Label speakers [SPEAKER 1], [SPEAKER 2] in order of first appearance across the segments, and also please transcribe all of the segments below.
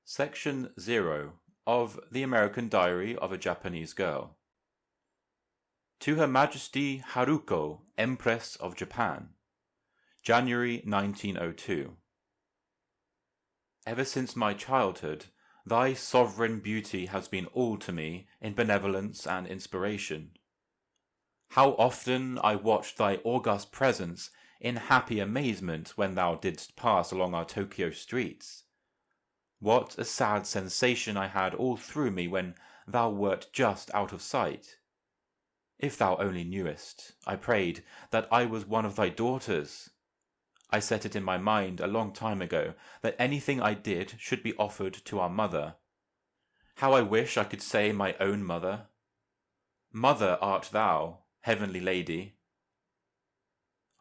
[SPEAKER 1] Section 0 of The American Diary of a Japanese Girl. To Her Majesty Haruko, Empress of Japan, January 1902. Ever since my childhood, thy sovereign beauty has been all to me in benevolence and inspiration. How often I watched thy august presence in happy amazement when thou didst pass along our Tokyo streets! What a sad sensation I had all through me when thou wert just out of sight! If thou only knewest, I prayed, that I was one of thy daughters! I set it in my mind a long time ago that anything I did should be offered to our mother. How I wish I could say my own mother! Mother art thou, heavenly lady!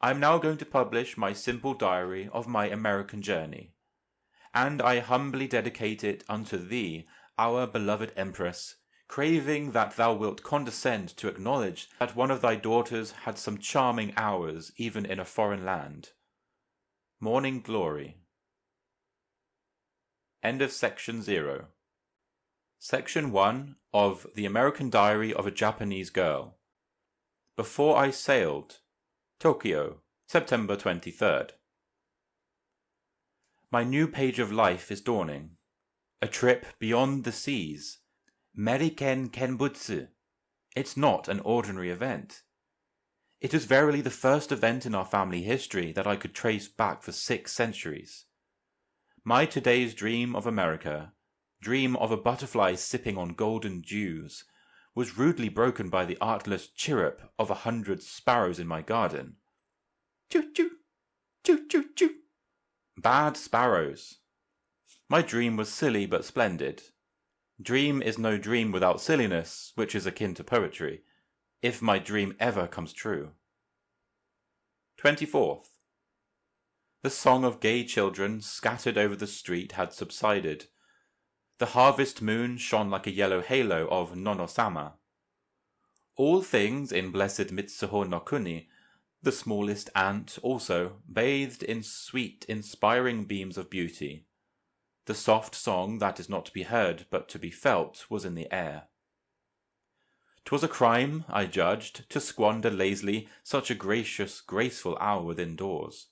[SPEAKER 1] I am now going to publish my simple diary of my American journey, and I humbly dedicate it unto thee, our beloved Empress, craving that thou wilt condescend to acknowledge that one of thy daughters had some charming hours even in a foreign land. Morning Glory. End of Section 0. Section 1 of The American Diary of a Japanese Girl. Before I sailed. Tokyo, September 23rd. My new page of life is dawning. A trip beyond the seas. Meriken Kenbutsu. It's not an ordinary event. It is verily the first event in our family history that I could trace back for 6 centuries. My today's dream of America, dream of a butterfly sipping on golden dews, was rudely broken by the artless chirrup of 100 sparrows in my garden. Choo-choo! Choo-choo-choo! Bad sparrows. My dream was silly but splendid. Dream is no dream without silliness, which is akin to poetry, if my dream ever comes true. 24th. The song of gay children scattered over the street had subsided. The harvest moon shone like a yellow halo of Nono-sama. All things in blessed Mitsuho no Kuni, the smallest ant also, bathed in sweet, inspiring beams of beauty. The soft song that is not to be heard but to be felt was in the air. 'Twas a crime, I judged, to squander lazily such a gracious, graceful hour within doors.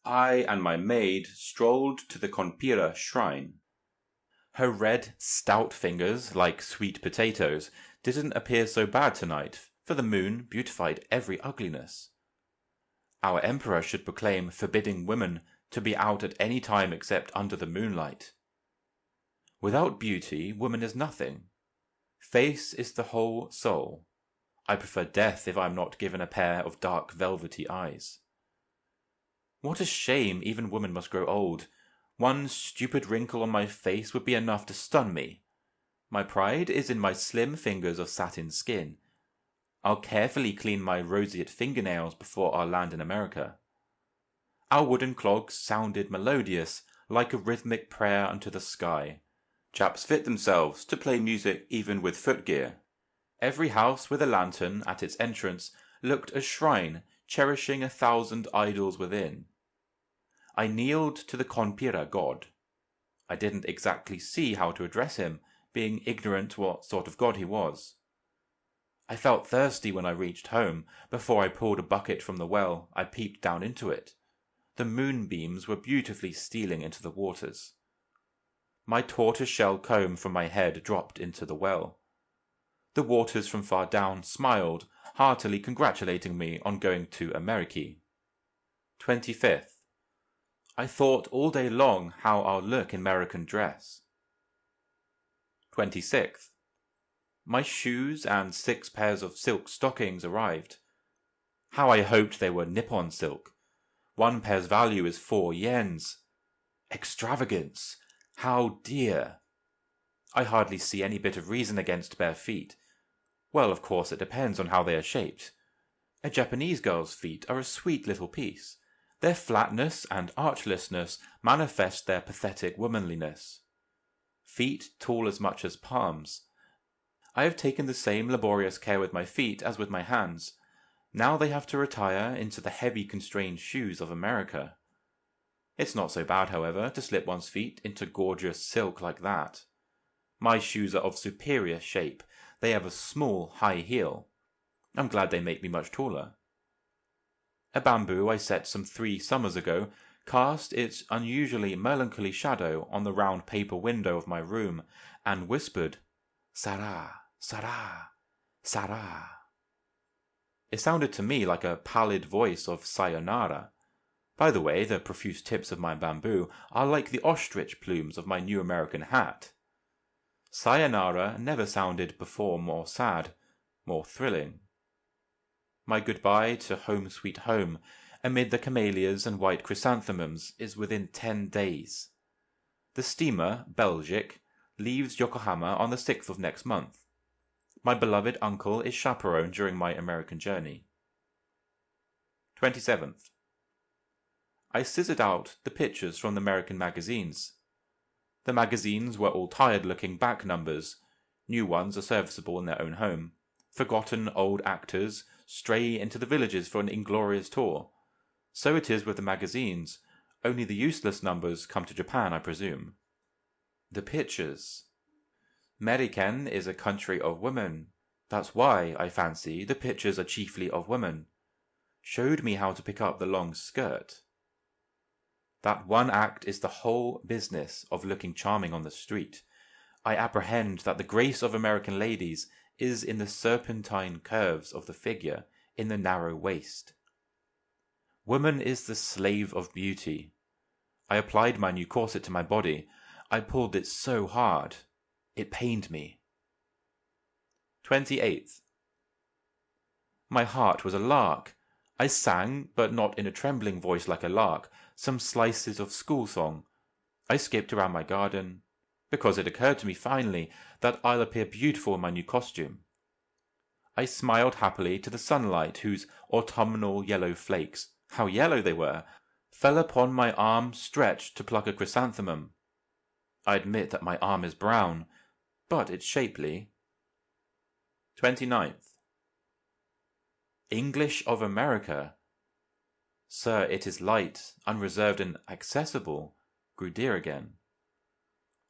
[SPEAKER 1] I and my maid strolled to the Konpira shrine. Her red, stout fingers, like sweet potatoes, didn't appear so bad tonight, for the moon beautified every ugliness. Our emperor should proclaim forbidding women to be out at any time except under the moonlight. Without beauty, woman is nothing. Face is the whole soul. I prefer death if I am not given a pair of dark velvety eyes. What a shame even women must grow old. One stupid wrinkle on my face would be enough to stun me. My pride is in my slim fingers of satin skin. I'll carefully clean my roseate fingernails before our land in America. Our wooden clogs sounded melodious, like a rhythmic prayer unto the sky. Chaps fit themselves to play music even with footgear. Every house with a lantern at its entrance looked a shrine, cherishing 1,000 idols within. I kneeled to the Konpira god. I didn't exactly see how to address him, being ignorant what sort of god he was. I felt thirsty when I reached home. Before I pulled a bucket from the well, I peeped down into it. The moonbeams were beautifully stealing into the waters. My tortoise-shell comb from my head dropped into the well. The waters from far down smiled, heartily congratulating me on going to America. 25th. I thought all day long how I'll look in American dress. 26th. My shoes and 6 pairs of silk stockings arrived. How I hoped they were Nippon silk. 1 pair's value is 4 yens. Extravagance! How dear! I hardly see any bit of reason against bare feet. Well, of course it depends on how they are shaped. A Japanese girl's feet are a sweet little piece. Their flatness and archlessness manifest their pathetic womanliness. Feet tall as much as palms. I have taken the same laborious care with my feet as with my hands. Now they have to retire into the heavy constrained shoes of America. It's not so bad, however, to slip one's feet into gorgeous silk like that. My shoes are of superior shape. They have a small, high heel. I'm glad they make me much taller. A bamboo I set some 3 summers ago cast its unusually melancholy shadow on the round paper window of my room, and whispered, "Sarah, Sarah, Sarah." It sounded to me like a pallid voice of sayonara. By the way, the profuse tips of my bamboo are like the ostrich plumes of my new American hat. Sayonara never sounded before more sad, more thrilling. My goodbye to home sweet home, amid the camellias and white chrysanthemums, is within 10 days. The steamer, Belgic, leaves Yokohama on the 6th of next month. My beloved uncle is chaperone during my American journey. 27th. I scissored out the pictures from the American magazines. The magazines were all tired-looking back numbers. New ones are serviceable in their own home. Forgotten old actors stray into the villages for an inglorious tour. So it is with the magazines. Only the useless numbers come to Japan, I presume. The pictures. Meriken is a country of women. That's why, I fancy, the pictures are chiefly of women. Showed me how to pick up the long skirt. That one act is the whole business of looking charming on the street. I apprehend that the grace of American ladies is in the serpentine curves of the figure, in the narrow waist. Woman is the slave of beauty. I applied my new corset to my body. I pulled it so hard. It pained me. 28th. My heart was a lark. I sang, but not in a trembling voice like a lark, some slices of school song. I skipped around my garden, because it occurred to me finally that I'll appear beautiful in my new costume. I smiled happily to the sunlight whose autumnal yellow flakes, how yellow they were, fell upon my arm stretched to pluck a chrysanthemum. I admit that my arm is brown, but it's shapely. 29th. English of America. Sir, it is light, unreserved and accessible, grew dear again.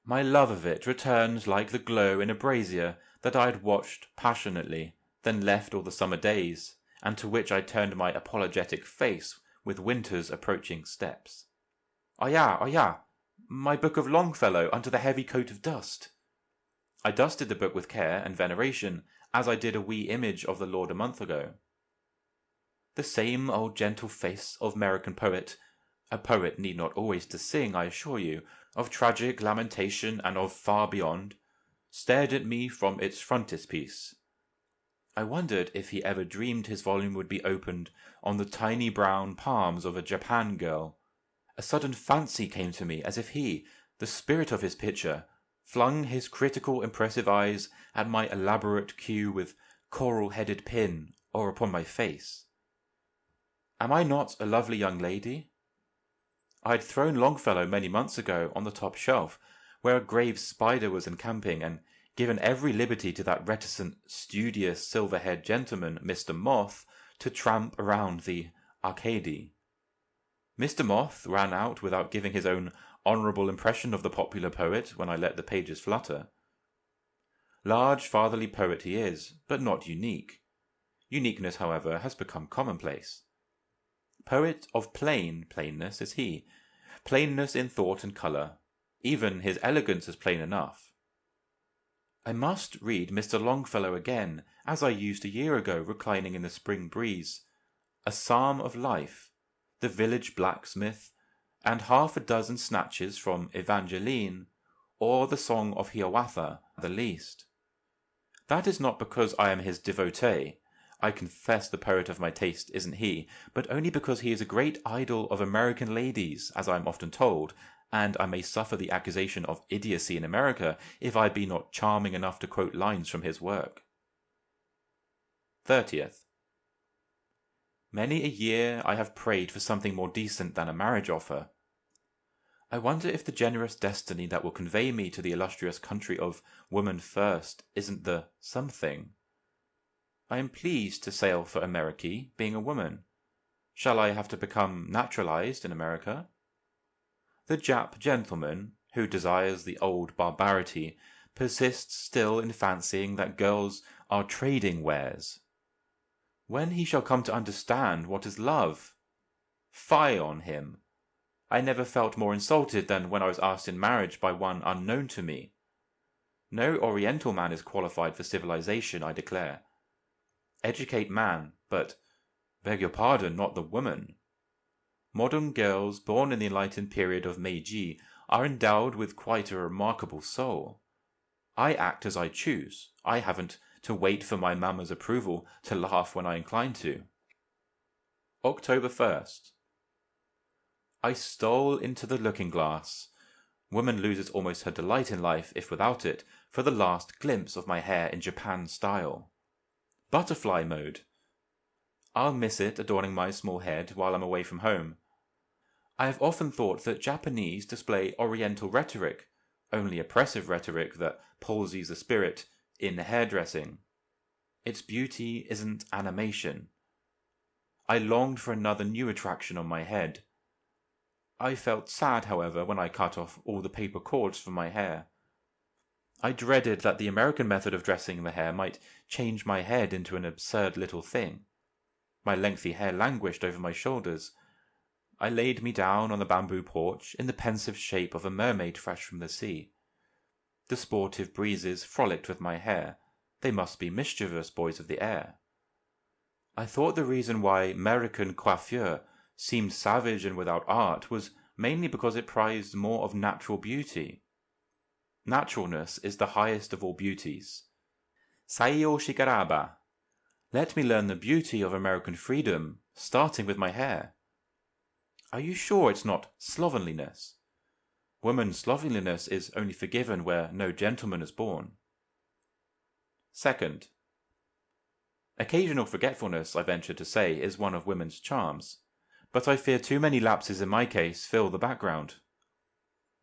[SPEAKER 1] My love of it returned like the glow in a brazier that I had watched passionately, then left all the summer days, and to which I turned my apologetic face with winter's approaching steps. Ah ya, my book of Longfellow under the heavy coat of dust. I dusted the book with care and veneration, as I did a wee image of the Lord a month ago. The same old gentle face of American poet, a poet need not always to sing, I assure you, of tragic lamentation and of far beyond, stared at me from its frontispiece. I wondered if he ever dreamed his volume would be opened on the tiny brown palms of a Japan girl. A sudden fancy came to me as if he, the spirit of his picture, flung his critical impressive eyes at my elaborate queue with coral-headed pin or upon my face. Am I not a lovely young lady? I had thrown Longfellow many months ago on the top shelf, where a grave spider was encamping, and given every liberty to that reticent, studious, silver-haired gentleman, Mr. Moth, to tramp around the Arcady. Mr. Moth ran out without giving his own honourable impression of the popular poet when I let the pages flutter. Large fatherly poet he is, but not unique. Uniqueness, however, has become commonplace. Poet of plainness is he, plainness in thought and colour. Even his elegance is plain enough. I must read Mr. Longfellow again, as I used a year ago, reclining in the spring breeze. A Psalm of Life, The Village Blacksmith, and half a dozen snatches from Evangeline, or the Song of Hiawatha, the least. That is not because I am his devotee. I confess the poet of my taste isn't he, but only because he is a great idol of American ladies, as I am often told, and I may suffer the accusation of idiocy in America if I be not charming enough to quote lines from his work. 30th. Many a year I have prayed for something more decent than a marriage offer. I wonder if the generous destiny that will convey me to the illustrious country of woman first isn't the something. I am pleased to sail for America, being a woman. Shall I have to become naturalized in America? The Jap gentleman, who desires the old barbarity, persists still in fancying that girls are trading wares. When he shall come to understand what is love? Fie on him! I never felt more insulted than when I was asked in marriage by one unknown to me. No Oriental man is qualified for civilization, I declare. Educate man, but, beg your pardon, not the woman. Modern girls born in the enlightened period of Meiji are endowed with quite a remarkable soul. I act as I choose. I haven't to wait for my mamma's approval to laugh when I incline to. October 1st. I stole into the looking-glass. Woman loses almost her delight in life, if without it, for the last glimpse of my hair in Japan style. Butterfly mode. I'll miss it adorning my small head while I'm away from home. I have often thought that Japanese display Oriental rhetoric, only oppressive rhetoric that palsies the spirit, in hairdressing. Its beauty isn't animation. I longed for another new attraction on my head. I felt sad, however, when I cut off all the paper cords from my hair. I dreaded that the American method of dressing the hair might change my head into an absurd little thing. My lengthy hair languished over my shoulders. I laid me down on the bamboo porch in the pensive shape of a mermaid fresh from the sea. The sportive breezes frolicked with my hair. They must be mischievous boys of the air. I thought the reason why American coiffure seemed savage and without art was mainly because it prized more of natural beauty. Naturalness is the highest of all beauties. Saiyo shikaraba. Let me learn the beauty of American freedom, starting with my hair. Are you sure it's not slovenliness? Woman's slovenliness is only forgiven where no gentleman is born. 2nd. Occasional forgetfulness, I venture to say, is one of women's charms, but I fear too many lapses in my case fill the background.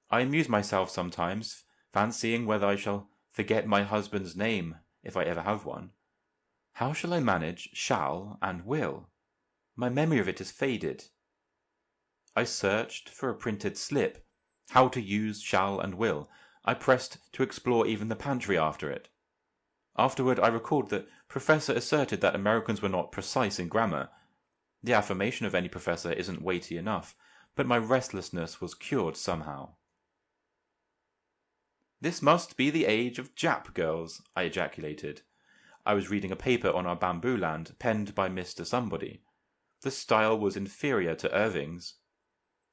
[SPEAKER 1] I amuse myself sometimes, fancying whether I shall forget my husband's name, if I ever have one. How shall I manage shall and will? My memory of it is faded. I searched for a printed slip, how to use shall and will. I pressed to explore even the pantry after it. Afterward I recalled that Professor asserted that Americans were not precise in grammar. The affirmation of any professor isn't weighty enough, but my restlessness was cured somehow. This must be the age of Jap girls, I ejaculated. I was reading a paper on our bamboo land, penned by Mr. Somebody. The style was inferior to Irving's.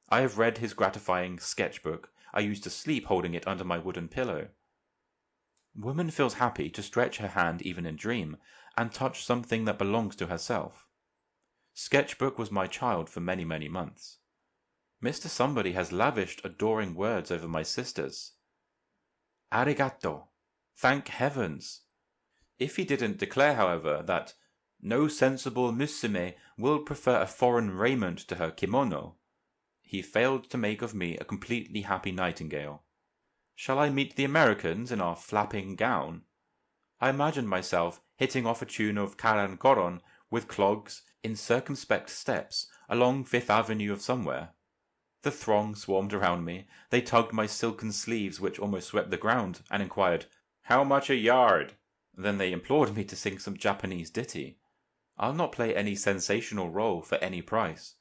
[SPEAKER 1] I have read his gratifying sketchbook. I used to sleep holding it under my wooden pillow. Woman feels happy to stretch her hand even in dream, and touch something that belongs to herself. Sketchbook was my child for many, many months. Mr. Somebody has lavished adoring words over my sisters. Arigato. Thank heavens. If he didn't declare, however, that no sensible musume will prefer a foreign raiment to her kimono, he failed to make of me a completely happy nightingale. Shall I meet the Americans in our flapping gown? I imagined myself hitting off a tune of Karan Koron with clogs in circumspect steps along Fifth Avenue of somewhere. The throng swarmed around me. They tugged my silken sleeves, which almost swept the ground, and inquired, "How much a yard?" Then they implored me to sing some Japanese ditty. I'll not play any sensational role for any price.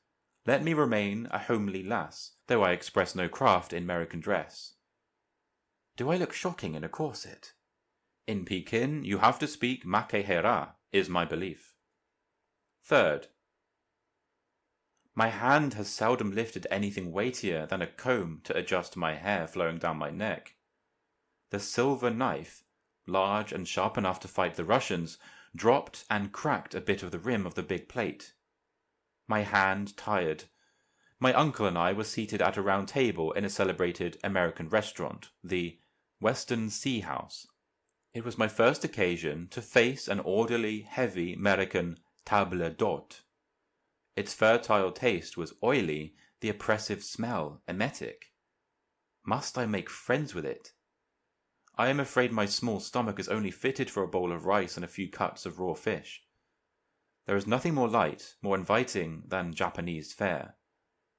[SPEAKER 1] Let me remain a homely lass, though I express no craft in American dress. Do I look shocking in a corset? In Pekin, you have to speak Makehera, is my belief. 3rd. My hand has seldom lifted anything weightier than a comb to adjust my hair flowing down my neck. The silver knife, large and sharp enough to fight the Russians, dropped and cracked a bit of the rim of the big plate. My hand tired. My uncle and I were seated at a round table in a celebrated American restaurant, the Western Sea House. It was my first occasion to face an orderly, heavy American table d'hôte. Its fertile taste was oily, the oppressive smell emetic. Must I make friends with it? I am afraid my small stomach is only fitted for a bowl of rice and a few cuts of raw fish. There is nothing more light, more inviting than Japanese fare.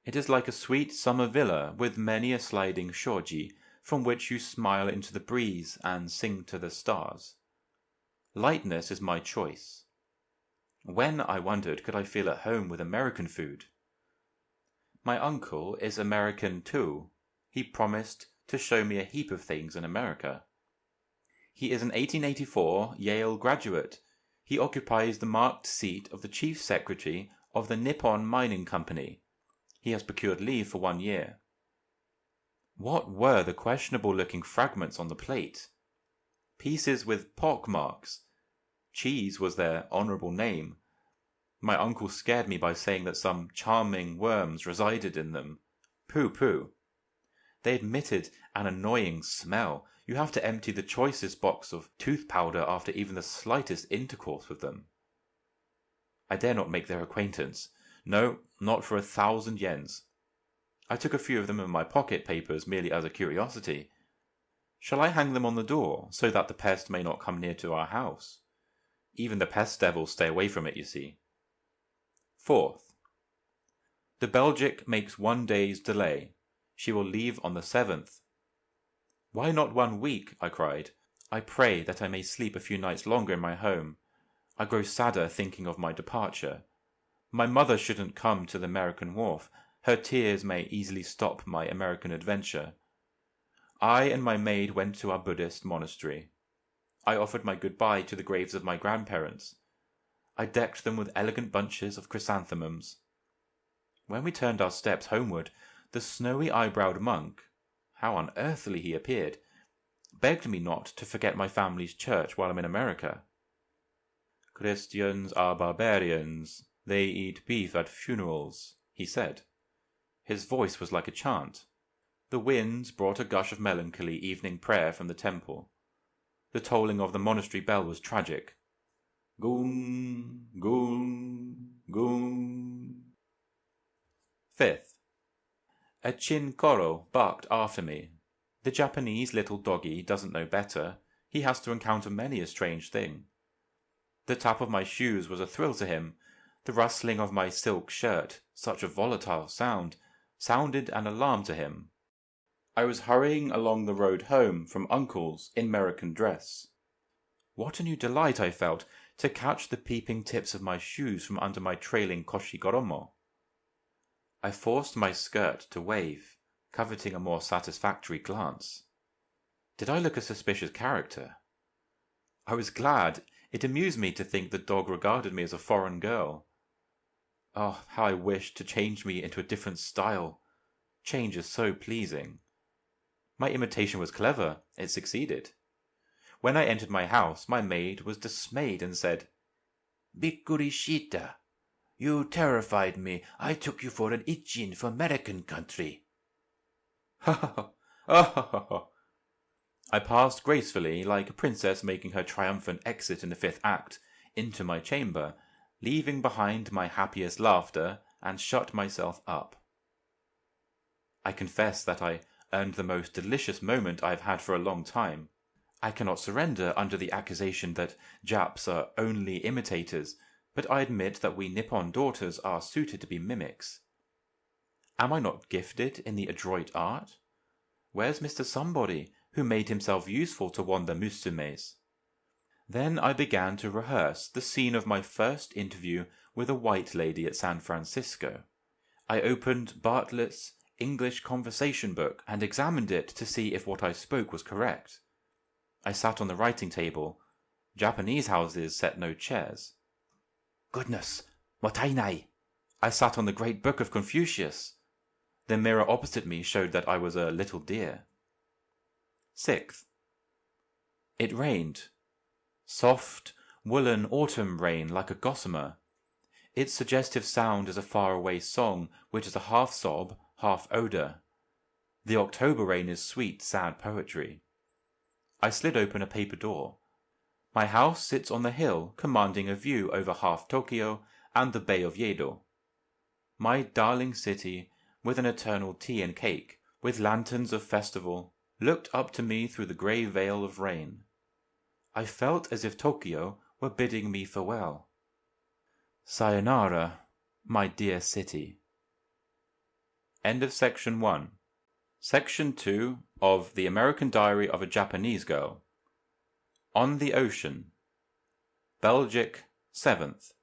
[SPEAKER 1] It is like a sweet summer villa with many a sliding shoji from which you smile into the breeze and sing to the stars. Lightness is my choice. When, I wondered, could I feel at home with American food? My uncle is American too. He promised to show me a heap of things in America. He is an 1884 Yale graduate. He occupies the marked seat of the chief secretary of the Nippon Mining Company. He has procured leave for 1 year. What were the questionable-looking fragments on the plate? Pieces with pock marks. Cheese was their honourable name. My uncle scared me by saying that some charming worms resided in them. Pooh. They admitted an annoying smell. You have to empty the choicest box of tooth powder after even the slightest intercourse with them. I dare not make their acquaintance. No, not for 1,000 yens. I took a few of them in my pocket papers merely as a curiosity. Shall I hang them on the door, so that the pest may not come near to our house? Even the pest devils stay away from it, you see. 4th. The Belgic makes 1 day's delay. She will leave on the 7th. Why not 1 week? I cried. I pray that I may sleep a few nights longer in my home. I grow sadder thinking of my departure. My mother shouldn't come to the American wharf. Her tears may easily stop my American adventure. I and my maid went to our Buddhist monastery. I offered my goodbye to the graves of my grandparents. I decked them with elegant bunches of chrysanthemums. When we turned our steps homeward, the snowy-eyebrowed monk, how unearthly he appeared, begged me not to forget my family's church while I'm in America. Christians are barbarians. They eat beef at funerals, he said. His voice was like a chant. The winds brought a gush of melancholy evening prayer from the temple. The tolling of the monastery bell was tragic. Gung, gung, gung. 5th. A chinkoro barked after me. The Japanese little doggy doesn't know better. He has to encounter many a strange thing. The tap of my shoes was a thrill to him. The rustling of my silk shirt, such a volatile sound, sounded an alarm to him. I was hurrying along the road home from Uncle's in American dress. What a new delight I felt to catch the peeping tips of my shoes from under my trailing koshigoromo. I forced my skirt to wave, coveting a more satisfactory glance. Did I look a suspicious character? I was glad. It amused me to think the dog regarded me as a foreign girl. Oh, how I wished to change me into a different style. Change is so pleasing. My imitation was clever. It succeeded. When I entered my house, my maid was dismayed and said, "Bikkurishita. You terrified me. I took you for an ichin from American country." Ha ha ha! Ha ha ha! I passed gracefully, like a princess making her triumphant exit in the 5th act, into my chamber, leaving behind my happiest laughter, and shut myself up. I confess that I earned the most delicious moment I have had for a long time. I cannot surrender under the accusation that Japs are only imitators, but I admit that we Nippon daughters are suited to be mimics. Am I not gifted in the adroit art? Where's Mr. Somebody, who made himself useful to Wanda Musumes? Then I began to rehearse the scene of my first interview with a white lady at San Francisco. I opened Bartlett's English conversation book and examined it to see if what I spoke was correct. I sat on the writing table. Japanese houses set no chairs. Goodness, mottainai! I sat on the great book of Confucius. The mirror opposite me showed that I was a little deer. 6th. It rained. Soft, woolen autumn rain like a gossamer. Its suggestive sound is a far-away song which is a half-sob, half-odour. The October rain is sweet, sad poetry. I slid open a paper door. My house sits on the hill, commanding a view over half Tokyo and the Bay of Yedo. My darling city, with an eternal tea and cake, with lanterns of festival, looked up to me through the grey veil of rain. I felt as if Tokyo were bidding me farewell. Sayonara, my dear city. End of Section 1. Section 2 of The American Diary of a Japanese Girl. On the Ocean. Belgic, 7th.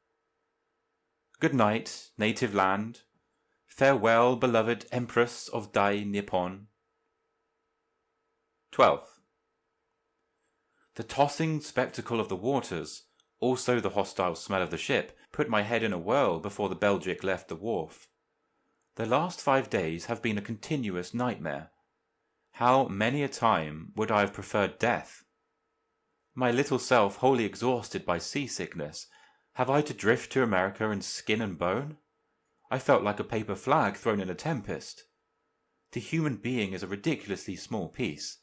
[SPEAKER 1] Good night, native land. Farewell, beloved Empress of Dai Nippon. 12th. The tossing spectacle of the waters, also the hostile smell of the ship, put my head in a whirl before the Belgic left the wharf. The last 5 days have been a continuous nightmare. How many a time would I have preferred death? My little self wholly exhausted by seasickness, have I to drift to America in skin and bone? I felt like a paper flag thrown in a tempest. The human being is a ridiculously small piece.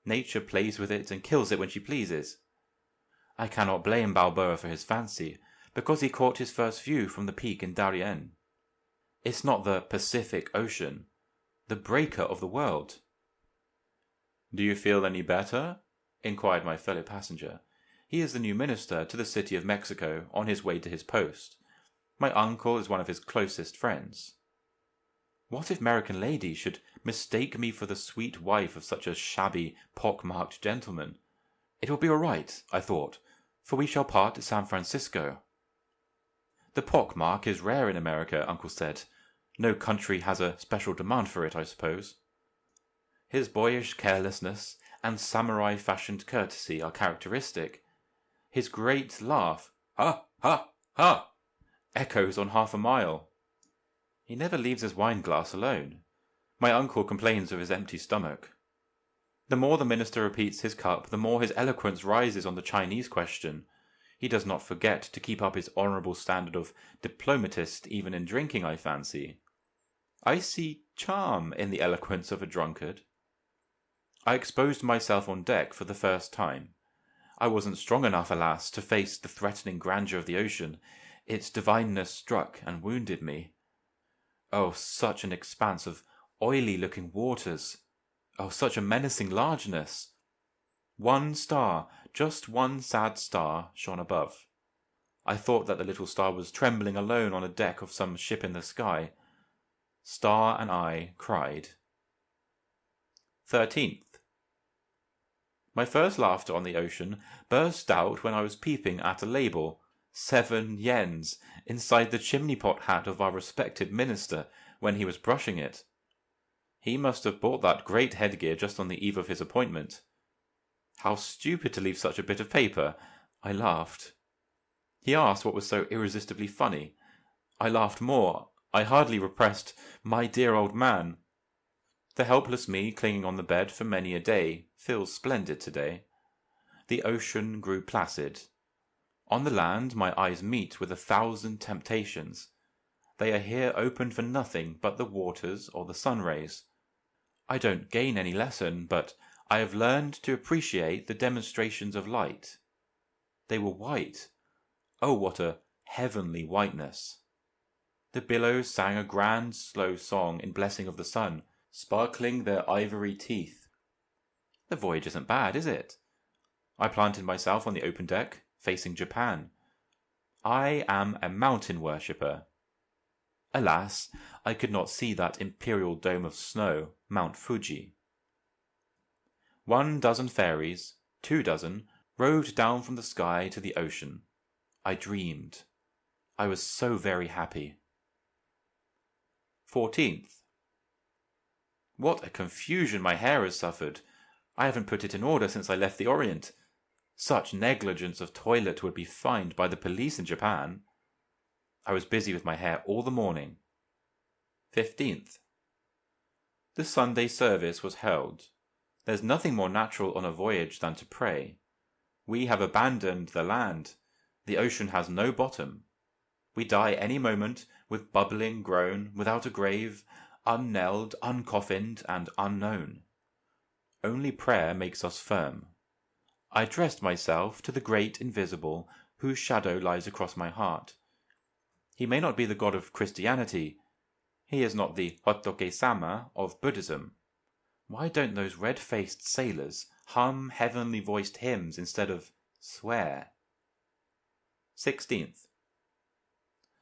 [SPEAKER 1] Nature plays with it and kills it when she pleases. I cannot blame Balboa for his fancy, because he caught his first view from the peak in Darien. It's not the Pacific Ocean, the breaker of the world. Do you feel any better? Inquired my fellow passenger. He is the new minister to the city of Mexico, on his way to his post. My uncle is one of his closest friends. What if American ladies should mistake me for the sweet wife of such a shabby, pock-marked gentleman? It will be all right, I thought, for we shall part at San Francisco. The pock-mark is rare in America, uncle said. No country has a special demand for it, I suppose. His boyish carelessness and samurai-fashioned courtesy are characteristic. His great laugh, ha, ha, ha, echoes on half a mile. He never leaves his wine-glass alone. My uncle complains of his empty stomach. The more the minister repeats his cup, the more his eloquence rises on the Chinese question. He does not forget to keep up his honourable standard of diplomatist even in drinking, I fancy. I see charm in the eloquence of a drunkard. I exposed myself on deck for the first time. I wasn't strong enough, alas, to face the threatening grandeur of the ocean. Its divineness struck and wounded me. Oh, such an expanse of oily-looking waters! Oh, such a menacing largeness! One star, just one sad star, shone above. I thought that the little star was trembling alone on a deck of some ship in the sky. Star and I cried. 13th. My first laughter on the ocean burst out when I was peeping at a label, 7 yens, inside the chimney-pot hat of our respected minister when he was brushing it. He must have bought that great headgear just on the eve of his appointment. How stupid to leave such a bit of paper! I laughed. He asked what was so irresistibly funny. I laughed more. I hardly repressed, "My dear old man." The helpless me clinging on the bed for many a day feels splendid today. The ocean grew placid. On the land my eyes meet with 1,000 temptations. They are here opened for nothing but the waters or the sun rays. I don't gain any lesson, but I have learned to appreciate the demonstrations of light. They were white. Oh, what a heavenly whiteness! The billows sang a grand, slow song in blessing of the sun, sparkling their ivory teeth. The voyage isn't bad, is it? I planted myself on the open deck, facing Japan. I am a mountain worshipper. Alas, I could not see that imperial dome of snow, Mount Fuji. 1 dozen fairies, 2 dozen, rode down from the sky to the ocean. I dreamed. I was so very happy. 14th. What a confusion my hair has suffered! I haven't put it in order since I left the Orient. Such negligence of toilet would be fined by the police in Japan. I was busy with my hair all the morning. 15th. The Sunday service was held. There's nothing more natural on a voyage than to pray. We have abandoned the land. The ocean has no bottom. We die any moment with bubbling groan, without a grave, unknelled, uncoffined, and unknown. Only prayer makes us firm. I addressed myself to the great invisible, whose shadow lies across my heart. He may not be the God of Christianity. He is not the Hotoke-sama of Buddhism. Why don't those red-faced sailors hum heavenly-voiced hymns instead of swear? 16th.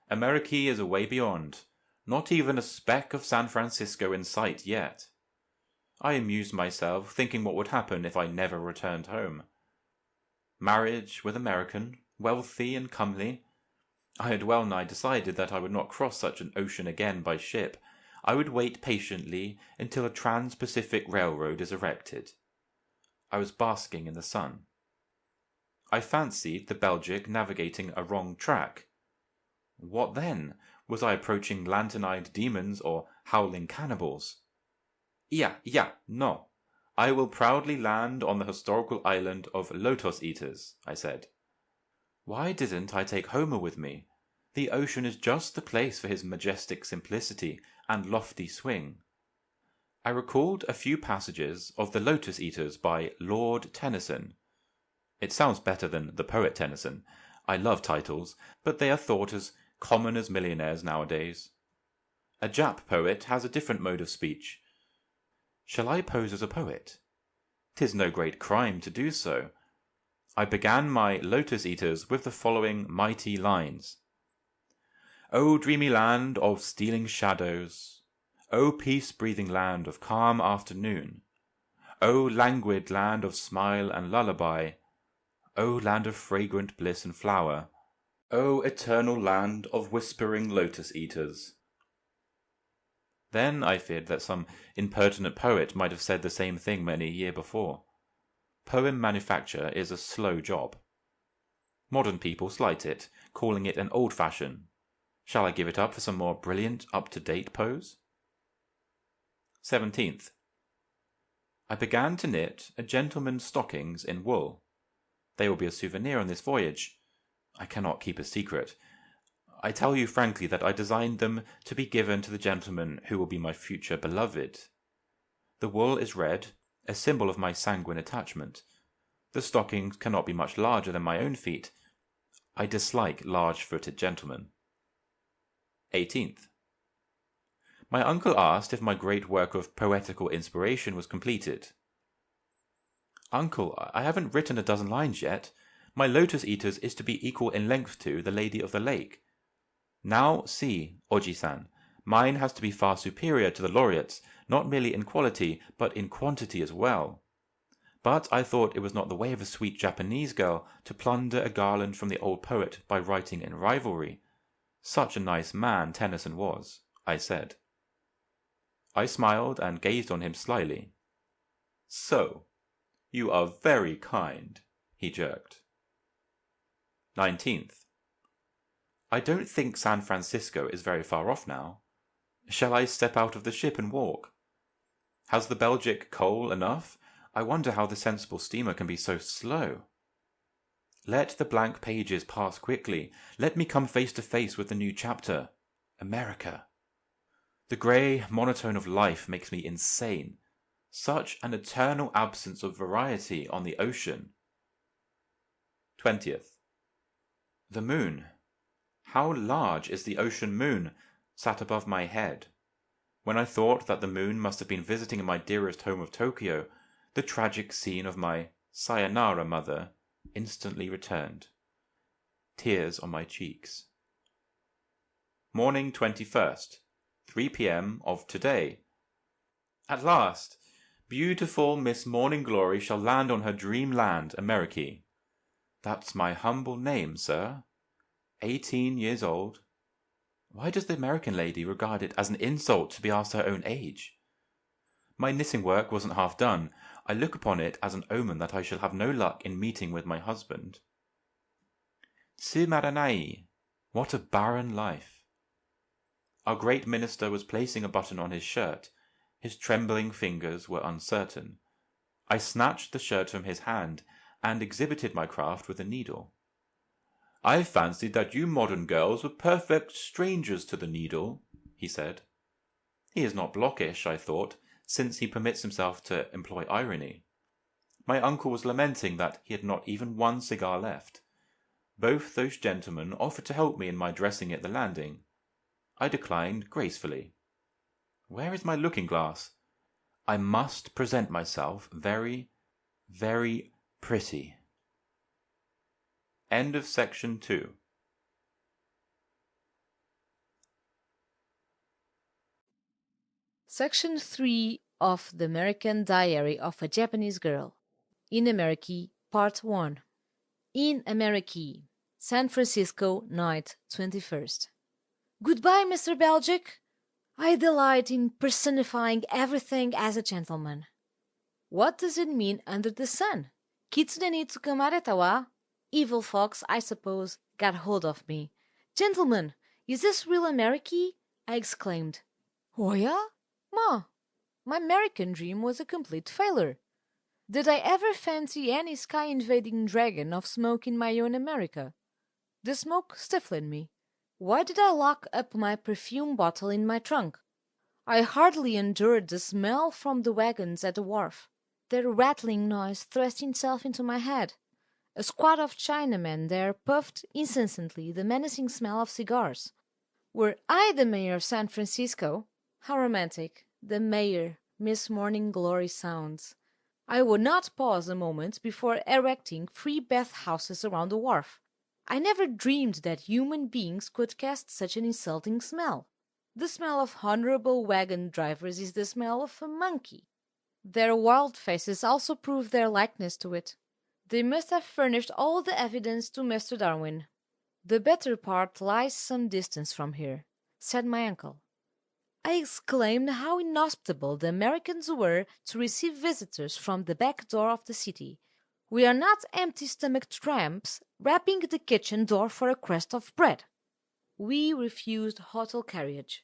[SPEAKER 1] America is away beyond. Not even a speck of San Francisco in sight yet. I amused myself thinking what would happen if I never returned home. Marriage with American, wealthy and comely. I had well nigh decided that I would not cross such an ocean again by ship. I would wait patiently until a trans-Pacific railroad is erected. I was basking in the sun. I fancied the Belgic navigating a wrong track. What then? Was I approaching lantern-eyed demons or howling cannibals? Ja, no. I will proudly land on the historical island of Lotus Eaters, I said. Why didn't I take Homer with me? The ocean is just the place for his majestic simplicity and lofty swing. I recalled a few passages of The Lotus Eaters by Lord Tennyson. It sounds better than the poet Tennyson. I love titles, but they are thought as common as millionaires nowadays. A Jap poet has a different mode of speech. Shall I pose as a poet? 'Tis no great crime to do so. I began my Lotus Eaters with the following mighty lines. O dreamy land of stealing shadows, O peace-breathing land of calm afternoon, O languid land of smile and lullaby, O land of fragrant bliss and flower, O eternal land of whispering Lotus Eaters. Then I feared that some impertinent poet might have said the same thing many a year before. Poem manufacture is a slow job. Modern people slight it, calling it an old fashion. Shall I give it up for some more brilliant, up-to-date pose? 17th. I began to knit a gentleman's stockings in wool. They will be a souvenir on this voyage. I cannot keep a secret. I tell you frankly that I designed them to be given to the gentleman who will be my future beloved. The wool is red, a symbol of my sanguine attachment. The stockings cannot be much larger than my own feet. I dislike large-footed gentlemen. 18th. My uncle asked if my great work of poetical inspiration was completed. Uncle, I haven't written a dozen lines yet. My Lotus Eaters is to be equal in length to The Lady of the Lake. Now see, Oji-san, mine has to be far superior to the laureate's, not merely in quality, but in quantity as well. But I thought it was not the way of a sweet Japanese girl to plunder a garland from the old poet by writing in rivalry. Such a nice man Tennyson was, I said. I smiled and gazed on him slyly. So, you are very kind, he jerked. 19th. I don't think San Francisco is very far off now. Shall I step out of the ship and walk? Has the Belgic coal enough? I wonder how the sensible steamer can be so slow. Let the blank pages pass quickly. Let me come face to face with the new chapter. America. The grey monotone of life makes me insane. Such an eternal absence of variety on the ocean. 20th. The moon. How large is the ocean moon, sat above my head. When I thought that the moon must have been visiting in my dearest home of Tokyo, the tragic scene of my sayonara mother instantly returned. Tears on my cheeks. Morning 21st, 3 p.m. of today. At last, beautiful Miss Morning Glory shall land on her dream land, America. That's my humble name, sir. 18 years old. Why does the American lady regard it as an insult to be asked her own age? My knitting work wasn't half done. I look upon it as an omen that I shall have no luck in meeting with my husband. Tsumaranai. What a barren life. Our great minister was placing a button on his shirt. His trembling fingers were uncertain. I snatched the shirt from his hand and exhibited my craft with a needle. I fancied that you modern girls were perfect strangers to the needle, he said. He is not blockish, I thought, since he permits himself to employ irony. My uncle was lamenting that he had not even one cigar left. Both those gentlemen offered to help me in my dressing at the landing. I declined gracefully. Where is my looking-glass? I must present myself very, very pretty. End of section 2.
[SPEAKER 2] Section 3 of The American Diary of a Japanese Girl. In America, Part 1. In America, San Francisco, night 21st. Goodbye, Mr. Belgic. I delight in personifying everything as a gentleman. What does it mean under the sun? Kitsune ni tsukumareta wa? Evil fox, I suppose, got hold of me. Gentlemen, is this real America? I exclaimed. Oh yeah? Ma, my American dream was a complete failure. Did I ever fancy any sky-invading dragon of smoke in my own America? The smoke stifled me. Why did I lock up my perfume bottle in my trunk? I hardly endured the smell from the wagons at the wharf. Their rattling noise thrust itself into my head. A squad of Chinamen there puffed incessantly the menacing smell of cigars. Were I the mayor of San Francisco, how romantic the mayor, Miss Morning Glory sounds, I would not pause a moment before erecting 3 bathhouses around the wharf. I never dreamed that human beings could cast such an insulting smell. The smell of honorable wagon drivers is the smell of a monkey. Their wild faces also prove their likeness to it. They must have furnished all the evidence to Mr. Darwin. The better part lies some distance from here, said my uncle. I exclaimed how inhospitable the Americans were to receive visitors from the back door of the city. We are not empty-stomached tramps rapping the kitchen door for a crust of bread. We refused hotel carriage.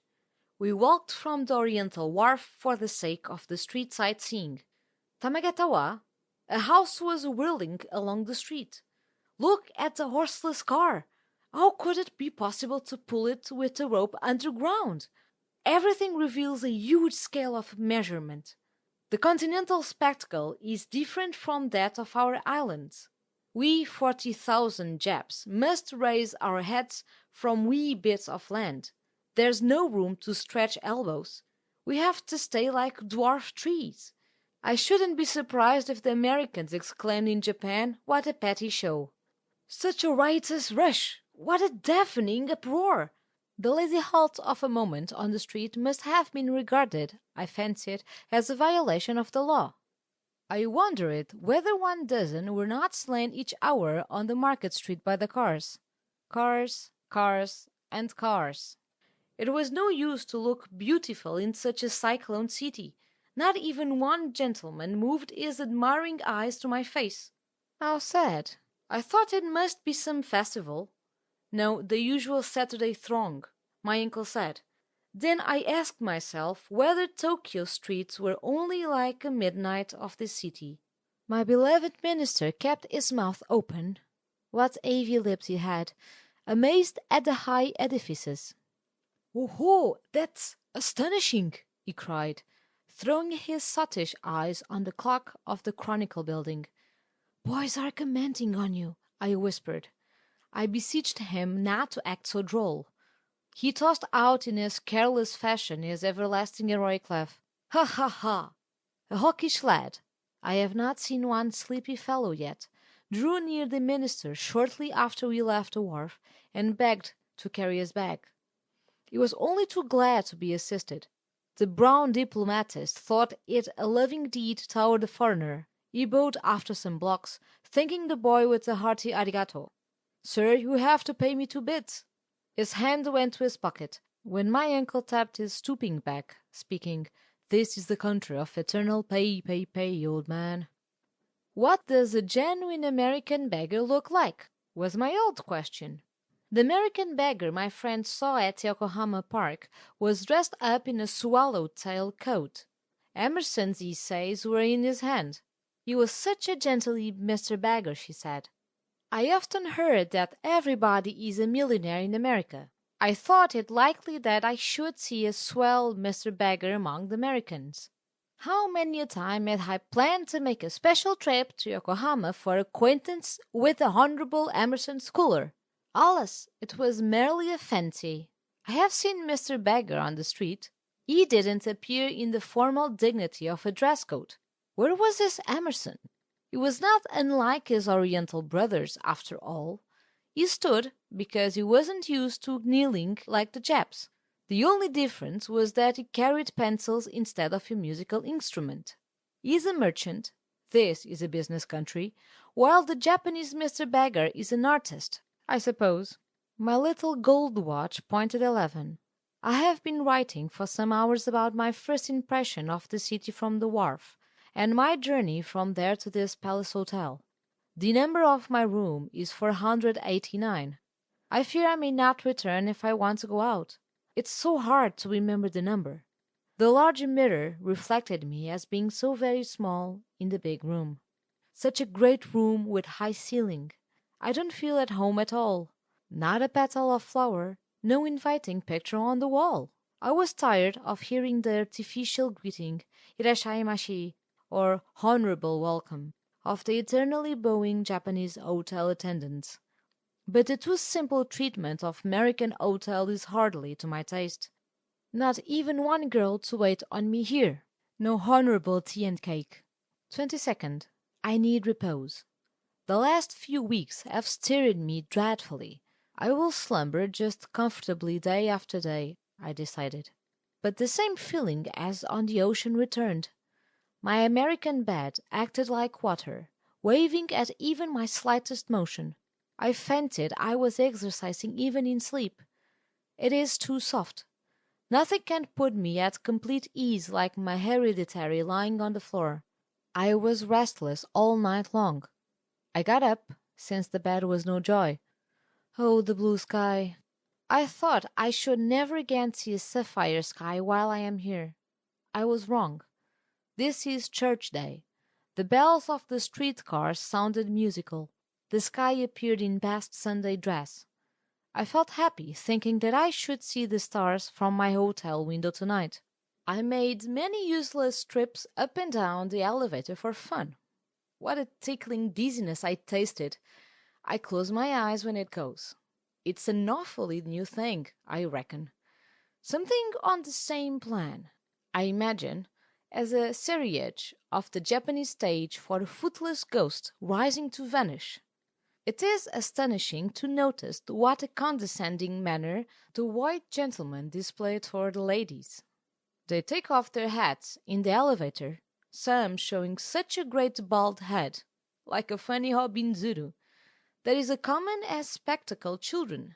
[SPEAKER 2] We walked from the Oriental Wharf for the sake of the street sightseeing. Tamagetawa, a house was whirling along the street. Look at the horseless car. How could it be possible to pull it with a rope underground? Everything reveals a huge scale of measurement. The continental spectacle is different from that of our islands. We 40,000 Japs must raise our heads from wee bits of land. There's no room to stretch elbows. We have to stay like dwarf trees. I shouldn't be surprised if the Americans exclaimed in Japan, "What a petty show!" Such a riotous rush! What a deafening uproar! The lazy halt of a moment on the street must have been regarded, I fancied, as a violation of the law. I wondered whether 1 dozen were not slain each hour on the market street by the cars. Cars, cars, and cars. It was no use to look beautiful in such a cyclone city. Not even one gentleman moved his admiring eyes to my face. How sad! I thought it must be some festival. No, the usual Saturday throng, my uncle said. Then I asked myself whether Tokyo streets were only like a midnight of the city. My beloved minister kept his mouth open. What heavy lips he had, amazed at the high edifices. "Oh, that's astonishing!" he cried, throwing his sottish eyes on the clock of the Chronicle building. "Boys are commenting on you," I whispered. I beseeched him not to act so droll. He tossed out in his careless fashion his everlasting heroic laugh. "Ha, ha, ha!" A hawkish lad, I have not seen one sleepy fellow yet, drew near the minister shortly after we left the wharf and begged to carry his bag. He was only too glad to be assisted. The brown diplomatist thought it a loving deed toward the foreigner. He bowed after some blocks, thanking the boy with a hearty arigato. "Sir, you have to pay me 2 bits." His hand went to his pocket, when my uncle tapped his stooping back, speaking, "This is the country of eternal pay, pay, pay, old man." "What does a genuine American beggar look like?" was my old question. The American beggar my friend saw at Yokohama Park was dressed up in a swallow-tail coat. Emerson's essays were in his hand. He was such a gentleman, Mr. Beggar, she said. I often heard that everybody is a millionaire in America. I thought it likely that I should see a swell Mr. Beggar among the Americans. How many a time had I planned to make a special trip to Yokohama for acquaintance with the Honorable Emerson Schooler. Alas, it was merely a fancy. I have seen Mr. Beggar on the street. He didn't appear in the formal dignity of a dress coat. Where was this Emerson? He was not unlike his Oriental brothers, after all. He stood because he wasn't used to kneeling like the Japs. The only difference was that he carried pencils instead of a musical instrument. He is a merchant. This is a business country, while the Japanese Mr. Bagger is an artist, I suppose. My little gold watch pointed 11. I have been writing for some hours about my first impression of the city from the wharf, and my journey from there to this palace hotel. The number of my room is 489. I fear I may not return if I want to go out. It's so hard to remember the number. The large mirror reflected me as being so very small in the big room. Such a great room with high ceiling. I don't feel at home at all. Not a petal of flower, no inviting picture on the wall. I was tired of hearing the artificial greeting, "Irashaimashii," or "Honorable Welcome," of the eternally bowing Japanese hotel attendants. But the too simple treatment of American hotel is hardly to my taste. Not even one girl to wait on me here. No honorable tea and cake. 22nd. I need repose. The last few weeks have stirred me dreadfully. I will slumber just comfortably day after day, I decided. But the same feeling as on the ocean returned. My American bed acted like water, waving at even my slightest motion. I fancied I was exercising even in sleep. It is too soft. Nothing can put me at complete ease like my hereditary lying on the floor. I was restless all night long. I got up, since the bed was no joy. Oh, the blue sky! I thought I should never again see a sapphire sky while I am here. I was wrong. This is church day. The bells of the streetcars sounded musical. The sky appeared in best Sunday dress. I felt happy, thinking that I should see the stars from my hotel window tonight. I made many useless trips up and down the elevator for fun. What a tickling dizziness I tasted! I close my eyes when it goes. It's an awfully new thing, I reckon. Something on the same plan, I imagine, as a serriage of the Japanese stage for a footless ghost rising to vanish. It is astonishing to notice what a condescending manner the white gentlemen display toward the ladies. They take off their hats in the elevator, some showing such a great bald head, like a funny Robinzuru, that is as common as spectacled children,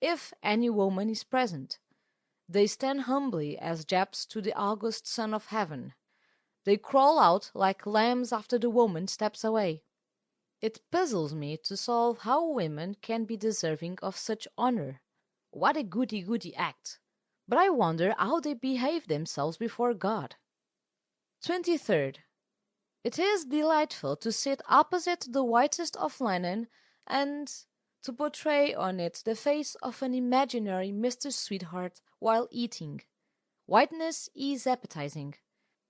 [SPEAKER 2] if any woman is present. They stand humbly as Japs to the august Son of Heaven. They crawl out like lambs after the woman steps away. It puzzles me to solve how women can be deserving of such honor. What a goody-goody act! But I wonder how they behave themselves before God. 23rd. It is delightful to sit opposite the whitest of linen and to portray on it the face of an imaginary Mr. Sweetheart while eating. Whiteness is appetizing,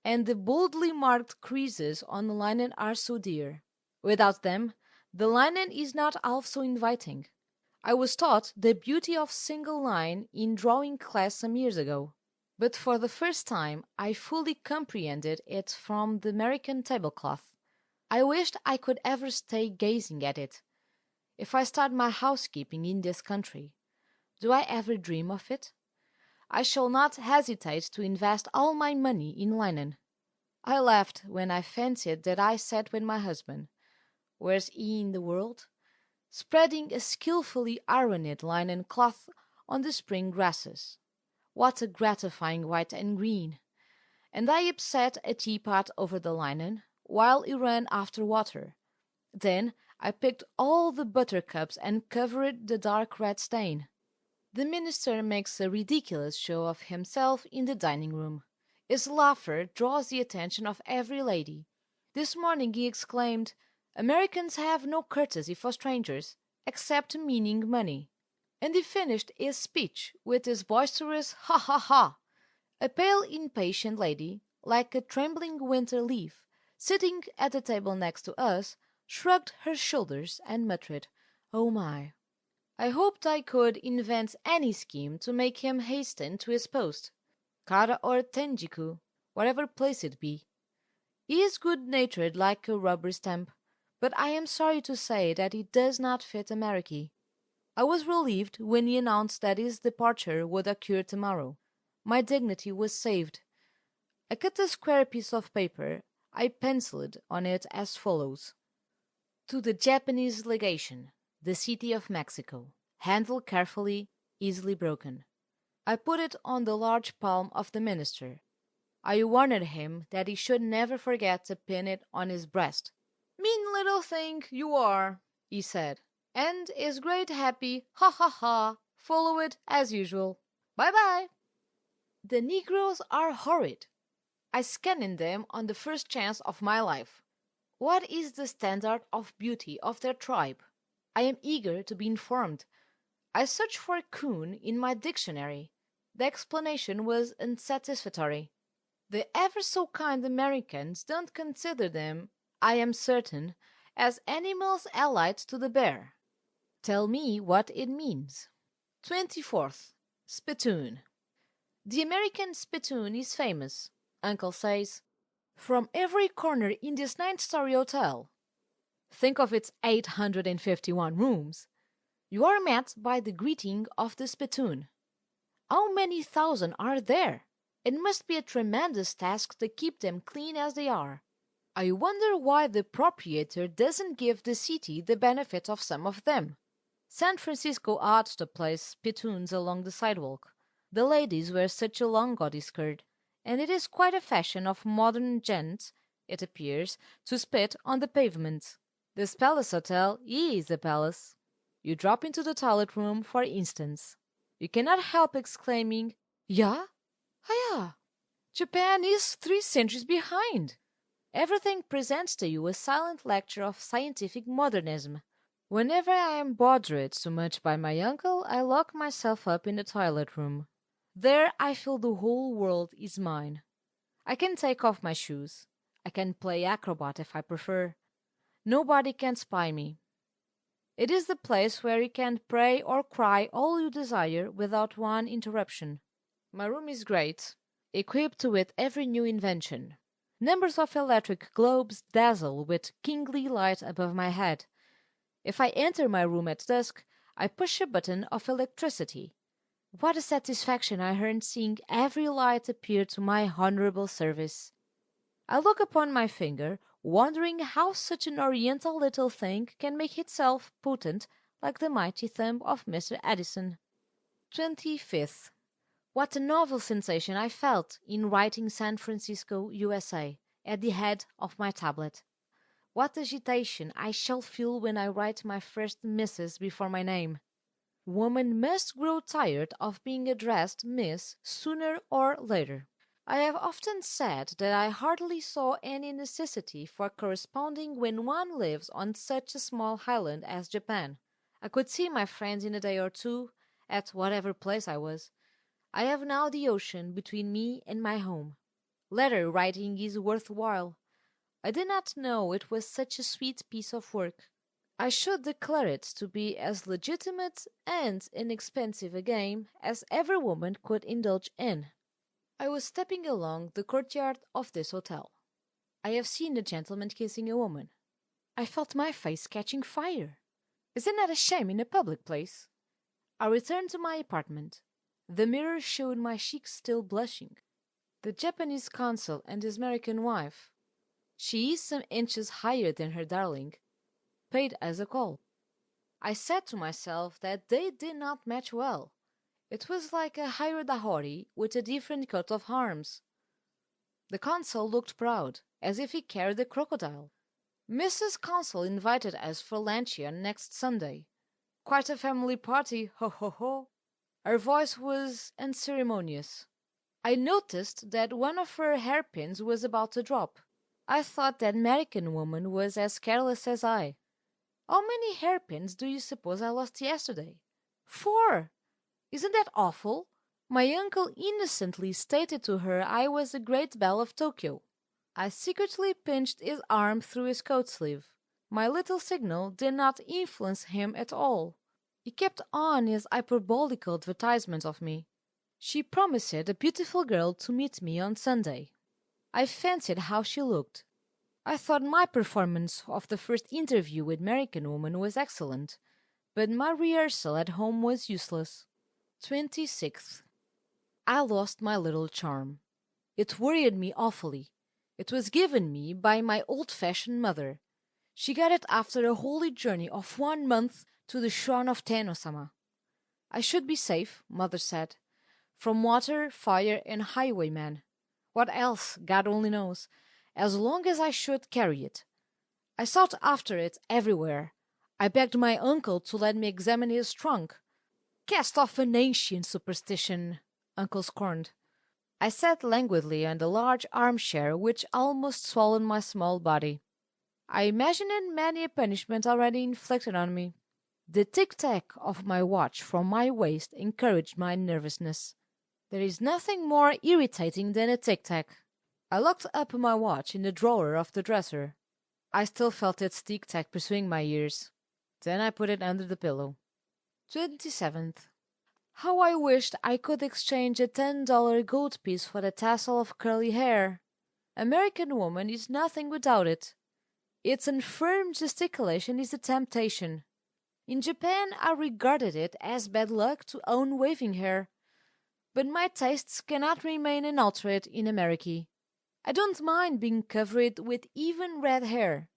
[SPEAKER 2] and the boldly marked creases on the linen are so dear. Without them, the linen is not half so inviting. I was taught the beauty of single line in drawing class some years ago, but for the first time I fully comprehended it from the American tablecloth. I wished I could ever stay gazing at it. If I start my housekeeping in this country, do I ever dream of it? I shall not hesitate to invest all my money in linen. I laughed when I fancied that I sat with my husband. Where's he in the world? Spreading a skilfully ironed linen cloth on the spring grasses. What a gratifying white and green! And I upset a teapot over the linen, while he ran after water. Then I picked all the buttercups and covered the dark red stain. The minister makes a ridiculous show of himself in the dining-room. His laughter draws the attention of every lady. This morning he exclaimed, "Americans have no courtesy for strangers, except meaning money." And he finished his speech with his boisterous "ha ha ha." A pale, impatient lady, like a trembling winter leaf, sitting at the table next to us, shrugged her shoulders and muttered, "Oh my." I hoped I could invent any scheme to make him hasten to his post, Kara or Tenjiku, whatever place it be. He is good-natured like a rubber stamp, but I am sorry to say that he does not fit America. I was relieved when he announced that his departure would occur tomorrow. My dignity was saved. I cut a square piece of paper. I penciled on it as follows: To the Japanese legation, the City of Mexico. Handle carefully, easily broken. I put it on the large palm of the minister. I warned him that he should never forget to pin it on his breast. "Mean little thing you are," he said, and his great happy ha ha ha followed as usual. Bye bye. The Negroes are horrid. I scanned them on the first chance of my life. What is the standard of beauty of their tribe? I am eager to be informed. I searched for coon in my dictionary. The explanation was unsatisfactory. The ever so kind Americans don't consider them, I am certain, as animals allied to the bear. Tell me what it means. 24th. Spittoon. The American spittoon is famous, Uncle says, from every corner in this 9-story hotel. Think of its 851 rooms. You are met by the greeting of the spittoon. How many thousand are there? It must be a tremendous task to keep them clean as they are. I wonder why the proprietor doesn't give the city the benefit of some of them. San Francisco ought to place spittoons along the sidewalk. The ladies wear such a long gaudy skirt, and it is quite a fashion of modern gents, it appears, to spit on the pavement. This Palace Hotel is a palace. You drop into the toilet room, for instance. You cannot help exclaiming, "Ya? Hiya! Japan is 3 centuries behind." Everything presents to you a silent lecture of scientific modernism. Whenever I am bothered too much by my uncle, I lock myself up in the toilet room. There I feel the whole world is mine. I can take off my shoes. I can play acrobat if I prefer. Nobody can spy me. It is the place where you can pray or cry all you desire without one interruption. My room is great, equipped with every new invention. Numbers of electric globes dazzle with kingly light above my head. If I enter my room at dusk, I push a button of electricity. What a satisfaction I earn seeing every light appear to my honorable service. I look upon my finger, wondering how such an oriental little thing can make itself potent like the mighty thumb of Mr. Edison. 25th. What a novel sensation I felt in writing San Francisco, USA, at the head of my tablet. What agitation I shall feel when I write my first Mrs. before my name. Woman must grow tired of being addressed Miss sooner or later. I have often said that I hardly saw any necessity for corresponding when one lives on such a small island as Japan. I could see my friends in a day or two, at whatever place I was. I have now the ocean between me and my home. Letter writing is worthwhile. I did not know it was such a sweet piece of work. I should declare it to be as legitimate and inexpensive a game as every woman could indulge in. I was stepping along the courtyard of this hotel. I have seen a gentleman kissing a woman. I felt my face catching fire. Isn't that a shame in a public place? I returned to my apartment. The mirror showed my cheeks still blushing. The Japanese consul and his American wife, she is some inches higher than her darling, paid us a call. I said to myself that they did not match well. It was like a Hairodahori with a different coat of arms. The consul looked proud, as if he carried a crocodile. Mrs. Consul invited us for luncheon next Sunday. Quite a family party, ho ho ho. Her voice was unceremonious. I noticed that one of her hairpins was about to drop. I thought that American woman was as careless as I. How many hairpins do you suppose I lost yesterday? 4! Isn't that awful? My uncle innocently stated to her I was the Great Belle of Tokyo. I secretly pinched his arm through his coat sleeve. My little signal did not influence him at all. He kept on his hyperbolical advertisement of me. She promised a beautiful girl to meet me on Sunday. I fancied how she looked. I thought my performance of the first interview with American woman was excellent, but my rehearsal at home was useless. 26th. I lost my little charm. It worried me awfully. It was given me by my old-fashioned mother. She got it after a holy journey of 1 month to the shrine of Tenno-sama. I should be safe, mother said, from water, fire, and highwaymen. What else, God only knows, as long as I should carry it. I sought after it everywhere. I begged my uncle to let me examine his trunk. Cast off an ancient superstition, uncle scorned. I sat languidly on the large armchair which almost swallowed my small body. I imagined many a punishment already inflicted on me. The tic-tac of my watch from my waist encouraged my nervousness. There is nothing more irritating than a tic-tac. I locked up my watch in the drawer of the dresser. I still felt its tic-tac pursuing my ears. Then I put it under the pillow. 27th. How I wished I could exchange a $10 gold piece for a tassel of curly hair. American woman is nothing without it. Its infirm gesticulation is a temptation. In Japan I regarded it as bad luck to own waving hair, but my tastes cannot remain unaltered in America. I don't mind being covered with even red hair.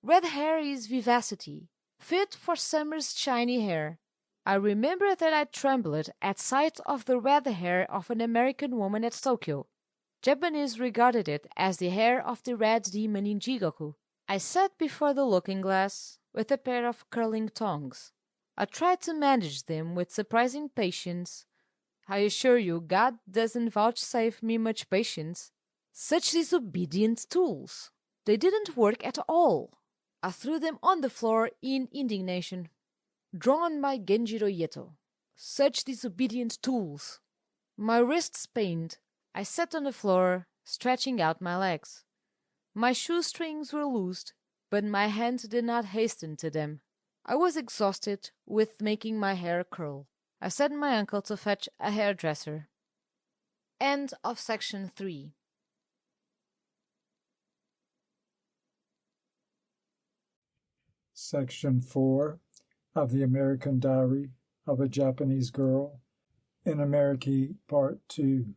[SPEAKER 2] Red hair is vivacity, fit for summer's shiny hair. I remember that I trembled at sight of the red hair of an American woman at Tokyo. Japanese regarded it as the hair of the red demon in Jigoku. I sat before the looking-glass with a pair of curling tongs. I tried to manage them with surprising patience. I assure you, God doesn't vouchsafe me much patience. Such disobedient tools! They didn't work at all. I threw them on the floor in indignation. Drawn by Genjiro Yeto. Such disobedient tools! My wrists pained. I sat on the floor, stretching out my legs. My shoestrings were loosed, but my hands did not hasten to them. I was exhausted with making my hair curl. I sent my uncle to fetch a hairdresser. End of section 3.
[SPEAKER 3] Section 4 of the American Diary of a Japanese Girl in America, Part 2.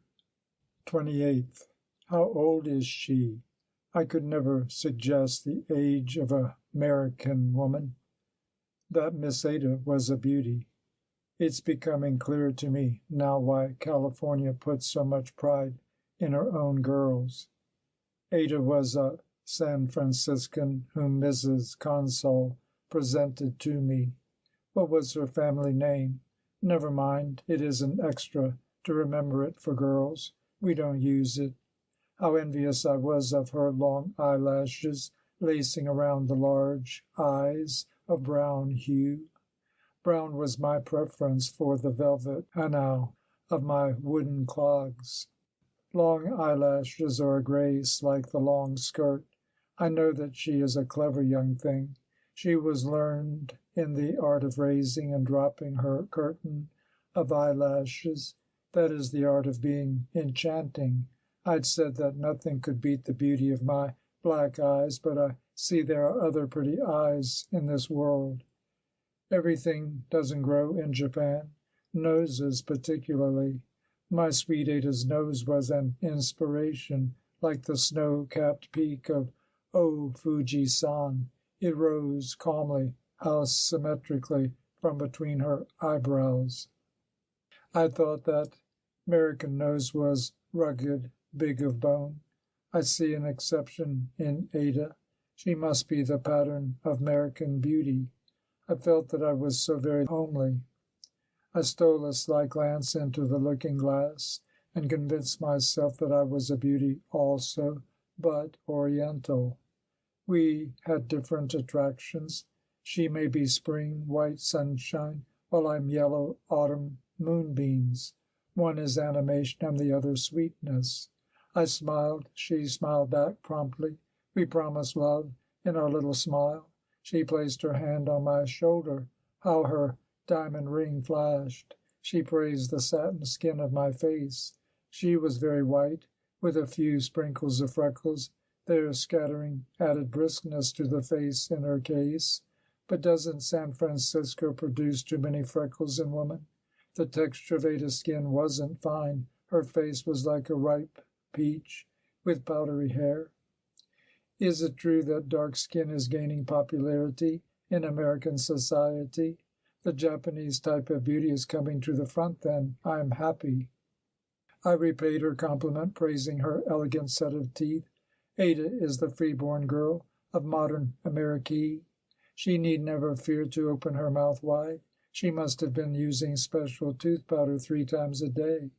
[SPEAKER 3] 28th. How old is she? I could never suggest the age of an American woman. That Miss Ada was a beauty. It's becoming clear to me now why California puts so much pride in her own girls. Ada was a San Franciscan whom Mrs. Consall presented to me. What was her family name? Never mind, it is an extra to remember it for girls. We don't use it. How envious I was of her long eyelashes lacing around the large eyes of brown hue. Brown was my preference for the velvet hanau of my wooden clogs. Long eyelashes are a grace like the long skirt. I know that she is a clever young thing. She was learned in the art of raising and dropping her curtain of eyelashes. That is the art of being enchanting. I'd said that nothing could beat the beauty of my black eyes, but I see there are other pretty eyes in this world. Everything doesn't grow in Japan, noses particularly. My sweet Ada's nose was an inspiration, like the snow-capped peak of O Fuji-san. It rose calmly, symmetrically from between her eyebrows. I thought that American nose was rugged, big of bone. I see an exception in Ada. She must be the pattern of American beauty. I felt that I was so very homely. I stole a sly glance into the looking-glass and convinced myself that I was a beauty also, but oriental. We had different attractions. She may be spring, white sunshine, while I'm yellow autumn moonbeams. One is animation and the other sweetness. I smiled. She smiled back promptly. We promised love in our little smile. She placed her hand on my shoulder. How her diamond ring flashed. She praised the satin skin of my face. She was very white, with a few sprinkles of freckles. Their scattering added briskness to the face in her case. But doesn't San Francisco produce too many freckles in woman? The texture of Ada's skin wasn't fine. Her face was like a ripe peach, with powdery hair. Is it true that dark skin is gaining popularity in American society? The Japanese type of beauty is coming to the front, then. I am happy. I repaid her compliment, praising her elegant set of teeth. Ada is the free-born girl of modern Amerique. She need never fear to open her mouth wide. She must have been using special tooth powder 3 times a day.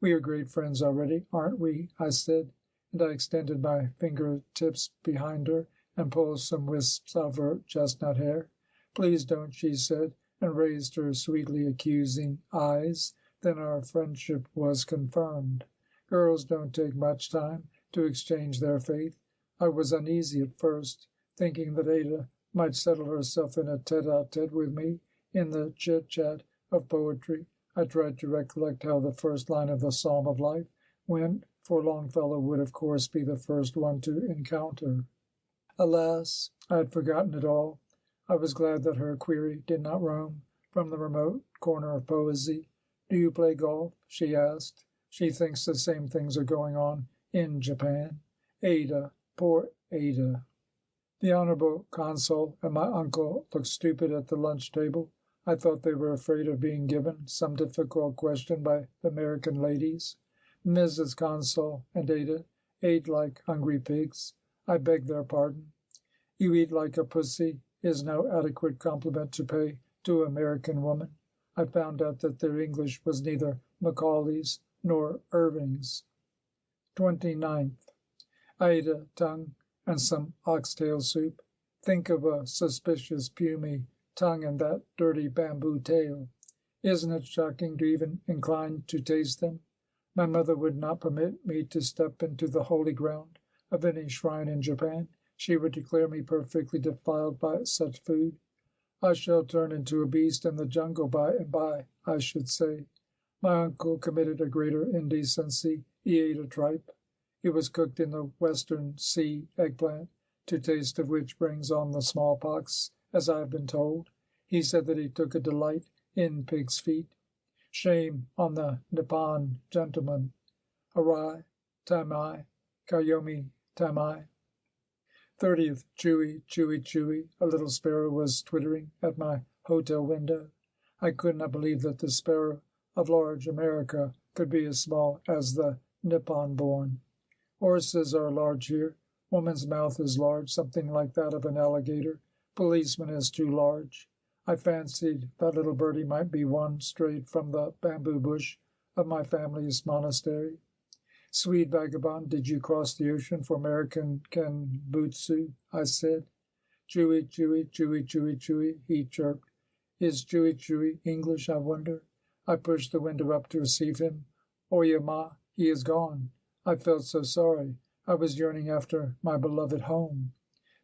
[SPEAKER 3] We are great friends already, aren't we? I said, and I extended my finger-tips behind her and pulled some wisps of her chestnut hair. Please don't, she said, and raised her sweetly accusing eyes. Then our friendship was confirmed. Girls don't take much time to exchange their faith. I was uneasy at first, thinking that Ada might settle herself in a tete-a-tete with me in the chit-chat of poetry. I tried to recollect how the first line of the Psalm of Life went, for Longfellow would of course be the first one to encounter. Alas, I had forgotten it all. I was glad that her query did not roam from the remote corner of poesy. Do you play golf? She asked. She thinks the same things are going on in Japan. Ada, poor Ada. The Honorable Consul and my uncle looked stupid at the lunch table. I thought they were afraid of being given some difficult question by the American ladies. Mrs. Consul and Ada ate like hungry pigs. I begged their pardon. You eat like a pussy is no adequate compliment to pay to an American woman. I found out that their English was neither Macaulay's nor Irving's. 29th. I ate a tongue and some oxtail soup. Think of a suspicious, pumy tongue and that dirty bamboo tail. Isn't it shocking to even incline to taste them? My mother would not permit me to step into the holy ground of any shrine in Japan. She would declare me perfectly defiled by such food. I shall turn into a beast in the jungle by and by, I should say. My uncle committed a greater indecency. He ate a tripe. It was cooked in the Western Sea eggplant, to taste of which brings on the smallpox, as I have been told. He said that he took a delight in pig's feet. Shame on the Nippon gentleman. Arai, tamai, kayomi tamai. 30th. Chewy, chewy, chewy. A little sparrow was twittering at my hotel window. I could not believe that the sparrow of large America could be as small as the Nippon-born. Horses are large here. Woman's mouth is large, something like that of an alligator. Policeman is too large. I fancied that little birdie might be one strayed from the bamboo bush of my family's monastery. Sweet vagabond, did you cross the ocean for American Kenbutsu? I said. Chewy, chewy, chewy, chewy, chewy, he chirped. Is chewy, chewy English, I wonder? I pushed the window up to receive him. Oyama, he is gone. I felt so sorry. I was yearning after my beloved home.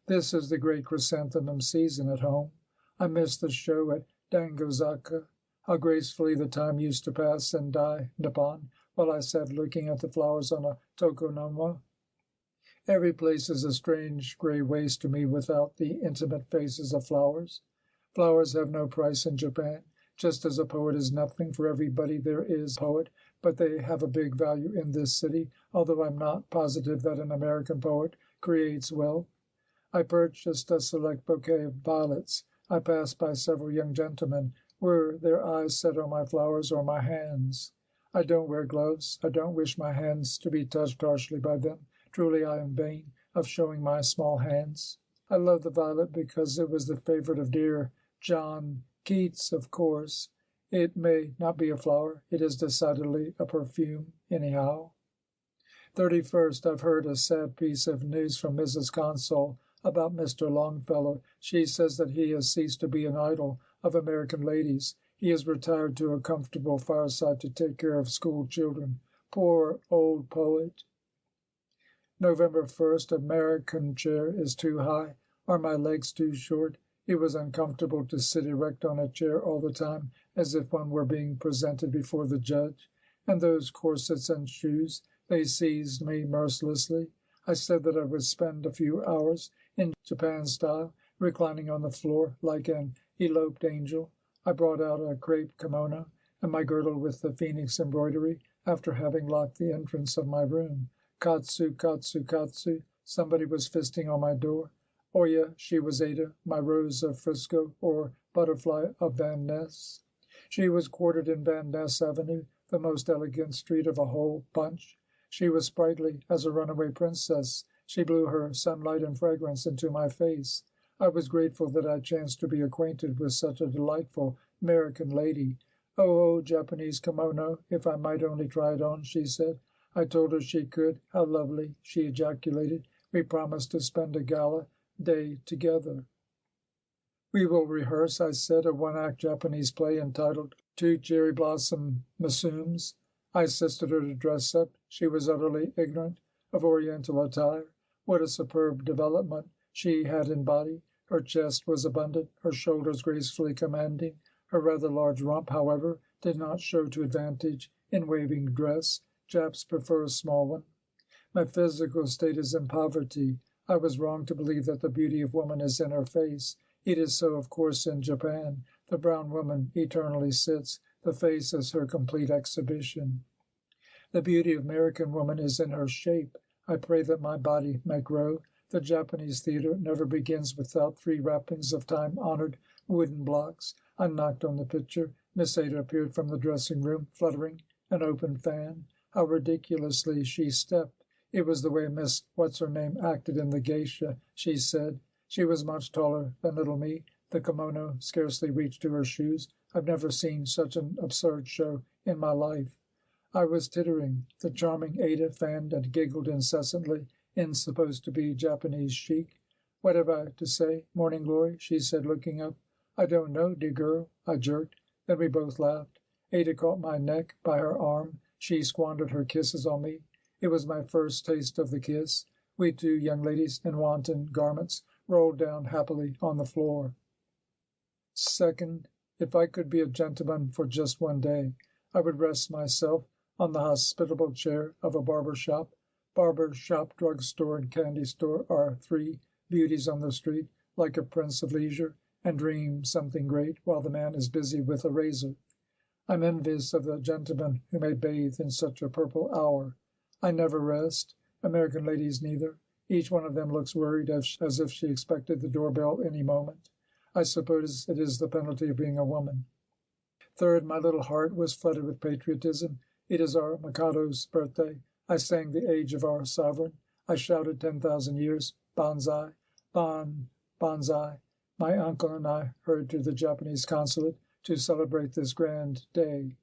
[SPEAKER 3] This is the great chrysanthemum season at home. I missed the show at Dangozaka. How gracefully the time used to pass in Dai Nippon, while I sat looking at the flowers on a tokonoma. Every place is a strange grey waste to me without the intimate faces of flowers. Flowers have no price in Japan, just as a poet is nothing. For everybody there is a poet, but they have a big value in this city, although I'm not positive that an American poet creates wealth. I purchased a select bouquet of violets. I passed by several young gentlemen. Were their eyes set on my flowers or my hands? I don't wear gloves. I don't wish my hands to be touched harshly by them. Truly I am vain of showing my small hands. I love the violet because it was the favorite of dear John Keats, of course. It may not be a flower. It is decidedly a perfume, anyhow. 31st. I've heard a sad piece of news from Mrs. Consul about Mr. Longfellow. She says that he has ceased to be an idol of American ladies. He has retired to a comfortable fireside to take care of school children. Poor old poet. November 1st. American chair is too high. Are my legs too short? It was uncomfortable to sit erect on a chair all the time, as if one were being presented before the judge. And those corsets and shoes, they seized me mercilessly. I said that I would spend a few hours in Japan style, reclining on the floor like an eloped angel. I brought out a crepe kimono and my girdle with the phoenix embroidery, after having locked the entrance of my room. Katsu, katsu, katsu. Somebody was fisting on my door. Oya, she was Ada, my rose of Frisco, or butterfly of Van Ness. She was quartered in Van Ness Avenue, the most elegant street of a whole bunch. She was sprightly as a runaway princess. She blew her sunlight and fragrance into my face. I was grateful that I chanced to be acquainted with such a delightful American lady. Oh, Japanese kimono, if I might only try it on, she said. I told her she could. How lovely, she ejaculated. We promised to spend a gala day together. We will rehearse, I said, a one-act Japanese play entitled Two Cherry Blossom Musumes. I assisted her to dress up. She was utterly ignorant of Oriental attire. What a superb development she had in body! Her chest was abundant, her shoulders gracefully commanding. Her rather large rump, however, did not show to advantage in waving dress. Japs prefer a small one. My physical state is in poverty. I was wrong to believe that the beauty of woman is in her face. It is so, of course, in Japan. The brown woman eternally sits. The face is her complete exhibition. The beauty of American woman is in her shape. I pray that my body may grow. The Japanese theatre never begins without 3 wrappings of time-honored wooden blocks. I knocked on the picture. Miss Ada appeared from the dressing-room, fluttering an open fan. How ridiculously she stepped! It was the way Miss What's-her-name acted in the Geisha, she said. She was much taller than little me. The kimono scarcely reached to her shoes. I've never seen such an absurd show in my life. I was tittering. The charming Ada fanned and giggled incessantly in supposed to be Japanese chic. What have I to say, Morning Glory? She said, looking up. I don't know, dear girl. I jerked. Then we both laughed. Ada caught my neck by her arm. She squandered her kisses on me. It was my first taste of the kiss. We 2 young ladies in wanton garments rolled down happily on the floor. Second, if I could be a gentleman for just one day, I would rest myself on the hospitable chair of a barber shop. Barber shop, drug store, and candy store are 3 beauties on the street, like a prince of leisure, and dream something great while the man is busy with a razor. I'm envious of the gentleman who may bathe in such a purple hour. I never rest. American ladies neither. Each one of them looks worried as if she expected the doorbell any moment. I suppose it is the penalty of being a woman. Third, my little heart was flooded with patriotism. It is our Mikado's birthday. I sang the age of our sovereign. I shouted 10,000 years, Banzai, Banzai. My uncle and I hurried to the Japanese consulate to celebrate this grand day.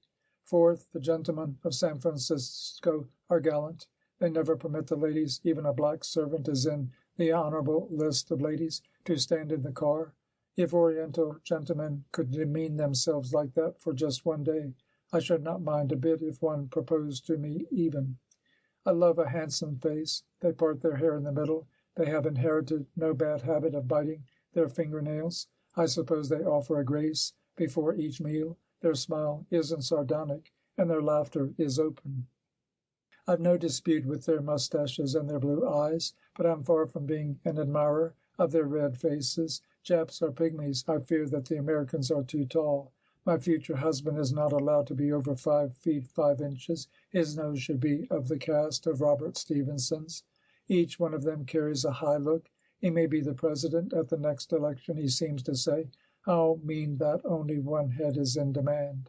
[SPEAKER 3] Fourth, the gentlemen of San Francisco are gallant. They never permit the ladies, even a black servant is in the honorable list of ladies, to stand in the car. If Oriental gentlemen could demean themselves like that for just one day, I should not mind a bit if one proposed to me even. I love a handsome face. They part their hair in the middle. They have inherited no bad habit of biting their fingernails. I suppose they offer a grace before each meal. Their smile isn't sardonic, and their laughter is open. I've no dispute with their mustaches and their blue eyes, but I'm far from being an admirer of their red faces. Japs are pygmies. I fear that the Americans are too tall. My future husband is not allowed to be over 5 feet 5 inches. His nose should be of the cast of Robert Stevenson's. Each one of them carries a high look. He may be the president at the next election, he seems to say. How mean that only one head is in demand.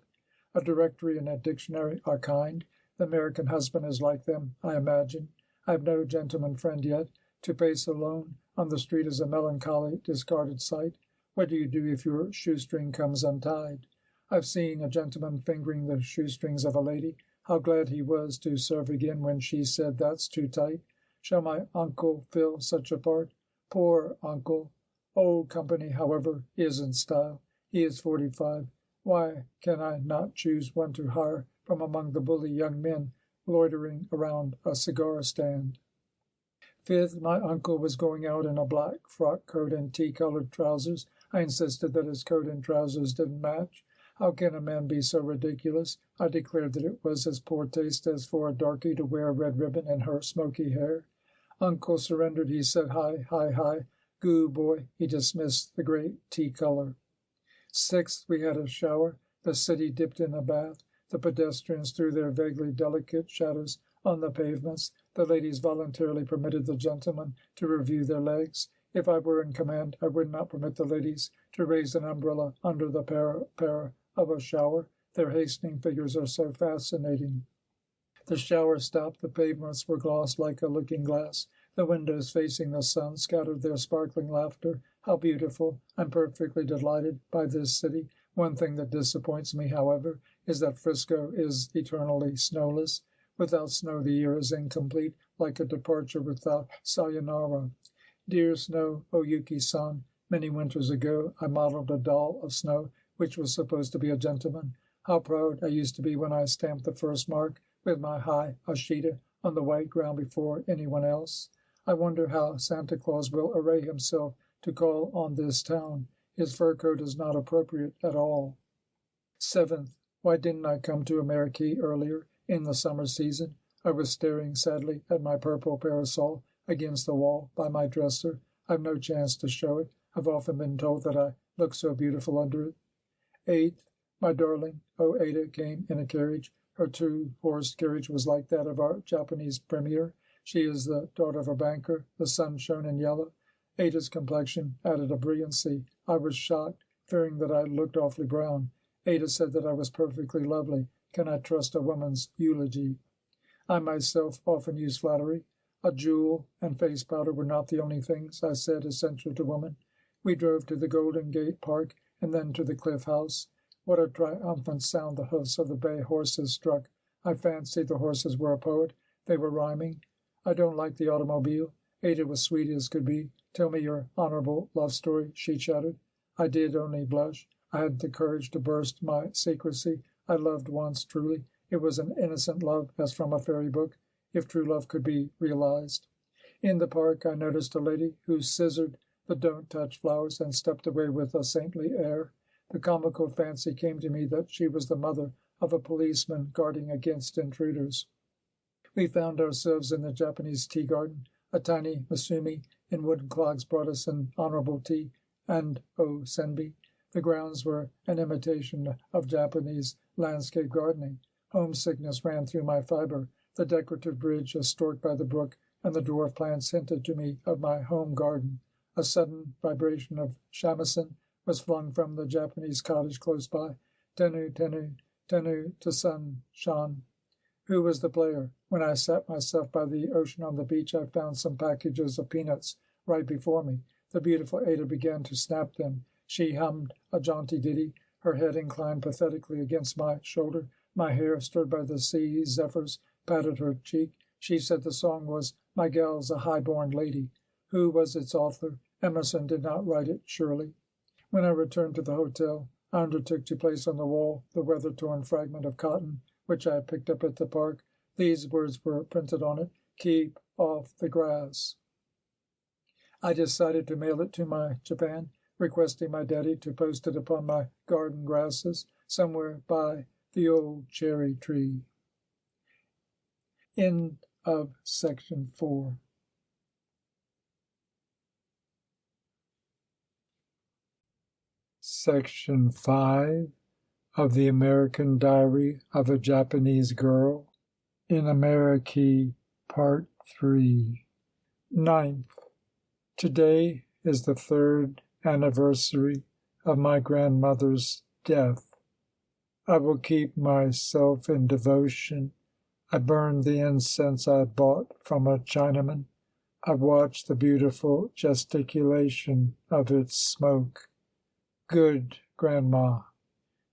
[SPEAKER 3] A directory and a dictionary are kind. The American husband is like them, I imagine. I have no gentleman friend yet. To pace alone on the street is a melancholy, discarded sight. What do you do if your shoestring comes untied? I've seen a gentleman fingering the shoestrings of a lady. How glad he was to serve again when she said, "That's too tight." Shall my uncle fill such a part? Poor uncle! Old company, however, is in style. He is 45. Why can I not choose one to hire from among the bully young men loitering around a cigar-stand? Fifth, my uncle was going out in a black frock coat and tea-colored trousers. I insisted that his coat and trousers didn't match. How can a man be so ridiculous? I declared that it was as poor taste as for a darky to wear a red ribbon in her smoky hair. Uncle surrendered. He said, "Hi, hi, hi. Goo boy, he dismissed the great tea-color. 6th, we had a shower. The city dipped in a bath. The pedestrians threw their vaguely delicate shadows on the pavements. The ladies voluntarily permitted the gentlemen to review their legs. If I were in command, I would not permit the ladies to raise an umbrella under the para of a shower. Their hastening figures are so fascinating. The shower stopped. The pavements were glossed like a looking-glass. The windows facing the sun scattered their sparkling laughter. How beautiful! I'm perfectly delighted by this city. One thing that disappoints me, however, is that Frisco is eternally snowless. Without snow the year is incomplete, like a departure without sayonara. Dear snow, O Yuki-san, many winters ago I modeled a doll of snow which was supposed to be a gentleman. How proud I used to be when I stamped the first mark with my high Ashita on the white ground before anyone else. I wonder how Santa Claus will array himself to call on this town. His fur coat is not appropriate at all. 7th, why didn't I come to Amerique earlier in the summer season? I was staring sadly at my purple parasol against the wall by my dresser. I've no chance to show it. I've often been told that I look so beautiful under it. 8th, my darling, Ada came in a carriage. Her two-horsed carriage was like that of our Japanese premier. She is the daughter of a banker. The sun shone in yellow. Ada's complexion added a brilliancy. I was shocked, fearing that I looked awfully brown. Ada said that I was perfectly lovely. Can I trust a woman's eulogy? I myself often use flattery. A jewel and face powder were not the only things I said essential to woman. We drove to the Golden Gate Park and then to the Cliff House. What a triumphant sound the hoofs of the bay horses struck. I fancied the horses were a poet. They were rhyming. I don't like the automobile. Ada was sweet as could be. Tell me your honorable love story, she chattered. I did only blush. I had the courage to burst my secrecy. I loved once truly. It was an innocent love, as from a fairy book, if true love could be realized. In the park I noticed a lady who scissored the don't touch flowers and stepped away with a saintly air. The comical fancy came to me that she was the mother of a policeman guarding against intruders. We found ourselves in the Japanese tea garden. A tiny Masumi in wooden clogs brought us an honorable tea and senbi. The grounds were an imitation of Japanese landscape gardening. Homesickness ran through my fibre. The decorative bridge, a stork by the brook, and the dwarf plants hinted to me of my home garden. A sudden vibration of shamisen was flung from the Japanese cottage close by. Tenu, tenu, tenu to sun-shan. Who was the player? When I sat myself by the ocean on the beach, I found some packages of peanuts right before me. The beautiful Ada began to snap them. She hummed a jaunty ditty, her head inclined pathetically against my shoulder. My hair, stirred by the sea zephyrs, patted her cheek. She said the song was "My gal's a high-born lady." Who was its author? Emerson did not write it, surely. When I returned to the hotel, I undertook to place on the wall the weather-torn fragment of cotton which I had picked up at the park. These words were printed on it: "Keep off the grass." I decided to mail it to my Japan, requesting my daddy to post it upon my garden grasses, somewhere by the old cherry tree. End of section 4. Section 5 of the American Diary of a Japanese Girl in Amerique, Part 3. 9th. Today is the 3rd anniversary of my grandmother's death. I will keep myself in devotion. I burned the incense I had bought from a Chinaman. I watched the beautiful gesticulation of its smoke. Good Grandma.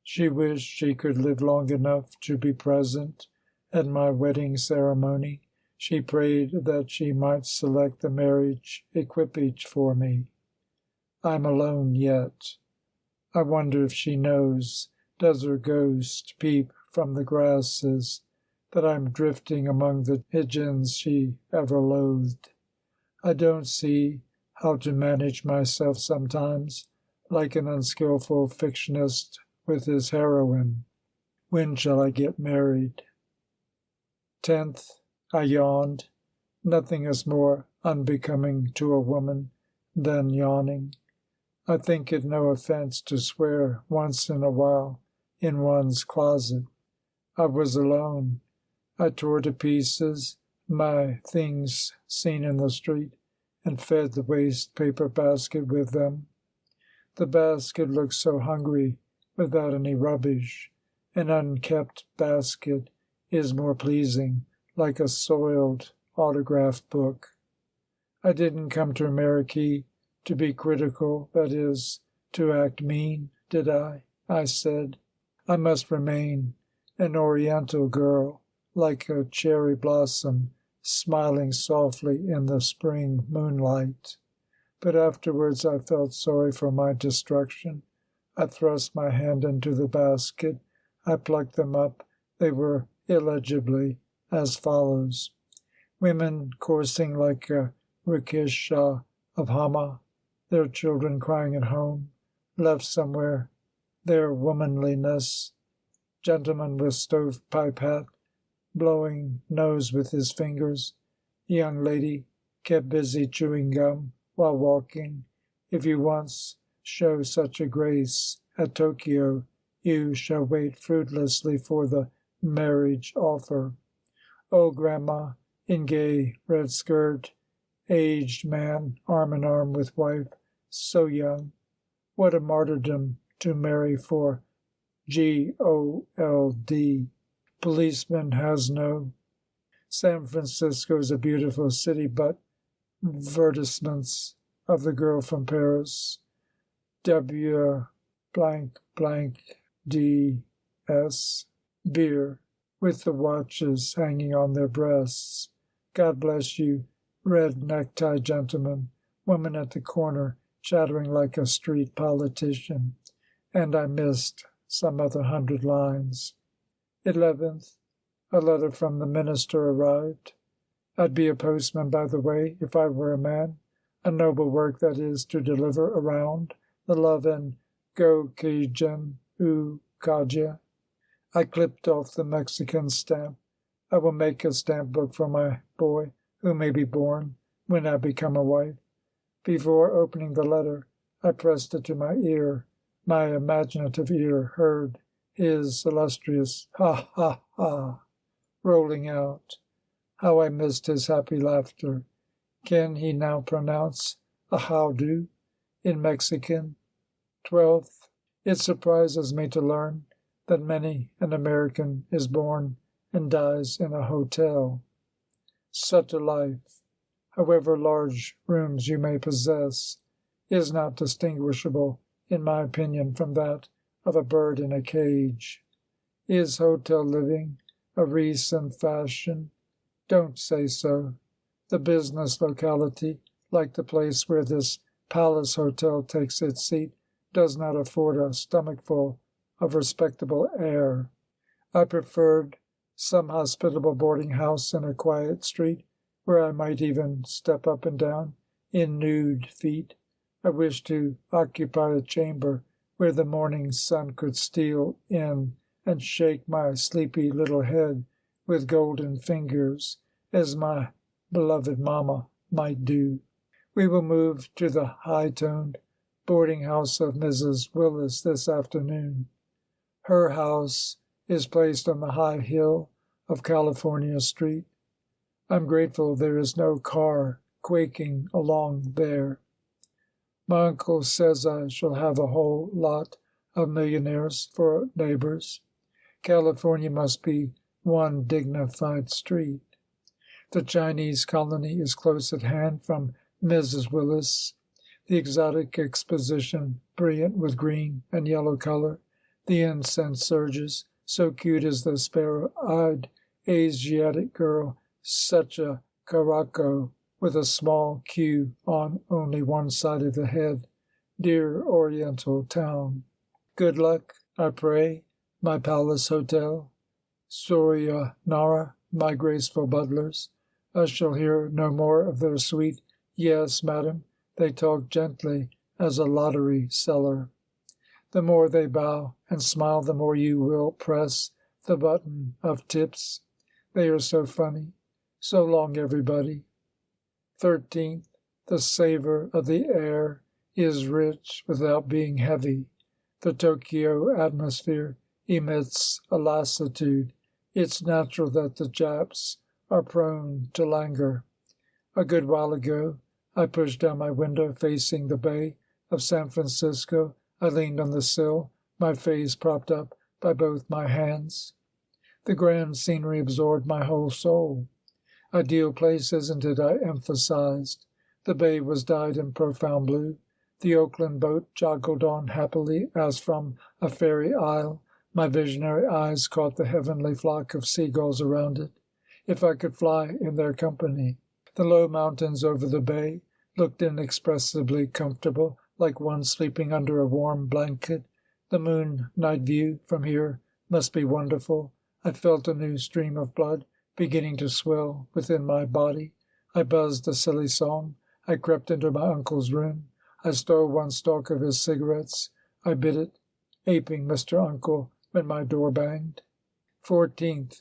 [SPEAKER 3] She wished she could live long enough to be present at my wedding ceremony. She prayed that she might select the marriage equipage for me. I'm alone yet. I wonder if she knows, does her ghost peep from the grasses, that I'm drifting among the pigeons she ever loathed. I don't see how to manage myself sometimes, like an unskilful fictionist with his heroine. When shall I get married? 10th. I yawned. Nothing is more unbecoming to a woman then yawning. I think it no offence to swear once in a while in one's closet. I was alone. I tore to pieces my things seen in the street, and fed the waste paper basket with them. The basket looked so hungry without any rubbish. An unkept basket is more pleasing, like a soiled autograph book. I didn't come to America to be critical, that is, to act mean, did I? I said. I must remain an Oriental girl, like a cherry blossom smiling softly in the spring moonlight. But afterwards I felt sorry for my destruction. I thrust my hand into the basket. I plucked them up. They were illegibly as follows: women coursing like a rikisha of Hama, their children crying at home, left somewhere, their womanliness, gentleman with stovepipe hat, blowing nose with his fingers, young lady kept busy chewing gum while walking. If you once show such a grace at Tokyo, you shall wait fruitlessly for the marriage offer. Oh, grandma, in gay red skirt, aged man, arm in arm with wife, so young. What a martyrdom to marry for GOLD. Policeman has no. San Francisco is a beautiful city, but advertisements of the girl from Paris, W blank blank DS, beer, with the watches hanging on their breasts. God bless you, red necktie gentleman, woman at the corner, chattering like a street politician. And I missed some other 100 lines. 11th, a letter from the minister arrived. I'd be a postman, by the way, if I were a man. A noble work, that is, to deliver around the love and Gokeigen Kaja. I clipped off the Mexican stamp. I will make a stamp book for my boy, who may be born when I become a wife. Before opening the letter, I pressed it to my ear. My imaginative ear heard his illustrious ha ha ha rolling out. How I missed his happy laughter. Can he now pronounce a how-do in Mexican? 12th, it surprises me to learn that many an American is born and dies in a hotel. Such a life, however large rooms you may possess, is not distinguishable, in my opinion, from that of a bird in a cage. Is hotel living a recent fashion? Don't say so. The business locality, like the place where this Palace Hotel takes its seat, does not afford a stomachful of respectable air. I preferred some hospitable boarding house in a quiet street, where I might even step up and down in nude feet. I wished to occupy a chamber where the morning sun could steal in and shake my sleepy little head with golden fingers, as my beloved mamma might do. We will move to the high-toned boarding house of Mrs. Willis this afternoon. Her house is placed on the high hill of California Street. I'm grateful there is no car quaking along there. My uncle says I shall have a whole lot of millionaires for neighbors. California must be one dignified street. The Chinese colony is close at hand from Mrs. Willis. The exotic exposition, brilliant with green and yellow color. The incense surges, so cute is the sparrow-eyed Asiatic girl, such a caraco, with a small Q on only one side of the head. Dear Oriental town. Good luck, I pray, my palace hotel. Suryanara, my graceful butlers. I shall hear no more of their sweet, yes, madam. They talk gently as a lottery seller. The more they bow and smile, the more you will press the button of tips. They are so funny. So long, everybody. 13th, The savor of the air is rich without being heavy. The Tokyo atmosphere emits a lassitude. It's natural that the Japs are prone to languor. A good while ago, I pushed down my window facing the bay of San Francisco. I leaned on the sill, my face propped up by both my hands. The grand scenery absorbed my whole soul. Ideal place, isn't it? I emphasized. The bay was dyed in profound blue. The Oakland boat joggled on happily as from a fairy isle. My visionary eyes caught the heavenly flock of seagulls around it. If I could fly in their company. The low mountains over the bay looked inexpressibly comfortable, like one sleeping under a warm blanket. The moon-night view from here must be wonderful. I felt a new stream of blood beginning to swell within my body. I buzzed a silly song. I crept into my uncle's room. I stole one stalk of his cigarettes. I bit it, aping Mr. Uncle, when my door banged. 14th.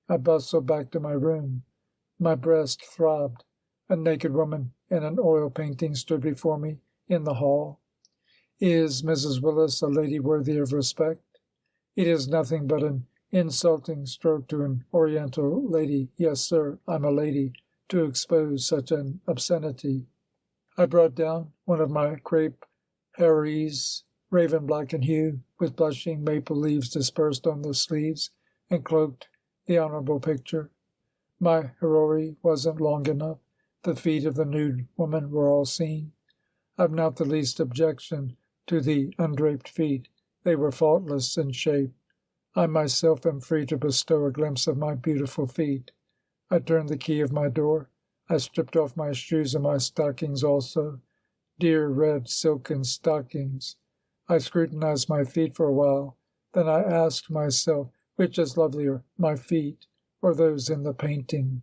[SPEAKER 3] I bustled back to my room. My breast throbbed. A naked woman in an oil painting stood before me in the hall. Is Mrs. Willis a lady worthy of respect? It is nothing but an insulting stroke to an Oriental lady. Yes, sir, I'm a lady, to expose such an obscenity. I brought down one of my crepe harees, raven black in hue, with blushing maple leaves dispersed on the sleeves, and cloaked the honourable picture. My Harori wasn't long enough. The feet of the nude woman were all seen. I've not the least objection to the undraped feet. They were faultless in shape. I myself am free to bestow a glimpse of my beautiful feet. I turned the key of my door. I stripped off my shoes and my stockings also. Dear red silken stockings. I scrutinized my feet for a while. Then I asked myself, which is lovelier, my feet or those in the painting?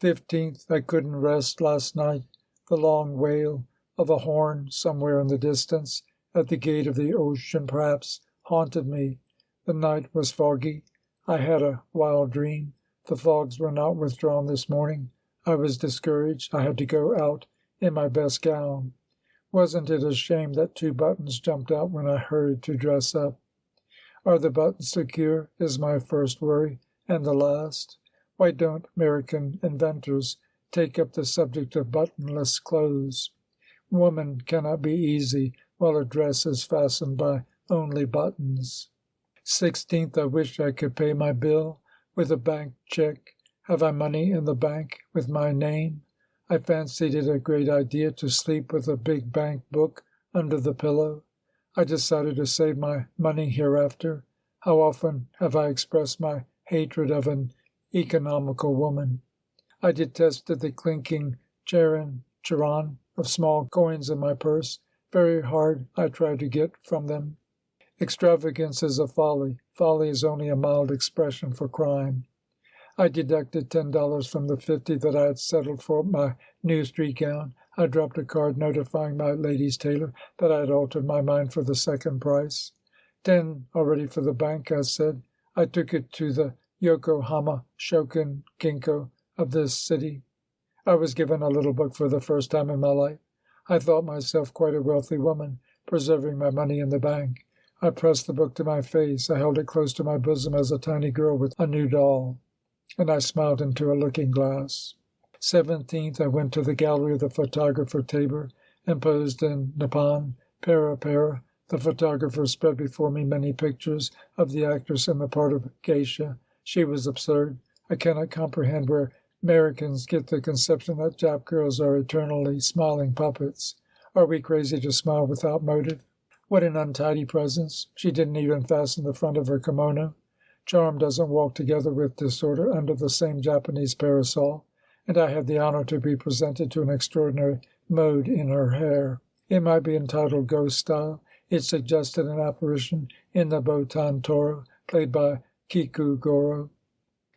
[SPEAKER 3] 15th. I couldn't rest last night. The long wail of a horn somewhere in the distance, at the gate of the ocean perhaps, haunted me. The night was foggy. I had a wild dream. The fogs were not withdrawn this morning. I was discouraged. I had to go out in my best gown. Wasn't it a shame that 2 buttons jumped out when I hurried to dress up? Are the buttons secure, is my first worry, and the last. Why don't American inventors take up the subject of buttonless clothes? Woman cannot be easy while a dress is fastened by only buttons. 16th. I wish I could pay my bill with a bank check. Have I money in the bank with my name? I fancied it a great idea to sleep with a big bank book under the pillow. I decided to save my money hereafter. How often have I expressed my hatred of an economical woman? I detested the clinking charan of small coins in my purse. Very hard I tried to get from them. Extravagance is a folly. Folly is only a mild expression for crime. I deducted $10 from the $50 that I had settled for my new street gown. I dropped a card notifying my lady's tailor that I had altered my mind for the second price. 10 already for the bank, I said. I took it to the Yokohama Shokin Kinko of this city. I was given a little book for the first time in my life. I thought myself quite a wealthy woman, preserving my money in the bank. I pressed the book to my face. I held it close to my bosom as a tiny girl with a new doll, and I smiled into a looking-glass. 17th. I went to the gallery of the photographer Tabor and posed in Nippon, para. The photographer spread before me many pictures of the actress in the part of geisha. She was absurd. I cannot comprehend where Americans get the conception that Jap girls are eternally smiling puppets. Are we crazy to smile without motive? What an untidy presence. She didn't even fasten the front of her kimono. Charm doesn't walk together with disorder under the same Japanese parasol, and I had the honor to be presented to an extraordinary mode in her hair. It might be entitled Ghost Style. It suggested an apparition in the Botan Toro, played by Kikugoro.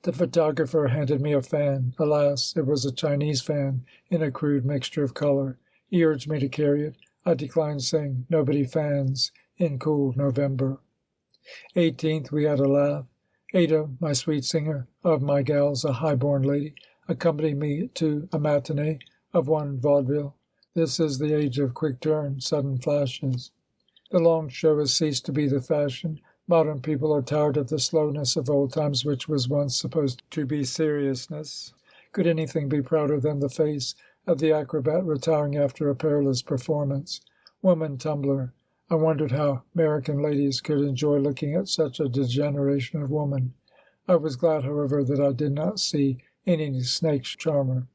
[SPEAKER 3] The photographer handed me a fan. Alas, it was a Chinese fan in a crude mixture of color. He urged me to carry it. I declined, saying, "Nobody fans in cool November." 18th. We had a laugh. Ada, my sweet singer of my gals, a high-born lady, accompanied me to a matinee of one vaudeville. This is the age of quick turn, sudden flashes. The long show has ceased to be the fashion. Modern people are tired of the slowness of old times, which was once supposed to be seriousness. Could anything be prouder than the face of the acrobat retiring after a perilous performance? Woman tumbler. I wondered how American ladies could enjoy looking at such a degeneration of woman. I was glad, however, that I did not see any snake charmer.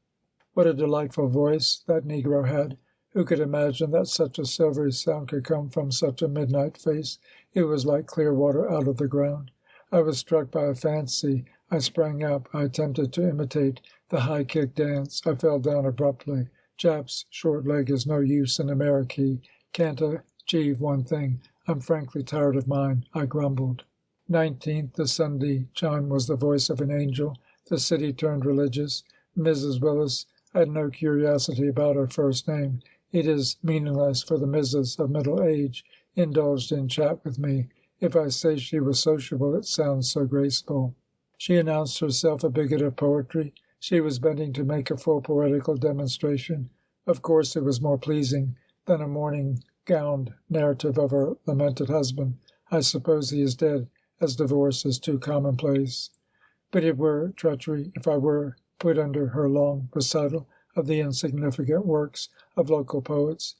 [SPEAKER 3] What a delightful voice that Negro had! Who could imagine that such a silvery sound could come from such a midnight face? It was like clear water out of the ground. I was struck by a fancy. I sprang up. I attempted to imitate the high kick dance. I fell down abruptly. Jap's short leg is no use in America. Can't achieve one thing. I'm frankly tired of mine, I grumbled. 19th, the Sunday chime was the voice of an angel. The city turned religious. Mrs. Willis, I had no curiosity about her first name. It is meaningless, for the Mrs. of middle age indulged in chat with me. If I say she was sociable, it sounds so graceful. She announced herself a bigot of poetry. She was bending to make a full poetical demonstration. Of course it was more pleasing than a morning-gowned narrative of her lamented husband. I suppose he is dead, as divorce is too commonplace. But it were treachery if I were put under her long recital of the insignificant works of local poets.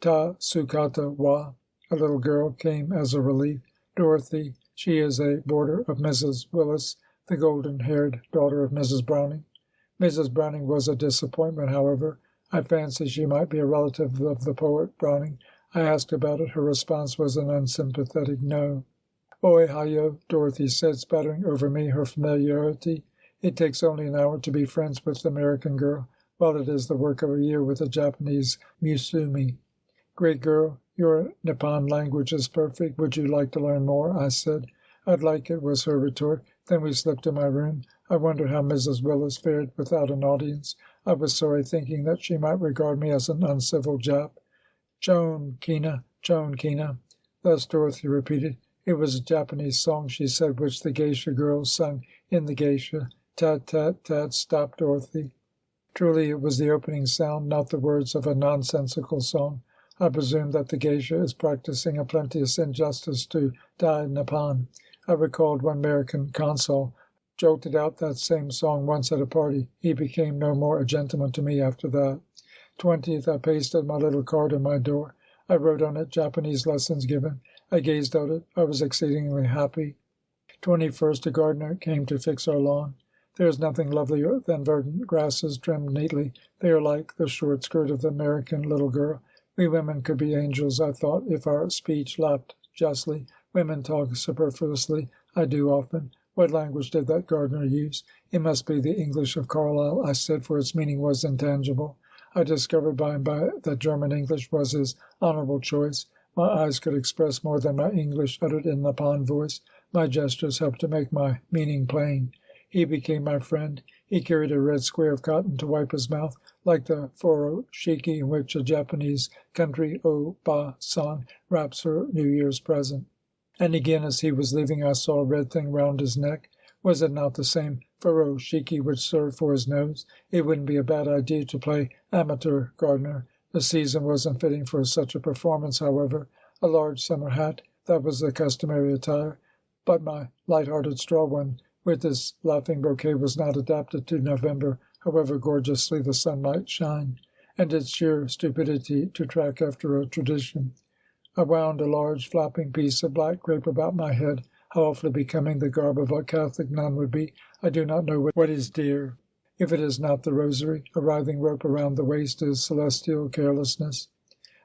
[SPEAKER 3] Ta Sukata Wa, a little girl, came as a relief. Dorothy, she is a boarder of Mrs. Willis, the golden-haired daughter of Mrs. Browning. Mrs. Browning was a disappointment, however. I fancy she might be a relative of the poet Browning. I asked about it. Her response was an unsympathetic no. Oi, hayo, Dorothy said, spattering over me her familiarity. It takes only an hour to be friends with the American girl, while it is the work of a year with a Japanese Musumi. Great girl, your Nippon language is perfect. Would you like to learn more? I said. I'd like it, was her retort. Then we slipped to my room. I wondered how Mrs. Willis fared without an audience. I was sorry, thinking that she might regard me as an uncivil Jap. Chon Kina, Chon Kina. Thus Dorothy repeated. It was a Japanese song, she said, which the geisha girls sung in the geisha. Tat, tat, tat, stopped Dorothy. Truly it was the opening sound, not the words of a nonsensical song. I presume that the geisha is practicing a plenteous injustice to Dai Nippon. I recalled one American consul jolted out that same song once at a party. He became no more a gentleman to me after that. 20th, I pasted my little card on my door. I wrote on it, Japanese lessons given. I gazed at it. I was exceedingly happy. 21st, a gardener came to fix our lawn. There is nothing lovelier than verdant grasses trimmed neatly. They are like the short skirt of the American little girl. We women could be angels, I thought, if our speech lapped justly. Women talk superfluously. I do often. What language did that gardener use? It must be the English of Carlyle, I said, for its meaning was intangible. I discovered by and by that German English was his honourable choice. My eyes could express more than my English uttered in Nippon voice. My gestures helped to make my meaning plain. He became my friend. He carried a red square of cotton to wipe his mouth, like the furoshiki in which a Japanese country o-ba-san wraps her New Year's present. And again, as he was leaving, I saw a red thing round his neck. Was it not the same furoshiki which served for his nose? It wouldn't be a bad idea to play amateur gardener. The season wasn't fitting for such a performance, however. A large summer hat, that was the customary attire, but my light-hearted straw one with its laughing bouquet was not adapted to November, however gorgeously the sun might shine, and it's sheer stupidity to track after a tradition. I wound a large flapping piece of black crape about my head. How awfully becoming the garb of a Catholic nun would be. I do not know what is dear. If it is not the rosary, a writhing rope around the waist is celestial carelessness.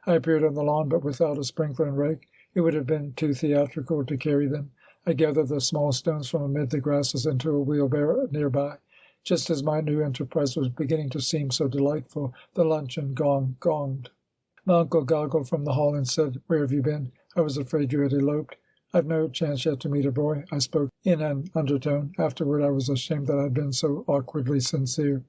[SPEAKER 3] I appeared on the lawn, but without a sprinkler and rake. It would have been too theatrical to carry them. I gathered the small stones from amid the grasses into a wheelbarrow nearby. Just as my new enterprise was beginning to seem so delightful, the luncheon gong gonged. My uncle goggled from the hall and said, "Where have you been? I was afraid you had eloped." "I've no chance yet to meet a boy," I spoke in an undertone. Afterward I was ashamed that I had been so awkwardly sincere.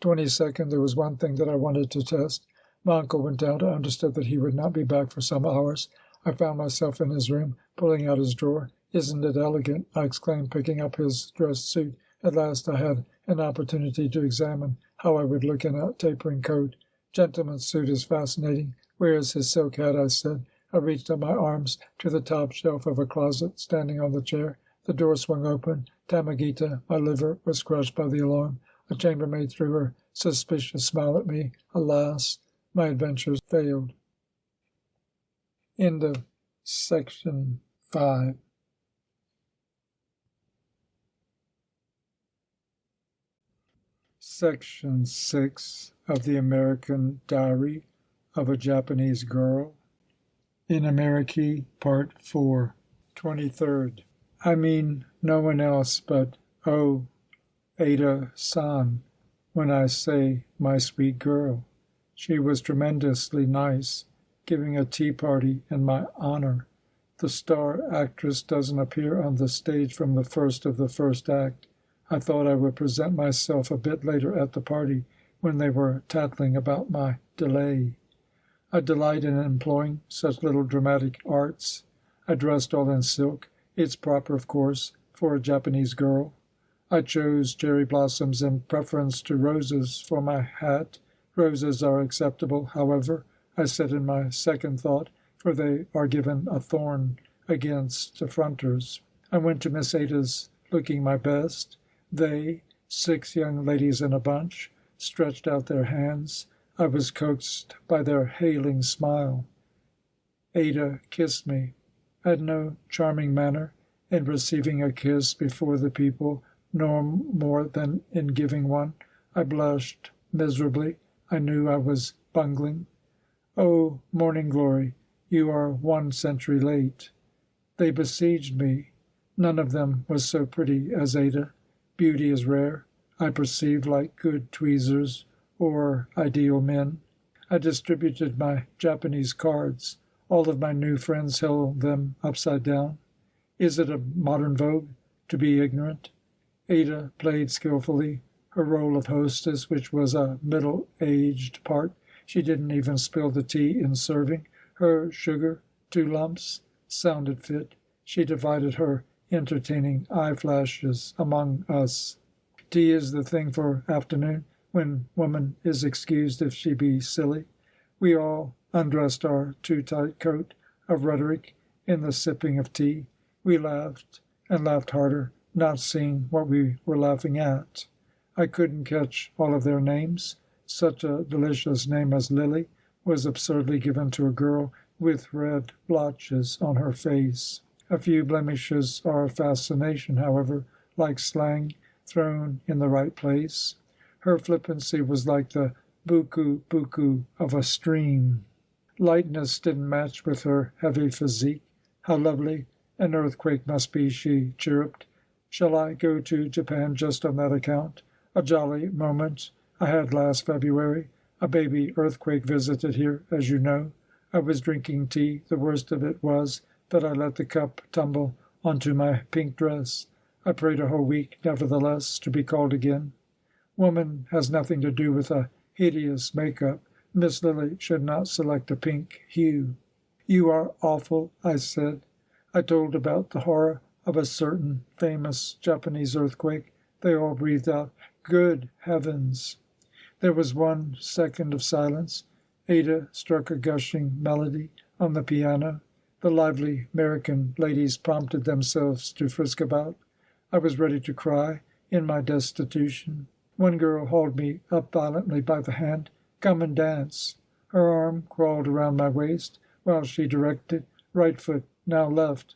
[SPEAKER 3] 22nd, there was one thing that I wanted to test. My uncle went out. I understood that he would not be back for some hours. I found myself in his room, pulling out his drawer. "Isn't it elegant?" I exclaimed, picking up his dress suit. At last I had an opportunity to examine how I would look in a tapering coat. Gentleman's suit is fascinating. Where is his silk hat? I said. I reached up my arms to the top shelf of a closet standing on the chair. The door swung open. Tamagita, my liver, was crushed by the alarm. A chambermaid threw her suspicious smile at me. Alas, my adventures failed. End of section 5. Section 6 of the American Diary of a Japanese Girl. In America, Part 4. 23rd. I mean no one else but, oh, Ada-san, when I say my sweet girl. She was tremendously nice, giving a tea party in my honor. The star actress doesn't appear on the stage from the first of the first act. I thought I would present myself a bit later at the party when they were tattling about my delay. I delight in employing such little dramatic arts. I dressed all in silk. It's proper, of course, for a Japanese girl. I chose cherry blossoms in preference to roses for my hat. Roses are acceptable, however, I said in my second thought, for they are given a thorn against affronters. I went to Miss Ada's looking my best. They, 6 young ladies in a bunch, stretched out their hands. I was coaxed by their hailing smile. Ada kissed me. I had no charming manner in receiving a kiss before the people, nor more than in giving one. I blushed miserably. I knew I was bungling. Oh, Morning Glory, you are 1 century late. They besieged me. None of them was so pretty as Ada. Beauty is rare, I perceive, like good tweezers or ideal men. I distributed my Japanese cards. All of my new friends held them upside down. Is it a modern vogue to be ignorant? Ada played skillfully her role of hostess, which was a middle-aged part. She didn't even spill the tea in serving. Her sugar, 2 lumps, sounded fit. She divided her entertaining eye flashes among us. Tea is the thing for afternoon, when woman is excused if she be silly. We all undressed our too-tight coat of rhetoric in the sipping of tea. We laughed, and laughed harder, not seeing what we were laughing at. I couldn't catch all of their names. Such a delicious name as Lily was absurdly given to a girl with red blotches on her face. A few blemishes are a fascination, however, like slang thrown in the right place. Her flippancy was like the buku-buku of a stream. Lightness didn't match with her heavy physique. How lovely an earthquake must be, she chirruped. Shall I go to Japan just on that account? A jolly moment I had last February. A baby earthquake visited here, as you know. I was drinking tea. The worst of it was that I let the cup tumble onto my pink dress. I prayed a whole week, nevertheless, to be called again. Woman has nothing to do with a hideous make-up. Miss Lily should not select a pink hue. You are awful, I said. I told about the horror of a certain famous Japanese earthquake. They all breathed out, "Good heavens!" There was 1 second of silence. Ada struck a gushing melody on the piano. The lively American ladies prompted themselves to frisk about. I was ready to cry in my destitution. One girl hauled me up violently by the hand. "Come and dance." Her arm crawled around my waist, while she directed, "Right foot, now left."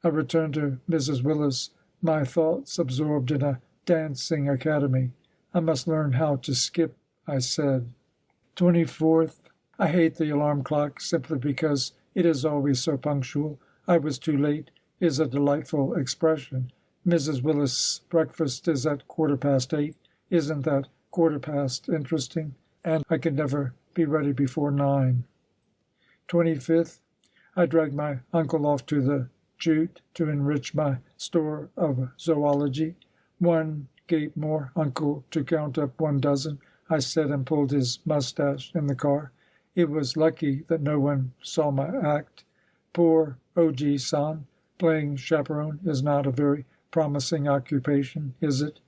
[SPEAKER 3] I returned to Mrs. Willis, my thoughts absorbed in a dancing academy. I must learn how to skip, I said. 24th. I hate the alarm clock simply because it is always so punctual. "I was too late" is a delightful expression. Mrs. Willis' breakfast is at 8:15. Isn't that 8:15 interesting? And I could never be ready before 9. 25th. I dragged my uncle off to the jute to enrich my store of zoology. 1 gape more, uncle, to count up 1 dozen, I said, and pulled his mustache in the car. It was lucky that no one saw my act. Poor Oji-san, playing chaperone is not a very promising occupation, is it?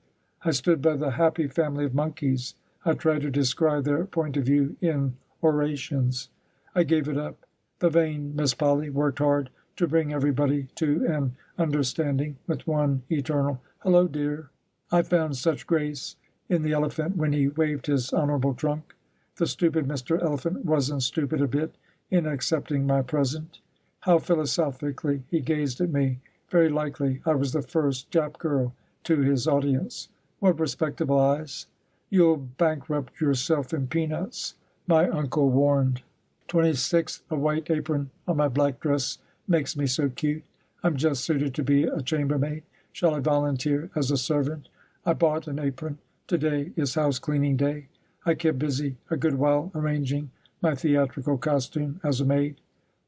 [SPEAKER 3] I stood by the happy family of monkeys. I tried to describe their point of view in orations. I gave it up. The vain Miss Polly worked hard to bring everybody to an understanding with one eternal "Hello, dear." I found such grace in the elephant when he waved his honorable trunk. The stupid Mr. Elephant wasn't stupid a bit in accepting my present. How philosophically he gazed at me. Very likely I was the first Jap girl to his audience. What respectable eyes. You'll bankrupt yourself in peanuts, my uncle warned. 26th, a white apron on my black dress makes me so cute. I'm just suited to be a chambermaid. Shall I volunteer as a servant? I bought an apron. Today is house-cleaning day. I kept busy a good while arranging my theatrical costume as a maid.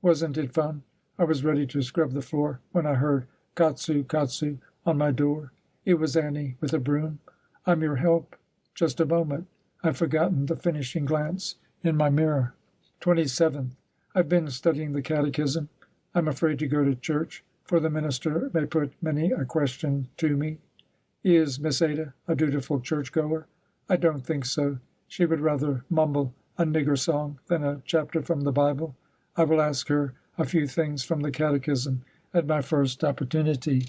[SPEAKER 3] Wasn't it fun? I was ready to scrub the floor when I heard "Katsu, Katsu" on my door. It was Annie with a broom. I'm your help. Just a moment. I've forgotten the finishing glance in my mirror. 27th. I've been studying the catechism. I'm afraid to go to church, for the minister may put many a question to me. Is Miss Ada a dutiful churchgoer? I don't think so. She would rather mumble a nigger song than a chapter from the Bible. I will ask her a few things from the catechism at my first opportunity.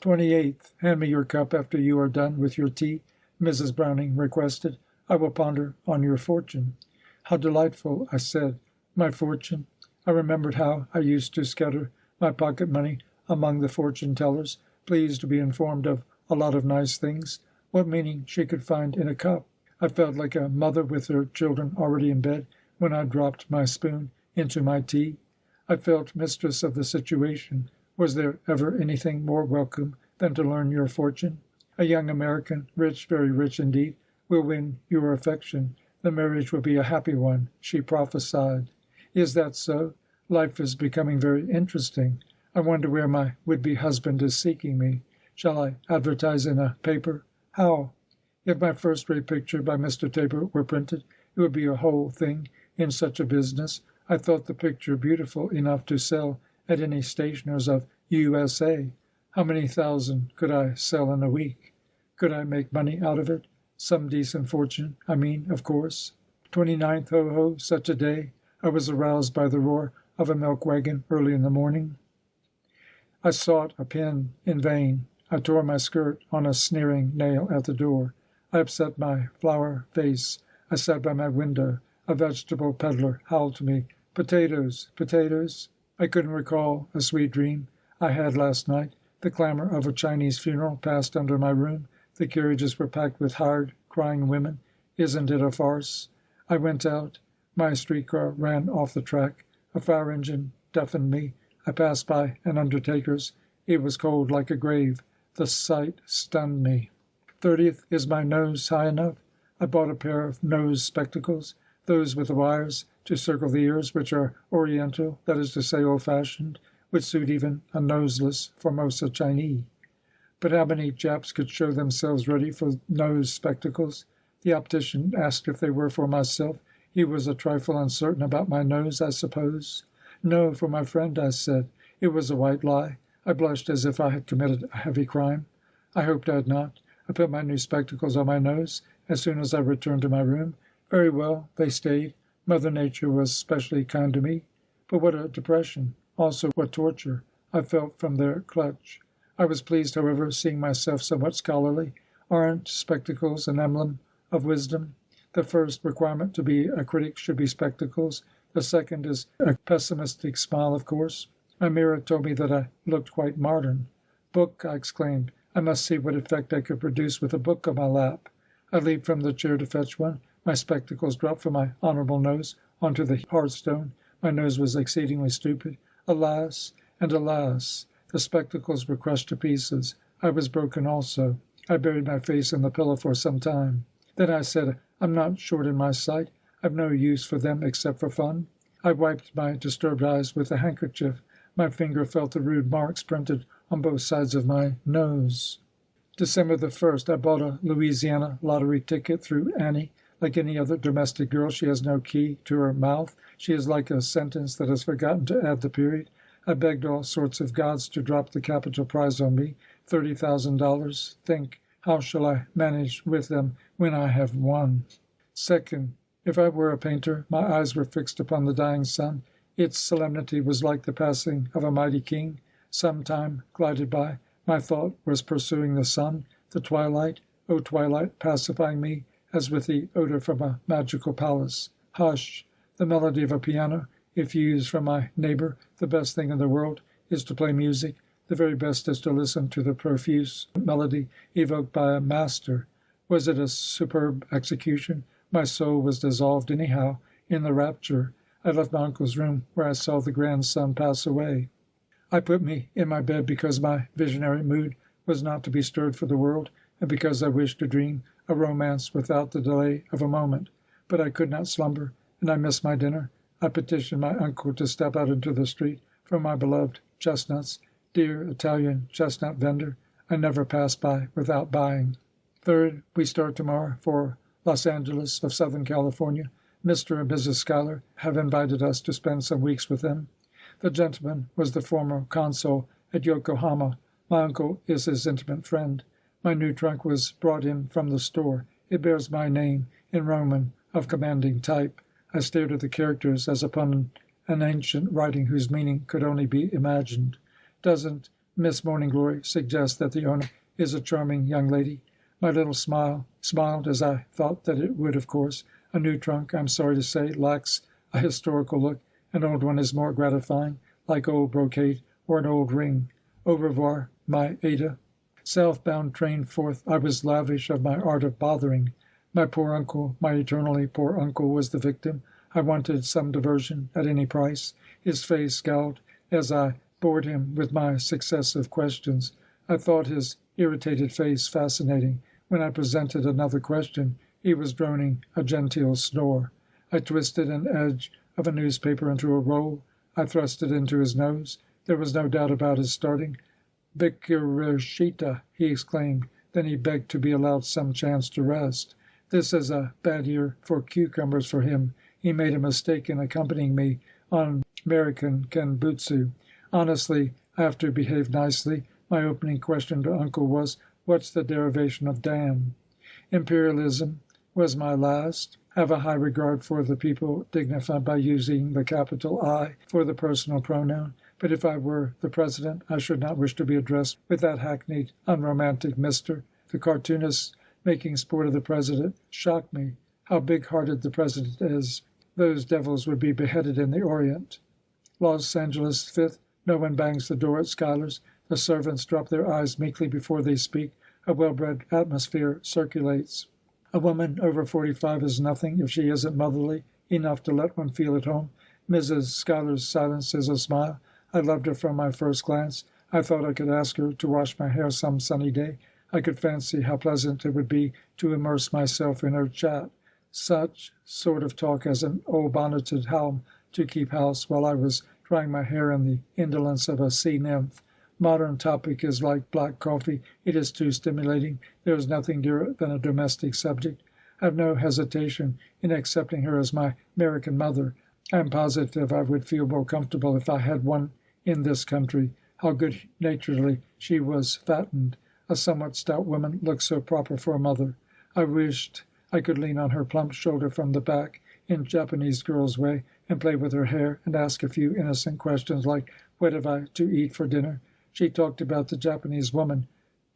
[SPEAKER 3] 28th. Hand me your cup after you are done with your tea, Mrs. Browning requested. I will ponder on your fortune. How delightful, I said. My fortune? I remembered how I used to scatter my pocket money among the fortune-tellers, pleased to be informed of a lot of nice things. What meaning she could find in a cup? I felt like a mother with her children already in bed when I dropped my spoon into my tea. I felt mistress of the situation. Was there ever anything more welcome than to learn your fortune? A young American, rich, very rich indeed, will win your affection. The marriage will be a happy one, she prophesied. Is that so? Life is becoming very interesting. I wonder where my would-be husband is seeking me. Shall I advertise in a paper? How? If my first-rate picture by Mr. Tabor were printed, it would be a whole thing in such a business. I thought the picture beautiful enough to sell at any stationer's of USA. How many thousand could I sell in a week? Could I make money out of it? Some decent fortune, I mean, of course. 29th, ho-ho, such a day. I was aroused by the roar of a milk wagon early in the morning. I sought a pin in vain. I tore my skirt on a sneering nail at the door. I upset my flower vase. I sat by my window. A vegetable peddler howled to me, "Potatoes, potatoes." I couldn't recall a sweet dream I had last night. The clamor of a Chinese funeral passed under my room. The carriages were packed with hired, crying women. Isn't it a farce? I went out. My streetcar ran off the track. A fire engine deafened me. I passed by an undertaker's. It was cold like a grave. The sight stunned me. 30th. Is my nose high enough? I bought a pair of nose spectacles, those with the wires to circle the ears, which are oriental, that is to say old-fashioned, would suit even a noseless Formosa Chinese. But how many Japs could show themselves ready for nose spectacles? The optician asked if they were for myself. He was a trifle uncertain about my nose, I suppose. No, for my friend, I said. It was a white lie. I blushed as if I had committed a heavy crime. I hoped I had not. I put my new spectacles on my nose as soon as I returned to my room. Very well, they stayed. Mother Nature was specially kind to me. But what a depression. Also what torture I felt from their clutch. I was pleased, however, seeing myself somewhat scholarly. Aren't spectacles an emblem of wisdom? The first requirement to be a critic should be spectacles. The second is a pessimistic smile, of course. My mirror told me that I looked quite modern. Book, I exclaimed. I must see what effect I could produce with a book on my lap. I leaped from the chair to fetch one. My spectacles dropped from my honourable nose onto the hearthstone. My nose was exceedingly stupid. Alas, and alas, the spectacles were crushed to pieces. I was broken also. I buried my face in the pillow for some time. Then I said, I'm not short in my sight. I've no use for them except for fun. I wiped my disturbed eyes with a handkerchief. My finger felt the rude marks printed on both sides of my nose. December the 1st, I bought a Louisiana lottery ticket through Annie. Like any other domestic girl, she has no key to her mouth. She is like a sentence that has forgotten to add the period. I begged all sorts of gods to drop the capital prize on me, $30,000. Think, how shall I manage with them when I have won? Second, if I were a painter, my eyes were fixed upon the dying sun. Its solemnity was like the passing of a mighty king. Some time glided by. My thought was pursuing the sun, the twilight, O twilight, pacifying me as with the odor from a magical palace. Hush! The melody of a piano, if used from my neighbor, the best thing in the world is to play music. The very best is to listen to the profuse melody evoked by a master. Was it a superb execution? My soul was dissolved anyhow in the rapture. I left my uncle's room, where I saw the grandson pass away. I put me in my bed because my visionary mood was not to be stirred for the world, and because I wished to dream a romance without the delay of a moment. But I could not slumber, and I missed my dinner. I petitioned my uncle to step out into the street for my beloved chestnuts. Dear Italian chestnut vendor, I never pass by without buying. Third, we start tomorrow for Los Angeles of Southern California. Mr. and Mrs. Schuyler have invited us to spend some weeks with them. The gentleman was the former consul at Yokohama. My uncle is his intimate friend. My new trunk was brought in from the store. It bears my name in Roman of commanding type. I stared at the characters as upon an ancient writing whose meaning could only be imagined. Doesn't Miss Morning Glory suggest that the owner is a charming young lady? My little smile smiled as I thought that it would, of course. A new trunk, I'm sorry to say, lacks a historical look. An old one is more gratifying, like old brocade or an old ring. Au revoir, my Ada. Southbound train forth, I was lavish of my art of bothering. My poor uncle, my eternally poor uncle, was the victim. I wanted some diversion at any price. His face scowled as I bored him with my successive questions. I thought his irritated face fascinating. When I presented another question, he was droning a genteel snore. I twisted an edge of a newspaper into a roll. I thrust it into his nose. There was no doubt about his starting. Bikirashita, he exclaimed. Then he begged to be allowed some chance to rest. This is a bad year for cucumbers for him. He made a mistake in accompanying me on American Kenbutsu. Honestly, I have to behave nicely. My opening question to Uncle was, what's the derivation of damn? Imperialism was my last. Have a high regard for the people dignified by using the capital I for the personal pronoun. But if I were the president, I should not wish to be addressed with that hackneyed, unromantic Mr. The cartoonists making sport of the president shock me. How big-hearted the president is. Those devils would be beheaded in the Orient. Los Angeles 5th. No one bangs the door at Schuyler's. The servants drop their eyes meekly before they speak. A well-bred atmosphere circulates. A woman over 45 is nothing if she isn't motherly enough to let one feel at home. Mrs. Schuyler's silence is a smile. I loved her from my first glance. I thought I could ask her to wash my hair some sunny day. I could fancy how pleasant it would be to immerse myself in her chat. Such sort of talk as an old bonneted helm to keep house while I was drying my hair in the indolence of a sea nymph. Modern topic is like black coffee. It is too stimulating. There is nothing dearer than a domestic subject. I have no hesitation in accepting her as my American mother. I am positive I would feel more comfortable if I had one in this country. How good-naturedly she was fattened. A somewhat stout woman looks so proper for a mother. I wished I could lean on her plump shoulder from the back, in Japanese girl's way, and play with her hair and ask a few innocent questions like, what have I to eat for dinner? She talked about the Japanese woman,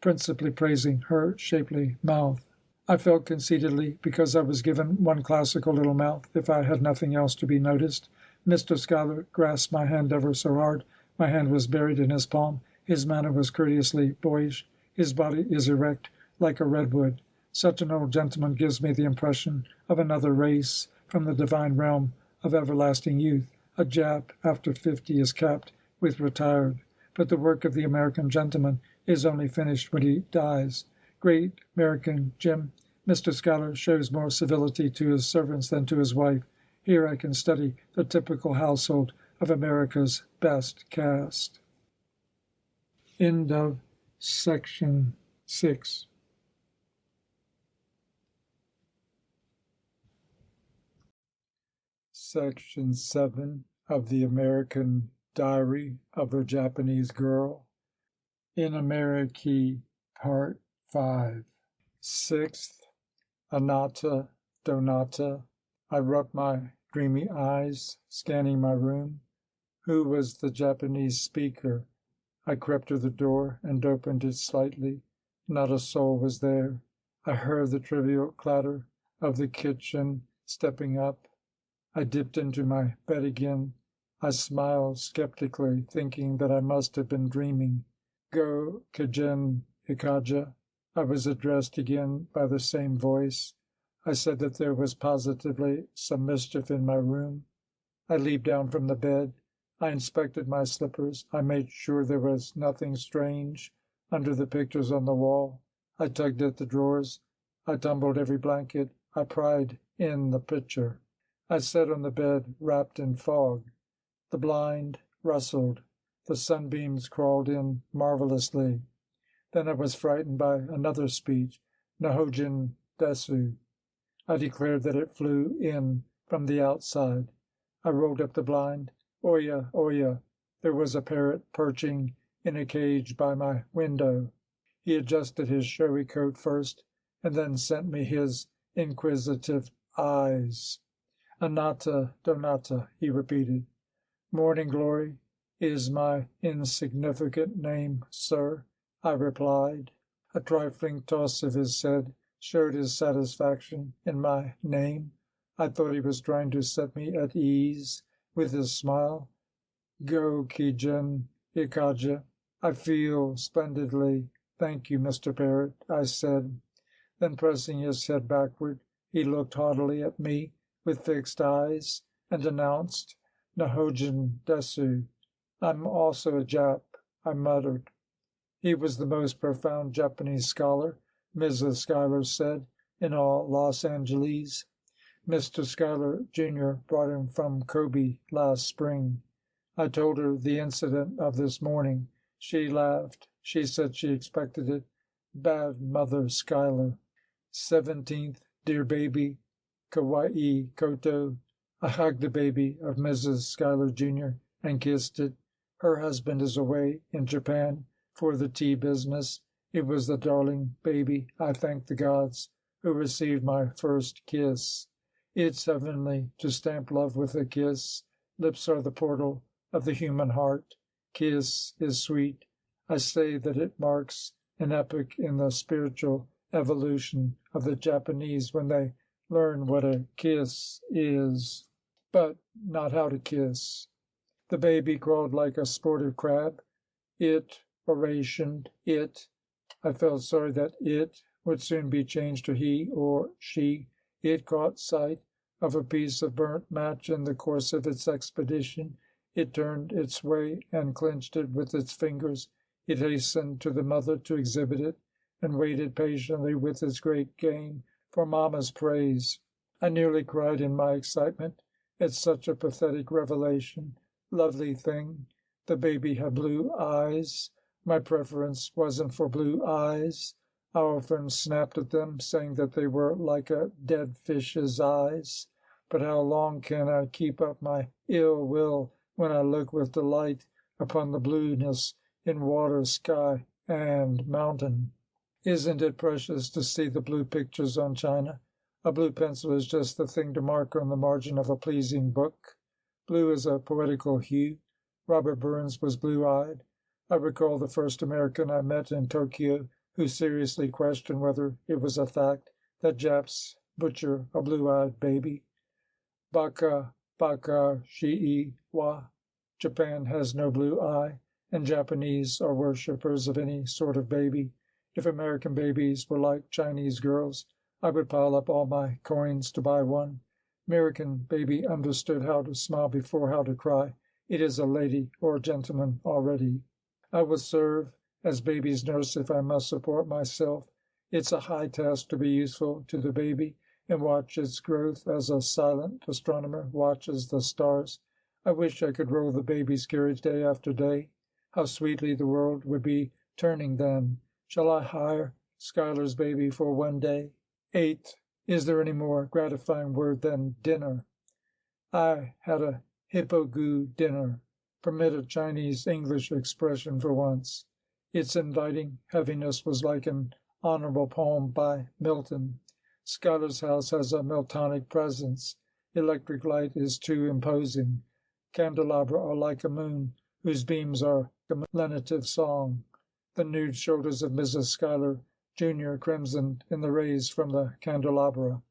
[SPEAKER 3] principally praising her shapely mouth. I felt conceitedly because I was given one classical little mouth if I had nothing else to be noticed. Mr. Schuyler grasped my hand ever so hard. My hand was buried in his palm. His manner was courteously boyish. His body is erect like a redwood. Such an old gentleman gives me the impression of another race from the divine realm of everlasting youth. A Jap after 50 is capped with retired. But the work of the American gentleman is only finished when he dies. Great American Jim, Mr. Schuyler shows more civility to his servants than to his wife. Here I can study the typical household of America's best caste. End of section 6. Section 7 of the American Diary of a Japanese Girl. In America, Part 5. 6th, Anata Donata. I rubbed my dreamy eyes, scanning my room. Who was the Japanese speaker? I crept to the door and opened it slightly. Not a soul was there. I heard the trivial clatter of the kitchen stepping up. I dipped into my bed again. I smiled skeptically, thinking that I must have been dreaming. Go Kijen Ikaja. I was addressed again by the same voice. I said that there was positively some mischief in my room. I leaped down from the bed. I inspected my slippers. I made sure there was nothing strange under the pictures on the wall. I tugged at the drawers. I tumbled every blanket. I pried in the picture. I sat on the bed, wrapped in fog. The blind rustled. The sunbeams crawled in marvelously. Then I was frightened by another speech. Nahojin Desu. I declared that it flew in from the outside. I rolled up the blind. Oya, oya. There was a parrot perching in a cage by my window. He adjusted his showy coat first, and then sent me his inquisitive eyes. Anata Donata, he repeated. Morning Glory is my insignificant name, sir, I replied. A trifling toss of his head showed his satisfaction in my name. I thought he was trying to set me at ease with his smile. Go Kijen Ikaja. I feel splendidly. Thank you, Mr. Parrot, I said. Then pressing his head backward, he looked haughtily at me with fixed eyes and announced, Nahojin Desu. I'm also a Jap, I muttered. He was the most profound Japanese scholar, Mrs. Schuyler said, in all Los Angeles. Mr. Schuyler, Jr. brought him from Kobe last spring. I told her the incident of this morning. She laughed. She said she expected it. Bad mother Schuyler. 17th, dear baby, Kawaii Koto. I hugged the baby of Mrs. Schuyler, Jr. and kissed it. Her husband is away in Japan for the tea business. It was the darling baby, I thank the gods, who received my first kiss. It's heavenly to stamp love with a kiss. Lips are the portal of the human heart. Kiss is sweet. I say that it marks an epoch in the spiritual evolution of the Japanese when they learn what a kiss is, but not how to kiss. The baby crawled like a sportive crab. It orationed. I felt sorry that it would soon be changed to he or she. It caught sight of a piece of burnt match in the course of its expedition. It turned its way and clenched it with its fingers. It hastened to the mother to exhibit it, and waited patiently with its great game for mamma's praise. I nearly cried in my excitement at such a pathetic revelation. Lovely thing. The baby had blue eyes. My preference wasn't for blue eyes. I often snapped at them, saying that they were like a dead fish's eyes. But how long can I keep up my ill will when I look with delight upon the blueness in water, sky, and mountain? Isn't it precious to see the blue pictures on china? A blue pencil is just the thing to mark on the margin of a pleasing book. Blue is a poetical hue. Robert Burns was blue-eyed. I recall the first American I met in Tokyo who seriously questioned whether it was a fact that Japs butcher a blue-eyed baby. Baka shii wa. Japan has no blue eye, and Japanese are worshippers of any sort of baby. If American babies were like Chinese girls, I would pile up all my coins to buy one. American baby understood how to smile before how to cry. It is a lady or gentleman already. I will serve as baby's nurse if I must support myself. It's a high task to be useful to the baby and watch its growth as a silent astronomer watches the stars. I wish I could roll the baby's carriage day after day. How sweetly the world would be turning then. Shall I hire Schuyler's baby for one day? 8. Is there any more gratifying word than dinner? I had a hippogoo dinner. Permit a Chinese-English expression for once. Its inviting heaviness was like an honorable poem by Milton. Schuyler's house has a Miltonic presence. Electric light is too imposing. Candelabra are like a moon, whose beams are a lenitive song. The nude shoulders of Mrs. Schuyler, Jr., crimsoned in the rays from the candelabra.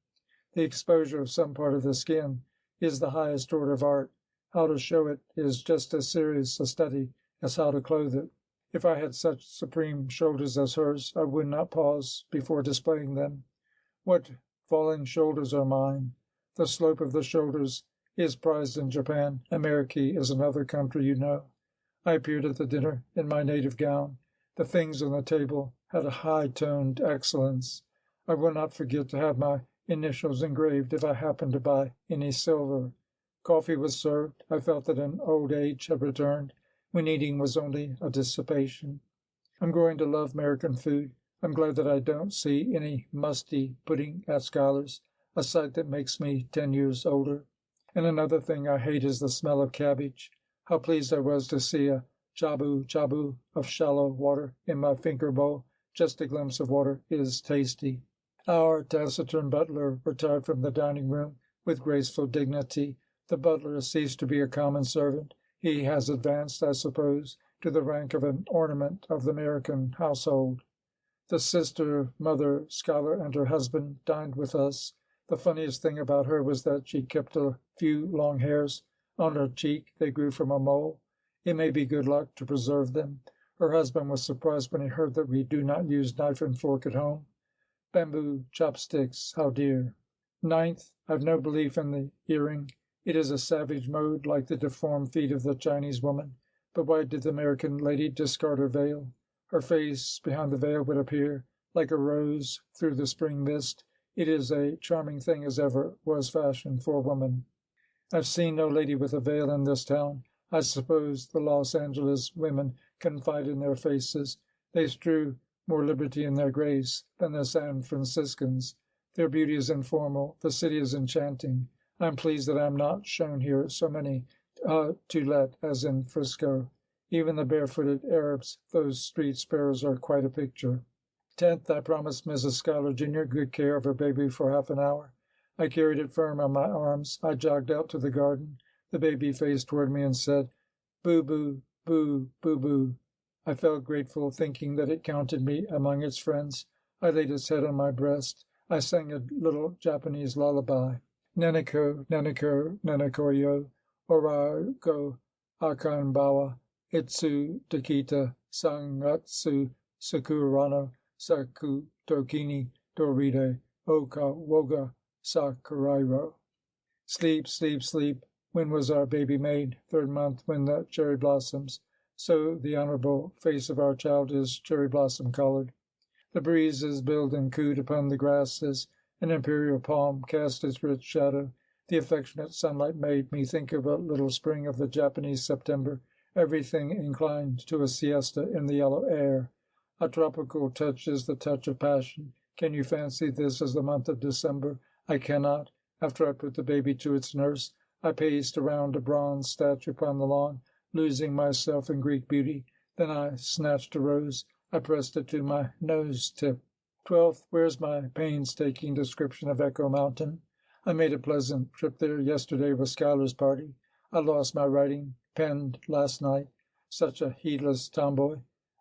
[SPEAKER 3] The exposure of some part of the skin is the highest order of art. How to show it is just as serious a study as how to clothe it. If I had such supreme shoulders as hers, I would not pause before displaying them. What falling shoulders are mine! The slope of the shoulders is prized in Japan. America is another country, you know. I appeared at the dinner in my native gown. The things on the table had a high-toned excellence. I will not forget to have my initials engraved if I happen to buy any silver. Coffee was served. I felt that an old age had returned, when eating was only a dissipation. I'm growing to love American food. I'm glad that I don't see any musty pudding at Schuyler's, a sight that makes me 10 years older. And another thing I hate is the smell of cabbage. How pleased I was to see a chabu of shallow water in my finger bowl. Just a glimpse of water is tasty. Our taciturn butler retired from the dining room with graceful dignity. The butler has ceased to be a common servant. He has advanced, I suppose, to the rank of an ornament of the American household. The sister, Mother Schuyler, and her husband dined with us. The funniest thing about her was that she kept a few long hairs on her cheek. They grew from a mole. It may be good luck to preserve them. Her husband was surprised when he heard that we do not use knife and fork at home. Bamboo chopsticks, how dear. Ninth, I've no belief in the earring. It is a savage mode, like the deformed feet of the Chinese woman. But why did the American lady discard her veil? Her face behind the veil would appear like a rose through the spring mist. It is a charming thing as ever was fashioned for a woman. I've seen no lady with a veil in this town. I suppose the Los Angeles women confide in their faces. They strew more liberty in their grace than the San Franciscans. Their beauty is informal. The city is enchanting. I'm pleased that I am not shown here so many to let as in Frisco. Even the barefooted Arabs, those street sparrows, are quite a picture. 10th, I promised Mrs. Schuyler, Jr. good care of her baby for half an hour. I carried it firm on my arms. I jogged out to the garden. The baby faced toward me and said, "Boo, boo, boo, boo, boo." I felt grateful, thinking that it counted me among its friends. I laid its head on my breast. I sang a little Japanese lullaby. Neneko, neneko, nenekoyo, orago akanbawa, itsu takita, sangatsu, sakurano, saku tokini, doride, oka woga, sakurairo. Sleep, sleep, sleep. When was our baby made? 3rd month, when the cherry blossoms. So the honorable face of our child is cherry blossom colored. The breezes build and cooed upon the grasses. An imperial palm cast its rich shadow. The affectionate sunlight made me think of a little spring of the Japanese September, everything inclined to a siesta in the yellow air. A tropical touch is the touch of passion. Can you fancy this as the month of December? I cannot. After I put the baby to its nurse, I paced around a bronze statue upon the lawn, losing myself in Greek beauty. Then I snatched a rose. I pressed it to my nose-tip. 12th, where's my painstaking description of Echo Mountain? I made a pleasant trip there yesterday with Schuyler's party. I lost my writing, penned last night. Such a heedless tomboy.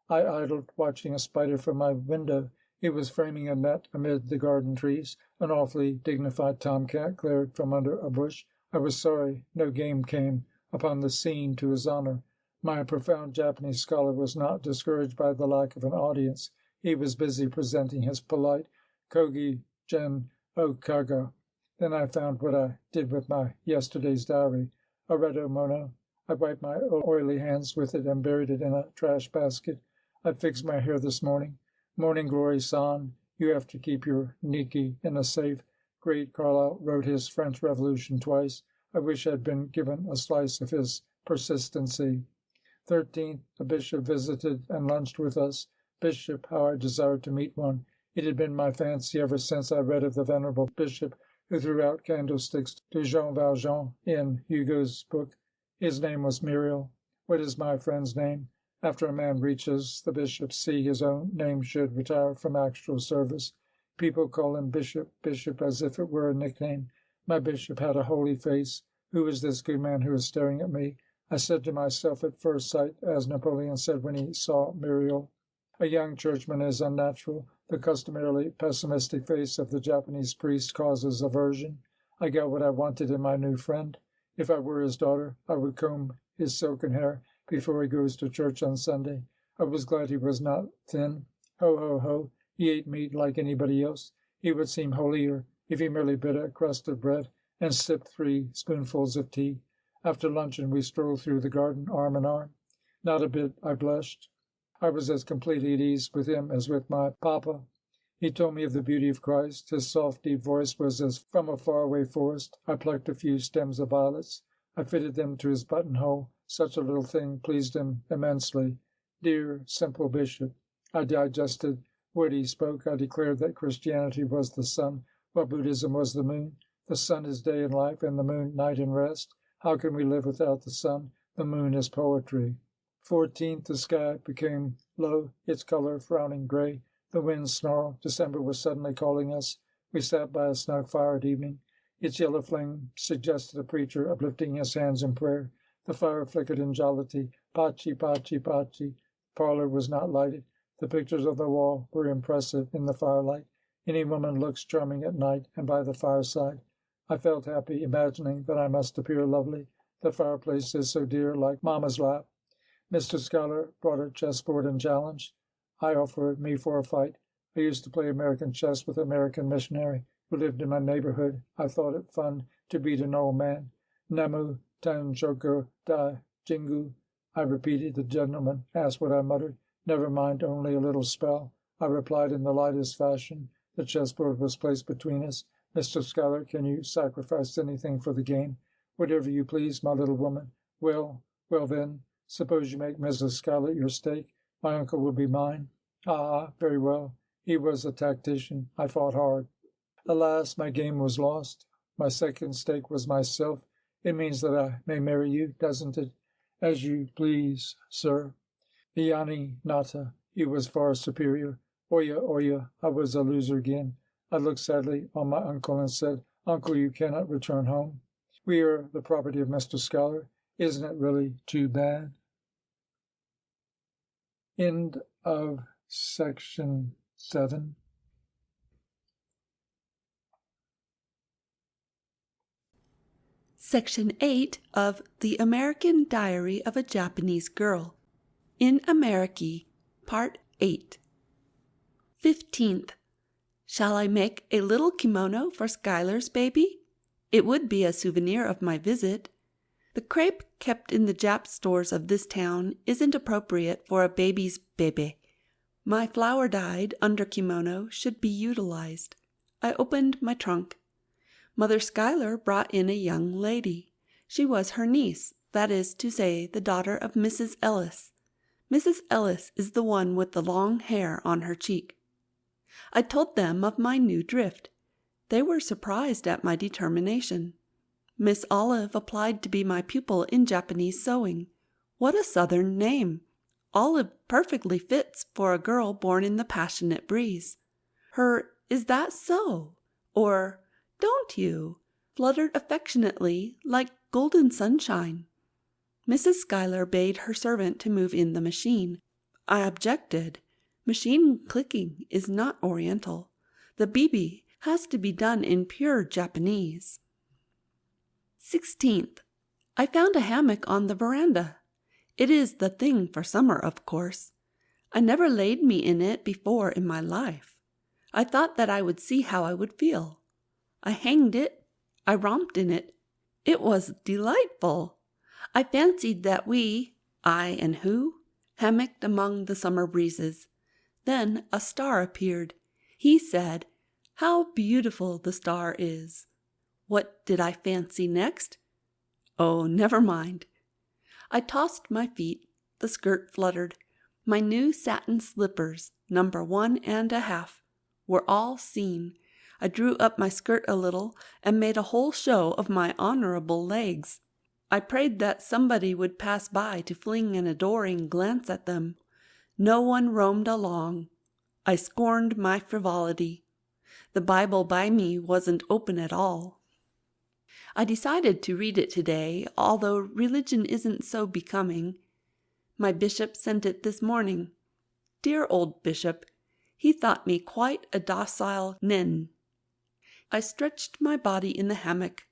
[SPEAKER 3] I idled, watching a spider from my window. It was framing a net amid the garden trees. An awfully dignified tomcat glared from under a bush. I was sorry no game came upon the scene to his honor. My profound Japanese scholar was not discouraged by the lack of an audience. He was busy presenting his polite Kogi Gen Okaga. Then I found what I did with my yesterday's diary, a redo mono. I wiped my oily hands with it and buried it in a trash basket. I fixed my hair this morning. Morning glory, son. You have to keep your Nikki in a safe. Great Carlyle wrote his French Revolution twice. I wish I had been given a slice of his persistency. 13th, a bishop visited and lunched with us. Bishop, how I desired to meet one. It had been my fancy ever since I read of the venerable bishop who threw out candlesticks to Jean Valjean in Hugo's book. His name was Muriel. What is my friend's name? After a man reaches the bishop's see, his own name should retire from actual service. People call him Bishop, Bishop, as if it were a nickname. My bishop had a holy face. Who is this good man who is staring at me? I said to myself at first sight, as Napoleon said when he saw Muriel. A young churchman is unnatural. The customarily pessimistic face of the Japanese priest causes aversion. I got what I wanted in my new friend. If I were his daughter, I would comb his silken hair before he goes to church on Sunday. I was glad he was not thin. Ho, ho, ho. He ate meat like anybody else. He would seem holier if he merely bit a crust of bread and sipped 3 spoonfuls of tea. After luncheon we strolled through the garden arm in arm. Not a bit I blushed. I was as completely at ease with him as with my papa. He told me of the beauty of Christ. His soft, deep voice was as from a faraway forest. I plucked a few stems of violets. I fitted them to his buttonhole. Such a little thing pleased him immensely. Dear, simple bishop. I digested what he spoke. I declared that Christianity was the sun, while Buddhism was the moon. The sun is day and life, and the moon night and rest. How can we live without the sun? The moon is poetry. 14th, the sky became low, its color frowning gray. The wind snarled. December was suddenly calling us. We sat by a snug fire at evening. Its yellow flame suggested a preacher uplifting his hands in prayer. The fire flickered in jollity. Pachi, pachi, pachi. The parlor was not lighted. The pictures on the wall were impressive in the firelight. Any woman looks charming at night and by the fireside. I felt happy, imagining that I must appear lovely. The fireplace is so dear, like Mamma's lap. Mr. Schuyler brought a chessboard and challenged. I offered me for a fight. I used to play American chess with an American missionary who lived in my neighborhood. I thought it fun to beat an old man. Namu Tanjoko Dai Jingu. I repeated. The gentleman asked what I muttered. Never mind, only a little spell. I replied in the lightest fashion. The chessboard was placed between us. Mr. Schuyler, can you sacrifice anything for the game? Whatever you please, my little woman. Well, then, suppose you make Mrs. Schuyler your stake. My uncle will be mine. Ah, very well. He was a tactician. I fought hard. Alas, my game was lost. My second stake was myself. It means that I may marry you, doesn't it? As you please, sir. Iani Nata. He was far superior. Oya, oya. I was a loser again. I looked sadly on my uncle and said, Uncle, you cannot return home. We are the property of Mr. Schuyler. Isn't it really too bad? End of section 7.
[SPEAKER 4] Section 8 of The American Diary of a Japanese Girl. In America, Part 8. 15th. Shall I make a little kimono for Schuyler's baby? It would be a souvenir of my visit. The crepe kept in the Jap stores of this town isn't appropriate for a baby's bebe. My flower-dyed under-kimono should be utilized. I opened my trunk. Mother Schuyler brought in a young lady. She was her niece, that is to say, the daughter of Mrs. Ellis. Mrs. Ellis is the one with the long hair on her cheek. I told them of my new drift. They were surprised at my determination. Miss Olive applied to be my pupil in Japanese sewing. What a Southern name! Olive perfectly fits for a girl born in the passionate breeze. Her "Is that so?" or "Don't you?" fluttered affectionately like golden sunshine. Mrs. Schuyler bade her servant to move in the machine. I objected. Machine clicking is not Oriental. The bibi has to be done in pure Japanese. 16th. I found a hammock on the veranda. It is the thing for summer, of course. I never laid me in it before in my life. I thought that I would see how I would feel. I hanged it. I romped in it. It was delightful. I fancied that we, I and who, hammocked among the summer breezes. Then a star appeared. He said, "How beautiful the star is." What did I fancy next? Oh, never mind. I tossed my feet. The skirt fluttered. My new satin slippers, number 1½ were all seen. I drew up my skirt a little and made a whole show of my honorable legs. I prayed that somebody would pass by to fling an adoring glance at them. No one roamed along. I scorned my frivolity. The Bible by me wasn't open at all. I decided to read it today, although religion isn't so becoming. My bishop sent it this morning. Dear old bishop, he thought me quite a docile nen. I stretched my body in the hammock.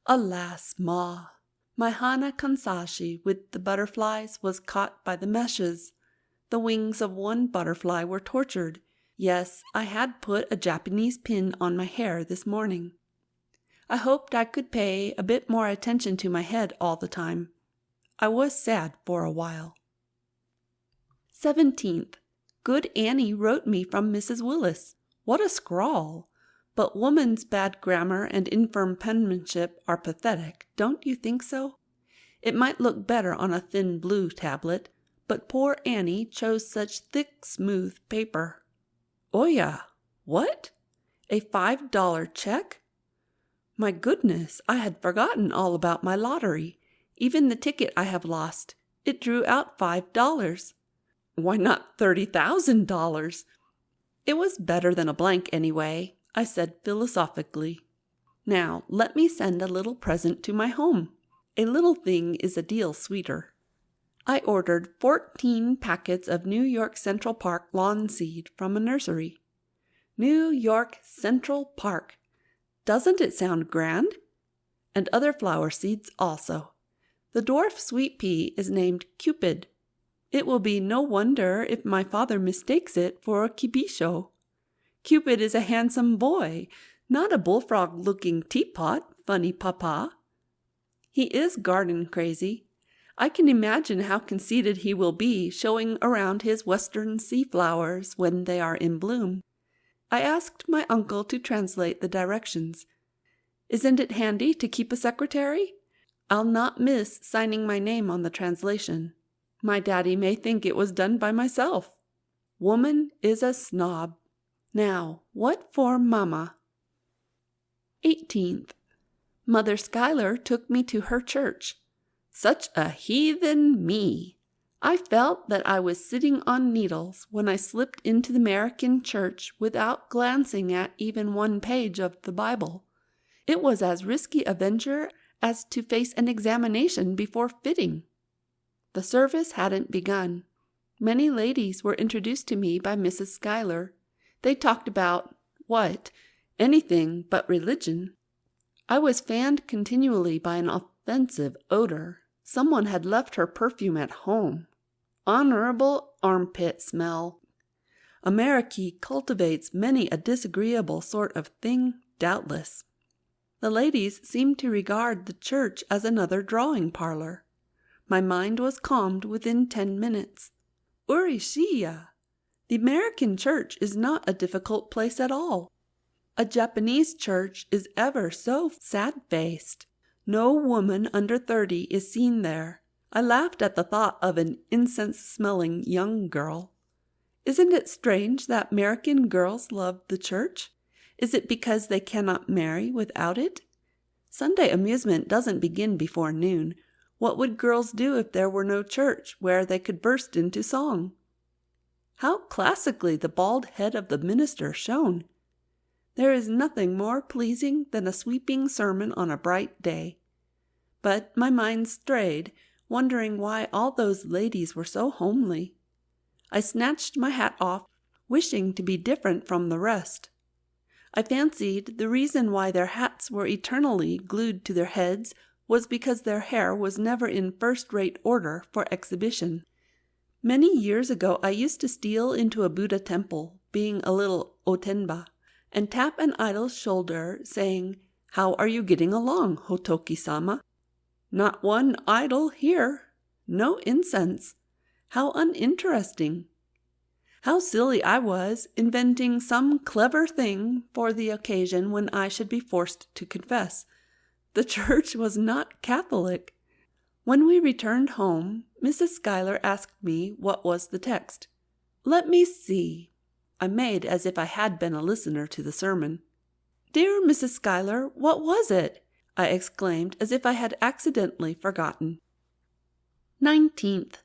[SPEAKER 4] Alas, Ma! My Hana Kansashi with the butterflies was caught by the meshes. The wings of one butterfly were tortured. Yes, I had put a Japanese pin on my hair this morning. I hoped I could pay a bit more attention to my head all the time. I was sad for a while. 17th. Good Annie wrote me from Mrs. Willis. What a scrawl! But woman's bad grammar and infirm penmanship are pathetic, don't you think so? It might look better on a thin blue tablet, but poor Annie chose such thick, smooth paper. Oya! What? A $5 check? My goodness, I had forgotten all about my lottery. Even the ticket I have lost. It drew out $5. Why not $30,000? It was better than a blank anyway, I said philosophically. Now, let me send a little present to my home. A little thing is a deal sweeter. I ordered 14 packets of New York Central Park lawn seed from a nursery. New York Central Park. Doesn't it sound grand? And other flower seeds also. The dwarf sweet pea is named Cupid. It will be no wonder if my father mistakes it for a kibisho. Cupid is a handsome boy, not a bullfrog-looking teapot, funny papa. He is garden crazy. I can imagine how conceited he will be showing around his western sea flowers when they are in bloom. I asked my uncle to translate the directions. Isn't it handy to keep a secretary? I'll not miss signing my name on the translation. My daddy may think it was done by myself. Woman is a snob. Now, what for Mama? 18th. Mother Schuyler took me to her church. Such a heathen me! I felt that I was sitting on needles when I slipped into the American church without glancing at even one page of the Bible. It was as risky a venture as to face an examination before fitting. The service hadn't begun. Many ladies were introduced to me by Mrs. Schuyler. They talked about, what? Anything but religion. I was fanned continually by an offensive odor. Someone had left her perfume at home. Honorable armpit smell. America cultivates many a disagreeable sort of thing, doubtless. The ladies seemed to regard the church as another drawing parlor. My mind was calmed within 10 minutes. Urishiya! The American church is not a difficult place at all. A Japanese church is ever so sad-faced. No woman under 30 is seen there. I laughed at the thought of an incense-smelling young girl. Isn't it strange that American girls love the church? Is it because they cannot marry without it? Sunday amusement doesn't begin before noon. What would girls do if there were no church where they could burst into song? How classically the bald head of the minister shone! There is nothing more pleasing than a sweeping sermon on a bright day. But my mind strayed, wondering why all those ladies were so homely. I snatched my hat off, wishing to be different from the rest. I fancied the reason why their hats were eternally glued to their heads was because their hair was never in first-rate order for exhibition. Many years ago I used to steal into a Buddha temple, being a little otenba, and tap an idol's shoulder, saying, "How are you getting along, Hotoki-sama?" Not one idol here. No incense. How uninteresting. How silly I was, inventing some clever thing for the occasion when I should be forced to confess. The church was not Catholic. When we returned home, Mrs. Schuyler asked me what was the text. Let me see. I made as if I had been a listener to the sermon. Dear Mrs. Schuyler, what was it? I exclaimed as if I had accidentally forgotten. 19th.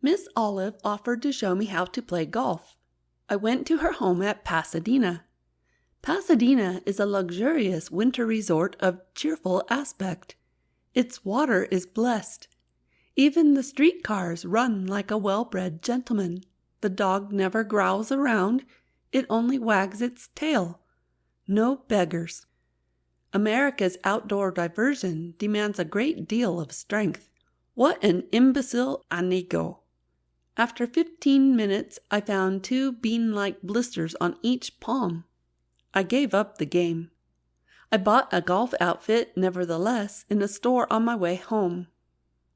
[SPEAKER 4] Miss Olive offered to show me how to play golf. I went to her home at Pasadena. Pasadena is a luxurious winter resort of cheerful aspect. Its water is blessed. Even the streetcars run like a well-bred gentleman. The dog never growls around, it only wags its tail. No beggars. America's outdoor diversion demands a great deal of strength. What an imbecile anigo! After 15 minutes, I found 2 bean-like blisters on each palm. I gave up the game. I bought a golf outfit, nevertheless, in a store on my way home.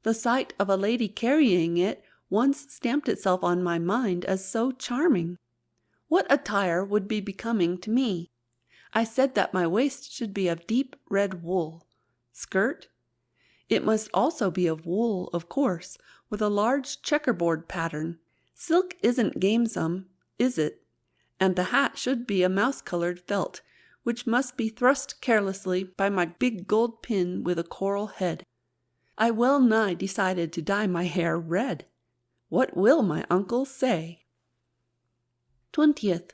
[SPEAKER 4] The sight of a lady carrying it once stamped itself on my mind as so charming. What attire would be becoming to me? I said that my waist should be of deep red wool. Skirt? It must also be of wool, of course, with a large checkerboard pattern. Silk isn't gamesome, is it? And the hat should be a mouse-colored felt, which must be thrust carelessly by my big gold pin with a coral head. I well nigh decided to dye my hair red. What will my uncle say? 20th.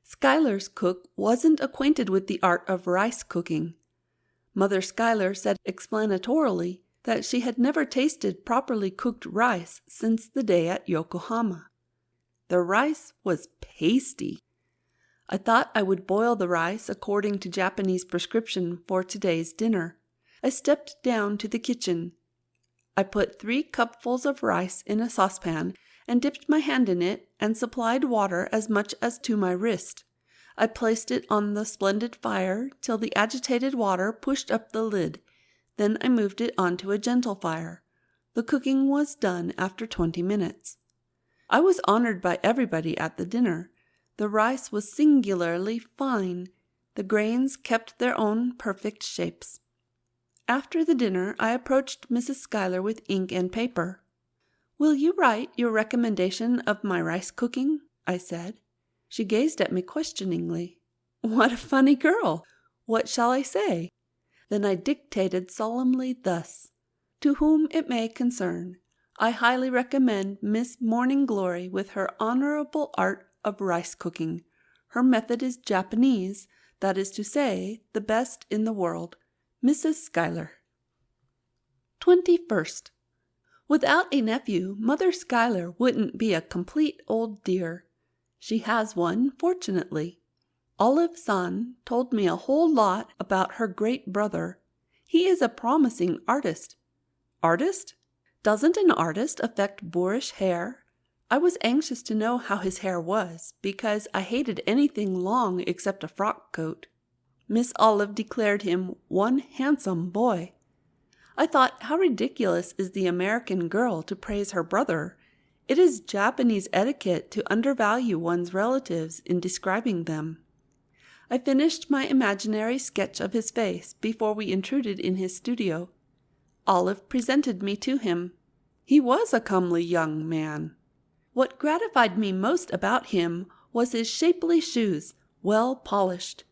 [SPEAKER 4] Schuyler's cook wasn't acquainted with the art of rice cooking. Mother Schuyler said explanatorily that she had never tasted properly cooked rice since the day at Yokohama. The rice was pasty. I thought I would boil the rice according to Japanese prescription for today's dinner. I stepped down to the kitchen. I put 3 cupfuls of rice in a saucepan and dipped my hand in it and supplied water as much as to my wrist. I placed it on the splendid fire till the agitated water pushed up the lid. Then I moved it onto a gentle fire. The cooking was done after 20 minutes. I was honored by everybody at the dinner. The rice was singularly fine. The grains kept their own perfect shapes. After the dinner, I approached Mrs. Schuyler with ink and paper. "Will you write your recommendation of my rice cooking?" I said. She gazed at me questioningly. "What a funny girl! What shall I say?" Then I dictated solemnly thus: "To whom it may concern, I highly recommend Miss Morning Glory with her honorable art of rice cooking. Her method is Japanese, that is to say, the best in the world. Mrs. Schuyler." 21st. Without a nephew, Mother Schuyler wouldn't be a complete old dear. She has one, fortunately. Olive-san told me a whole lot about her great brother. He is a promising artist. Artist? Doesn't an artist affect boorish hair? I was anxious to know how his hair was, because I hated anything long except a frock coat. Miss Olive declared him one handsome boy. I thought, how ridiculous is the American girl to praise her brother. It is Japanese etiquette to undervalue one's relatives in describing them. I finished my imaginary sketch of his face before we intruded in his studio. Olive presented me to him. He was a comely young man. What gratified me most about him was his shapely shoes, well polished.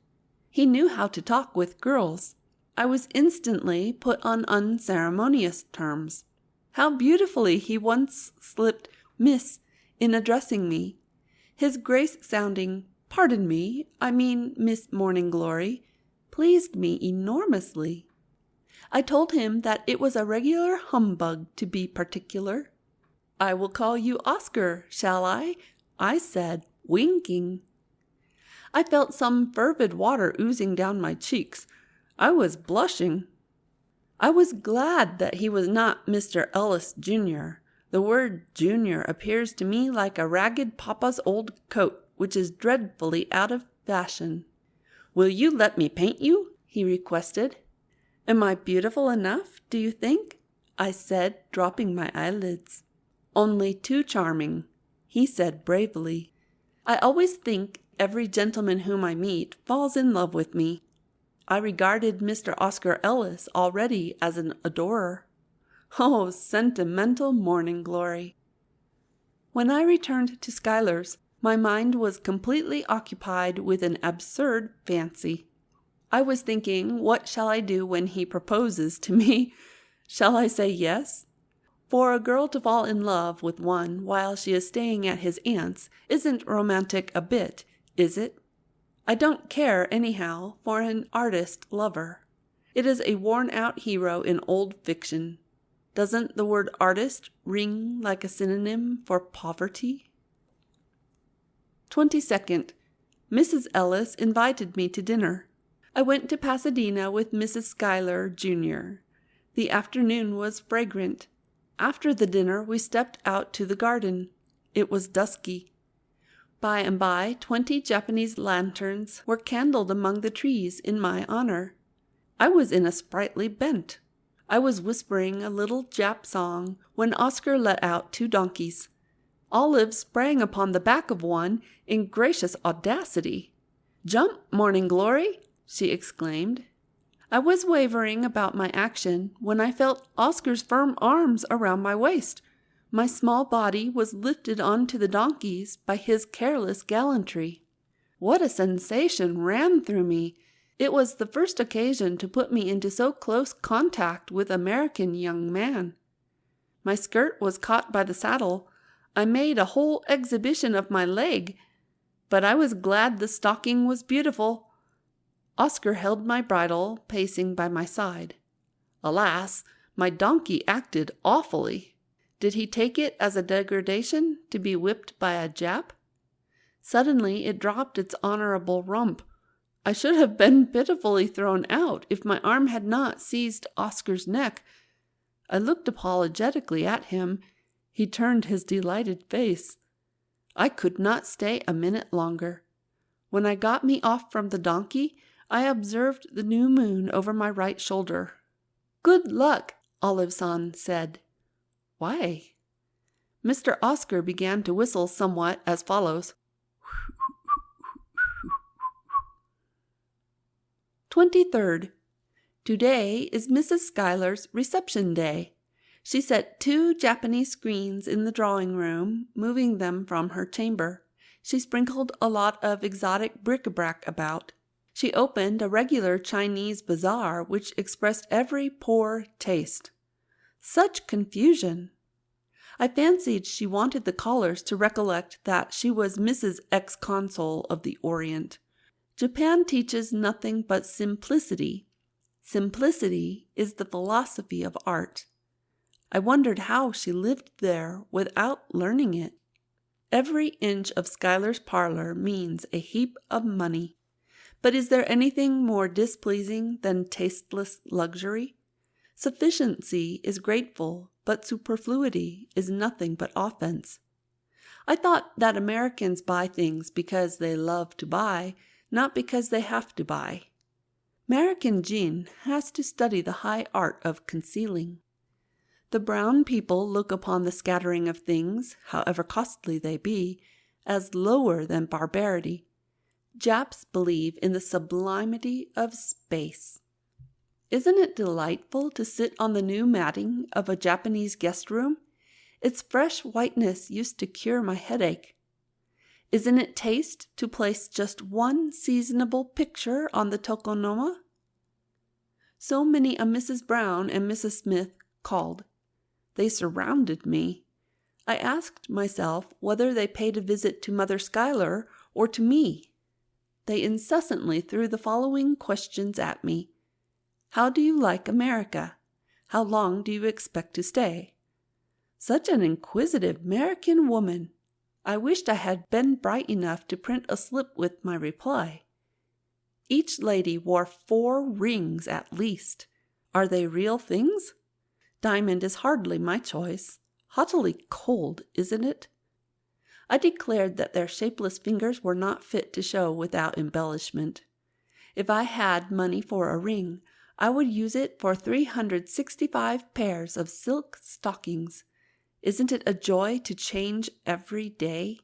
[SPEAKER 4] He knew how to talk with girls. I was instantly put on unceremonious terms. How beautifully he once slipped "Miss" in addressing me. His grace-sounding "Pardon me, I mean Miss Morning Glory," pleased me enormously. I told him that it was a regular humbug to be particular. "I will call you Oscar, shall I?" I said, winking. I felt some fervid water oozing down my cheeks. I was blushing. I was glad that he was not Mr. Ellis, Jr. The word junior appears to me like a ragged papa's old coat, which is dreadfully out of fashion. "Will you let me paint you?" he requested. "Am I beautiful enough, do you think?" I said, dropping my eyelids. "Only too charming," he said bravely. I always think every gentleman whom I meet falls in love with me. I regarded Mr. Oscar Ellis already as an adorer. Oh, sentimental Morning Glory! When I returned to Schuyler's, my mind was completely occupied with an absurd fancy. I was thinking, what shall I do when he proposes to me? Shall I say yes? For a girl to fall in love with one while she is staying at his aunt's isn't romantic a bit, is it? I don't care, anyhow, for an artist lover. It is a worn-out hero in old fiction. Doesn't the word artist ring like a synonym for poverty? 22nd. Mrs. Ellis invited me to dinner. I went to Pasadena with Mrs. Schuyler, Jr. The afternoon was fragrant. After the dinner, we stepped out to the garden. It was dusky. By and by, 20 Japanese lanterns were candled among the trees in my honor. I was in a sprightly bent. I was whispering a little Jap song when Oscar let out 2 donkeys. Olive sprang upon the back of one in gracious audacity. "Jump, Morning Glory!" she exclaimed. I was wavering about my action when I felt Oscar's firm arms around my waist. My small body was lifted onto the donkeys by his careless gallantry. What a sensation ran through me! It was the first occasion to put me into so close contact with American young man. My skirt was caught by the saddle. I made a whole exhibition of my leg, but I was glad the stocking was beautiful. Oscar held my bridle, pacing by my side. Alas, my donkey acted awfully. Did he take it as a degradation to be whipped by a Jap? Suddenly it dropped its honorable rump. I should have been pitifully thrown out if my arm had not seized Oscar's neck. I looked apologetically at him. He turned his delighted face. I could not stay a minute longer. When I got me off from the donkey, I observed the new moon over my right shoulder. "Good luck," Olive-san said. "Why?" Mr. Oscar began to whistle somewhat as follows. 23rd. Today is Mrs. Schuyler's reception day. She set 2 Japanese screens in the drawing room, moving them from her chamber. She sprinkled a lot of exotic bric-a-brac about. She opened a regular Chinese bazaar which expressed every poor taste. Such confusion! I fancied she wanted the callers to recollect that she was Mrs. Ex-Consul of the Orient. Japan teaches nothing but simplicity. Simplicity is the philosophy of art. I wondered how she lived there without learning it. Every inch of Schuyler's parlor means a heap of money. But is there anything more displeasing than tasteless luxury? Sufficiency is grateful, but superfluity is nothing but offense. I thought that Americans buy things because they love to buy, not because they have to buy. American Jin has to study the high art of concealing. The brown people look upon the scattering of things, however costly they be, as lower than barbarity. Japs believe in the sublimity of space. Isn't it delightful to sit on the new matting of a Japanese guest room? Its fresh whiteness used to cure my headache. Isn't it taste to place just one seasonable picture on the tokonoma? So many a Mrs. Brown and Mrs. Smith called. They surrounded me. I asked myself whether they paid a visit to Mother Schuyler or to me. They incessantly threw the following questions at me. How do you like America? How long do you expect to stay? Such an inquisitive American woman! I wished I had been bright enough to print a slip with my reply. Each lady wore 4 rings at least. Are they real things? Diamond is hardly my choice. Haughtily cold, isn't it? I declared that their shapeless fingers were not fit to show without embellishment. If I had money for a ring, I would use it for 365 pairs of silk stockings. Isn't it a joy to change every day?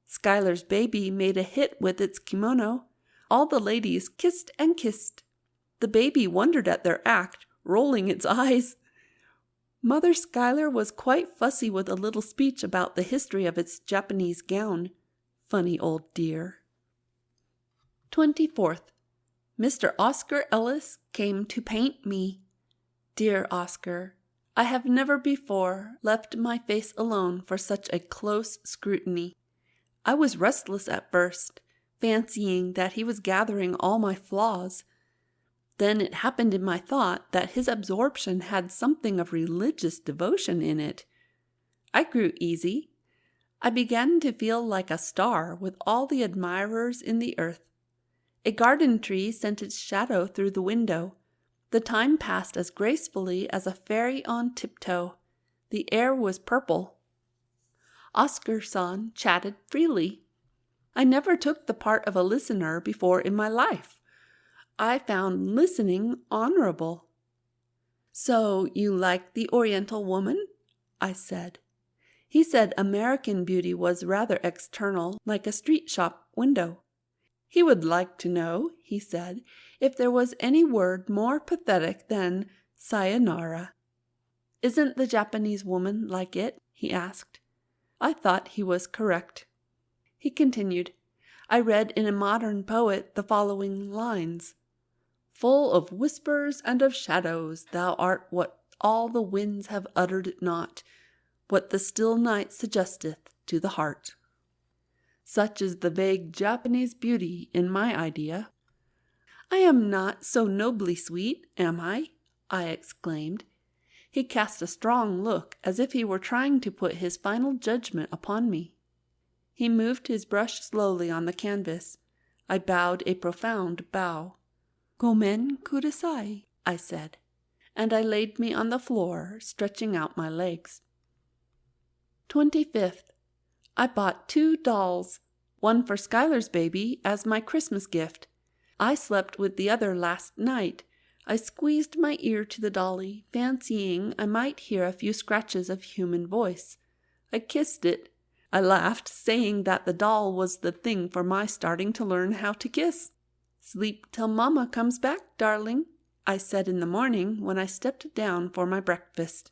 [SPEAKER 4] Schuyler's baby made a hit with its kimono. All the ladies kissed and kissed. The baby wondered at their act, rolling its eyes. Mother Schuyler was quite fussy with a little speech about the history of its Japanese gown. Funny old dear. 24th. Mr. Oscar Ellis came to paint me. Dear Oscar, I have never before left my face alone for such a close scrutiny. I was restless at first, fancying that he was gathering all my flaws. Then it happened in my thought that his absorption had something of religious devotion in it. I grew easy. I began to feel like a star with all the admirers in the earth. A garden tree sent its shadow through the window. The time passed as gracefully as a fairy on tiptoe. The air was purple. Oscar-san chatted freely. I never took the part of a listener before in my life. I found listening honorable. "So you like the Oriental woman?" I said. He said American beauty was rather external, like a street shop window. He would like to know, he said, if there was any word more pathetic than sayonara. "Isn't the Japanese woman like it?" he asked. I thought he was correct. He continued, "I read in a modern poet the following lines. Full of whispers and of shadows, thou art what all the winds have uttered not, what the still night suggesteth to the heart." Such is the vague Japanese beauty in my idea. "I am not so nobly sweet, am I?" I exclaimed. He cast a strong look, as if he were trying to put his final judgment upon me. He moved his brush slowly on the canvas. I bowed a profound bow. "Gomen kudasai," I said, and I laid me on the floor, stretching out my legs. 25th. I bought 2 dolls, one for Schuyler's baby as my Christmas gift. I slept with the other last night. I squeezed my ear to the dolly, fancying I might hear a few scratches of human voice. I kissed it. I laughed, saying that the doll was the thing for my starting to learn how to kiss. "Sleep till Mamma comes back, darling," I said in the morning when I stepped down for my breakfast.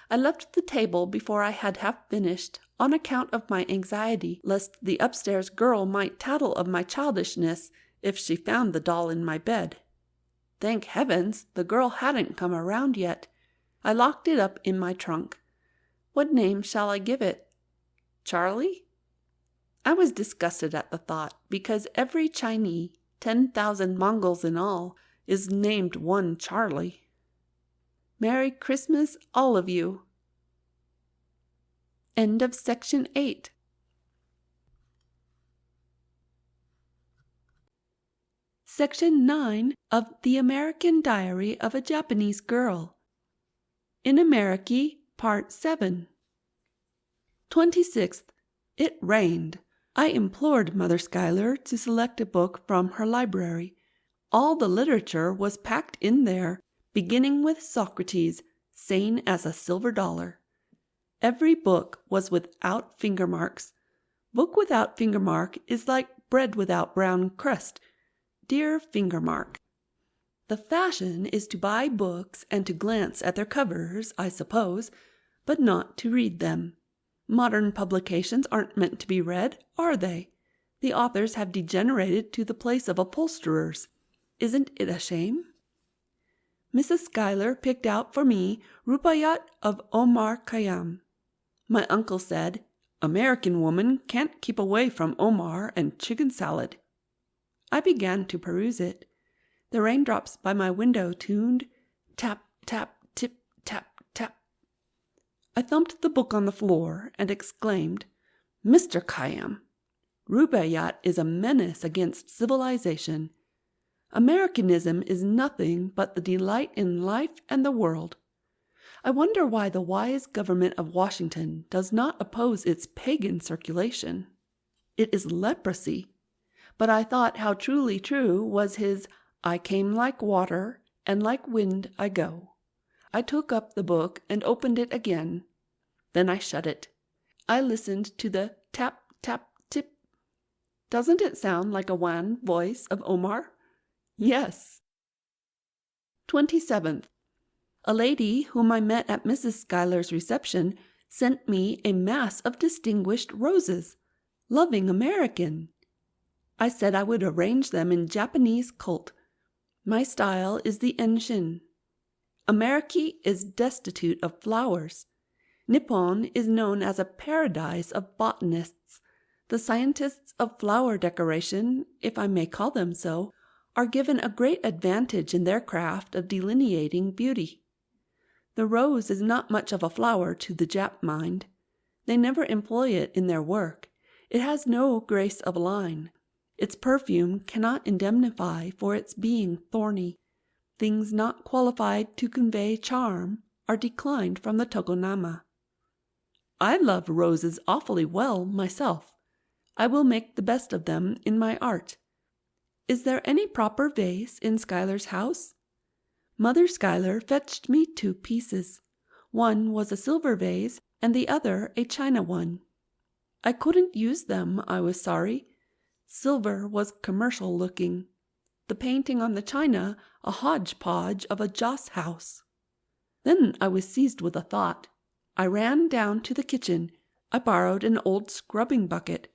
[SPEAKER 4] I left the table before I had half finished, on account of my anxiety lest the upstairs girl might tattle of my childishness if she found the doll in my bed. Thank heavens, the girl hadn't come around yet. I locked it up in my trunk. What name shall I give it? Charlie? I was disgusted at the thought, because every Chinese, 10,000 Mongols in all, is named one Charlie. Merry Christmas, all of you. End of section 8. Section 9 of The American Diary of a Japanese Girl. In America, Part 7. 26th. It rained. I implored Mother Schuyler to select a book from her library. All the literature was packed in there, beginning with Socrates, sane as a silver dollar. Every book was without finger marks. Book without finger mark is like bread without brown crust. Dear finger mark. The fashion is to buy books and to glance at their covers, I suppose, but not to read them. Modern publications aren't meant to be read, are they? The authors have degenerated to the place of upholsterers. Isn't it a shame? Mrs. Schuyler picked out for me Rubaiyat of Omar Khayyam. My uncle said, "American woman can't keep away from Omar and chicken salad." I began to peruse it. The raindrops by my window tuned tap, tap, tip, tap, tap. I thumped the book on the floor and exclaimed, "Mr. Khayyam, Rubaiyat is a menace against civilization. Americanism is nothing but the delight in life and the world. I wonder why the wise government of Washington does not oppose its pagan circulation. It is leprosy. But I thought how truly true was his 'I came like water, and like wind I go.' I took up the book and opened it again. Then I shut it. I listened to the tap, tap, tip. Doesn't it sound like a wan voice of Omar? Yes. 27th. A lady whom I met at Mrs. Schuyler's reception sent me a mass of distinguished roses. Loving American. I said I would arrange them in Japanese cult. My style is the Enshin. America is destitute of flowers. Nippon is known as a paradise of botanists. The scientists of flower decoration, if I may call them so, are given a great advantage in their craft of delineating beauty. The rose is not much of a flower to the Jap mind. They never employ it in their work. It has no grace of line. Its perfume cannot indemnify for its being thorny. Things not qualified to convey charm are declined from the tokonoma. I love roses awfully well myself. I will make the best of them in my art. Is there any proper vase in Schuyler's house? Mother Schuyler fetched me 2 pieces. One was a silver vase, and the other a china one. I couldn't use them, I was sorry. Silver was commercial-looking. The painting on the china a hodgepodge of a joss house. Then I was seized with a thought. I ran down to the kitchen. I borrowed an old scrubbing bucket.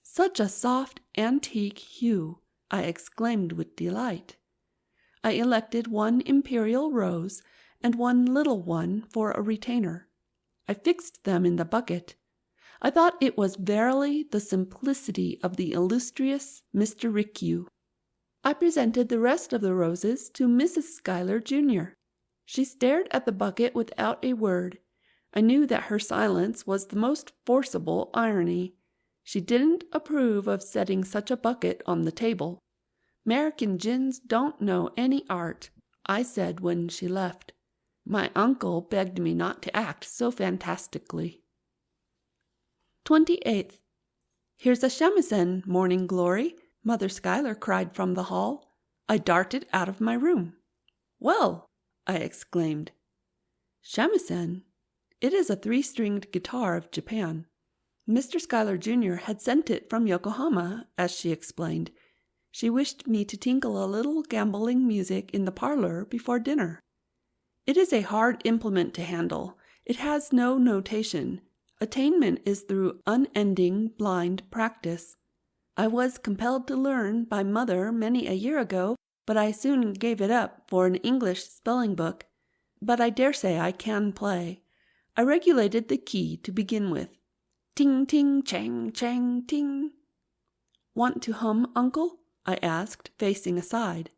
[SPEAKER 4] Such a soft, antique hue, I exclaimed with delight. I elected 1 imperial rose and 1 little one for a retainer. I fixed them in the bucket. I thought it was verily the simplicity of the illustrious Mr. Rikyou. I presented the rest of the roses to Mrs. Schuyler, Jr. She stared at the bucket without a word. I knew that her silence was the most forcible irony. She didn't approve of setting such a bucket on the table. "'American gins don't know any art," I said when she left. My uncle begged me not to act so fantastically. 28th. "Here's a shamisen, Morning Glory," Mother Schuyler cried from the hall. I darted out of my room. "Well!" I exclaimed. Shamisen? It is a 3-stringed guitar of Japan. Mr. Schuyler Jr. had sent it from Yokohama, as she explained. She wished me to tinkle a little gambling music in the parlor before dinner. It is a hard implement to handle. It has no notation. Attainment is through unending blind practice. I was compelled to learn by Mother many a year ago, but I soon gave it up for an English spelling book. But I dare say I can play. I regulated the key to begin with. Ting, ting, chang, chang, ting. "Want to hum, Uncle?" I asked, facing aside.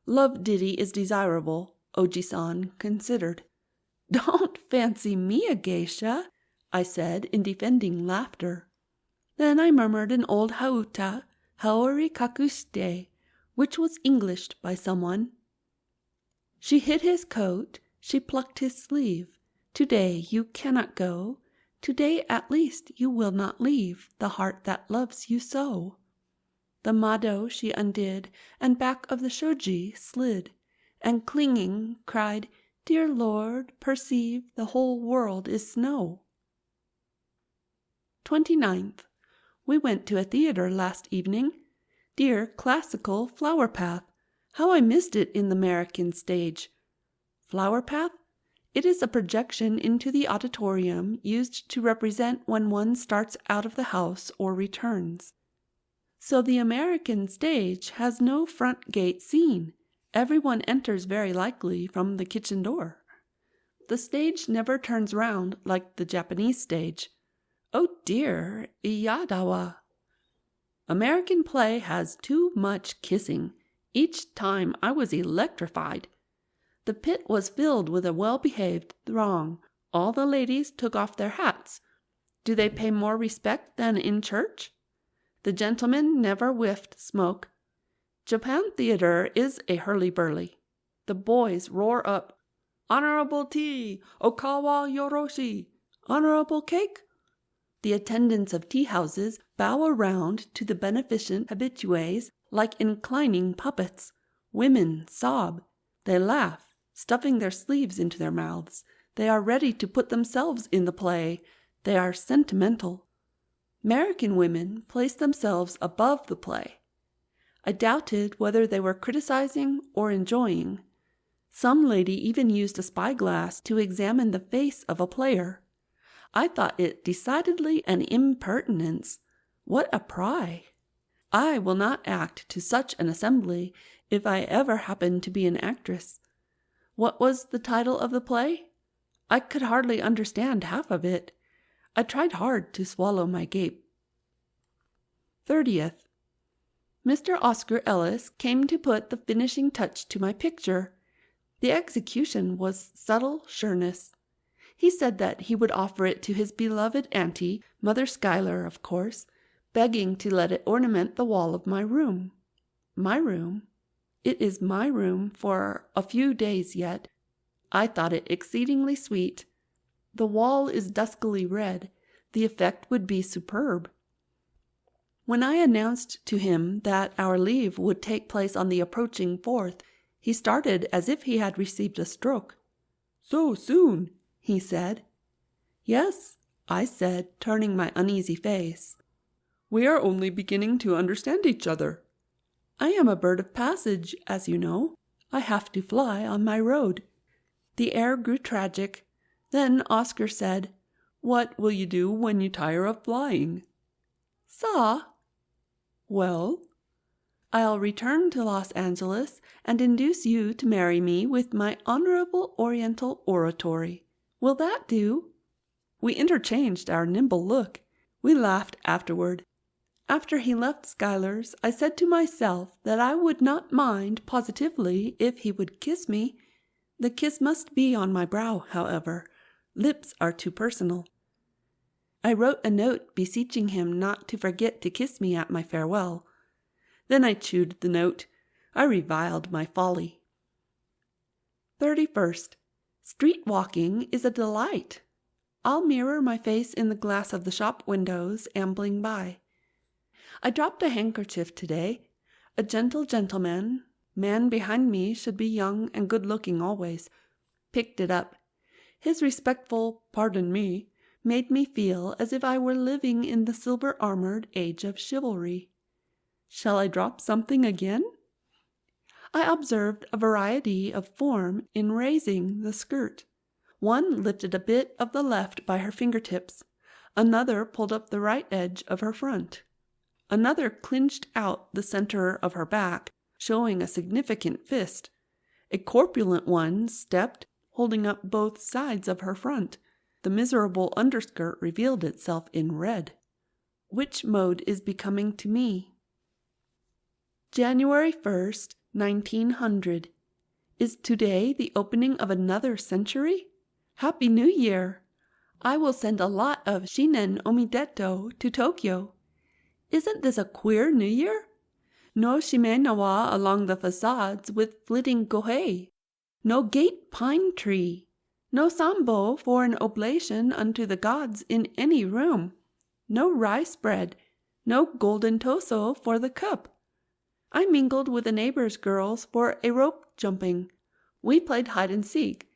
[SPEAKER 4] "Love ditty is desirable," Oji-san considered. "Don't fancy me a geisha," I said in defending laughter. Then I murmured an old hauta, Haori kakushite, which was Englished by someone. She hid his coat, she plucked his sleeve. "Today you cannot go. Today at least you will not leave the heart that loves you so." The mado she undid, and back of the shoji slid, and clinging cried, "Dear Lord, perceive the whole world is snow." 29th. We went to a theater last evening. Dear classical Flower Path. How I missed it in the American stage. Flower Path? It is a projection into the auditorium used to represent when one starts out of the house or returns. So the American stage has no front gate scene. Everyone enters very likely from the kitchen door. The stage never turns round like the Japanese stage. Oh dear, iyadawa. American play has too much kissing. Each time I was electrified. The pit was filled with a well-behaved throng. All the ladies took off their hats. Do they pay more respect than in church? The gentlemen never whiffed smoke. Japan theater is a hurly-burly. The boys roar up, "Honorable tea! Okawa yoroshi! Honorable cake!" The attendants of tea-houses bow around to the beneficent habitués like inclining puppets. Women sob. They laugh, stuffing their sleeves into their mouths. They are ready to put themselves in the play. They are sentimental. American women place themselves above the play. I doubted whether they were criticizing or enjoying. Some lady even used a spyglass to examine the face of a player. I thought it decidedly an impertinence. What a pry! I will not act to such an assembly if I ever happen to be an actress. What was the title of the play? I could hardly understand half of it. I tried hard to swallow my gape. 30th. Mr. Oscar Ellis came to put the finishing touch to my picture. The execution was subtle sureness. He said that he would offer it to his beloved auntie, Mother Schuyler, of course, begging to let it ornament the wall of my room. My room? It is my room for a few days yet. I thought it exceedingly sweet. The wall is duskily red. The effect would be superb. When I announced to him that our leave would take place on the approaching 4th, he started as if he had received a stroke. "So soon," he said. "Yes," I said, turning my uneasy face. "We are only beginning to understand each other. I am a bird of passage, as you know. I have to fly on my road." The air grew tragic. Then Oscar said, "What will you do when you tire of flying?" "Saw." "Well?" "I'll return to Los Angeles and induce you to marry me with my honorable Oriental oratory. Will that do?" We interchanged our nimble look. We laughed afterward. After he left Schuyler's, I said to myself that I would not mind positively if he would kiss me. The kiss must be on my brow, however. Lips are too personal. I wrote a note beseeching him not to forget to kiss me at my farewell. Then I chewed the note. I reviled my folly. 31st. Street walking is a delight. I'll mirror my face in the glass of the shop windows ambling by. I dropped a handkerchief today. A gentle gentleman, man behind me should be young and good-looking always, picked it up. His respectful "pardon me" made me feel as if I were living in the silver-armored age of chivalry. Shall I drop something again? I observed a variety of form in raising the skirt. One lifted a bit of the left by her fingertips. Another pulled up the right edge of her front. Another clinched out the center of her back, showing a significant fist. A corpulent one stepped, holding up both sides of her front. The miserable underskirt revealed itself in red. Which mode is becoming to me? January 1st, 1900. Is today the opening of another century? Happy New Year! I will send a lot of shinen omideto to Tokyo. Isn't this a queer New Year? No shimenawa along the facades with flitting gohei. No gate pine tree. No sambo for an oblation unto the gods in any room. No rice bread. No golden toso for the cup. I mingled with the neighbors' girls for a rope jumping. We played hide and seek.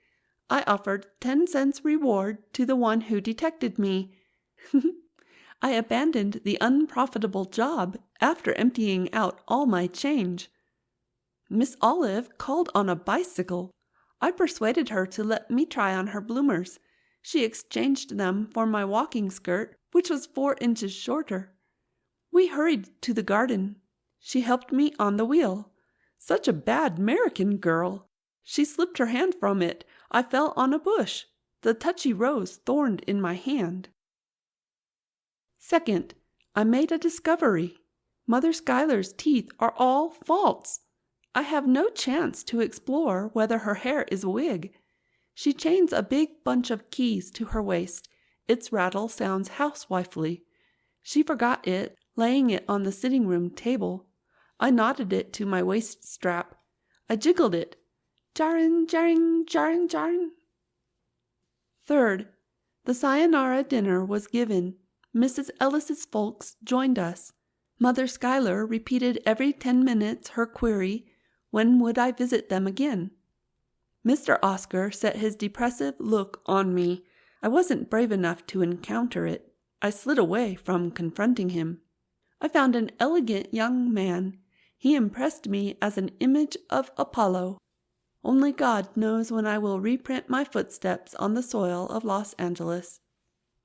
[SPEAKER 4] I offered 10 cents reward to the one who detected me. I abandoned the unprofitable job after emptying out all my change. Miss Olive called on a bicycle. I persuaded her to let me try on her bloomers. She exchanged them for my walking skirt, which was 4 inches shorter. We hurried to the garden. She helped me on the wheel. Such a bad American girl. She slipped her hand from it. I fell on a bush. The touchy rose thorned in my hand. 2nd, I made a discovery. Mother Schuyler's teeth are all false. I have no chance to explore whether her hair is a wig. She chains a big bunch of keys to her waist. Its rattle sounds housewifely. She forgot it, laying it on the sitting-room table. I knotted it to my waist strap. I jiggled it. Jarrin, jarring, jarring, jarring. 3rd, the sayonara dinner was given. Mrs. Ellis's folks joined us. Mother Schuyler repeated every 10 minutes her query, when would I visit them again? Mr. Oscar set his depressive look on me. I wasn't brave enough to encounter it. I slid away from confronting him. I found an elegant young man. He impressed me as an image of Apollo. Only God knows when I will reprint my footsteps on the soil of Los Angeles.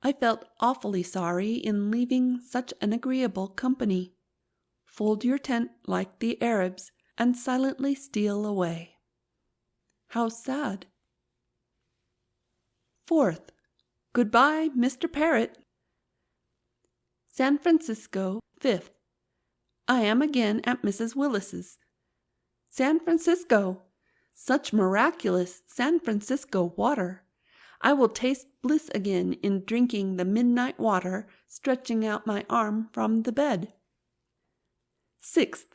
[SPEAKER 4] I felt awfully sorry in leaving such an agreeable company. Fold your tent like the Arabs and silently steal away. How sad. 4th. Goodbye, Mr. Parrot. San Francisco, 5th. I am again at Mrs. Willis's. San Francisco! Such miraculous San Francisco water! I will taste bliss again in drinking the midnight water, stretching out my arm from the bed. 6th.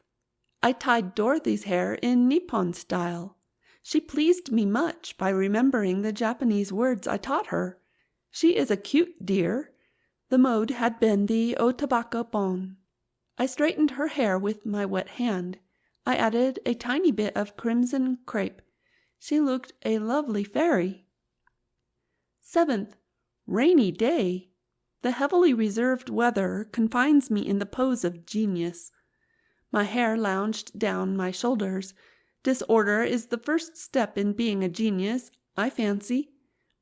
[SPEAKER 4] I tied Dorothy's hair in Nippon style. She pleased me much by remembering the Japanese words I taught her. She is a cute dear. The mode had been the otabaka bon. I straightened her hair with my wet hand. I added a tiny bit of crimson crepe. She looked a lovely fairy. 7th. Rainy day. The heavily reserved weather confines me in the pose of genius. My hair lounged down my shoulders. Disorder is the first step in being a genius, I fancy.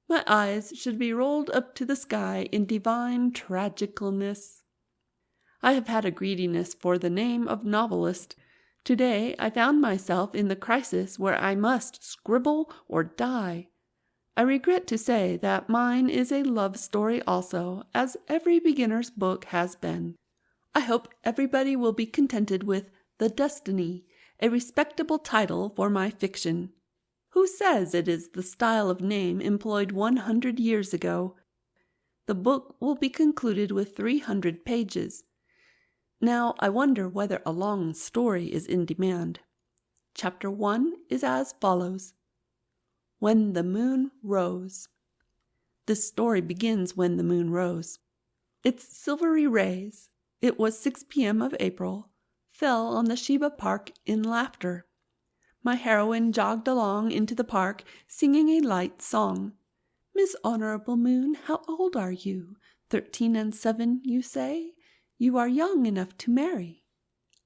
[SPEAKER 4] My eyes should be rolled up to the sky in divine tragicalness. I have had a greediness for the name of novelist. Today I found myself in the crisis where I must scribble or die. I regret to say that mine is a love story also, as every beginner's book has been. I hope everybody will be contented with The Destiny, a respectable title for my fiction. Who says it is the style of name employed 100 years ago? The book will be concluded with 300 pages. Now I wonder whether a long story is in demand. Chapter 1 is as follows. When the Moon Rose. This story begins when the moon rose. Its silvery rays, it was 6 p.m. of April, fell on the Shiba Park in laughter. My heroine jogged along into the park, singing a light song. Miss Honorable Moon, how old are you? 13 and 7, you say? You are young enough to marry.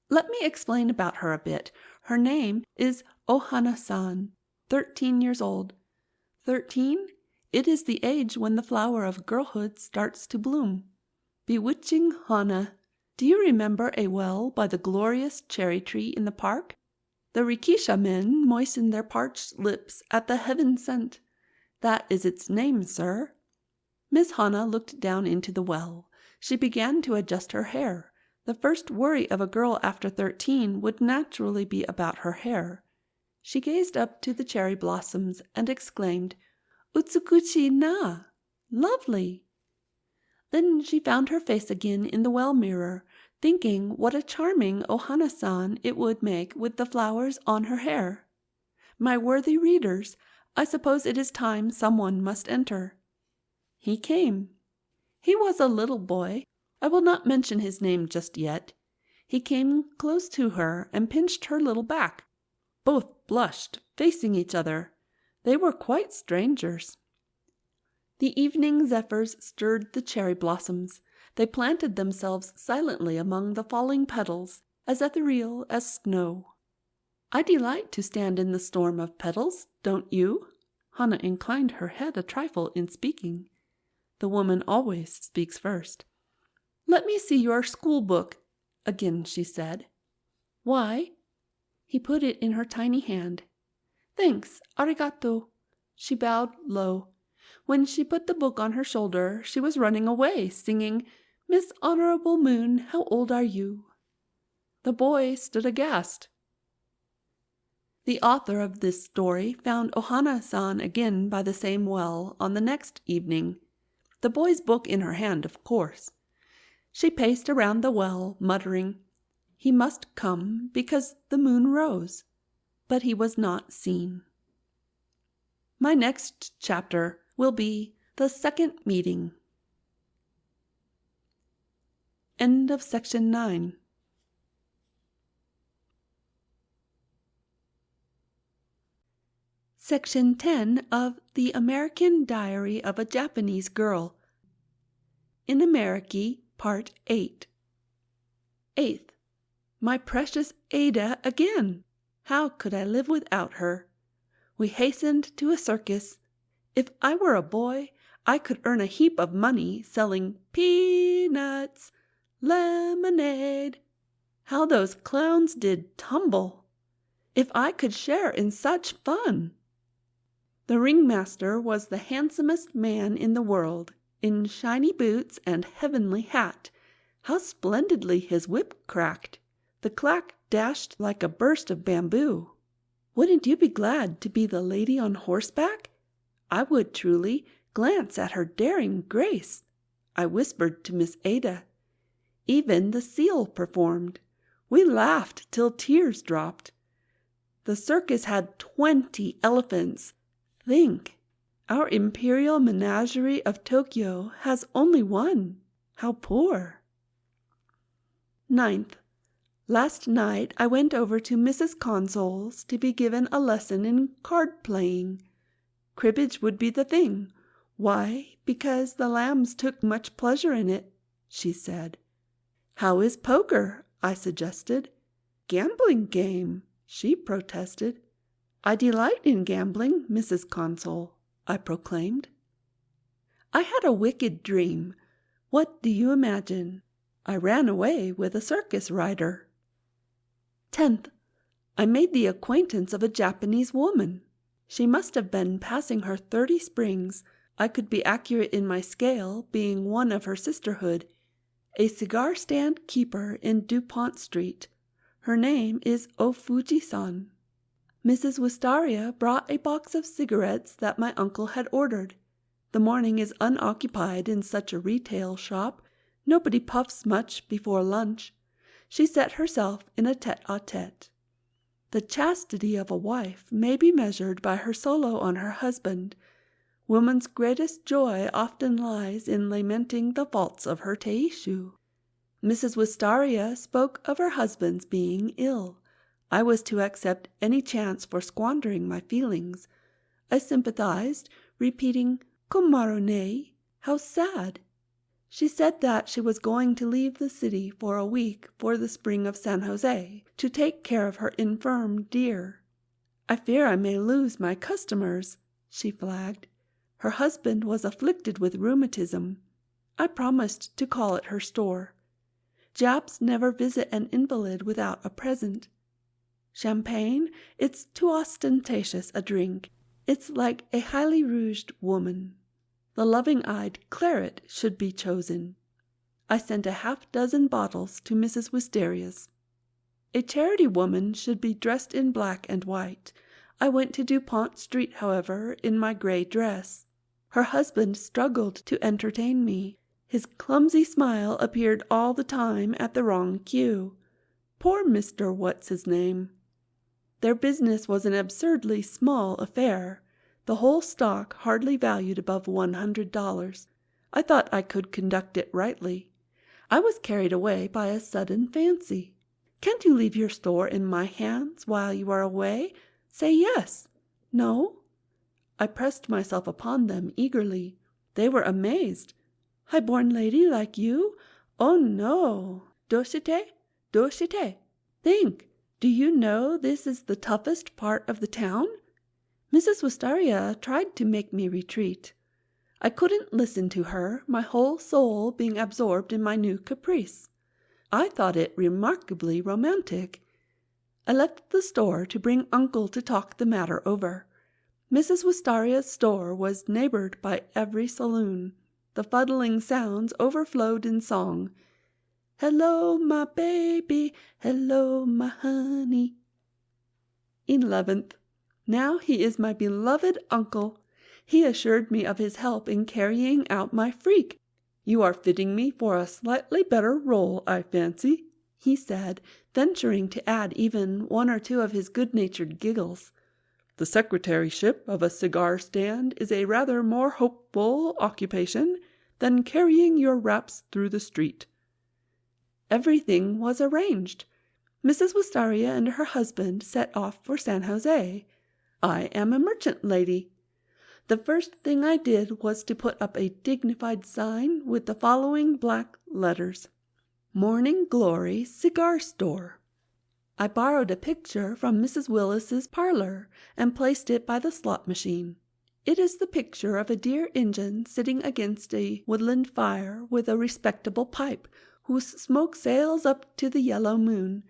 [SPEAKER 4] Let me explain about her a bit. Her name is Ohana-san, 13 years old. 13? It is the age when the flower of girlhood starts to bloom. Bewitching Hana. Do you remember a well by the glorious cherry tree in the park? The Rikisha men moisten their parched lips at the heaven scent. That is its name, sir. Miss Hana looked down into the well. She began to adjust her hair. The first worry of a girl after 13 would naturally be about her hair. She gazed up to the cherry blossoms and exclaimed, "Utsukushi na! Lovely!" Then she found her face again in the well mirror, thinking what a charming Ohana-san it would make with the flowers on her hair. My worthy readers, I suppose it is time someone must enter. He came. He was a little boy. I will not mention his name just yet. He came close to her and pinched her little back. Both blushed, facing each other. They were quite strangers. The evening zephyrs stirred the cherry blossoms. They planted themselves silently among the falling petals, as ethereal as snow. I delight to stand in the storm of petals, don't you? Hana inclined her head a trifle in speaking. The woman always speaks first. Let me see your school book, again she said. Why? He put it in her tiny hand. Thanks, arigato. She bowed low. When she put the book on her shoulder, she was running away, singing, Miss Honorable Moon, how old are you? The boy stood aghast. The author of this story found Ohana-san again by the same well on the next evening, the boy's book in her hand, of course. She paced around the well, muttering, he must come because the moon rose, but he was not seen. My next chapter will be The Second Meeting. End of section 9. Section 10 of The American Diary of a Japanese Girl. In America, Part 8. 8th. My precious Ada again! How could I live without her? We hastened to a circus. If I were a boy, I could earn a heap of money selling peanuts, lemonade. How those clowns did tumble! If I could share in such fun! The ringmaster was the handsomest man in the world, in shiny boots and heavenly hat. How splendidly his whip cracked! The clack dashed like a burst of bamboo. Wouldn't you be glad to be the lady on horseback? I would truly. Glance at her daring grace, I whispered to Miss Ada. Even the seal performed. We laughed till tears dropped. The circus had 20 elephants. Think, our imperial menagerie of Tokyo has only one. How poor. 9th. Last night I went over to Mrs. Console's to be given a lesson in card-playing. Cribbage would be the thing. Why, because the lambs took much pleasure in it, she said. How is poker? I suggested. Gambling game, she protested. I delight in gambling, Mrs. Console, I proclaimed. I had a wicked dream. What do you imagine? I ran away with a circus rider. 10th. I made the acquaintance of a Japanese woman. She must have been passing her 30 springs. I could be accurate in my scale, being one of her sisterhood, a cigar-stand keeper in DuPont Street. Her name is Ofuji-san. Mrs. Wistaria brought a box of cigarettes that my uncle had ordered. The morning is unoccupied in such a retail shop. Nobody puffs much before lunch. She set herself in a tete-a-tete. The chastity of a wife may be measured by her solo on her husband. Woman's greatest joy often lies in lamenting the faults of her teishu. Mrs. Wistaria spoke of her husband's being ill. I was to accept any chance for squandering my feelings. I sympathized, repeating, "Komaru ne, how sad." She said that she was going to leave the city for a week for the spring of San Jose to take care of her infirm deer. "I fear I may lose my customers," she flagged. Her husband was afflicted with rheumatism. I promised to call at her store. Japs never visit an invalid without a present. Champagne? It's too ostentatious a drink. It's like a highly rouged woman. The loving-eyed claret should be chosen. I sent a half-dozen bottles to Mrs. Wistaria's. A charity woman should be dressed in black and white. I went to DuPont Street, however, in my gray dress. Her husband struggled to entertain me. His clumsy smile appeared all the time at the wrong cue. Poor Mr. What's-his-name. Their business was an absurdly small affair, the whole stock hardly valued above $100. I thought I could conduct it rightly. I was carried away by a sudden fancy. "Can't you leave your store in my hands while you are away? Say yes. No?" I pressed myself upon them eagerly. They were amazed. "High-born lady like you? Oh, no. Doshite? Doshite? Think, do you know this is the toughest part of the town?" Mrs. Wistaria tried to make me retreat. I couldn't listen to her, my whole soul being absorbed in my new caprice. I thought it remarkably romantic. I left the store to bring Uncle to talk the matter over. Mrs. Wistaria's store was neighbored by every saloon. The fuddling sounds overflowed in song. "Hello, my baby, hello, my honey." 11th. Now he is my beloved uncle. He assured me of his help in carrying out my freak. "You are fitting me for a slightly better role, I fancy," he said, venturing to add even one or two of his good-natured giggles. "The secretaryship of a cigar-stand is a rather more hopeful occupation than carrying your wraps through the street." Everything was arranged. Mrs. Wistaria and her husband set off for San Jose. I am a merchant lady. The first thing I did was to put up a dignified sign with the following black letters: "Morning Glory Cigar Store." I borrowed a picture from Mrs. Willis's parlor and placed it by the slot machine. It is the picture of a dear Injun sitting against a woodland fire with a respectable pipe, whose smoke sails up to the yellow moon.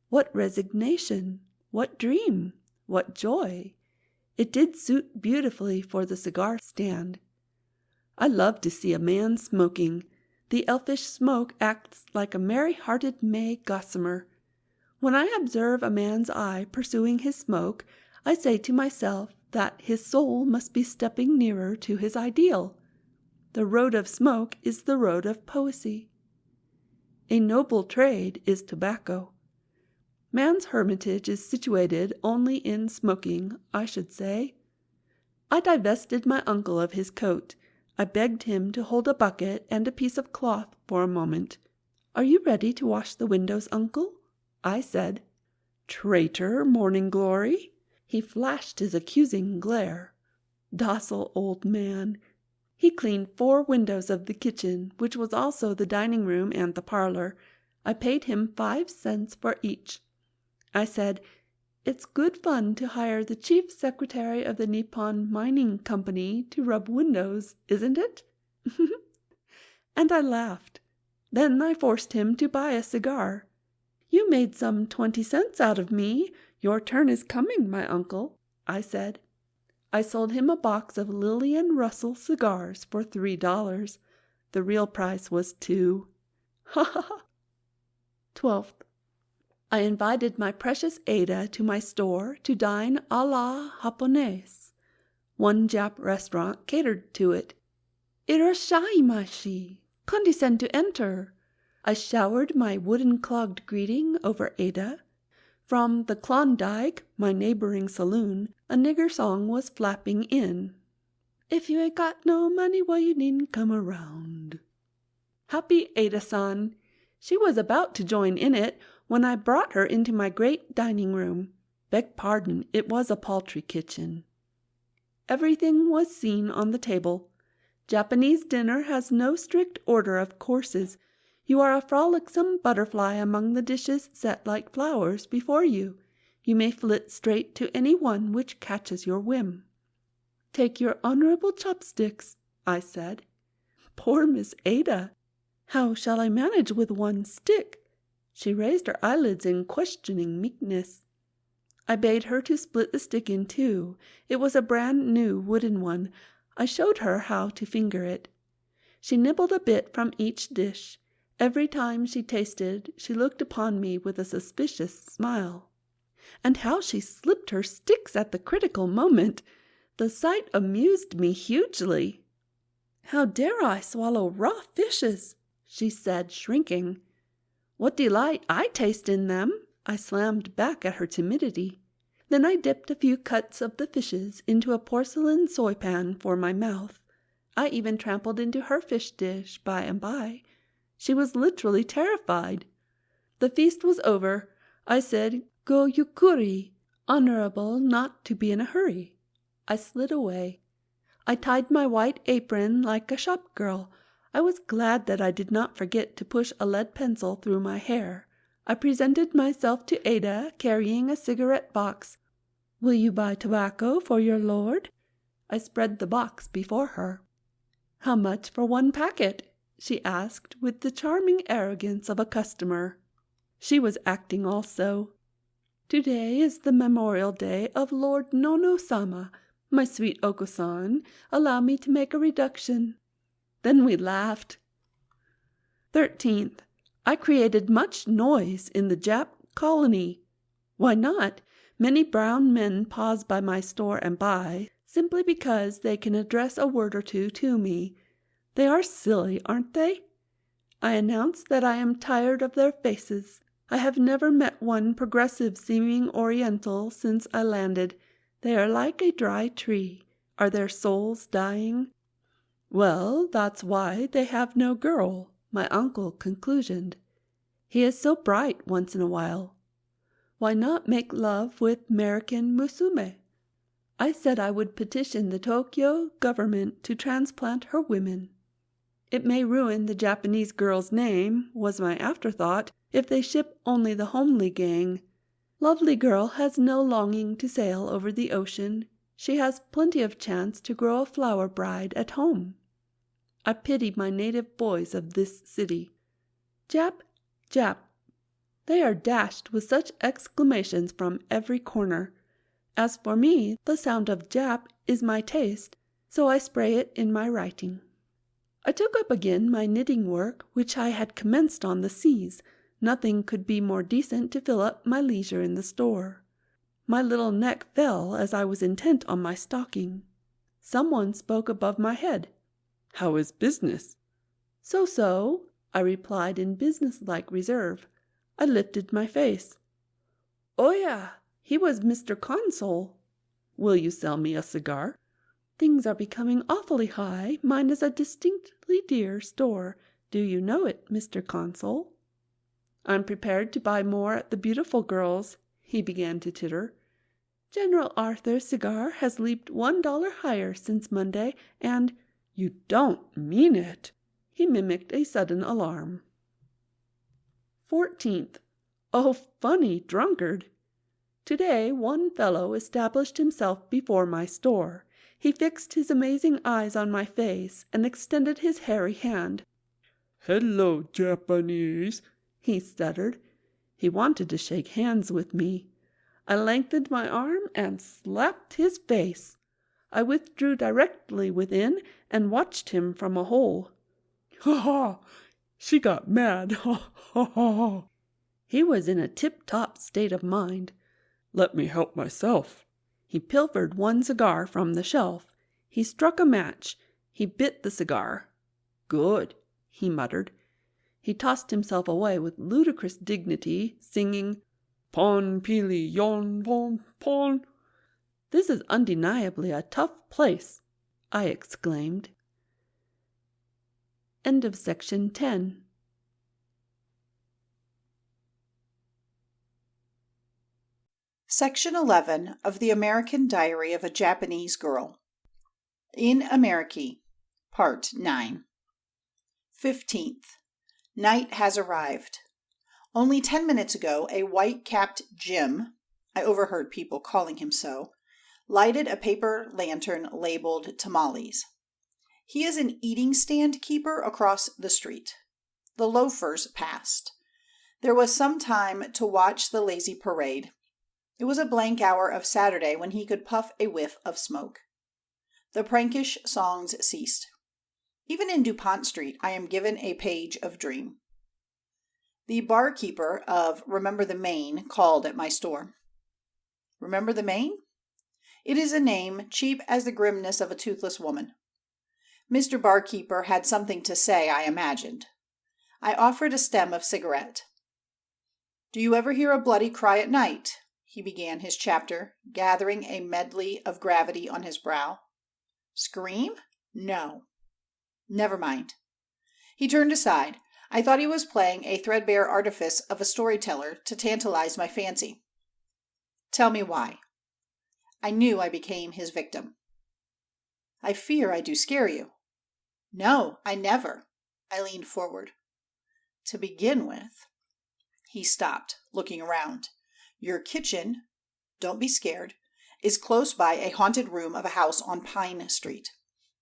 [SPEAKER 4] What resignation! What dream! What joy! It did suit beautifully for the cigar stand. I love to see a man smoking. The elfish smoke acts like a merry-hearted May gossamer. When I observe a man's eye pursuing his smoke, I say to myself that his soul must be stepping nearer to his ideal. The road of smoke is the road of poesy. A noble trade is tobacco. Man's hermitage is situated only in smoking, I should say. I divested my uncle of his coat. I begged him to hold a bucket and a piece of cloth for a moment. "Are you ready to wash the windows, uncle?" I said. "Traitor, morning glory!" He flashed his accusing glare. Docile old man. He cleaned 4 windows of the kitchen, which was also the dining room and the parlor. I paid him 5 cents for each. I said, "It's good fun to hire the chief secretary of the Nippon Mining Company to rub windows, isn't it?" And I laughed. Then I forced him to buy a cigar. "You made some 20 cents out of me. Your turn is coming, my uncle," I said. I sold him a box of Lillian Russell cigars for $3. The real price was 2. Ha ha ha! 12th. I invited my precious Ada to my store to dine à la Japonaise. One Jap restaurant catered to it. "Irashaimashi! Condescend to enter!" I showered my wooden-clogged greeting over Ada. From the Klondike, my neighboring saloon, a nigger song was flapping in. "If you ain't got no money, well, you needn't come around." Happy Ada-san! She was about to join in it when I brought her into my great dining room. Beg pardon, it was a paltry kitchen. Everything was seen on the table. Japanese dinner has no strict order of courses. You are a frolicsome butterfly among the dishes set like flowers before you. You may flit straight to any one which catches your whim. "Take your honorable chopsticks," I said. Poor Miss Ada! How shall I manage with one stick? She raised her eyelids in questioning meekness. I bade her to split the stick in 2. It was a brand-new wooden one. I showed her how to finger it. She nibbled a bit from each dish. Every time she tasted, she looked upon me with a suspicious smile. And how she slipped her sticks at the critical moment! The sight amused me hugely. "How dare I swallow raw fishes?" she said, shrinking. "What delight I taste in them!" I slammed back at her timidity. Then I dipped a few cuts of the fishes into a porcelain soy pan for my mouth. I even trampled into her fish dish by and by. She was literally terrified. The feast was over. I said, "Go yukuri," honorable not to be in a hurry. I slid away. I tied my white apron like a shop girl. I was glad that I did not forget to push a lead pencil through my hair. I presented myself to Ada, carrying a cigarette box. "Will you buy tobacco for your lord?" I spread the box before her. "How much for 1 packet?" she asked with the charming arrogance of a customer. She was acting also. "Today is the memorial day of Lord Nono-sama. My sweet Oko-san, allow me to make a reduction." Then we laughed. 13th. I created much noise in the Jap colony. Why not? Many brown men pause by my store and buy, simply because they can address a word or two to me. They are silly, aren't they? I announce that I am tired of their faces. I have never met one progressive-seeming Oriental since I landed. They are like a dry tree. Are their souls dying? "Well, that's why they have no girl," my uncle conclusioned. "He is so bright once in a while. Why not make love with American musume?" I said I would petition the Tokyo government to transplant her women. It may ruin the Japanese girl's name, was my afterthought, if they ship only the homely gang. Lovely girl has no longing to sail over the ocean. She has plenty of chance to grow a flower bride at home. I pity my native boys of this city. Jap, Jap. They are dashed with such exclamations from every corner. As for me, the sound of Jap is my taste, so I spray it in my writing. I took up again my knitting work, which I had commenced on the seas. Nothing could be more decent to fill up my leisure in the store. My little neck fell as I was intent on my stocking. Someone spoke above my head. "How is business?" "So-so," I replied in businesslike reserve. I lifted my face. "Oh yeah, he was Mr. Consul." "Will you sell me a cigar?" "Things are becoming awfully high. Mine is a distinctly dear store. Do you know it, Mr. Consul?" "I'm prepared to buy more at the Beautiful Girl's," he began to titter. "General Arthur's cigar has leaped $1 higher since Monday, and—" "You don't mean it!" He mimicked a sudden alarm. 14th. Oh, funny drunkard! Today one fellow established himself before my store. He fixed his amazing eyes on my face and extended his hairy hand. "Hello, Japanese," he stuttered. He wanted to shake hands with me. I lengthened my arm and slapped his face. I withdrew directly within and watched him from a hole. "Ha ha! She got mad! Ha ha ha!" He was in a tip-top state of mind. "Let me help myself." He pilfered one cigar from the shelf. He struck a match. He bit the cigar. "Good," he muttered. He tossed himself away with ludicrous dignity, singing, "Pon pili yon pon pon." "This is undeniably a tough place," I exclaimed. End of section 10.
[SPEAKER 5] Section 11 of The American Diary of a Japanese Girl. In America, Part 9. 15th. Night has arrived. Only 10 minutes ago, a white-capped Jim, I overheard people calling him so, lighted a paper lantern labeled tamales. He is an eating stand keeper across the street. The loafers passed. There was some time to watch the lazy parade. It was a blank hour of Saturday when he could puff a whiff of smoke. The prankish songs ceased. Even in DuPont Street, I am given a page of dream. The barkeeper of Remember the Maine called at my store. Remember the Maine? It is a name cheap as the grimness of a toothless woman. Mr. Barkeeper had something to say, I imagined. I offered a stem of cigarette. "Do you ever hear a bloody cry at night?" he began his chapter, gathering a medley of gravity on his brow. "Scream? No. Never mind." He turned aside. I thought he was playing a threadbare artifice of a storyteller to tantalize my fancy. "Tell me why." I knew I became his victim. "I fear I do scare you." "No, I never." I leaned forward. "To begin with—" He stopped, looking around. "Your kitchen, don't be scared, is close by a haunted room of a house on Pine Street.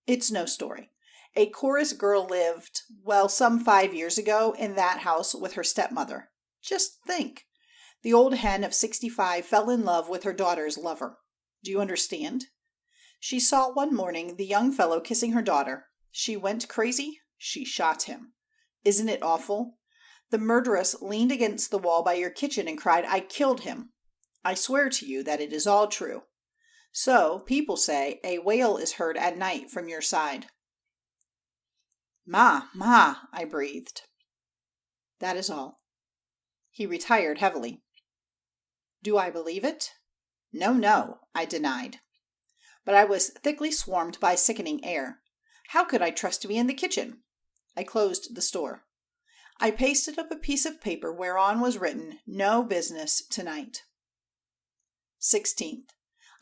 [SPEAKER 5] It's no story. A chorus girl lived, some 5 years ago in that house with her stepmother. Just think. The old hen of 65 fell in love with her daughter's lover. Do you understand? She saw one morning the young fellow kissing her daughter. She went crazy. She shot him. Isn't it awful? The murderess leaned against the wall by your kitchen and cried, 'I killed him.' I swear to you that it is all true. So, people say, a wail is heard at night from your side." "Ma, I breathed. "That is all." He retired heavily. Do I believe it? No, I denied. But I was thickly swarmed by sickening air. How could I trust to be in the kitchen? I closed the store. I pasted up a piece of paper whereon was written, "No business tonight." 16th.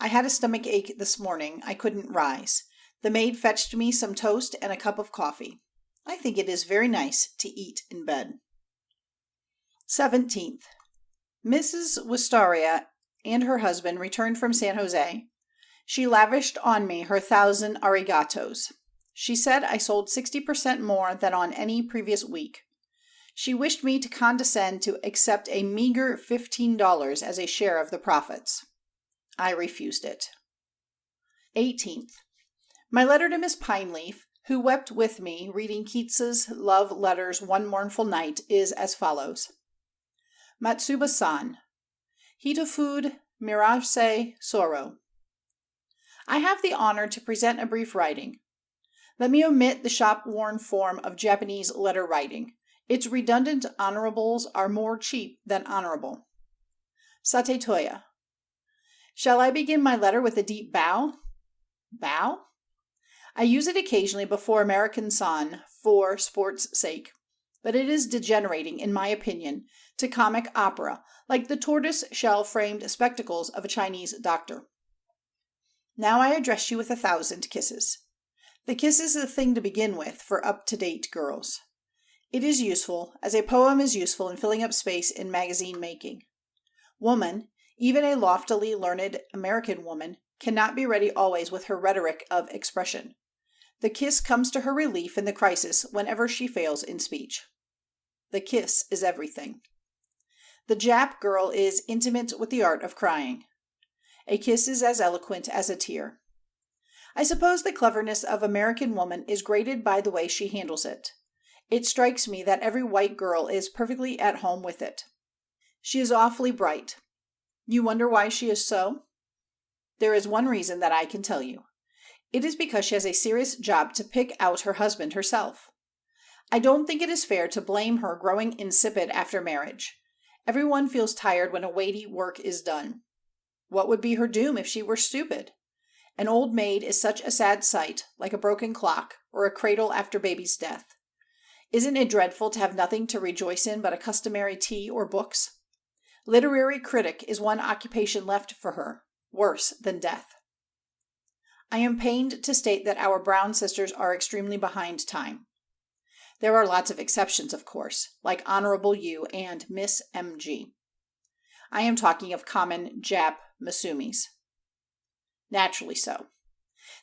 [SPEAKER 5] I had a stomach ache this morning. I couldn't rise. The maid fetched me some toast and a cup of coffee. I think it is very nice to eat in bed. 17th. Mrs. Wistaria and her husband returned from San Jose. She lavished on me her 1,000 arigatos. She said I sold 60% more than on any previous week. She wished me to condescend to accept a meager $15 as a share of the profits. I refused it. 18th. My letter to Miss Pineleaf, who wept with me reading Keats's love letters one mournful night, is as follows. Matsuba-san. Hitofood Mirase Soro. I have the honor to present a brief writing. Let me omit the shop-worn form of Japanese letter writing. Its redundant honorables are more cheap than honorable. Sate Toya. Shall I begin my letter with a deep bow? Bow? I use it occasionally before American-san for sport's sake, but it is degenerating, in my opinion, to comic opera, like the tortoise-shell-framed spectacles of a Chinese doctor. Now I address you with 1,000 kisses. The kiss is the thing to begin with for up-to-date girls. It is useful, as a poem is useful in filling up space in magazine making. Woman, even a loftily learned American woman, cannot be ready always with her rhetoric of expression. The kiss comes to her relief in the crisis whenever she fails in speech. The kiss is everything. The Jap girl is intimate with the art of crying. A kiss is as eloquent as a tear. I suppose the cleverness of American woman is graded by the way she handles it. It strikes me that every white girl is perfectly at home with it. She is awfully bright. You wonder why she is so? There is one reason that I can tell you. It is because she has a serious job to pick out her husband herself. I don't think it is fair to blame her growing insipid after marriage. Everyone feels tired when a weighty work is done. What would be her doom if she were stupid? An old maid is such a sad sight, like a broken clock, or a cradle after baby's death. Isn't it dreadful to have nothing to rejoice in but a customary tea or books? Literary critic is one occupation left for her, worse than death. I am pained to state that our Brown sisters are extremely behind time. There are lots of exceptions, of course, like Honorable U and Miss M.G. I am talking of common Jap Masumis. Naturally so.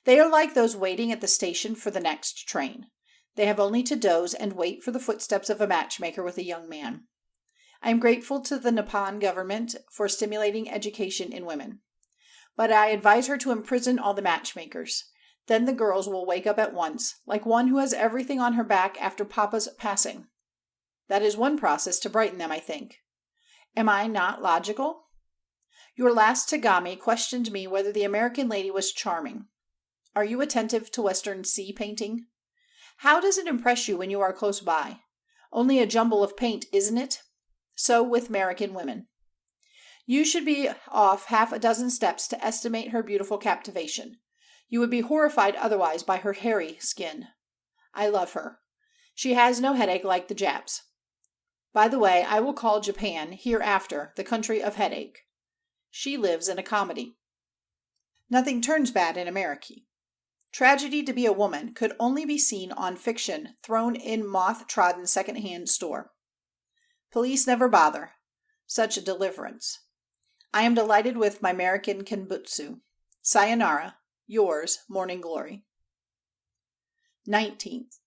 [SPEAKER 5] They are like those waiting at the station for the next train. They have only to doze and wait for the footsteps of a matchmaker with a young man. I am grateful to the Nippon government for stimulating education in women. But I advise her to imprison all the matchmakers. Then the girls will wake up at once, like one who has everything on her back after Papa's passing. That is one process to brighten them, I think. Am I not logical? Your last Tagami questioned me whether the American lady was charming. Are you attentive to Western sea painting? How does it impress you when you are close by? Only a jumble of paint, isn't it? So with American women. You should be off 6 steps to estimate her beautiful captivation. You would be horrified otherwise by her hairy skin. I love her. She has no headache like the Japs. By the way, I will call Japan hereafter the country of headache. She lives in a comedy. Nothing turns bad in America. Tragedy to be a woman could only be seen on fiction thrown in moth-trodden second-hand store. Police never bother. Such a deliverance. I am delighted with my American Kenbutsu. Sayonara. Yours, Morning Glory. 19th.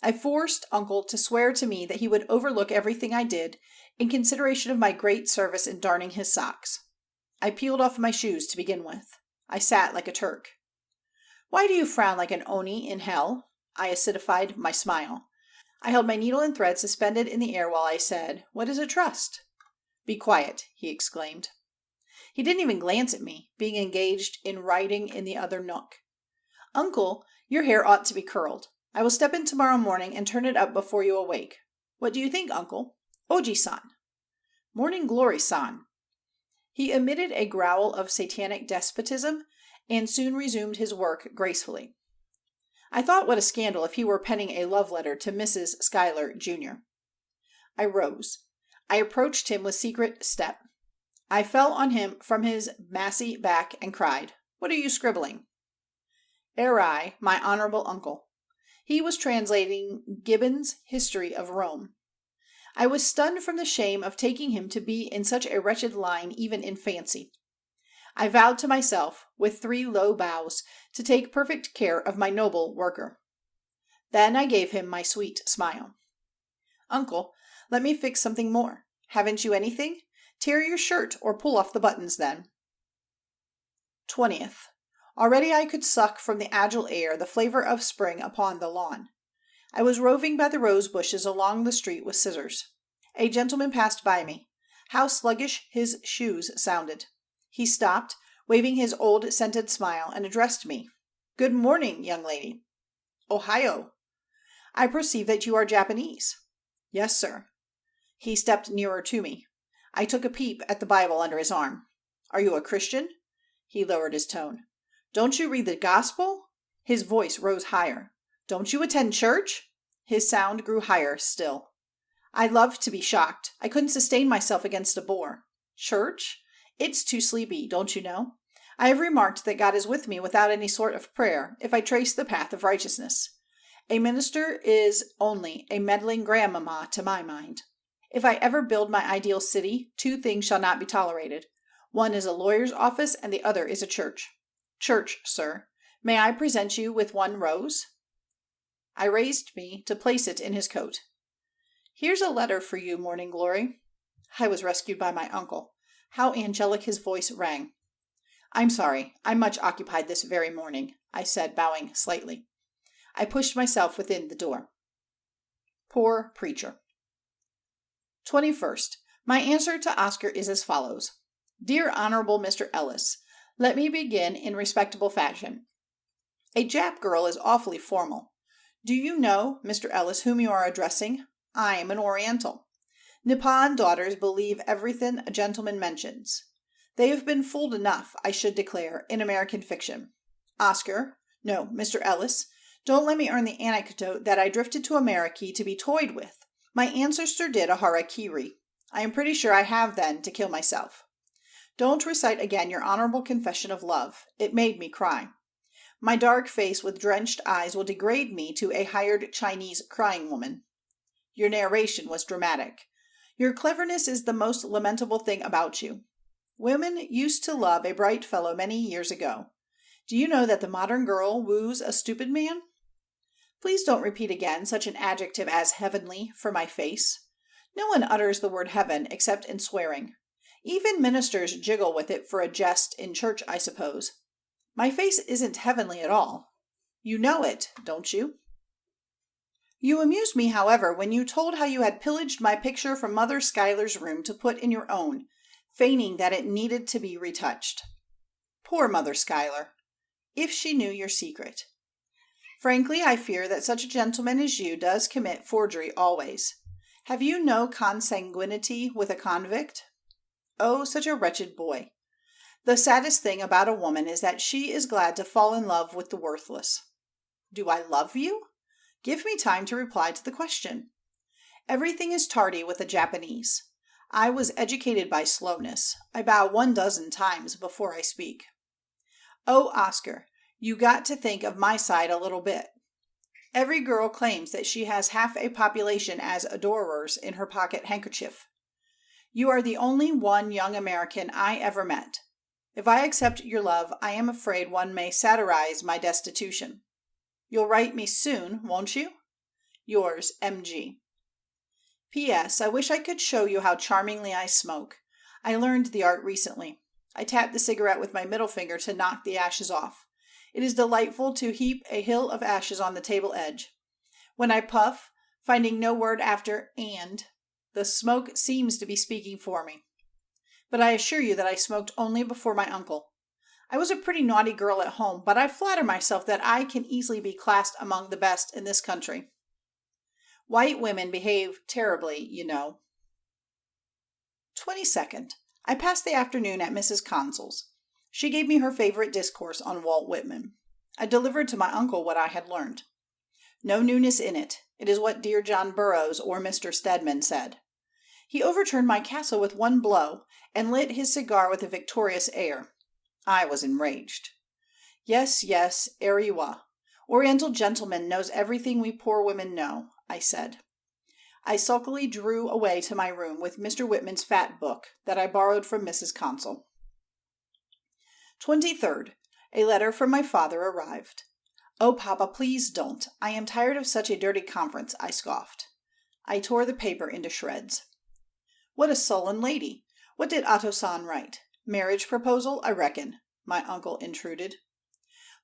[SPEAKER 5] I forced Uncle to swear to me that he would overlook everything I did in consideration of my great service in darning his socks. I peeled off my shoes to begin with. I sat like a Turk. Why do you frown like an oni in hell? I acidified my smile. I held my needle and thread suspended in the air while I said, What is a trust? Be quiet, he exclaimed. He didn't even glance at me, being engaged in writing in the other nook. Uncle, your hair ought to be curled. I will step in tomorrow morning and turn it up before you awake. What do you think, Uncle? Oji-san. Morning Glory-san. He emitted a growl of satanic despotism and soon resumed his work gracefully. I thought what a scandal if he were penning a love letter to Mrs. Schuyler, Jr. I rose. I approached him with secret step. I fell on him from his massy back and cried, What are you scribbling? Eri, my honorable uncle. He was translating Gibbon's History of Rome. I was stunned from the shame of taking him to be in such a wretched line even in fancy. I vowed to myself, with 3 low bows, to take perfect care of my noble worker. Then I gave him my sweet smile. Uncle, let me fix something more. Haven't you anything? Tear your shirt or pull off the buttons then. 20th. Already I could suck from the agile air the flavor of spring upon the lawn. I was roving by the rose bushes along the street with scissors. A gentleman passed by me. How sluggish his shoes sounded. He stopped, waving his old scented smile, and addressed me. "Good morning, young lady." "Ohio." "I perceive that you are Japanese." "Yes, sir." He stepped nearer to me. I took a peep at the Bible under his arm. "Are you a Christian?" He lowered his tone. "Don't you read the gospel?" His voice rose higher. "Don't you attend church?" His sound grew higher still. I loved to be shocked. I couldn't sustain myself against a bore. "Church? It's too sleepy, don't you know? I have remarked that God is with me without any sort of prayer, if I trace the path of righteousness. A minister is only a meddling grandmamma to my mind. If I ever build my ideal city, 2 things shall not be tolerated. One is a lawyer's office, and the other is a church. Church, sir. May I present you with 1 rose?" I raised me to place it in his coat. "Here's a letter for you, Morning Glory." I was rescued by my uncle. How angelic his voice rang. "I'm sorry, I'm much occupied this very morning," I said, bowing slightly. I pushed myself within the door. Poor preacher. 21st. My answer to Oscar is as follows. Dear Honorable Mr. Ellis, let me begin in respectable fashion. A Jap girl is awfully formal. Do you know, Mr. Ellis, whom you are addressing? I'm an Oriental. Nippon daughters believe everything a gentleman mentions. They have been fooled enough, I should declare, in American fiction. Oscar, no, Mr. Ellis, don't let me earn the anecdote that I drifted to America to be toyed with. My ancestor did a harakiri. I am pretty sure I have then to kill myself. Don't recite again your honorable confession of love. It made me cry. My dark face with drenched eyes will degrade me to a hired Chinese crying woman. Your narration was dramatic. Your cleverness is the most lamentable thing about you. Women used to love a bright fellow many years ago. Do you know that the modern girl woos a stupid man? Please don't repeat again such an adjective as heavenly for my face. No one utters the word heaven except in swearing. Even ministers jiggle with it for a jest in church, I suppose. My face isn't heavenly at all. You know it, don't you? You amused me, however, when you told how you had pillaged my picture from Mother Schuyler's room to put in your own, feigning that it needed to be retouched. Poor Mother Schuyler! If she knew your secret. Frankly, I fear that such a gentleman as you does commit forgery always. Have you no consanguinity with a convict? Oh, such a wretched boy. The saddest thing about a woman is that she is glad to fall in love with the worthless. Do I love you? Give me time to reply to the question. Everything is tardy with the Japanese. I was educated by slowness. I bow 12 times before I speak. Oh, Oscar, you got to think of my side a little bit. Every girl claims that she has half a population as adorers in her pocket handkerchief. You are the only one young American I ever met. If I accept your love, I am afraid one may satirize my destitution. You'll write me soon, won't you? Yours, M.G. P.S. I wish I could show you how charmingly I smoke. I learned the art recently. I tap the cigarette with my middle finger to knock the ashes off. It is delightful to heap a hill of ashes on the table edge. When I puff, finding no word after "and," the smoke seems to be speaking for me. But I assure you that I smoked only before my uncle. I was a pretty naughty girl at home, but I flatter myself that I can easily be classed among the best in this country. White women behave terribly, you know. 22nd. I passed the afternoon at Mrs. Consol's. She gave me her favorite discourse on Walt Whitman. I delivered to my uncle what I had learned. No newness in it. It is what dear John Burroughs or Mr. Stedman said. He overturned my castle with one blow, and lit his cigar with a victorious air. I was enraged. Yes, Eriwa. Oriental gentleman knows everything we poor women know, I said. I sulkily drew away to my room with Mr. Whitman's fat book that I borrowed from Mrs. Console. 23rd. A letter from my father arrived. Oh, Papa, please don't. I am tired of such a dirty conference, I scoffed. I tore the paper into shreds. What a sullen lady! What did Otto-san write? Marriage proposal, I reckon. My uncle intruded.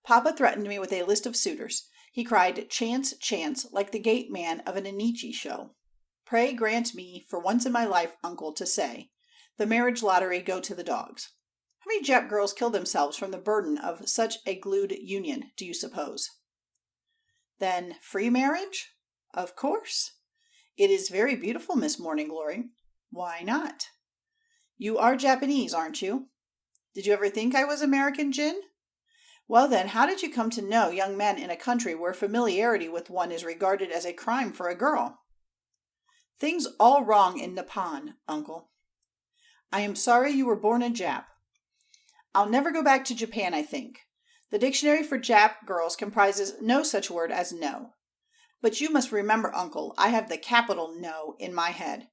[SPEAKER 5] Papa threatened me with a list of suitors. He cried, "Chance, chance," like the gate man of an Anichi show. Pray grant me, for once in my life, uncle, to say, The marriage lottery go to the dogs. How many Jap girls kill themselves from the burden of such a glued union, do you suppose? Then free marriage? Of course. It is very beautiful, Miss Morning Glory. Why not? You are Japanese, aren't you? Did you ever think I was American, Jin? Well then, how did you come to know young men in a country where familiarity with one is regarded as a crime for a girl? Things all wrong in Nippon, uncle. I am sorry you were born a Jap. I'll never go back to Japan, I think. The dictionary for Jap girls comprises no such word as no. But you must remember, uncle, I have the capital No in my head.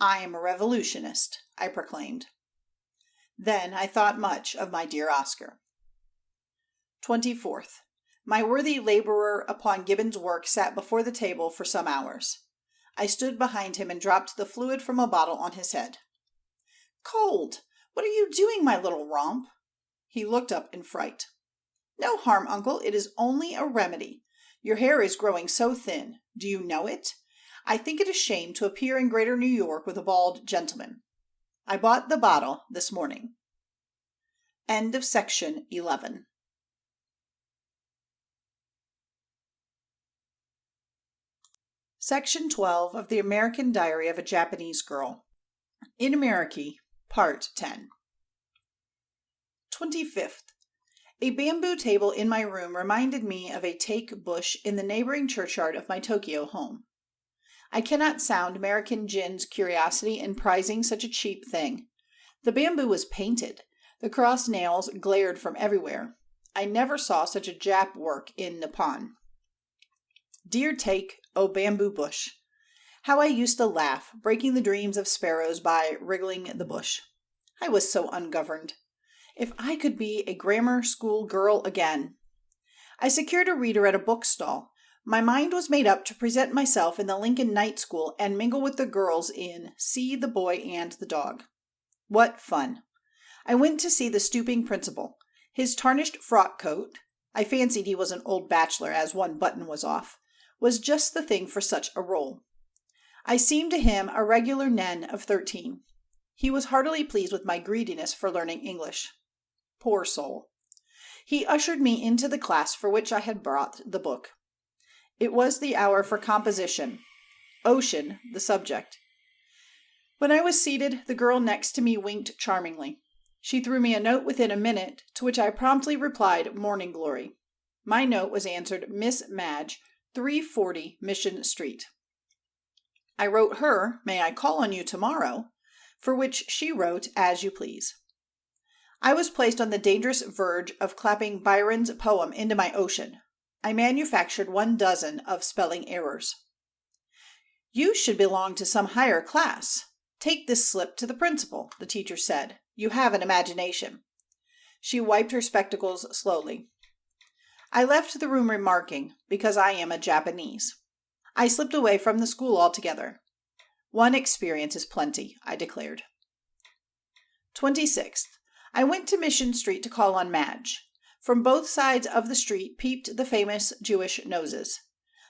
[SPEAKER 5] I am a revolutionist, I proclaimed. Then I thought much of my dear Oscar. 24th. My worthy laborer upon Gibbon's work sat before the table for some hours. I stood behind him and dropped the fluid from a bottle on his head. Cold! What are you doing, my little romp? He looked up in fright. No harm, uncle. It is only a remedy. Your hair is growing so thin. Do you know it? I think it a shame to appear in Greater New York with a bald gentleman. I bought the bottle this morning. End of section 11. Section 12 of The American Diary of a Japanese Girl. In America, Part 10. 25th. A bamboo table in my room reminded me of a take bush in the neighboring churchyard of my Tokyo home. I cannot sound American Jin's curiosity in prizing such a cheap thing. The bamboo was painted. The cross nails glared from everywhere. I never saw such a Jap work in Nippon. Dear take, O bamboo bush. How I used to laugh, breaking the dreams of sparrows by wriggling the bush. I was so ungoverned. If I could be a grammar school girl again. I secured a reader at a bookstall. My mind was made up to present myself in the Lincoln Night School and mingle with the girls in See the Boy and the Dog. What fun! I went to see the stooping principal. His tarnished frock coat, I fancied he was an old bachelor as one button was off, was just the thing for such a role. I seemed to him a regular nen of 13. He was heartily pleased with my greediness for learning English. Poor soul. He ushered me into the class for which I had brought the book. It was the hour for composition. Ocean, the subject. When I was seated, the girl next to me winked charmingly. She threw me a note within a minute, to which I promptly replied Morning Glory. My note was answered Miss Madge, 340 Mission Street. I wrote her, May I call on you tomorrow? For which she wrote, As you please. I was placed on the dangerous verge of clapping Byron's poem into my ocean. I manufactured 12 of spelling errors. You should belong to some higher class. Take this slip to the principal, the teacher said. You have an imagination. She wiped her spectacles slowly. I left the room remarking, because I am a Japanese. I slipped away from the school altogether. One experience is plenty, I declared. 26th. I went to Mission Street to call on Madge. From both sides of the street peeped the famous Jewish noses.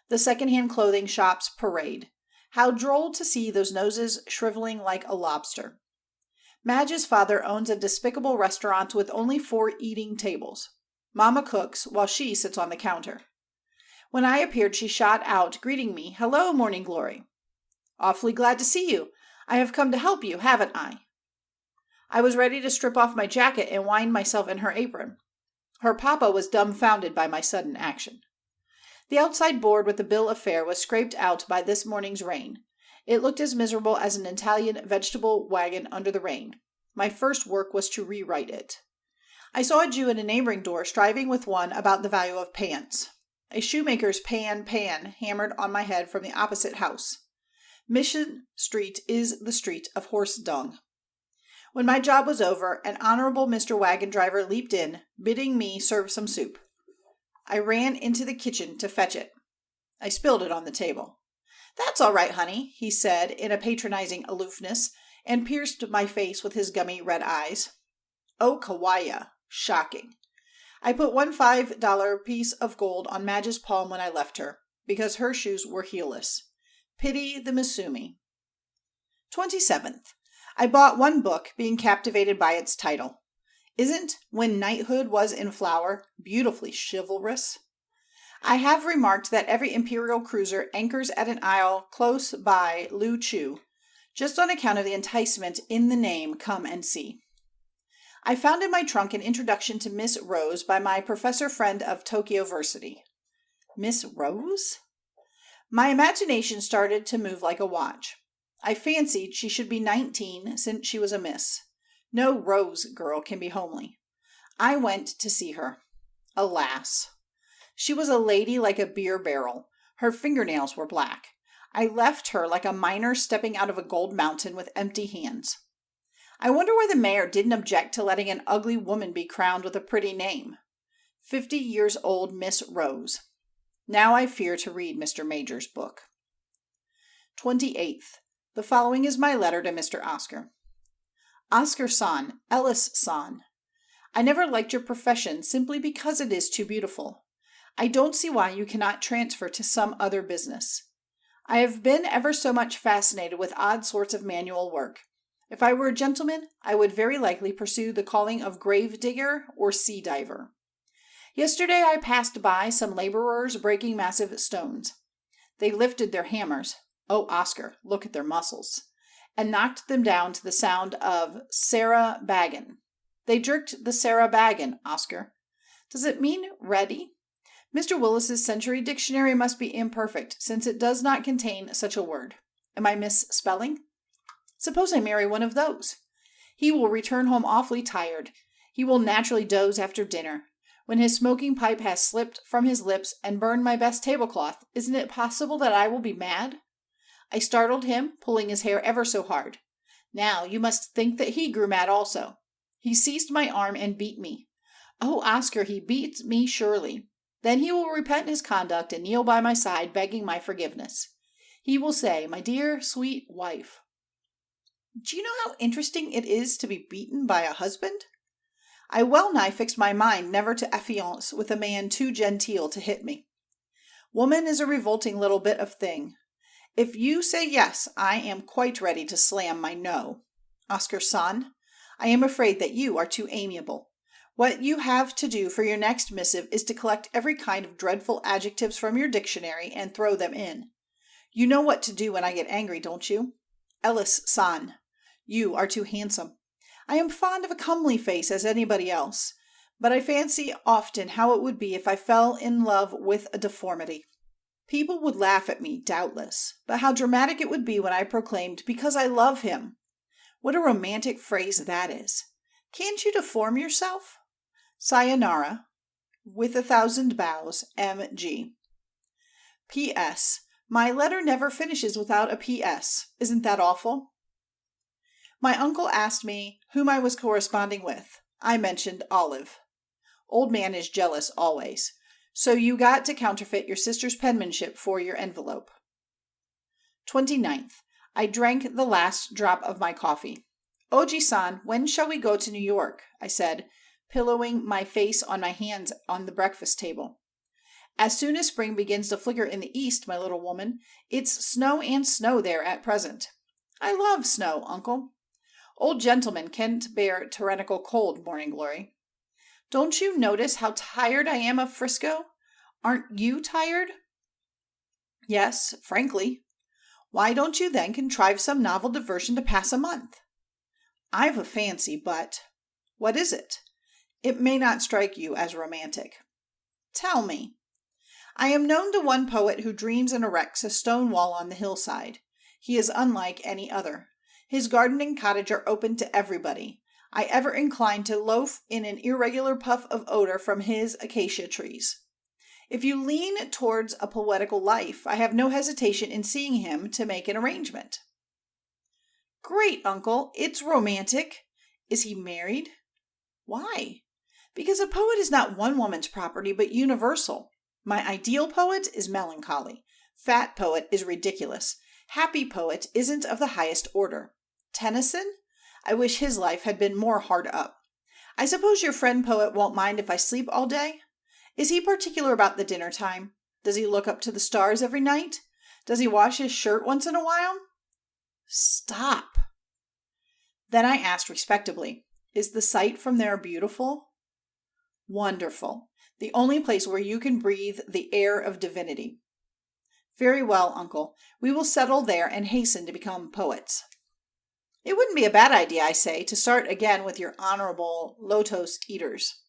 [SPEAKER 5] The second-hand clothing shops parade. How droll to see those noses shriveling like a lobster. Madge's father owns a despicable restaurant with only 4 eating tables. Mama cooks while she sits on the counter. When I appeared, she shot out, greeting me, Hello, Morning Glory. Awfully glad to see you. I have come to help you, haven't I? I was ready to strip off my jacket and wind myself in her apron. Her papa was dumbfounded by my sudden action. The outside board with the bill of fare was scraped out by this morning's rain. It looked as miserable as an Italian vegetable wagon under the rain. My first work was to rewrite it. I saw a Jew at a neighboring door striving with one about the value of pants. A shoemaker's pan hammered on my head from the opposite house. Mission Street is the street of horse dung. When my job was over, an honorable Mr. Wagon Driver leaped in, bidding me serve some soup. I ran into the kitchen to fetch it. I spilled it on the table. That's all right, honey, he said in a patronizing aloofness, and pierced my face with his gummy red eyes. Oh, kawaii. Shocking. I put one $5 piece of gold on Madge's palm when I left her, because her shoes were heelless. Pity the Misumi. 27th. I bought one book, being captivated by its title. Isn't When Knighthood Was in Flower beautifully chivalrous? I have remarked that every imperial cruiser anchors at an isle close by Lu Chu, just on account of the enticement in the name Come and See. I found in my trunk an introduction to Miss Rose by my professor friend of Tokyo Versity. Miss Rose? My imagination started to move like a watch. I fancied she should be 19 since she was a miss. No Rose girl can be homely. I went to see her. Alas! She was a lady like a beer barrel. Her fingernails were black. I left her like a miner stepping out of a gold mountain with empty hands. I wonder why the mayor didn't object to letting an ugly woman be crowned with a pretty name. 50 years old Miss Rose. Now I fear to read Mr. Major's book. 28th. The following is my letter to Mr. Oscar. Oscar-san, Ellis-san. I never liked your profession simply because it is too beautiful. I don't see why you cannot transfer to some other business. I have been ever so much fascinated with odd sorts of manual work. If I were a gentleman, I would very likely pursue the calling of grave digger or sea diver. Yesterday I passed by some laborers breaking massive stones. They lifted their hammers. Oh, Oscar, look at their muscles. And knocked them down to the sound of Sarah Baggin. They jerked the Sarah Baggin, Oscar. Does it mean ready? Mr. Willis's Century Dictionary must be imperfect, since it does not contain such a word. Am I misspelling? Suppose I marry one of those. He will return home awfully tired. He will naturally doze after dinner. When his smoking pipe has slipped from his lips and burned my best tablecloth, isn't it possible that I will be mad? I startled him, pulling his hair ever so hard. Now you must think that he grew mad also. He seized my arm and beat me. Oh, Oscar, he beats me surely. Then he will repent his conduct and kneel by my side, begging my forgiveness. He will say, my dear, sweet wife. Do you know how interesting it is to be beaten by a husband? I well nigh fixed my mind never to affiance with a man too genteel to hit me. Woman is a revolting little bit of thing. If you say yes, I am quite ready to slam my no. Oscar-san, I am afraid that you are too amiable. What you have to do for your next missive is to collect every kind of dreadful adjectives from your dictionary and throw them in. You know what to do when I get angry, don't you? Ellis-san, you are too handsome. I am fond of a comely face as anybody else, but I fancy often how it would be if I fell in love with a deformity. People would laugh at me, doubtless, but how dramatic it would be when I proclaimed, because I love him. What a romantic phrase that is. Can't you deform yourself? Sayonara. With 1,000 bows, M.G. P.S. My letter never finishes without a P.S. Isn't that awful? My uncle asked me whom I was corresponding with. I mentioned Olive. Old man is jealous always. So you got to counterfeit your sister's penmanship for your envelope. 29th. I drank the last drop of my coffee. Oji-san, when shall we go to New York? I said, pillowing my face on my hands on the breakfast table. As soon as spring begins to flicker in the east, my little woman, it's snow and snow there at present. I love snow, uncle. Old gentlemen can't bear tyrannical cold, Morning Glory. Don't you notice how tired I am of Frisco? Aren't you tired? Yes, frankly. Why don't you then contrive some novel diversion to pass a month? I've a fancy, but... What is it? It may not strike you as romantic. Tell me. I am known to one poet who dreams and erects a stone wall on the hillside. He is unlike any other. His garden and cottage are open to everybody. I ever incline to loaf in an irregular puff of odor from his acacia trees. If you lean towards a poetical life, I have no hesitation in seeing him to make an arrangement. Great, uncle, it's romantic. Is he married? Why? Because a poet is not one woman's property, but universal. My ideal poet is melancholy. Fat poet is ridiculous. Happy poet isn't of the highest order. Tennyson? I wish his life had been more hard up. I suppose your friend poet won't mind if I sleep all day? Is he particular about the dinner time? Does he look up to the stars every night? Does he wash his shirt once in a while? Stop. Then I asked respectably, "Is the sight from there beautiful?" "Wonderful. The only place where you can breathe the air of divinity." "Very well, uncle. We will settle there and hasten to become poets." "It wouldn't be a bad idea, I say, to start again with your honorable lotos eaters."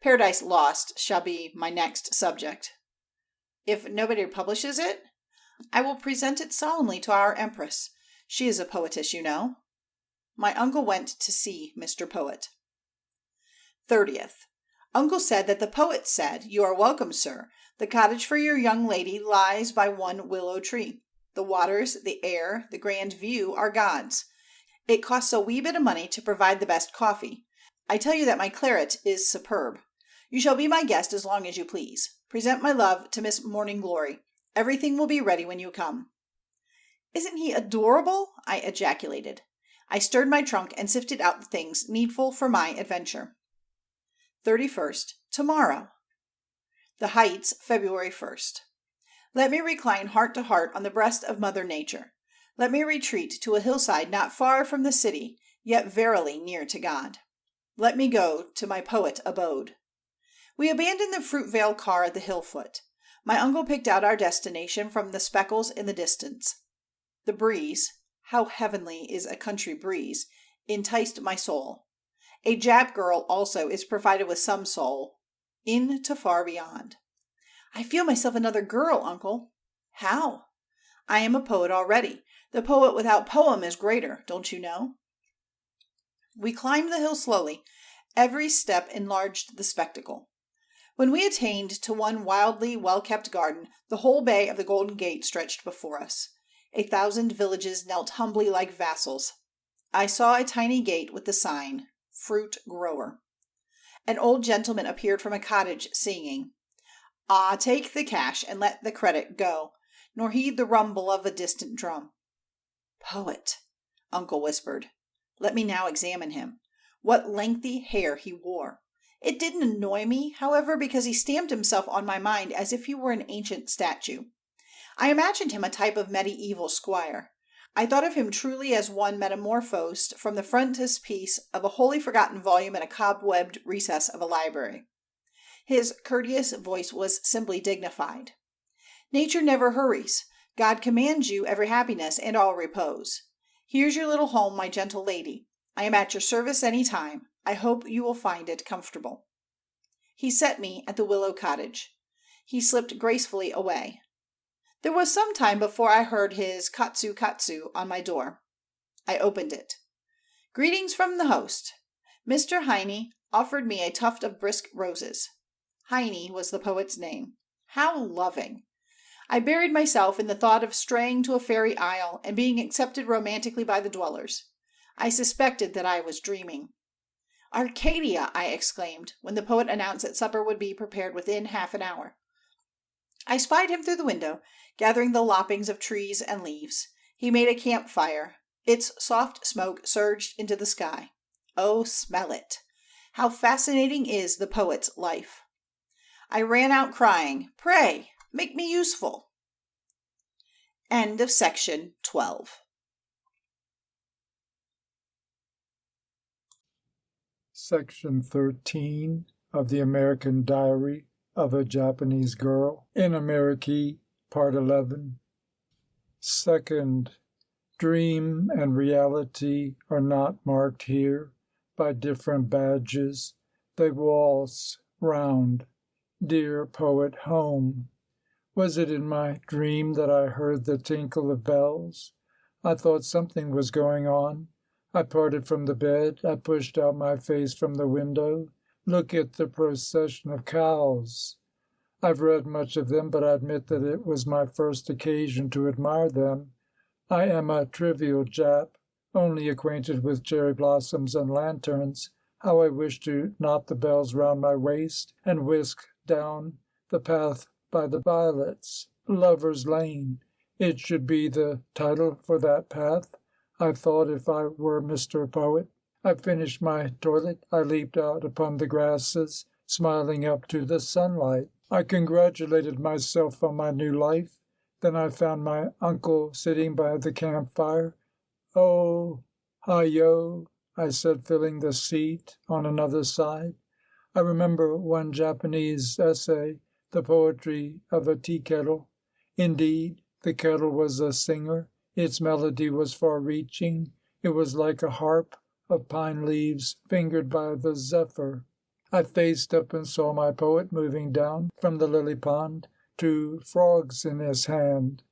[SPEAKER 5] Paradise Lost shall be my next subject. If nobody publishes it, I will present it solemnly to our Empress. She is a poetess, you know. My uncle went to see Mr. Poet. 30th. Uncle said that the poet said, "You are welcome, sir. The cottage for your young lady lies by one willow tree. The waters, the air, the grand view are God's. It costs a wee bit of money to provide the best coffee. I tell you that my claret is superb. You shall be my guest as long as you please. Present my love to Miss Morning Glory. Everything will be ready when you come." "Isn't he adorable?" I ejaculated. I stirred my trunk and sifted out the things needful for my adventure. 31st. Tomorrow. The Heights, February 1st. Let me recline heart to heart on the breast of Mother Nature. Let me retreat to a hillside not far from the city, yet verily near to God. Let me go to my poet abode. We abandoned the Fruitvale car at the hill foot. My uncle picked out our destination from the speckles in the distance. The breeze, how heavenly is a country breeze, enticed my soul. A Jap girl also is provided with some soul. Into far beyond. I feel myself another girl, uncle. How? I am a poet already. The poet without poem is greater, don't you know? We climbed the hill slowly. Every step enlarged the spectacle. When we attained to one wildly well-kept garden, the whole bay of the Golden Gate stretched before us. 1,000 villages knelt humbly like vassals. I saw a tiny gate with the sign, "Fruit Grower." An old gentleman appeared from a cottage, singing, "Ah, take the cash and let the credit go, nor heed the rumble of a distant drum." "Poet," Uncle whispered. Let me now examine him. What lengthy hair he wore! It didn't annoy me, however, because he stamped himself on my mind as if he were an ancient statue. I imagined him a type of medieval squire. I thought of him truly as one metamorphosed from the frontispiece of a wholly forgotten volume in a cobwebbed recess of a library. His courteous voice was simply dignified. "Nature never hurries. God commands you every happiness and all repose. Here's your little home, my gentle lady. I am at your service any time. I hope you will find it comfortable." He set me at the willow cottage. He slipped gracefully away. There was some time before I heard his katsu katsu on my door. I opened it. "Greetings from the host. Mr. Heine offered me a tuft of brisk roses." Heine was the poet's name. How loving! I buried myself in the thought of straying to a fairy isle and being accepted romantically by the dwellers. I suspected that I was dreaming. "Arcadia!" I exclaimed, when the poet announced that supper would be prepared within half an hour. I spied him through the window, gathering the loppings of trees and leaves. He made a campfire. Its soft smoke surged into the sky. Oh, smell it! How fascinating is the poet's life! I ran out crying, "Pray, make me useful." End of section 12.
[SPEAKER 3] Section 13 of the American Diary of a Japanese Girl in America, Part 11. Second, dream and reality are not marked here by different badges. They waltz round. Dear poet, home. Was it in my dream that I heard the tinkle of bells? I thought something was going on. I parted from the bed. I pushed out my face from the window. Look at the procession of cows. I've read much of them, but I admit that it was my first occasion to admire them. I am a trivial Jap, only acquainted with cherry blossoms and lanterns. How I wish to knot the bells round my waist and whisk down the path by the violets. Lover's Lane. It should be the title for that path. I thought if I were Mr. Poet. I finished my toilet. I leaped out upon the grasses, smiling up to the sunlight. I congratulated myself on my new life. Then I found my uncle sitting by the campfire. Oh, "Hi-yo," I said, filling the seat on another side. I remember one Japanese essay, The Poetry of a Tea Kettle. Indeed, the kettle was a singer. Its melody was far-reaching. It was like a harp of pine leaves fingered by the zephyr. I faced up and saw my poet moving down from the lily pond, 2 frogs in his hand.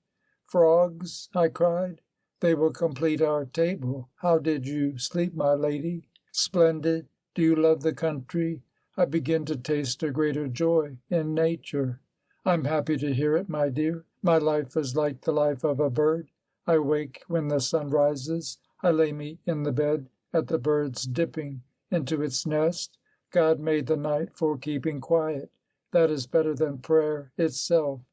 [SPEAKER 3] "Frogs," I cried. "They will complete our table. How did you sleep, my lady?" "Splendid. Do you love the country?" "I begin to taste a greater joy in nature." "I'm happy to hear it, my dear. My life is like the life of a bird. I wake when the sun rises. I lay me in the bed at the bird's dipping into its nest. God made the night for keeping quiet. That is better than prayer itself.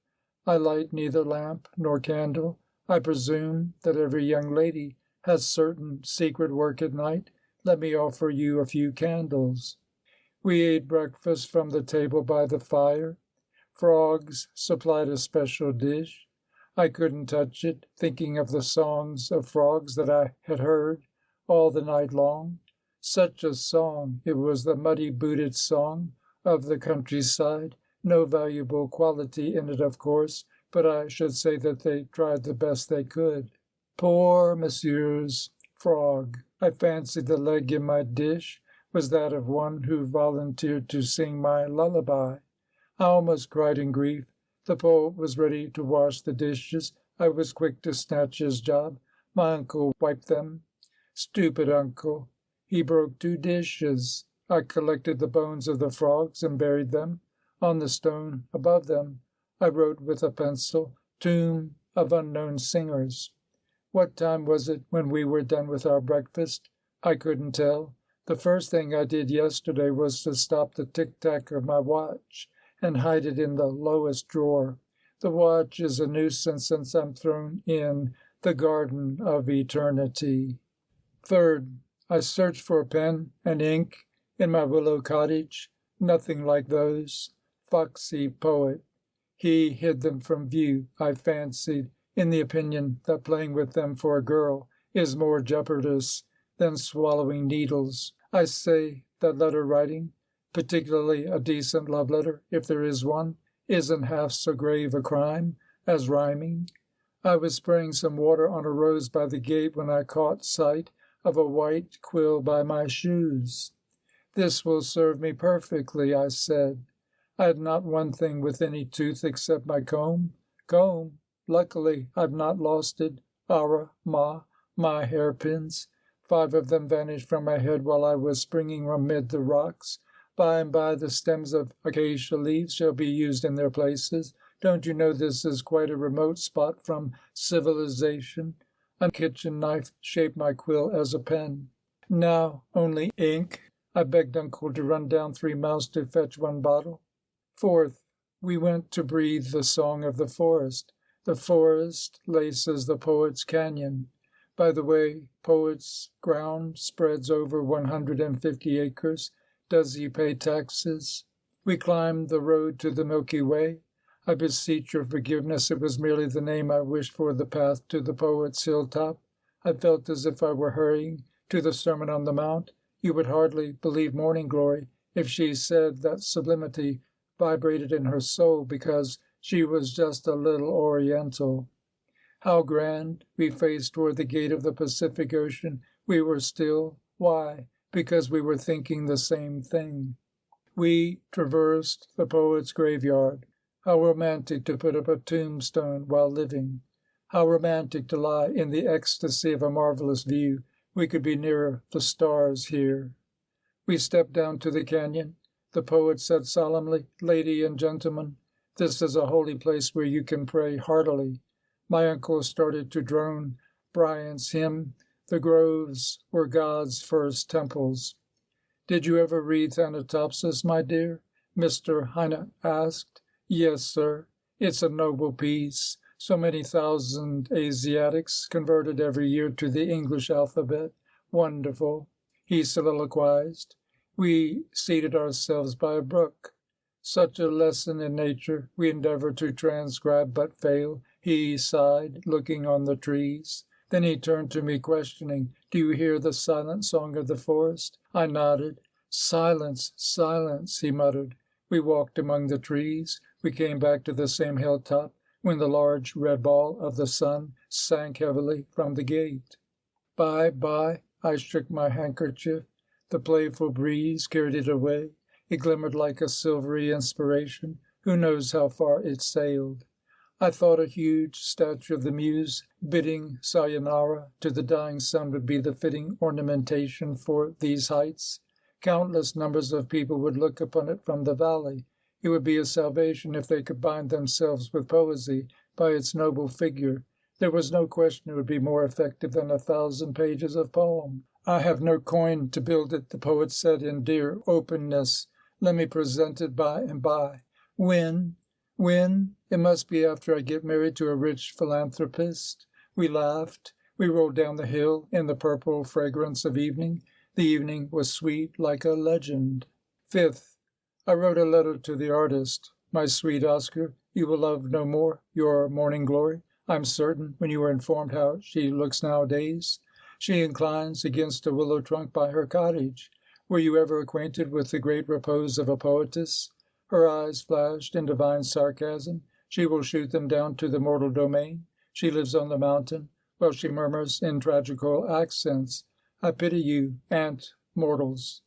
[SPEAKER 3] I light neither lamp nor candle. I presume that every young lady has certain secret work at night. Let me offer you a few candles." We ate breakfast from the table by the fire. Frogs supplied a special dish. I couldn't touch it, thinking of the songs of frogs that I had heard all the night long. Such a song! It was the muddy-booted song of the countryside. No valuable quality in it, of course, but I should say that they tried the best they could. Poor Monsieur's frog! I fancied the leg in my dish was that of one who volunteered to sing my lullaby. I almost cried in grief. The poet was ready to wash the dishes. I was quick to snatch his job. My uncle wiped them. Stupid uncle! He broke 2 dishes. I collected the bones of the frogs and buried them. On the stone above them I wrote with a pencil, "Tomb of unknown singers." What time was it when we were done with our breakfast? I couldn't tell. The first thing I did yesterday was to stop the tick-tack of my watch and hide it in the lowest drawer. The watch is a nuisance since I'm thrown in the garden of eternity. Third, I searched for a pen and ink in my willow cottage. Nothing like those. Foxy poet. He hid them from view, I fancied, in the opinion that playing with them for a girl is more jeopardous than swallowing needles. I say that letter writing, particularly a decent love letter, if there is one, isn't half so grave a crime as rhyming. I was spraying some water on a rose by the gate when I caught sight of a white quill by my shoes. "This will serve me perfectly," I said. I had not one thing with any tooth except my comb. Comb? Luckily, I've not lost it. Ara, ma, my hairpins. 5 of them vanished from my head while I was springing amid the rocks. By and by the stems of acacia leaves shall be used in their places. Don't you know this is quite a remote spot from civilization? A kitchen knife shaped my quill as a pen. Now only ink. I begged Uncle to run down 3 miles to fetch 1 bottle. Fourth, we went to breathe the song of the forest. The forest laces the poet's canyon. By the way, poet's ground spreads over 150 acres. Does he pay taxes? We climbed the road to the Milky Way. I beseech your forgiveness. It was merely the name I wished for the path to the poet's hilltop. I felt as if I were hurrying to the Sermon on the Mount. You would hardly believe Morning Glory if she said that sublimity vibrated in her soul because she was just a little oriental. How grand! We faced toward the gate of the Pacific Ocean. We were still. Why? Because we were thinking the same thing. We traversed the poet's graveyard. How romantic to put up a tombstone while living. How romantic to lie in the ecstasy of a marvelous view. We could be nearer the stars here. We stepped down to the canyon. The poet said solemnly, "Lady and gentlemen, this is a holy place where you can pray heartily." My uncle started to drone Bryant's hymn, "The groves were God's first temples." "Did you ever read Thanatopsis, my dear?" Mr. Heine asked. "Yes, sir. It's a noble piece. So many thousand Asiatics converted every year to the English alphabet. Wonderful," he soliloquized. We seated ourselves by a brook. "Such a lesson in nature we endeavor to transcribe but fail," he sighed, looking on the trees. Then he turned to me, questioning, "Do you hear the silent song of the forest?" I nodded. "Silence, silence," he muttered. We walked among the trees. We came back to the same hilltop when the large red ball of the sun sank heavily from the gate. "Bye, bye." I shook my handkerchief. The playful breeze carried it away. It glimmered like a silvery inspiration. Who knows how far it sailed? I thought a huge statue of the Muse bidding sayonara to the dying sun would be the fitting ornamentation for these heights. Countless numbers of people would look upon it from the valley. It would be a salvation if they could bind themselves with poesy by its noble figure. There was no question it would be more effective than 1,000 pages of poem. "I have no coin to build it," the poet said in dear openness. "Let me present it by and by." When? It must be after I get married to a rich philanthropist. We laughed. We rolled down the hill in the purple fragrance of evening. The evening was sweet like a legend. 5th. I wrote a letter to the artist. "My sweet Oscar, you will love no more your morning glory, I'm certain, when you are informed how she looks nowadays. She inclines against a willow trunk by her cottage. Were you ever acquainted with the great repose of a poetess? Her eyes flashed in divine sarcasm. She will shoot them down to the mortal domain. She lives on the mountain, while she murmurs in tragical accents, 'I pity you, ant mortals.'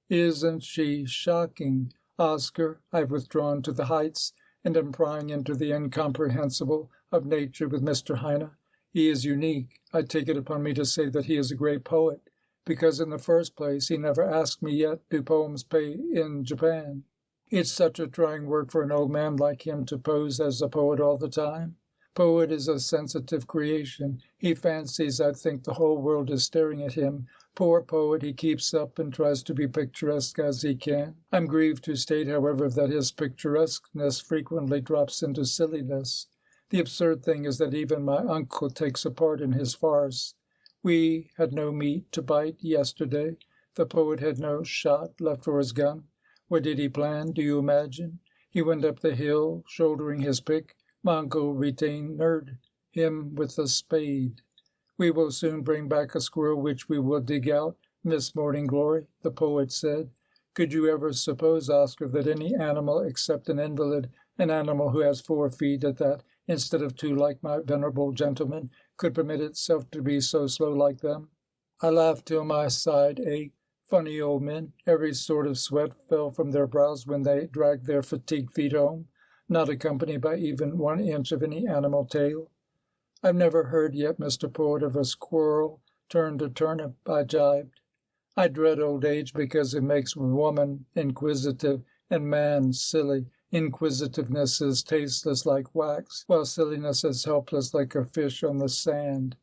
[SPEAKER 3] Isn't she shocking? Oscar, I've withdrawn to the heights, and am prying into the incomprehensible of nature with Mr. Heine. He is unique. I take it upon me to say that he is a great poet, because in the first place he never asked me yet, do poems pay in Japan? It's such a trying work for an old man like him to pose as a poet all the time. Poet is a sensitive creation. He fancies, I think, the whole world is staring at him. Poor poet, he keeps up and tries to be picturesque as he can. I'm grieved to state, however, that his picturesqueness frequently drops into silliness. The absurd thing is that even my uncle takes a part in his farce. We had no meat to bite yesterday. The poet had no shot left for his gun. What did he plan, do you imagine? He went up the hill, shouldering his pick. My uncle retainered him with a spade. "We will soon bring back a squirrel which we will dig out, Miss Morning Glory," the poet said. Could you ever suppose, Oscar, that any animal except an invalid, an animal who has 4 feet at that, instead of 2 like my venerable gentleman, could permit itself to be so slow like them? I laughed till my side ached. Funny old men, every sort of sweat fell from their brows when they dragged their fatigued feet home, not accompanied by even 1 inch of any animal tail. "I've never heard yet, Mr. Poet, of a squirrel turned a turnip," I jibed. I dread old age because it makes woman inquisitive and man silly. Inquisitiveness is tasteless like wax, while silliness is helpless like a fish on the sand.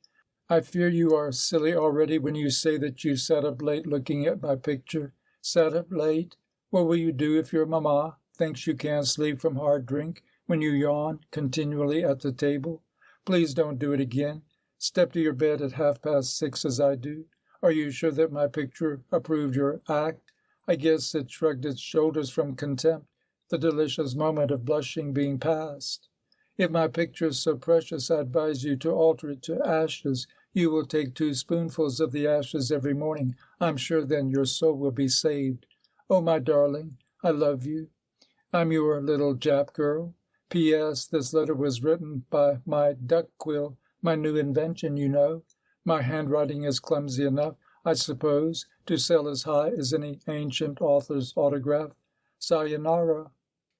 [SPEAKER 3] I fear you are silly already when you say that you sat up late looking at my picture. Sat up late? What will you do if your mamma thinks you can't sleep from hard drink when you yawn continually at the table? Please don't do it again. Step to your bed at 6:30 as I do. Are you sure that my picture approved your act? I guess it shrugged its shoulders from contempt, the delicious moment of blushing being past. If my picture is so precious, I advise you to alter it to ashes. You will take 2 spoonfuls of the ashes every morning. I'm sure then your soul will be saved. Oh, my darling, I love you. I'm your little Jap girl. P.S. This letter was written by my duck quill, my new invention, you know. My handwriting is clumsy enough, I suppose, to sell as high as any ancient author's autograph. Sayonara.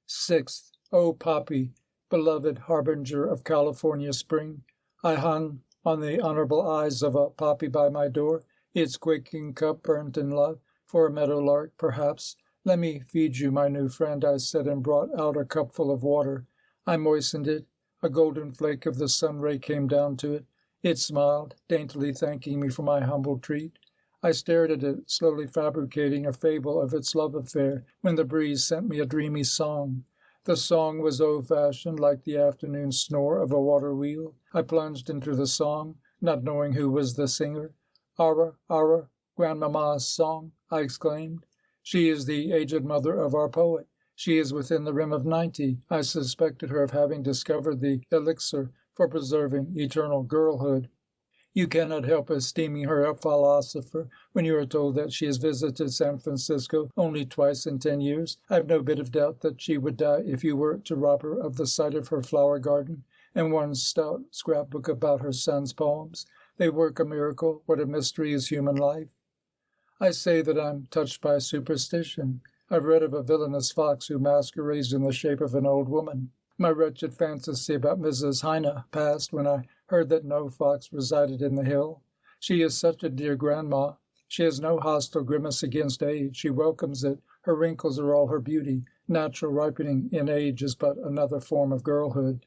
[SPEAKER 3] 6th. Oh, Poppy, beloved harbinger of California spring. I hung on the honorable eyes of a poppy by my door, its quaking cup burnt in love, for a meadowlark, perhaps. Let me feed you, my new friend, I said, and brought out a cupful of water. I moistened it. A golden flake of the sun ray came down to it. It smiled, daintily thanking me for my humble treat. I stared at it, slowly fabricating a fable of its love affair, when the breeze sent me a dreamy song. The song was old-fashioned, like the afternoon snore of a water-wheel. I plunged into the song, not knowing who was the singer. "Ara, ara, grandmamma's song," I exclaimed. She is the aged mother of our poet. She is within the rim of 90. I suspected her of having discovered the elixir for preserving eternal girlhood. You cannot help esteeming her a philosopher when you are told that she has visited San Francisco only twice in 10 years. I have no bit of doubt that she would die if you were to rob her of the sight of her flower garden and one stout scrapbook about her son's poems. They work a miracle. What a mystery is human life. I say that I'm touched by superstition. I've read of a villainous fox who masquerades in the shape of an old woman. My wretched fantasy about Mrs. Heine passed when I heard that no fox resided in the hill. She is such a dear grandma. She has no hostile grimace against age. She welcomes it. Her wrinkles are all her beauty. Natural ripening in age is but another form of girlhood.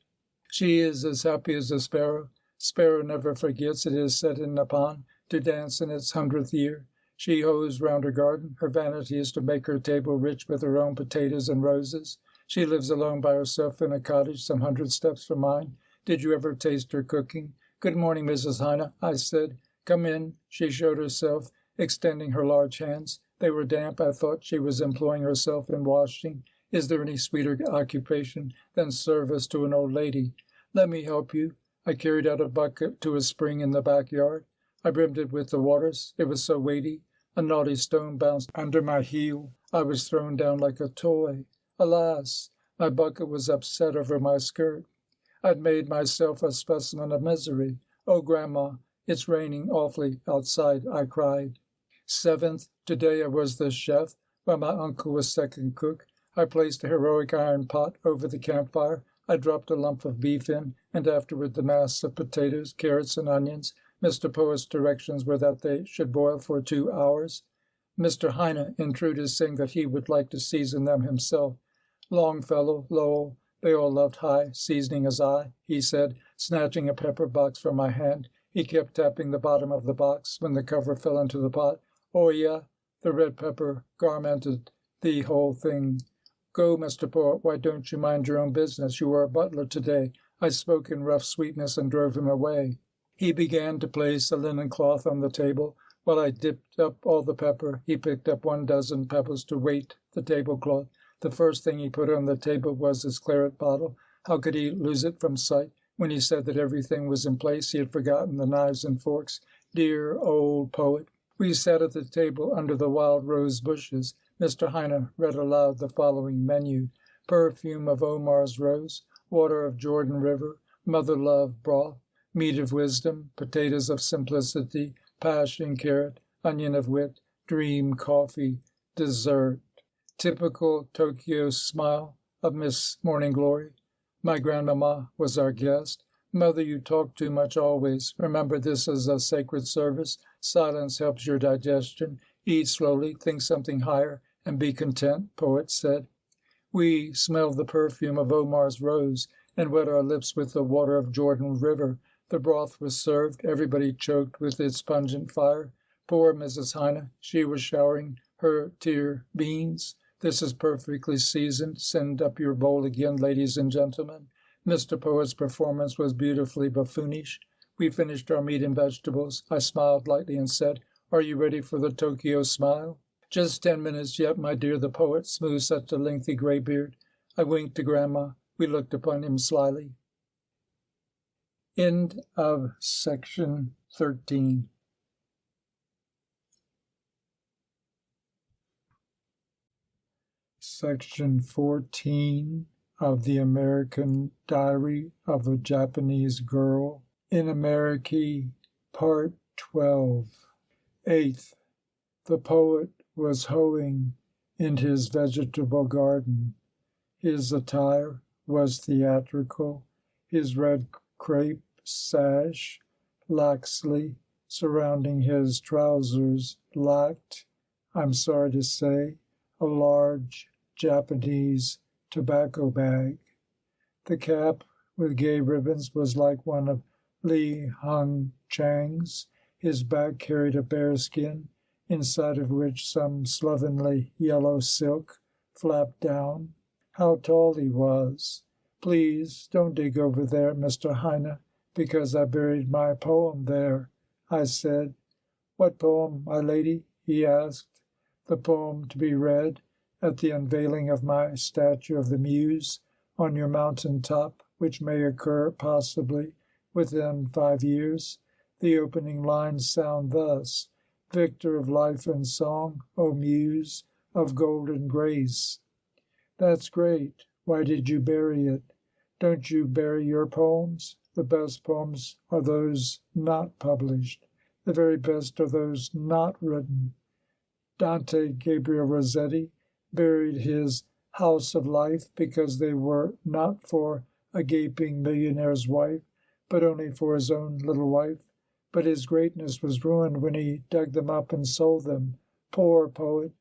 [SPEAKER 3] She is as happy as a sparrow. Sparrow never forgets, it is set in upon, to dance in its 100th year. She hoes round her garden. Her vanity is to make her table rich with her own potatoes and roses. She lives alone by herself in a cottage some 100 steps from mine. Did you ever taste her cooking? Good morning, Mrs. Heine, I said. Come in. She showed herself, extending her large hands. They were damp. I thought she was employing herself in washing. Is there any sweeter occupation than service to an old lady? Let me help you. I carried out a bucket to a spring in the backyard. I brimmed it with the waters. It was so weighty. A naughty stone bounced under my heel. I was thrown down like a toy. Alas, my bucket was upset over my skirt. I'd made myself a specimen of misery. Oh, Grandma, it's raining awfully outside, I cried. 7th, today I was the chef, while my uncle was second cook. I placed a heroic iron pot over the campfire. I dropped a lump of beef in, and afterward the mass of potatoes, carrots, and onions. Mr. Poet's directions were that they should boil for 2 hours. Mr. Heine intruded, saying that he would like to season them himself. Longfellow, Lowell, they all loved high seasoning as I, he said, snatching a pepper box from my hand. He kept tapping the bottom of the box when the cover fell into the pot. Oh, yeah, the red pepper garmented the whole thing. Go, Mr. Poet, why don't you mind your own business? You are a butler today. I spoke in rough sweetness and drove him away. He began to place a linen cloth on the table. While I dipped up all the pepper, he picked up 12 pebbles to weight the tablecloth. The first thing he put on the table was his claret bottle. How could he lose it from sight? When he said that everything was in place, he had forgotten the knives and forks. Dear old Poet. We sat at the table under the wild rose bushes. Mr. Heine read aloud the following menu. Perfume of Omar's rose, water of Jordan River, mother love broth, meat of wisdom, potatoes of simplicity, passion carrot, onion of wit, dream coffee, dessert. Typical Tokyo smile of Miss Morning Glory. My grandmamma was our guest. Mother, you talk too much always. Remember, this is a sacred service. Silence helps your digestion. Eat slowly, think something higher, and be content, Poet said. We smelled the perfume of Omar's rose and wet our lips with the water of Jordan River. The broth was served. Everybody choked with its pungent fire. Poor Mrs. Heine, she was showering her tear beans. This is perfectly seasoned. Send up your bowl again, ladies and gentlemen. Mr. Poet's performance was beautifully buffoonish. We finished our meat and vegetables. I smiled lightly and said, Are you ready for the Tokyo smile? Just 10 minutes yet, my dear, the poet smoothed such a lengthy grey beard. I winked to Grandma. We looked upon him slyly. End of section 13. Section 14 of the American Diary of a Japanese Girl in America, Part 12. 8th. The poet was hoeing in his vegetable garden. His attire was theatrical. His red crepe sash, laxly surrounding his trousers, lacked, I'm sorry to say, a large Japanese tobacco bag. The cap with gay ribbons was like one of Li Hung Chang's. His back carried a bearskin, inside of which some slovenly yellow silk flapped down. How tall he was! Please don't dig over there, Mr. Heine, because I buried my poem there, I said. What poem, my lady? He asked. The poem to be read at the unveiling of my statue of the Muse on your mountain top, which may occur possibly within 5 years. The opening lines sound thus: Victor of life and song, O muse of golden grace. That's great. Why did you bury it? Don't you bury your poems? The best poems are those not published. The very best are those not written. Dante Gabriel Rossetti buried his House of Life because they were not for a gaping millionaire's wife, but only for his own little wife. But his greatness was ruined when he dug them up and sold them. Poor poet!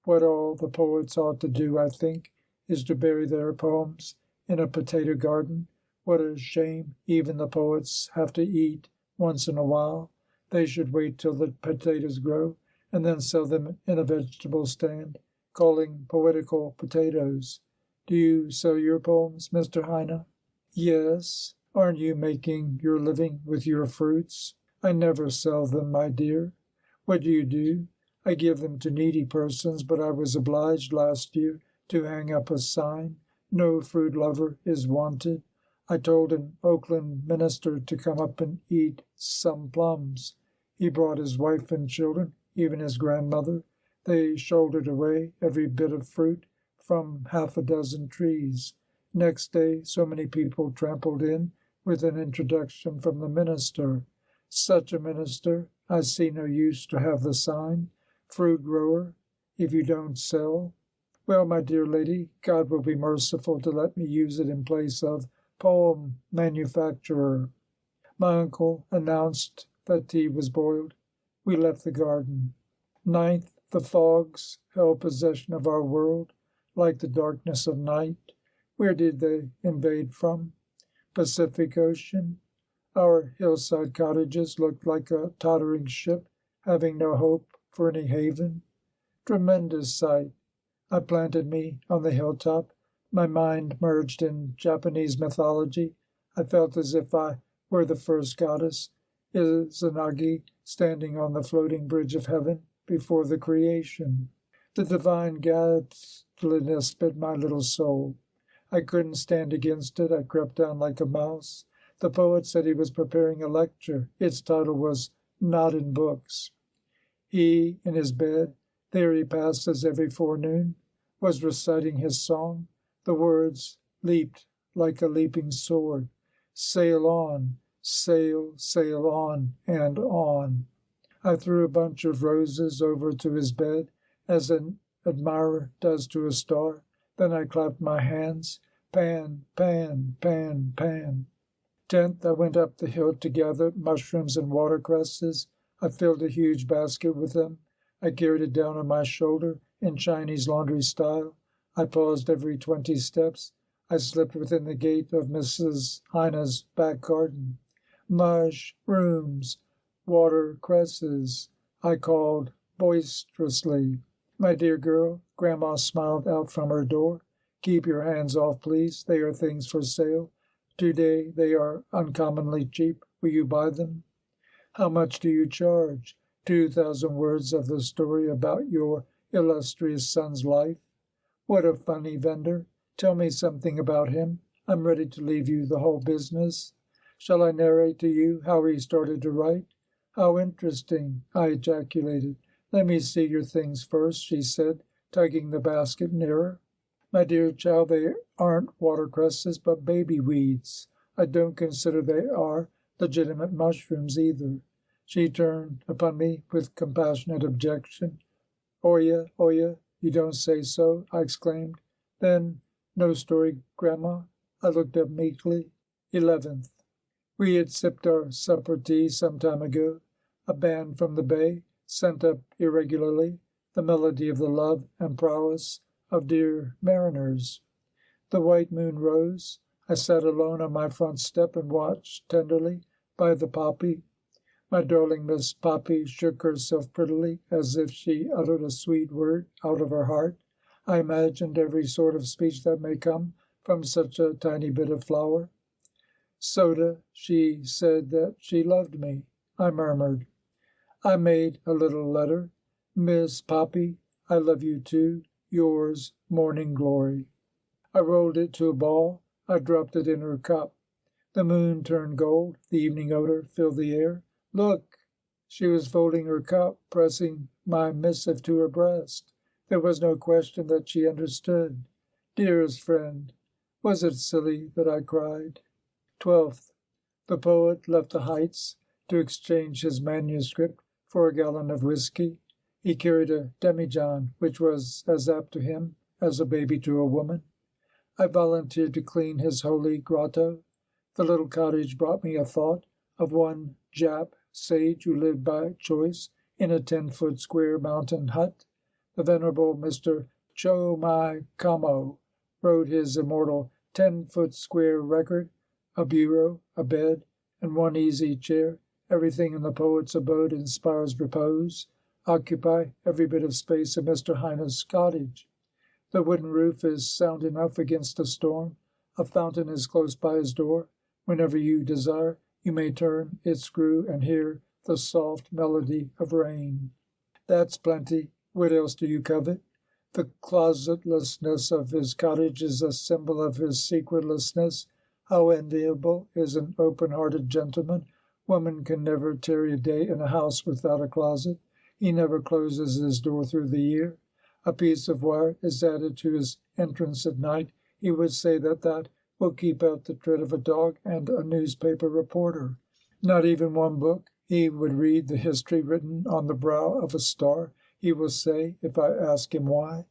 [SPEAKER 3] What all the poets ought to do, I think, is to bury their poems in a potato garden. What a shame even the poets have to eat once in a while. They should wait till the potatoes grow, and then sell them in a vegetable stand, calling poetical potatoes. Do you sell your poems, Mr. Heine? Yes. Aren't you making your living with your fruits? I never sell them, my dear. What do you do? I give them to needy persons, but I was obliged last year to hang up a sign, No fruit lover is wanted. I told an Oakland minister to come up and eat some plums. He brought his wife and children, even his grandmother. They shouldered away every bit of fruit from half a dozen trees. Next day, so many people trampled in with an introduction from the minister. Such a minister, I see no use to have the sign, fruit grower, if you don't sell. Well, my dear lady, God will be merciful to let me use it in place of poem manufacturer. My uncle announced that tea was boiled. We left the garden. 9th, the fogs held possession of our world, like the darkness of night. Where did they invade from? Pacific Ocean. Our hillside cottages looked like a tottering ship, having no hope for any haven. Tremendous sight. I planted me on the hilltop. My mind merged in Japanese mythology. I felt as if I were the first goddess, Izanagi, standing on the floating bridge of heaven before the creation. The divine godliness bit my little soul. I couldn't stand against it. I crept down like a mouse. The poet said he was preparing a lecture. Its title was Not in Books. He, in his bed, there he passes every forenoon, was reciting his song. The words leaped like a leaping sword. Sail on, sail, sail on, and on. I threw a bunch of roses over to his bed, as an admirer does to a star. Then I clapped my hands. Pan, pan, pan, pan. 10th, I went up the hill to gather mushrooms and watercresses. I filled a huge basket with them. I carried it down on my shoulder in Chinese laundry style. I paused every 20 steps. I slipped within the gate of Mrs. Heine's back garden. Mushrooms, watercresses, I called boisterously. My dear girl, Grandma smiled out from her door. Keep your hands off, please. They are things for sale. Today they are uncommonly cheap. Will you buy them? How much do you charge? 2,000 words of the story about your illustrious son's life. What a funny vendor. Tell me something about him. I'm ready to leave you the whole business. Shall I narrate to you how he started to write? How interesting, I ejaculated. Let me see your things first, she said, tugging the basket nearer. My dear child, they aren't watercresses, but baby weeds. I don't consider they are legitimate mushrooms either. She turned upon me with compassionate objection. Oya, Oya, you don't say so, I exclaimed. Then, no story, Grandma? I looked up meekly. 11th. We had sipped our supper tea some time ago. A band from the bay sent up irregularly the melody of the love and prowess of dear mariners. The white moon rose. I sat alone on my front step and watched tenderly by the poppy. My darling Miss Poppy shook herself prettily, as if she uttered a sweet word out of her heart. I imagined every sort of speech that may come from such a tiny bit of flower. Soda, she said that she loved me. I murmured. I made a little letter. Miss Poppy, I love you too. Yours, Morning Glory. I rolled it to a ball. I dropped it in her cup. The moon turned gold. The evening odor filled the air. Look! She was folding her cup, pressing my missive to her breast. There was no question that she understood. Dearest friend, was it silly that I cried? 12th. The poet left the Heights to exchange his manuscript for a gallon of whiskey. He carried a demijohn, which was as apt to him as a baby to a woman. I volunteered to clean his holy grotto. The little cottage brought me a thought of one Jap sage who lived by choice in a 10-foot square mountain hut. The venerable Mr. Chomai Kamo wrote his immortal 10-foot square record, a bureau, a bed, and one easy chair. Everything in the poet's abode inspires repose. Occupy every bit of space in Mr. Heine's cottage. The wooden roof is sound enough against a storm. A fountain is close by his door. Whenever you desire, you may turn its screw and hear the soft melody of rain. That's plenty. What else do you covet? The closetlessness of his cottage is a symbol of his secretlessness. How enviable is an open-hearted gentleman. Woman can never tarry a day in a house without a closet. He never closes his door through the year. A piece of wire is added to his entrance at night. He would say that will keep out the tread of a dog and a newspaper reporter. Not even one book. He would read the history written on the brow of a star. He will say, if I ask him why.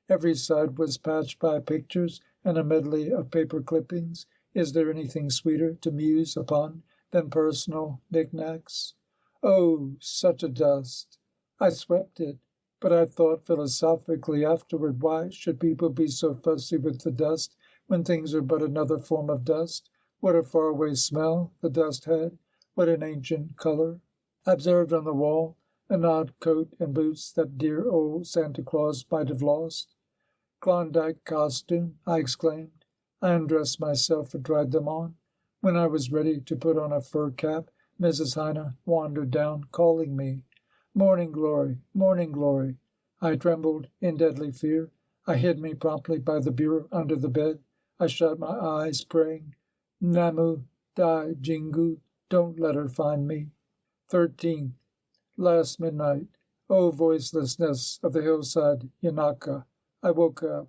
[SPEAKER 3] Every side was patched by pictures and a medley of paper clippings. Is there anything sweeter to muse upon than personal knickknacks? Oh, such a dust! I swept it, but I thought philosophically afterward, why should people be so fussy with the dust when things are but another form of dust? What a faraway smell the dust had! What an ancient color! I observed on the wall an odd coat and boots that dear old Santa Claus might have lost. Klondike costume, I exclaimed. I undressed myself and tried them on. When I was ready to put on a fur cap, Mrs. Heine wandered down, calling me. Morning glory, morning glory. I trembled in deadly fear. I hid me promptly by the bureau under the bed. I shut my eyes, praying, Namu Dai Jingu, don't let her find me. 13th. Last midnight. O voicelessness of the hillside Yanaka. I woke up.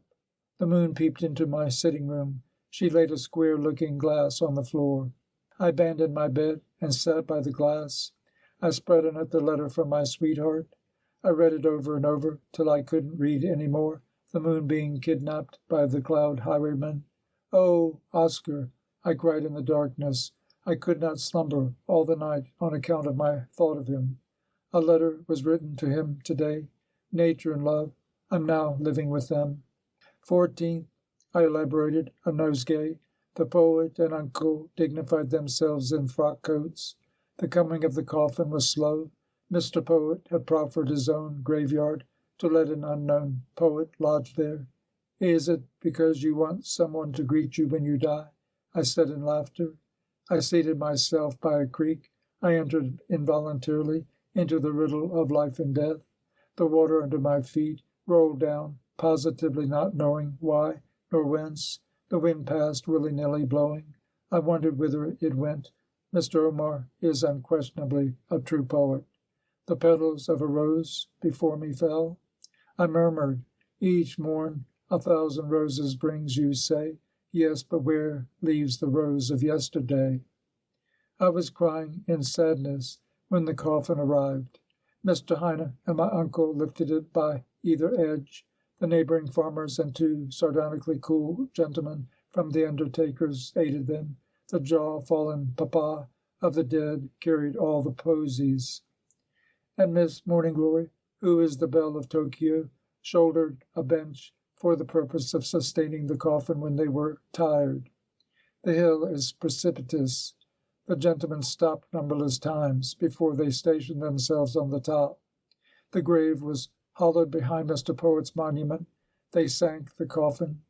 [SPEAKER 3] The moon peeped into my sitting room. She laid a square-looking glass on the floor. I abandoned my bed and sat by the glass. I spread on it the letter from my sweetheart. I read it over and over till I couldn't read any more, the moon being kidnapped by the cloud highwayman. Oh, Oscar, I cried in the darkness. I could not slumber all the night on account of my thought of him. A letter was written to him today. Nature and love. I'm now living with them. 14th. I elaborated a nosegay. The poet and uncle dignified themselves in frock coats. The coming of the coffin was slow. Mr. Poet had proffered his own graveyard to let an unknown poet lodge there. Is it because you want someone to greet you when you die? I said in laughter. I seated myself by a creek. I entered involuntarily into the riddle of life and death. The water under my feet rolled down, positively not knowing why nor whence. The wind passed willy-nilly blowing. I wondered whither it went. Mr. Omar is unquestionably a true poet. The petals of a rose before me fell. I murmured, each morn 1,000 roses brings, you say. Yes, but where leaves the rose of yesterday? I was crying in sadness when the coffin arrived. Mr. Heine and my uncle lifted it by either edge. The neighboring farmers and 2 sardonically cool gentlemen from the undertakers aided them. The jaw-fallen papa of the dead carried all the posies. And Miss Morning Glory, who is the belle of Tokyo, shouldered a bench for the purpose of sustaining the coffin when they were tired. The hill is precipitous. The gentlemen stopped numberless times before they stationed themselves on the top. The grave was hollowed behind Mr. Poet's monument. They sank the coffin.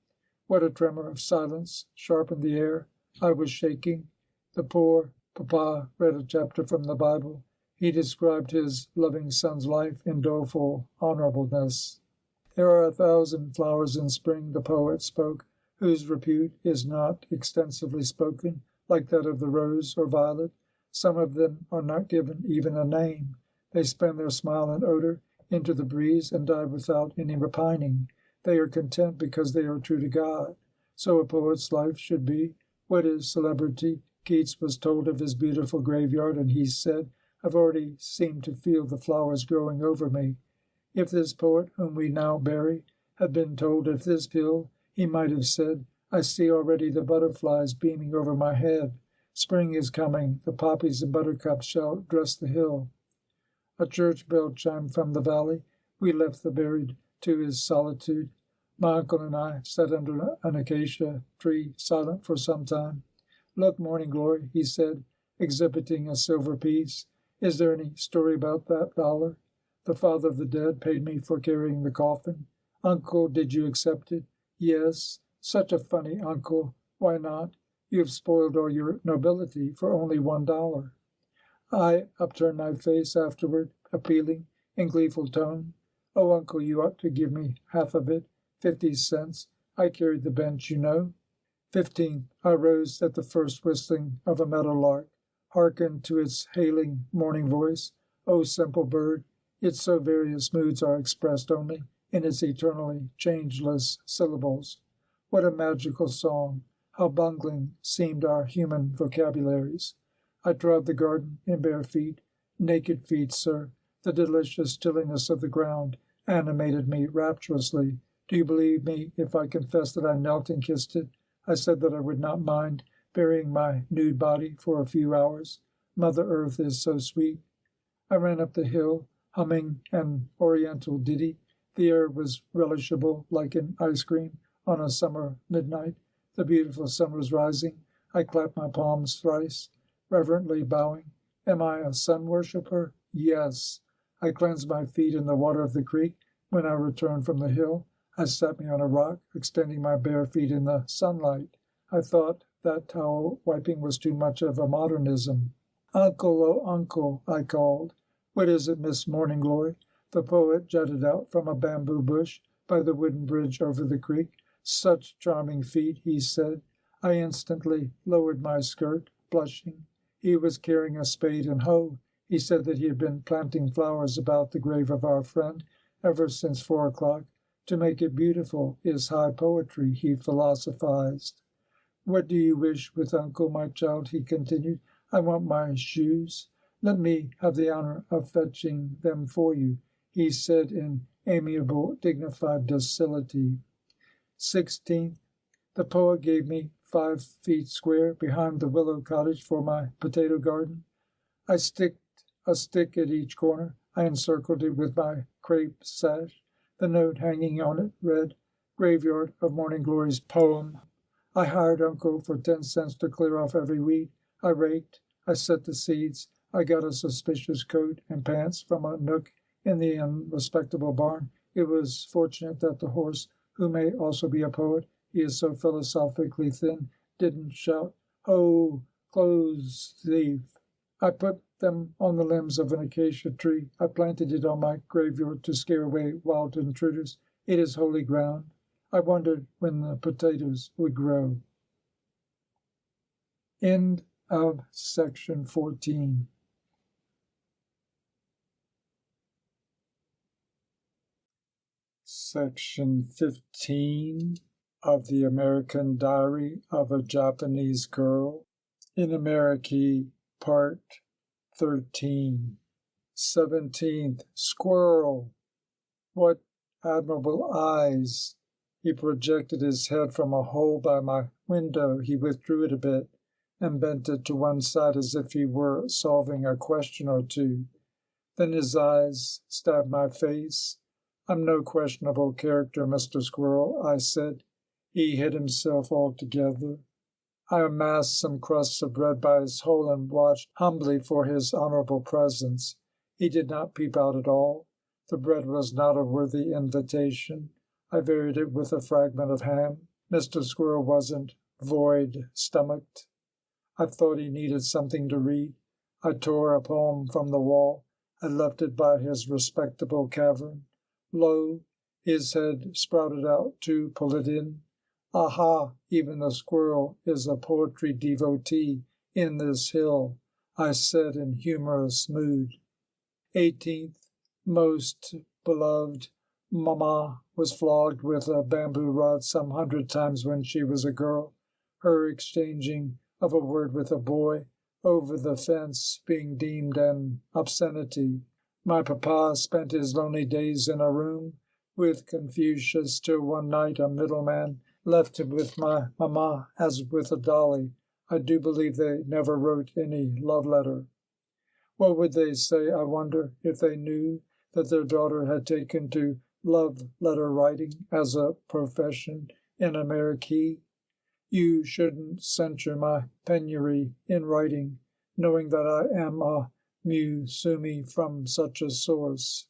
[SPEAKER 3] What a tremor of silence sharpened the air. I was shaking. The poor papa read a chapter from the Bible. He described his loving son's life in doleful honorableness. There are 1,000 flowers in spring, the poet spoke, whose repute is not extensively spoken, like that of the rose or violet. Some of them are not given even a name. They spend their smile and odor into the breeze and die without any repining. They are content because they are true to God. So a poet's life should be. What is celebrity? Keats was told of his beautiful graveyard, and he said, I've already seemed to feel the flowers growing over me. If this poet, whom we now bury, had been told of this hill, he might have said, I see already the butterflies beaming over my head. Spring is coming, the poppies and buttercups shall dress the hill. A church bell chimed from the valley. We left the buried to his solitude. My uncle and I sat under an acacia tree, silent for some time. Look, Morning Glory, he said, exhibiting a silver piece. Is there any story about that dollar? The father of the dead paid me for carrying the coffin. Uncle, did you accept it? Yes. Such a funny uncle. Why not? You have spoiled all your nobility for only $1. I upturned my face afterward, appealing, in gleeful tone. Oh, uncle, you ought to give me half of it, 50 cents. I carried the bench, you know. 15th. I rose at the first whistling of a meadowlark, hearkened to its hailing morning voice. O simple bird, its so various moods are expressed only in its eternally changeless syllables. What a magical song! How bungling seemed our human vocabularies! I trod the garden in bare feet, naked feet, sir. The delicious stilliness of the ground animated me rapturously. Do you believe me if I confess that I knelt and kissed it? I said that I would not mind burying my nude body for a few hours. Mother Earth is so sweet. I ran up the hill, humming an oriental ditty. The air was relishable, like an ice cream on a summer midnight. The beautiful sun was rising. I clapped my palms thrice, reverently bowing. Am I a sun worshipper? Yes. I cleansed my feet in the water of the creek. When I returned from the hill, I sat me on a rock, extending my bare feet in the sunlight. I thought that towel wiping was too much of a modernism. Uncle, oh, uncle, I called. What is it, Miss Morning Glory? The poet jutted out from a bamboo bush by the wooden bridge over the creek. Such charming feet, he said. I instantly lowered my skirt, blushing. He was carrying a spade and hoe. He said that he had been planting flowers about the grave of our friend ever since 4 o'clock. To make it beautiful is high poetry, he philosophized. What do you wish with uncle, my child? He continued. I want my shoes. Let me have the honor of fetching them for you, he said in amiable, dignified docility. 16th. The poet gave me 5 feet square behind the willow cottage for my potato garden. I sticked a stick at each corner. I encircled it with my crepe sash. The note hanging on it read, Graveyard of Morning Glory's poem. I hired uncle for 10 cents to clear off every weed. I raked. I set the seeds. I got a suspicious coat and pants from a nook in the unrespectable barn. It was fortunate that the horse, who may also be a poet, he is so philosophically thin, didn't shout, Ho, clothes thief. I put them on the limbs of an acacia tree. I planted it on my graveyard to scare away wild intruders. It is holy ground. I wondered when the potatoes would grow. End of section 14. Section 15 of the American Diary of a Japanese Girl in America, Part 13. 17th. Squirrel! What admirable eyes! He projected his head from a hole by my window. He withdrew it a bit and bent it to one side as if he were solving a question or two. Then his eyes stabbed my face. I'm no questionable character, Mr. Squirrel, I said. He hid himself altogether. I amassed some crusts of bread by his hole and watched humbly for his honorable presence. He did not peep out at all. The bread was not a worthy invitation. I varied it with a fragment of ham. Mr. Squirrel wasn't void-stomached. I thought he needed something to read. I tore a poem from the wall. I left it by his respectable cavern. Lo, his head sprouted out to pull it in. Aha, even the squirrel is a poetry devotee in this hill. I said in humorous mood. 18th. Most beloved, Mamma was flogged with a bamboo rod some 100 times when she was a girl, her exchanging of a word with a boy over the fence being deemed an obscenity. My papa spent his lonely days in a room with Confucius till one night a middleman left him with my mamma as with a dolly. I do believe they never wrote any love letter. What would they say, I wonder, if they knew that their daughter had taken to love letter writing as a profession in America? You shouldn't censure my penury in writing, knowing that I am a musumi from such a source.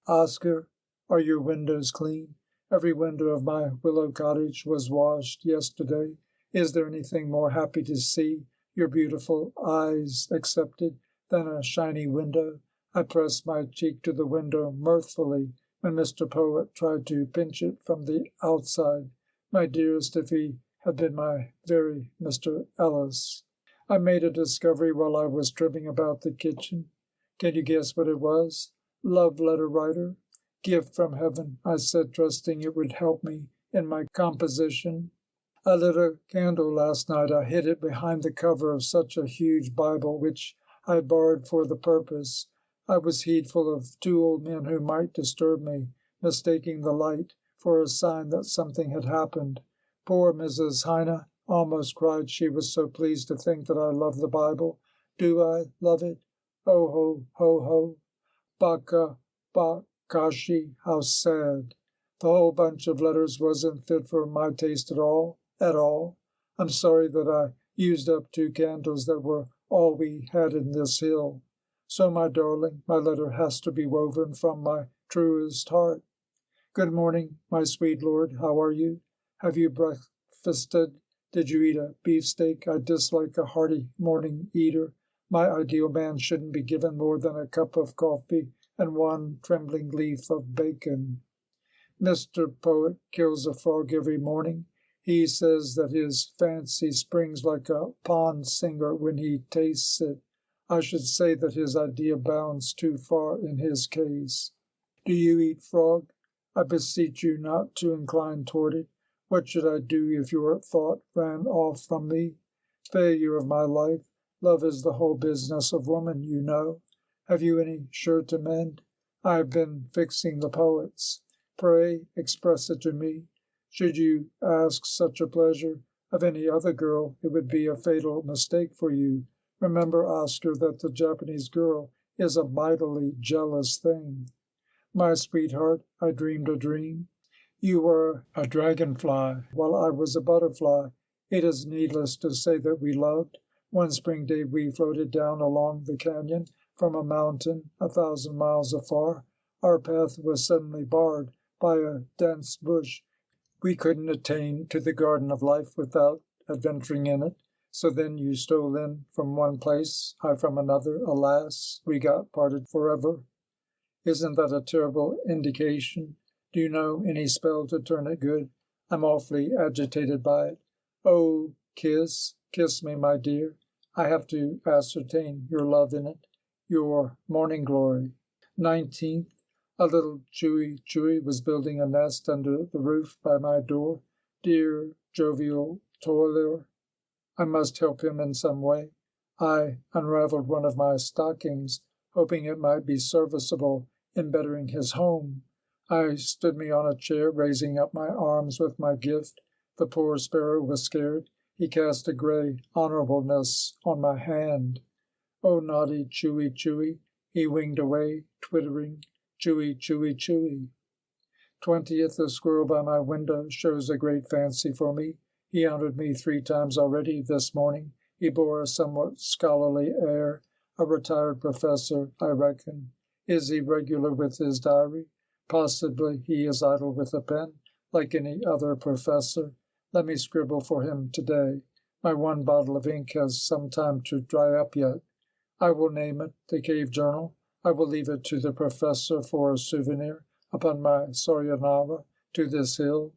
[SPEAKER 3] Oscar, are your windows clean? Every window of my willow cottage was washed yesterday. Is there anything more happy to see, your beautiful eyes excepted, than a shiny window? I pressed my cheek to the window mirthfully when Mr. Poet tried to pinch it from the outside. My dearest, if he had been my very Mr. Ellis. I made a discovery while I was trimming about the kitchen. Can you guess what it was? Love letter writer. Gift from heaven, I said, trusting it would help me in my composition. I lit a candle last night. I hid it behind the cover of such a huge Bible, which I had borrowed for the purpose. I was heedful of 2 old men who might disturb me, mistaking the light for a sign that something had happened. Poor Mrs. Heine almost cried. She was so pleased to think that I loved the Bible. Do I love it? Oh, ho, ho, ho. Baka, Bakashi, how sad. The whole bunch of letters wasn't fit for my taste at all. I'm sorry that I used up 2 candles that were all we had in this hill. So, my darling, my letter has to be woven from my truest heart. Good morning, my sweet lord. How are you? Have you breakfasted? Did you eat a beefsteak? I dislike a hearty morning eater. My ideal man shouldn't be given more than a cup of coffee and 1 trembling leaf of bacon. Mr. Poet kills a frog every morning. He says that his fancy springs like a pond singer when he tastes it. I should say that his idea bounds too far in his case. Do you eat frog? I beseech you not to incline toward it. What should I do if your thought ran off from me? Failure of my life. Love is the whole business of woman, you know. Have you any shirt to mend? I have been fixing the poets. Pray express it to me. Should you ask such a pleasure of any other girl, it would be a fatal mistake for you. Remember, Oscar, that the Japanese girl is a mightily jealous thing. My sweetheart, I dreamed a dream. You were a dragonfly, while I was a butterfly. It is needless to say that we loved. One spring day we floated down along the canyon from a mountain 1,000 miles afar. Our path was suddenly barred by a dense bush. We couldn't attain to the garden of life without adventuring in it. So then you stole in from one place, I from another. Alas, we got parted forever. Isn't that a terrible indication? Do you know any spell to turn it good? I'm awfully agitated by it. Oh, kiss me, my dear. I have to ascertain your love in it, your morning glory. 19th. A little chewy was building a nest under the roof by my door. Dear jovial toiler. I must help him in some way. I unraveled one of my stockings, hoping it might be serviceable in bettering his home. I stood me on a chair, raising up my arms with my gift. The poor sparrow was scared. He cast a grey honorableness on my hand. Oh, naughty Chewy. He winged away, twittering, Chewy. 20th. The squirrel by my window shows a great fancy for me. He honored me 3 times already this morning. He bore a somewhat scholarly air, a retired professor, I reckon. Is he regular with his diary? Possibly he is idle with a pen, like any other professor. Let me scribble for him today. My 1 bottle of ink has some time to dry up yet. I will name it the Cave Journal. I will leave it to the professor for a souvenir upon my sayonara to this hill.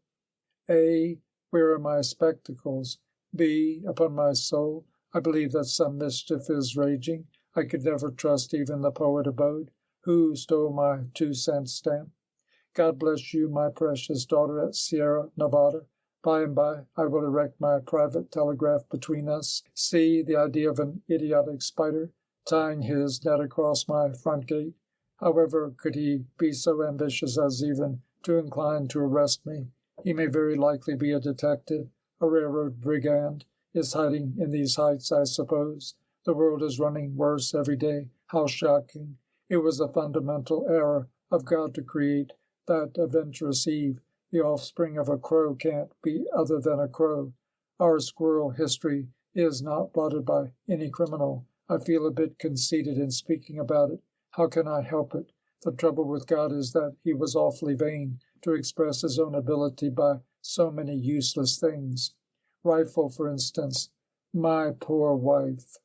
[SPEAKER 3] A. Where are my spectacles? B. Upon my soul, I believe that some mischief is raging. I could never trust even the poet Abode, who stole my 2-cent stamp. God bless you, my precious daughter at Sierra Nevada. By and by, I will erect my private telegraph between us. See, the idea of an idiotic spider tying his net across my front gate. However could he be so ambitious as even to incline to arrest me? He may very likely be a detective, a railroad brigand, is hiding in these heights, I suppose. The world is running worse every day. How shocking. It was a fundamental error of God to create that adventurous Eve. The offspring of a crow can't be other than a crow. Our squirrel history is not blotted by any criminal. I feel a bit conceited in speaking about it. How can I help it? The trouble with God is that he was awfully vain to express his own ability by so many useless things. Rifle, for instance. My poor wife.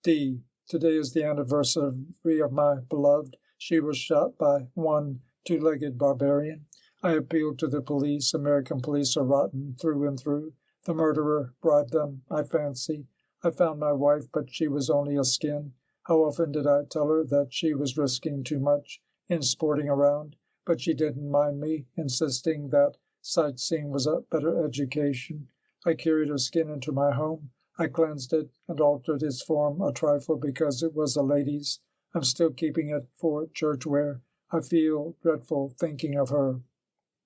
[SPEAKER 3] D. Today is the anniversary of my beloved. She was shot by one two-legged barbarian. I appealed to the police. American police are rotten through and through. The murderer bribed them, I fancy. I found my wife, but she was only a skin. How often did I tell her that she was risking too much in sporting around? But she didn't mind me, insisting that sightseeing was a better education. I carried her skin into my home. I cleansed it and altered its form a trifle because it was a lady's. I'm still keeping it for church wear. I feel dreadful thinking of her.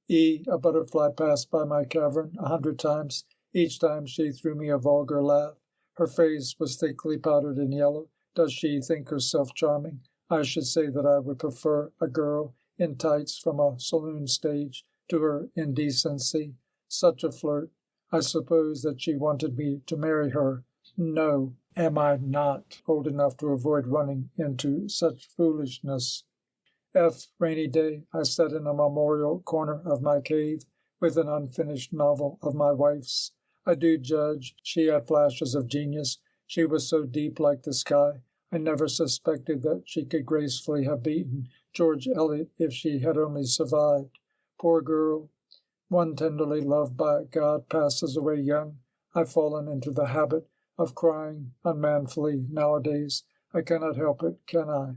[SPEAKER 3] E. A butterfly passed by my cavern 100 times. Each time she threw me a vulgar laugh. Her face was thickly powdered in yellow. Does she think herself charming? I should say that I would prefer a girl in tights from a saloon stage to her indecency. Such a flirt. I suppose that she wanted me to marry her. No, am I not old enough to avoid running into such foolishness? F. Rainy day. I sat in a memorial corner of my cave with an unfinished novel of my wife's. I do judge she had flashes of genius. She was so deep like the sky. I never suspected that she could gracefully have beaten George Eliot if she had only survived. Poor girl. One tenderly loved by God passes away young. I've fallen into the habit of crying unmanfully nowadays. I cannot help it, can I?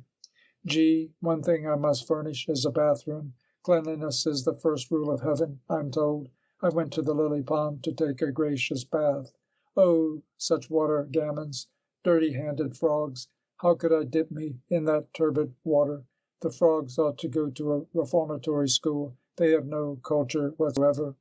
[SPEAKER 3] G. One thing I must furnish is a bathroom. Cleanliness is the first rule of heaven, I'm told. I went to the lily pond to take a gracious bath. Oh, such water gammons, dirty-handed frogs. How could I dip me in that turbid water? The frogs ought to go to a reformatory school. They have no culture whatsoever.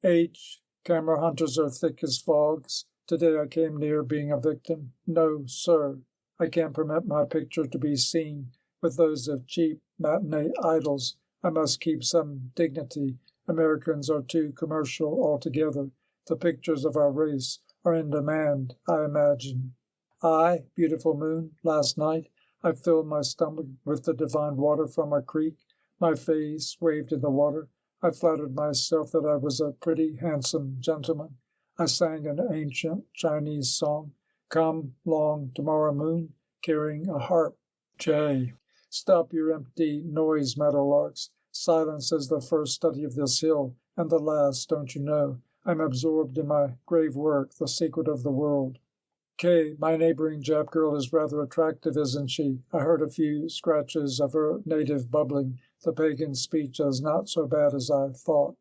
[SPEAKER 3] H. Camera hunters are thick as fogs. Today I came near being a victim. No, sir. I can't permit my picture to be seen with those of cheap matinee idols. I must keep some dignity. Americans are too commercial altogether. The pictures of our race are in demand, I imagine. I, beautiful moon, last night I filled my stomach with the divine water from a creek. My face waved in the water. I flattered myself that I was a pretty, handsome gentleman. I sang an ancient Chinese song, Come long tomorrow moon, carrying a harp. J. Stop your empty noise, meadowlarks. Silence is the first study of this hill, and the last, don't you know? I'm absorbed in my grave work, the secret of the world. K. My neighboring Jap girl is rather attractive, isn't she? I heard a few scratches of her native bubbling. The pagan speech is not so bad as I thought.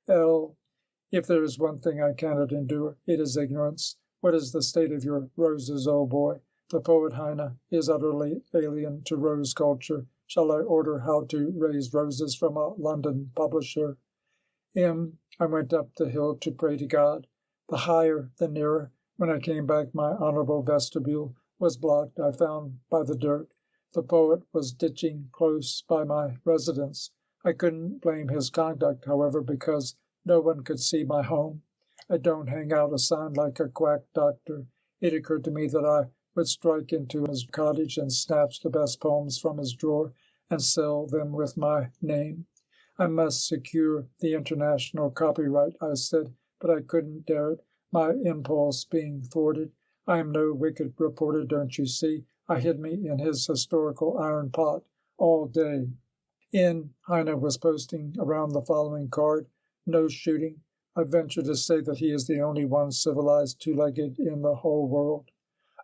[SPEAKER 3] L. If there is one thing I cannot endure, it is ignorance. What is the state of your roses, old boy? The poet Heine is utterly alien to rose culture. Shall I order How to Raise Roses from a London publisher? M. I went up the hill to pray to God. The higher, the nearer. When I came back, my honourable vestibule was blocked, I found, by the dirt. The poet was ditching close by my residence. I couldn't blame his conduct, however, because no one could see my home. I don't hang out a sign like a quack doctor. It occurred to me that I would strike into his cottage and snatch the best poems from his drawer and sell them with my name. I must secure the international copyright, I said, but I couldn't dare it, my impulse being thwarted. I am no wicked reporter, don't you see? I hid me in his historical iron pot all day. Heine was posting around the following card, No shooting. I venture to say that he is the only one civilized two-legged in the whole world.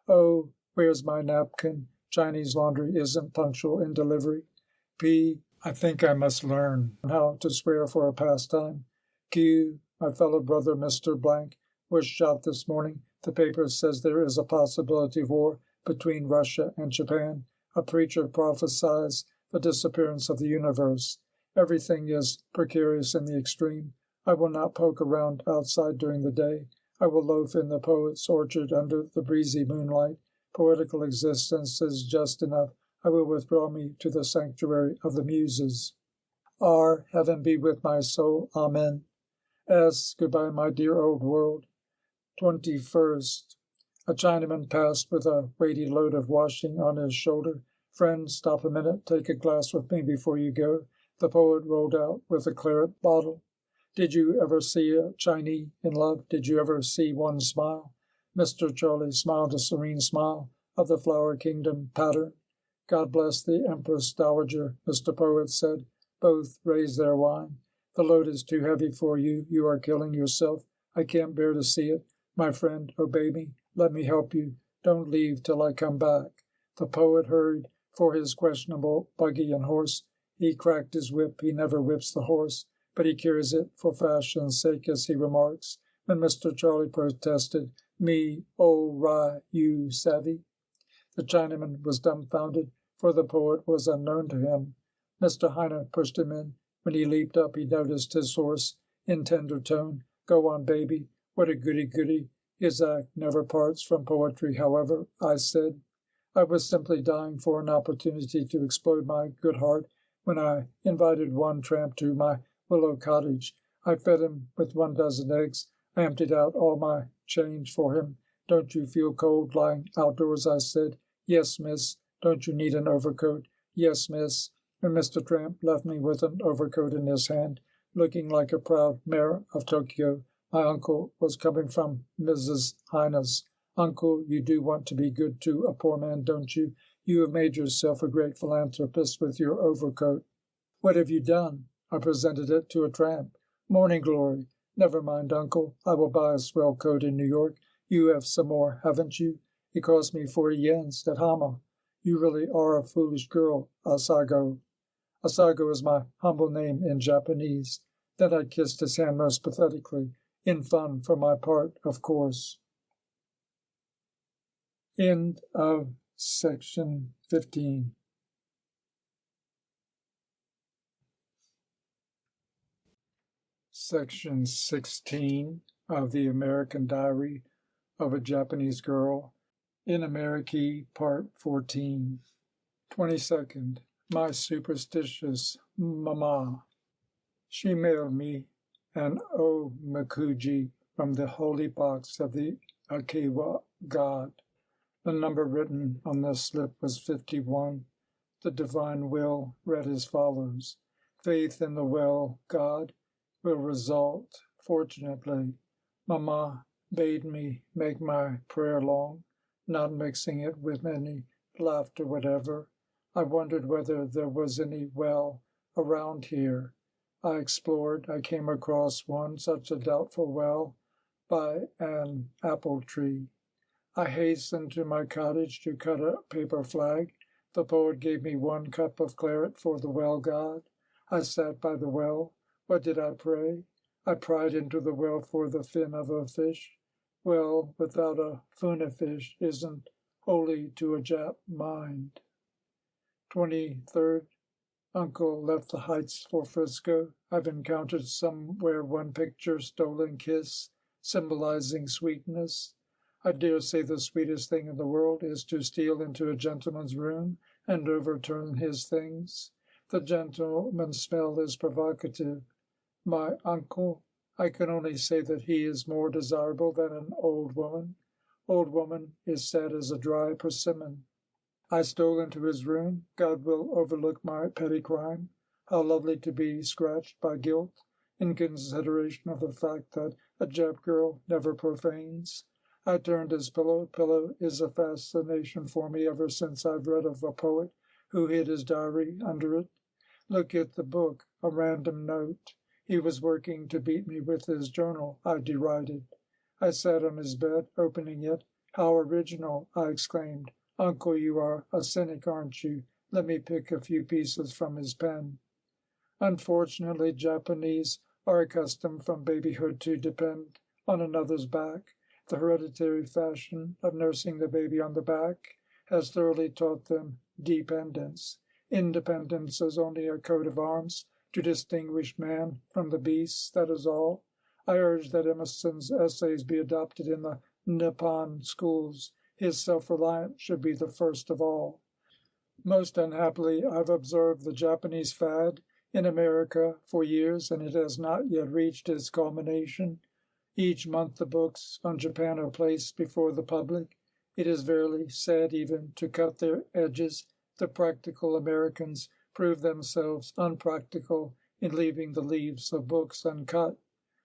[SPEAKER 3] Oh, where's my napkin? Chinese laundry isn't punctual in delivery. P. I think I must learn how to swear for a pastime. Q. My fellow brother, Mr. Blank, was shot this morning. The paper says there is a possibility of war between Russia and Japan. A preacher prophesies the disappearance of the universe. Everything is precarious in the extreme. I will not poke around outside during the day. I will loaf in the poet's orchard under the breezy moonlight. Poetical existence is just enough. I will withdraw me to the sanctuary of the muses. R. Heaven be with my soul. Amen. S. Goodbye, my dear old world. 21st. A Chinaman passed with a weighty load of washing on his shoulder. Friend, stop a minute. Take a glass with me before you go. The poet rolled out with a claret bottle. Did you ever see a Chinese in love? Did you ever see one smile? Mr. Charlie smiled a serene smile of the flower kingdom pattern. God bless the Empress Dowager, Mr. Poet said. Both raised their wine. The load is too heavy for you. You are killing yourself. I can't bear to see it. My friend, obey me. Let me help you. Don't leave till I come back. The poet hurried for his questionable buggy and horse. He cracked his whip. He never whips the horse, but he carries it for fashion's sake, as he remarks. When Mr. Charlie protested, Me, oh, rye, you savvy? The Chinaman was dumbfounded, for the poet was unknown to him. Mr. Heine pushed him in. When he leaped up, he noticed his horse, in tender tone. Go on, baby. What a goody-goody. His act never parts from poetry, however, I said. I was simply dying for an opportunity to explode my good heart when I invited one tramp to my willow cottage. I fed him with 12 eggs. I emptied out all my change for him. Don't you feel cold lying outdoors? I said. Yes, miss. Don't you need an overcoat? Yes, miss. When Mr. Tramp left me with an overcoat in his hand, looking like a proud mayor of Tokyo, my uncle was coming from Mrs. Heine's. Uncle, you do want to be good to a poor man, don't you? You have made yourself a great philanthropist with your overcoat. What have you done? I presented it to a tramp. Morning glory. Never mind, uncle. I will buy a swell coat in New York. You have some more, haven't you? It cost me 40 yens at Hama. You really are a foolish girl, Asago. Asago is my humble name in Japanese. Then I kissed his hand most pathetically, in fun for my part, of course. End of section 15. Section 16 of the American Diary of a Japanese Girl in America, Part 14. 22nd. My superstitious mamma. She mailed me an omakuji from the holy box of the Akiwa god. The number written on the slip was 51. The divine will read as follows. Faith in the well God will result fortunately. Mamma bade me make my prayer long, not mixing it with any laughter whatever. I wondered whether there was any well around here. I explored. I came across one, such a doubtful well, by an apple tree. I hastened to my cottage to cut a paper flag. The poet gave me 1 cup of claret for the well god. I sat by the well. What did I pray? I pried into the well for the fin of a fish. Well, without a funa fish isn't holy to a Jap mind. 23rd. Uncle left the Heights for Frisco. I've encountered somewhere one picture, stolen kiss, symbolizing sweetness. I dare say the sweetest thing in the world is to steal into a gentleman's room and overturn his things. The gentleman's smell is provocative. My uncle, I can only say that he is more desirable than an old woman. Old woman is sad as a dry persimmon. I stole into his room. God will overlook my petty crime. How lovely to be scratched by guilt, in consideration of the fact that a Jap girl never profanes. I turned his pillow. Pillow is a fascination for me ever since I've read of a poet who hid his diary under it. Look at the book, a random note. He was working to beat me with his journal, I derided. I sat on his bed, opening it, How original, I exclaimed. Uncle, you are a cynic, aren't you? Let me pick a few pieces from his pen. Unfortunately, Japanese are accustomed from babyhood to depend on another's back. The hereditary fashion of nursing the baby on the back has thoroughly taught them dependence. Independence is only a coat of arms to distinguish man from the beasts, that is all. I urge that Emerson's essays be adopted in the Nippon schools. His self-reliance should be the first of all. Most unhappily, I've observed the Japanese fad in America for years, and it has not yet reached its culmination. Each month the books on Japan are placed before the public. It is verily sad even to cut their edges. The practical Americans prove themselves unpractical in leaving the leaves of books uncut.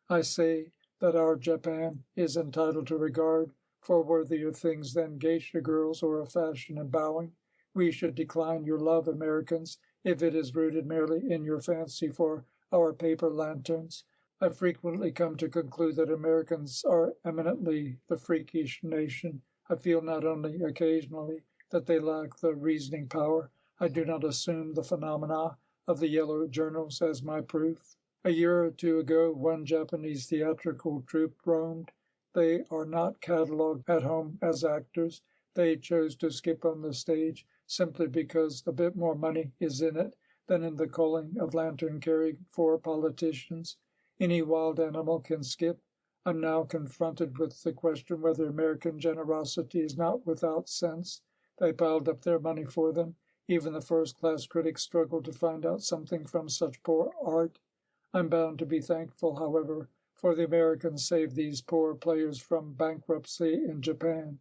[SPEAKER 3] I say that our Japan is entitled to regard for worthier things than geisha girls or a fashion in bowing. We should decline your love, Americans, if it is rooted merely in your fancy for our paper lanterns. I frequently come to conclude that Americans are eminently the freakish nation. I feel not only occasionally that they lack the reasoning power. I do not assume the phenomena of the yellow journals as my proof. A year or two ago, one Japanese theatrical troupe roamed. They are not catalogued at home as actors. They chose to skip on the stage simply because a bit more money is in it than in the culling of lantern-carrying for politicians. Any wild animal can skip. I'm now confronted with the question whether American generosity is not without sense. They piled up their money for them. Even the first-class critics struggled to find out something from such poor art. I'm bound to be thankful, however, for the Americans saved these poor players from bankruptcy in Japan.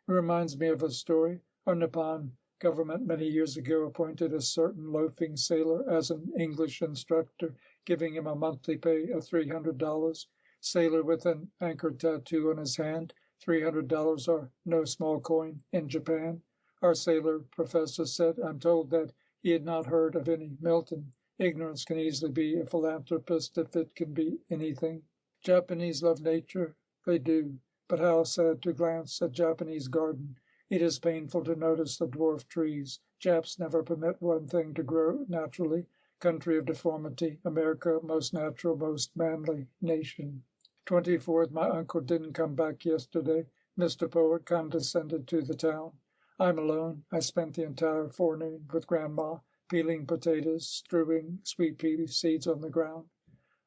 [SPEAKER 3] It reminds me of a story. Our Nippon government many years ago appointed a certain loafing sailor as an English instructor, giving him a monthly pay of $300. Sailor with an anchor tattoo on his hand. $300 are no small coin in Japan. Our sailor professor said, I'm told that he had not heard of any Milton. Ignorance can easily be a philanthropist if it can be anything. Japanese love nature. They do. But how sad to glance at Japanese garden. It is painful to notice the dwarf trees. Japs never permit one thing to grow naturally. Country of deformity. America, most natural, most manly nation. 24th. My uncle didn't come back yesterday. Mr. Poet condescended to the town. I'm alone. I spent the entire forenoon with Grandma, peeling potatoes, strewing sweet pea seeds on the ground.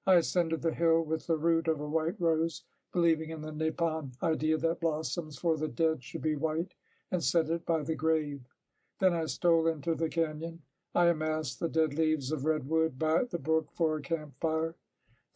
[SPEAKER 3] I ascended the hill with the root of a white rose, believing in the Nippon idea that blossoms for the dead should be white, and set it by the grave. Then I stole into the canyon. I amassed the dead leaves of redwood by the brook for a campfire.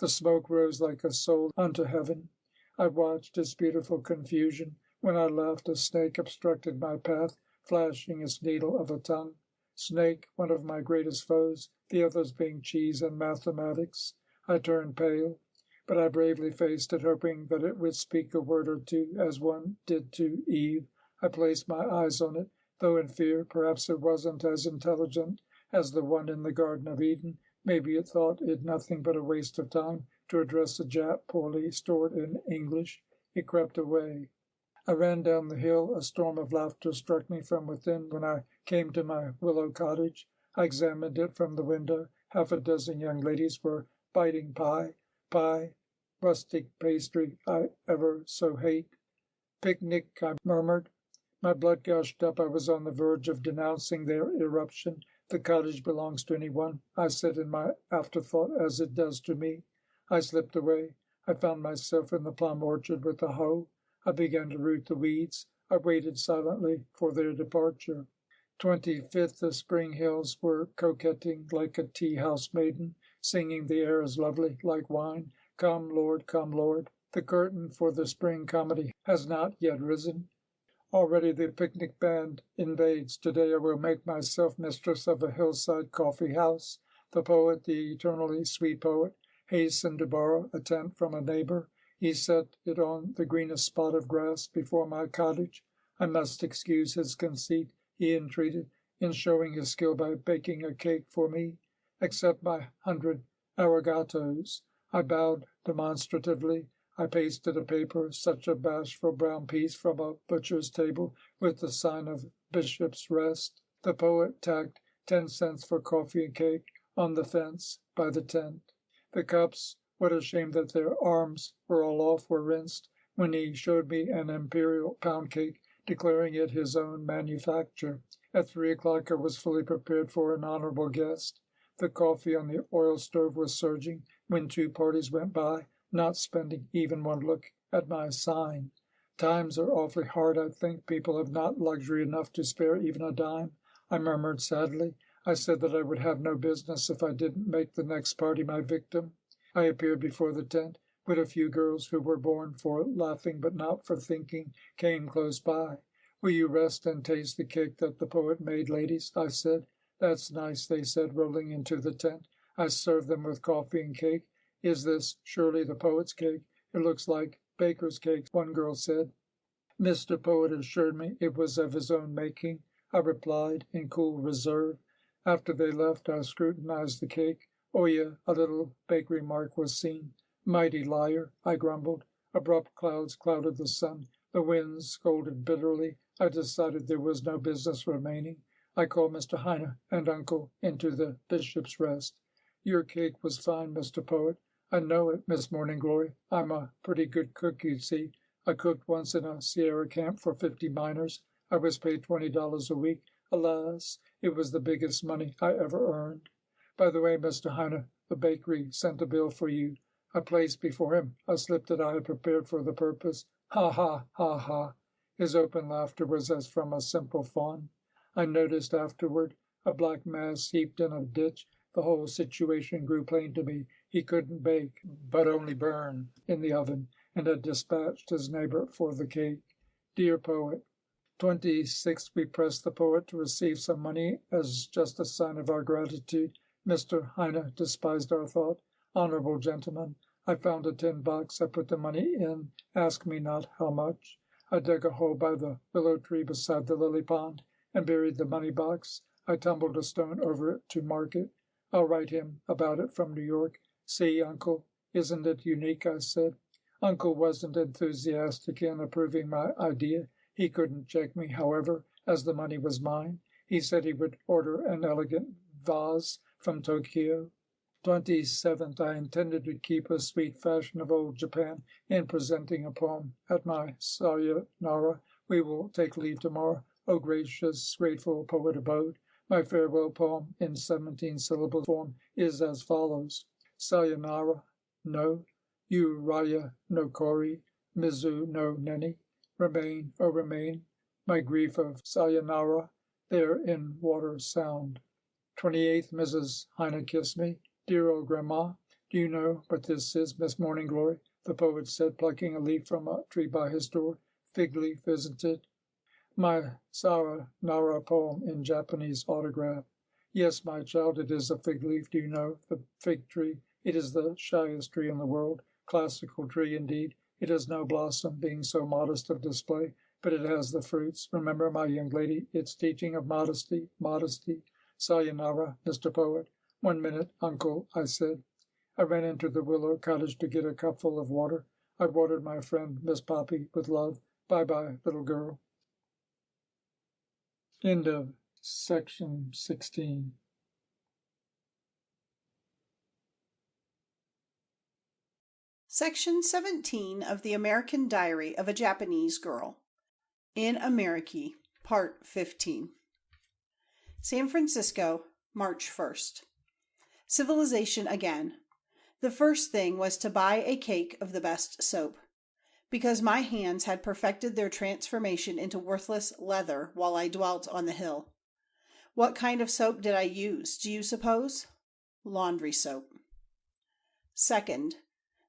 [SPEAKER 3] The smoke rose like a soul unto heaven. I watched its beautiful confusion. When I left, a snake obstructed my path, flashing its needle of a tongue. Snake, one of my greatest foes, the others being cheese and mathematics. I turned pale, but I bravely faced it, hoping that it would speak a word or two, as one did to Eve. I placed my eyes on it, though in fear. Perhaps it wasn't as intelligent as the one in the Garden of Eden. Maybe it thought it nothing but a waste of time to address a Jap poorly stored in English. It crept away. I ran down the hill. A storm of laughter struck me from within when I came to my willow cottage. I examined it from the window. Half a dozen young ladies were biting pie, rustic pastry I ever so hate. Picnic, I murmured. My blood gushed up. I was on the verge of denouncing their eruption. The cottage belongs to anyone, I said in my afterthought, as it does to me. I slipped away. I found myself in the plum orchard with a hoe. I began to root the weeds. I waited silently for their departure. 25th. The spring hills were coquetting like a tea-house maiden, singing the air is lovely, like wine. Come, Lord, come, Lord. The curtain for the spring comedy has not yet risen. Already the picnic band invades. Today I will make myself mistress of a hillside coffee-house. The poet, the eternally sweet poet, hastened to borrow a tent from a neighbor. He set it on the greenest spot of grass before my cottage. I must excuse his conceit, he entreated, in showing his skill by baking a cake for me. Accept my 100 arigatos. I bowed demonstratively. I pasted a paper, such a bashful brown piece, from a butcher's table with the sign of Bishop's Rest. The poet tacked 10 cents for coffee and cake on the fence by the tent. The cups, what a shame that their arms were all off, were rinsed, when he showed me an imperial pound cake, declaring it his own manufacture. At 3 o'clock I was fully prepared for an honorable guest. The coffee on the oil stove was surging when 2 parties went by, not spending even one look at my sign. Times are awfully hard, I think. People have not luxury enough to spare even a dime. I murmured sadly. I said that I would have no business if I didn't make the next party my victim. I appeared before the tent, with a few girls who were born for laughing but not for thinking came close by. Will you rest and taste the cake that the poet made, ladies? I said. That's nice, they said, rolling into the tent. I served them with coffee and cake. Is this surely the poet's cake? It looks like baker's cake, one girl said. Mr. Poet assured me it was of his own making, I replied in cool reserve. After they left, I scrutinized the cake. Oh, yeah, a little bakery mark was seen. Mighty liar, I grumbled. Abrupt clouds clouded the sun. The winds scolded bitterly. I decided there was no business remaining. I called Mr. Heine and Uncle into the Bishop's Rest. Your cake was fine, Mr. Poet. I know it, Miss Morning Glory. I'm a pretty good cook, you see. I cooked once in a Sierra camp for 50 miners. I was paid $20 a week. Alas, it was the biggest money I ever earned. By the way, Mr. Heine, the bakery sent a bill for you. I placed before him a slip that I had prepared for the purpose. Ha, ha, ha, ha. His open laughter was as from a simple fawn. I noticed afterward a black mass heaped in a ditch. The whole situation grew plain to me. He couldn't bake, but only burn in the oven, and had dispatched his neighbor for the cake. Dear poet. 26th, we pressed the poet to receive some money as just a sign of our gratitude. Mr. Heine despised our thought. Honorable gentleman, I found a tin box. I put the money in. Ask me not how much. I dug a hole by the willow tree beside the lily pond and buried the money box. I tumbled a stone over it to mark it. I'll write him about it from New York. See, Uncle, isn't it unique, I said. Uncle wasn't enthusiastic in approving my idea. He couldn't check me, however, as the money was mine. He said he would order an elegant vase from Tokyo. 27th, I intended to keep a sweet fashion of old Japan in presenting a poem at my sayonara. We will take leave tomorrow. O gracious, grateful poet abode. My farewell poem in 17-syllable form is as follows. Sayonara no Uraya no Kori Mizu no Neni. Remain, oh remain, my grief of sayonara, there in water sound. 28th, Mrs. Heine kissed me. Dear old grandma, do you know what this is, Miss Morning Glory? The poet said, plucking a leaf from a tree by his door. Fig leaf, isn't it? My sayonara poem in Japanese autograph. Yes, my child, it is a fig leaf. Do you know the fig tree? It is the shyest tree in the world. Classical tree, indeed. It has no blossom, being so modest of display, but it has the fruits. Remember, my young lady, its teaching of modesty, modesty. Sayonara, Mr. Poet. 1 minute, Uncle, I said. I ran into the willow cottage to get a cupful of water. I watered my friend, Miss Poppy, with love. Bye-bye, little girl. End of section 16.
[SPEAKER 5] Section 17 of The American Diary of a Japanese Girl. In America, Part 15. San Francisco, March 1st. Civilization again. The first thing was to buy a cake of the best soap, because my hands had perfected their transformation into worthless leather while I dwelt on the hill. What kind of soap did I use, do you suppose? Laundry soap. Second,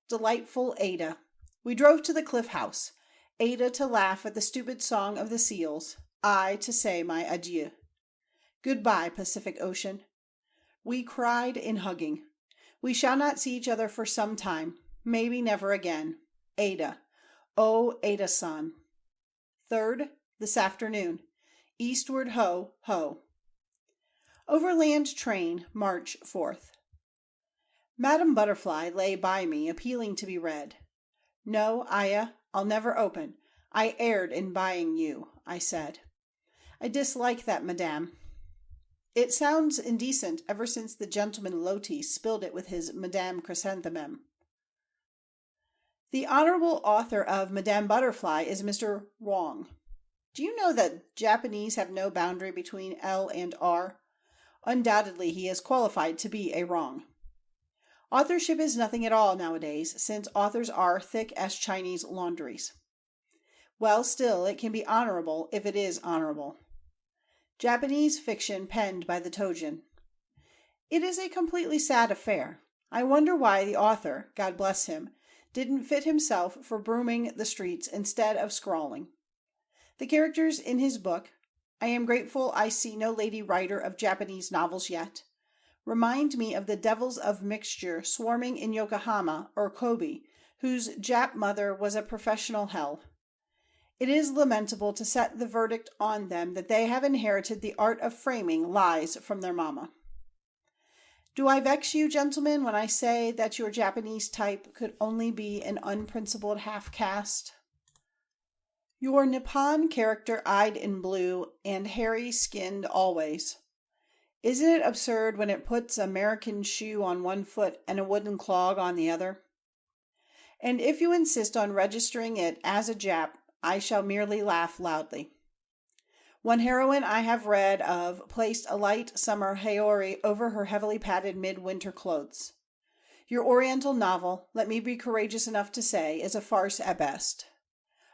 [SPEAKER 5] delightful Ada. We drove to the Cliff House. Ada to laugh at the stupid song of the seals, I to say my adieu. Goodbye, Pacific Ocean. We cried in hugging. We shall not see each other for some time, maybe never again. Ada. Oh, Ada-san. Third, this afternoon. Eastward ho, ho. Overland train, March 4th. Madame Butterfly lay by me, appealing to be read. No, Aya, I'll never open. I erred in buying you, I said. I dislike that, madame. It sounds indecent ever since the gentleman Loti spilled it with his Madame Chrysanthemum. The honorable author of Madame Butterfly is Mr. Wrong. Do you know that Japanese have no boundary between L and R? Undoubtedly he is qualified to be a wrong. Authorship is nothing at all nowadays, since authors are thick as Chinese laundries. Well, still, it can be honorable if it is honorable. Japanese fiction penned by the Tojin. It is a completely sad affair. I wonder why the author, God bless him, didn't fit himself for brooming the streets instead of scrawling. The characters in his book, I am grateful I see no lady writer of Japanese novels yet, remind me of the devils of mixture swarming in Yokohama or Kobe, whose Jap mother was a professional hell. It is lamentable to set the verdict on them that they have inherited the art of framing lies from their mamma. Do I vex you, gentlemen, when I say that your Japanese type could only be an unprincipled half-caste? Your Nippon character eyed in blue and hairy-skinned always. Isn't it absurd when it puts American shoe on one foot and a wooden clog on the other? And if you insist on registering it as a Jap, I shall merely laugh loudly. One heroine I have read of placed a light summer haori over her heavily padded midwinter clothes. Your Oriental novel, let me be courageous enough to say, is a farce at best.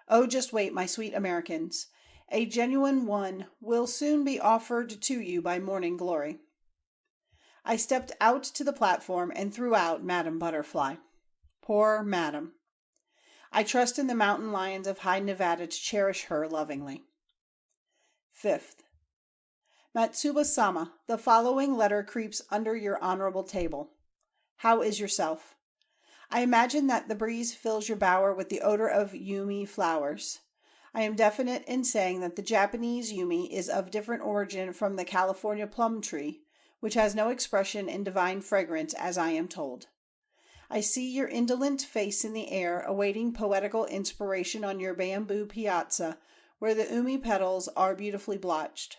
[SPEAKER 5] Oh, just wait, my sweet Americans. A genuine one will soon be offered to you by Morning Glory. I stepped out to the platform and threw out Madame Butterfly. Poor Madame. I trust in the mountain lions of high Nevada to cherish her lovingly. 5th. Matsuba-sama, the following letter creeps under your honorable table. How is yourself? I imagine that the breeze fills your bower with the odor of yumi flowers. I am definite in saying that the Japanese yumi is of different origin from the California plum tree, which has no expression in divine fragrance, as I am told. I see your indolent face in the air, awaiting poetical inspiration on your bamboo piazza, where the umi petals are beautifully blotched.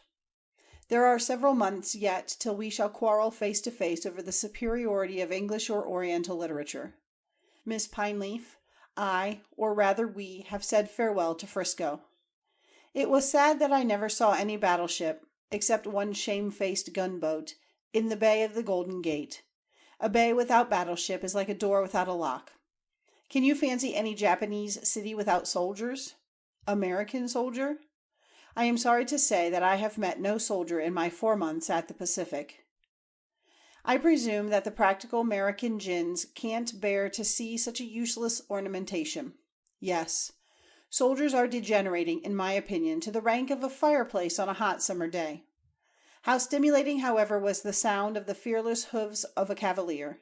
[SPEAKER 5] There are several months yet till we shall quarrel face to face over the superiority of English or Oriental literature. Miss Pineleaf, I, or rather we, have said farewell to Frisco. It was sad that I never saw any battleship, except one shame-faced gunboat, in the bay of the Golden Gate. A bay without battleship is like a door without a lock. Can you fancy any Japanese city without soldiers? American soldier? I am sorry to say that I have met no soldier in my 4 months at the Pacific. I presume that the practical American gins can't bear to see such a useless ornamentation. Yes, soldiers are degenerating, in my opinion, to the rank of a fireplace on a hot summer day. How stimulating, however, was the sound of the fearless hoofs of a cavalier.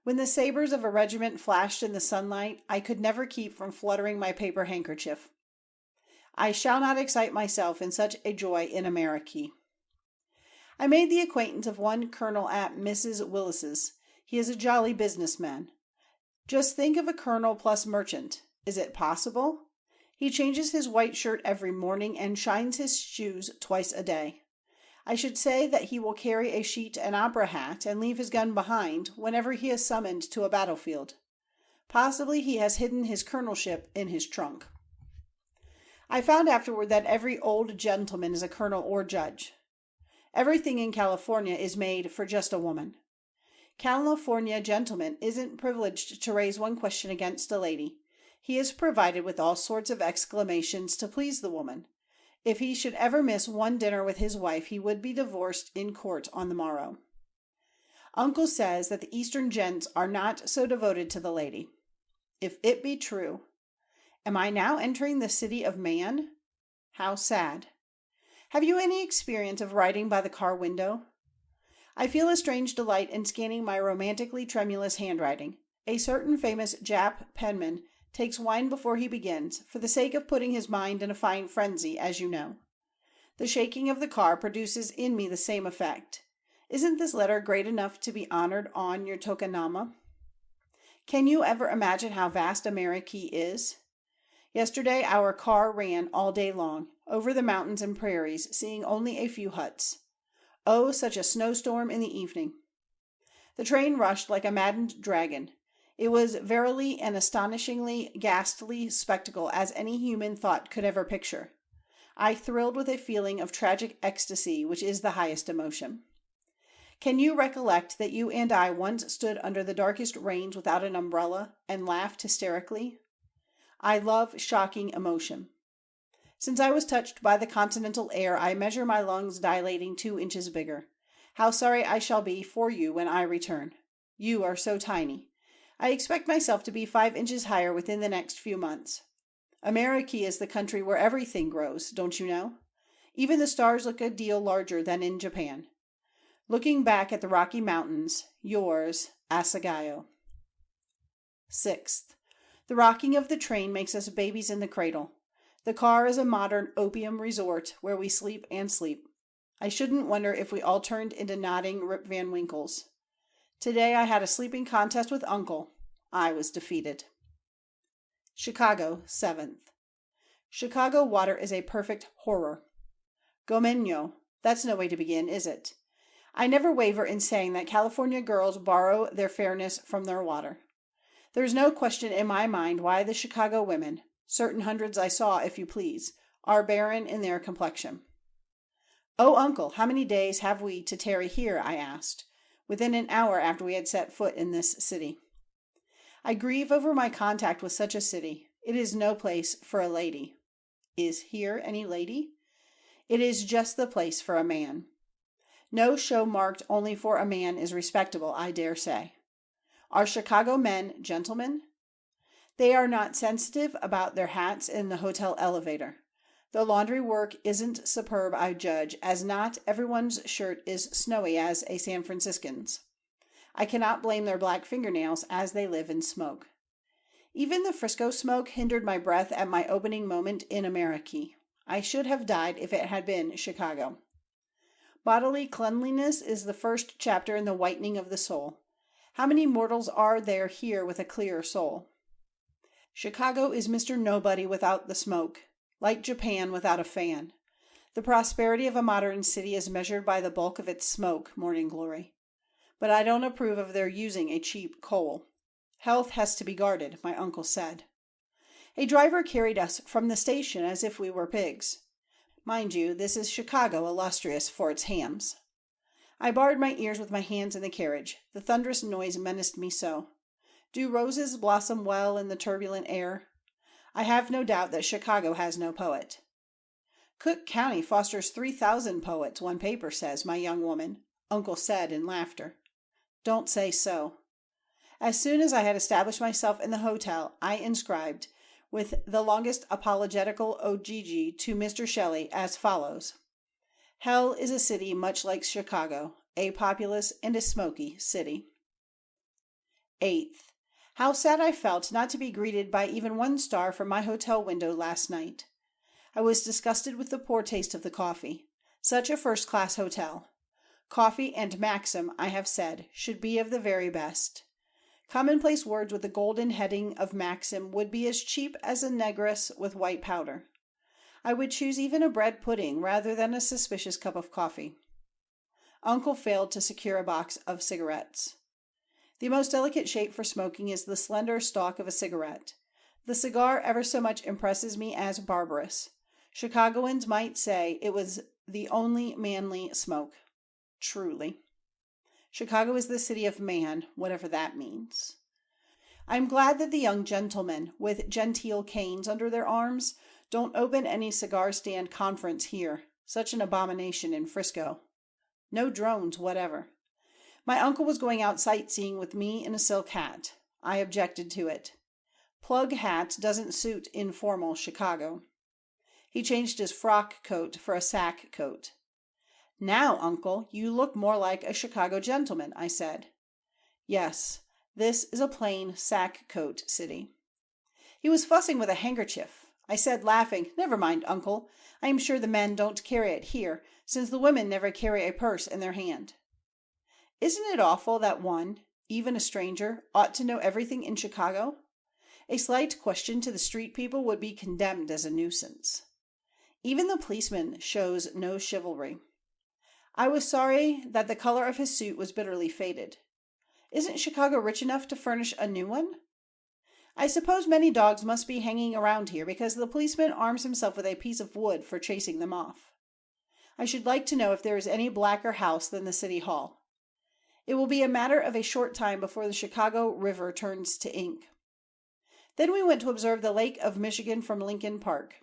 [SPEAKER 5] When the sabers of a regiment flashed in the sunlight, I could never keep from fluttering my paper handkerchief. I shall not excite myself in such a joy in America. I made the acquaintance of one colonel at Mrs. Willis's. He is a jolly businessman. Just think of a colonel plus merchant. Is it possible? He changes his white shirt every morning and shines his shoes twice a day. I should say that he will carry a sheet and opera hat and leave his gun behind whenever he is summoned to a battlefield. Possibly he has hidden his colonelship in his trunk. I found afterward that every old gentleman is a colonel or judge. Everything in California is made for just a woman. California gentleman isn't privileged to raise one question against a lady. He is provided with all sorts of exclamations to please the woman. If he should ever miss one dinner with his wife, he would be divorced in court on the morrow. Uncle says that the Eastern gents are not so devoted to the lady. If it be true, am I now entering the city of man? How sad. Have you any experience of writing by the car window? I feel a strange delight in scanning my romantically tremulous handwriting. A certain famous Jap penman takes wine before he begins, for the sake of putting his mind in a fine frenzy, as you know. The shaking of the car produces in me the same effect. Isn't this letter great enough to be honored on your tokonoma? Can you ever imagine how vast America is? Yesterday our car ran all day long, over the mountains and prairies, seeing only a few huts. Oh, such a snowstorm in the evening! The train rushed like a maddened dragon. It was verily an astonishingly ghastly spectacle as any human thought could ever picture. I thrilled with a feeling of tragic ecstasy, which is the highest emotion. Can you recollect that you and I once stood under the darkest rains without an umbrella and laughed hysterically? I love shocking emotion. Since I was touched by the continental air, I measure my lungs dilating 2 inches bigger. How sorry I shall be for you when I return. You are so tiny. I expect myself to be 5 inches higher within the next few months. America is the country where everything grows, don't you know? Even the stars look a deal larger than in Japan. Looking back at the Rocky Mountains, yours, Asagayo. 6th. The rocking of the train makes us babies in the cradle. The car is a modern opium resort where we sleep and sleep. I shouldn't wonder if we all turned into nodding Rip Van Winkles. Today I had a sleeping contest with Uncle. I was defeated. Chicago, 7th. Chicago water is a perfect horror. Gomenyo. That's no way to begin, is it? I never waver in saying that California girls borrow their fairness from their water. There is no question in my mind why the Chicago women, certain hundreds I saw, if you please, are barren in their complexion. "Oh, Uncle, how many days have we to tarry here?" I asked, within an hour after we had set foot in this city. I grieve over my contact with such a city. It is no place for a lady. Is here any lady? It is just the place for a man. No show marked only for a man is respectable, I dare say. Are Chicago men gentlemen? They are not sensitive about their hats in the hotel elevator. The laundry work isn't superb, I judge, as not everyone's shirt is snowy as a San Franciscan's. I cannot blame their black fingernails, as they live in smoke. Even the Frisco smoke hindered my breath at my opening moment in America. I should have died if it had been Chicago. Bodily cleanliness is the first chapter in the whitening of the soul. How many mortals are there here with a clear soul? Chicago is Mr. Nobody without the smoke, like Japan without a fan. The prosperity of a modern city is measured by the bulk of its smoke, Morning Glory. But I don't approve of their using a cheap coal. Health has to be guarded, my uncle said. A driver carried us from the station as if we were pigs. Mind you, this is Chicago, illustrious for its hams. I barred my ears with my hands in the carriage. The thunderous noise menaced me so. Do roses blossom well in the turbulent air? I have no doubt that Chicago has no poet. Cook County fosters 3,000 poets, one paper says, my young woman, Uncle said in laughter. Don't say so. As soon as I had established myself in the hotel, I inscribed, with the longest apologetical ogigi to Mr. Shelley, as follows: Hell is a city much like Chicago, a populous and a smoky city. 8th. How sad I felt not to be greeted by even 1 star from my hotel window last night. I was disgusted with the poor taste of the coffee. Such a first-class hotel. Coffee and Maxim, I have said, should be of the very best. Commonplace words with the golden heading of Maxim would be as cheap as a negress with white powder. I would choose even a bread pudding rather than a suspicious cup of coffee. Uncle failed to secure a box of cigarettes. The most delicate shape for smoking is the slender stalk of a cigarette. The cigar ever so much impresses me as barbarous. Chicagoans might say it was the only manly smoke. Truly. Chicago is the city of man, whatever that means. I am glad that the young gentlemen, with genteel canes under their arms, don't open any cigar stand conference here. Such an abomination in Frisco. No drones whatever. My uncle was going out sightseeing with me in a silk hat. I objected to it. Plug hat doesn't suit informal Chicago. He changed his frock coat for a sack coat. Now, Uncle, you look more like a Chicago gentleman, I said. Yes, this is a plain sack coat city. He was fussing with a handkerchief. I said, laughing, Never mind, Uncle. I am sure the men don't carry it here, since the women never carry a purse in their hand. Isn't it awful that one, even a stranger, ought to know everything in Chicago? A slight question to the street people would be condemned as a nuisance. Even the policeman shows no chivalry. I was sorry that the color of his suit was bitterly faded. Isn't Chicago rich enough to furnish a new one? I suppose many dogs must be hanging around here because the policeman arms himself with a piece of wood for chasing them off. I should like to know if there is any blacker house than the City Hall. It will be a matter of a short time before the Chicago River turns to ink. Then we went to observe the Lake of Michigan from Lincoln Park.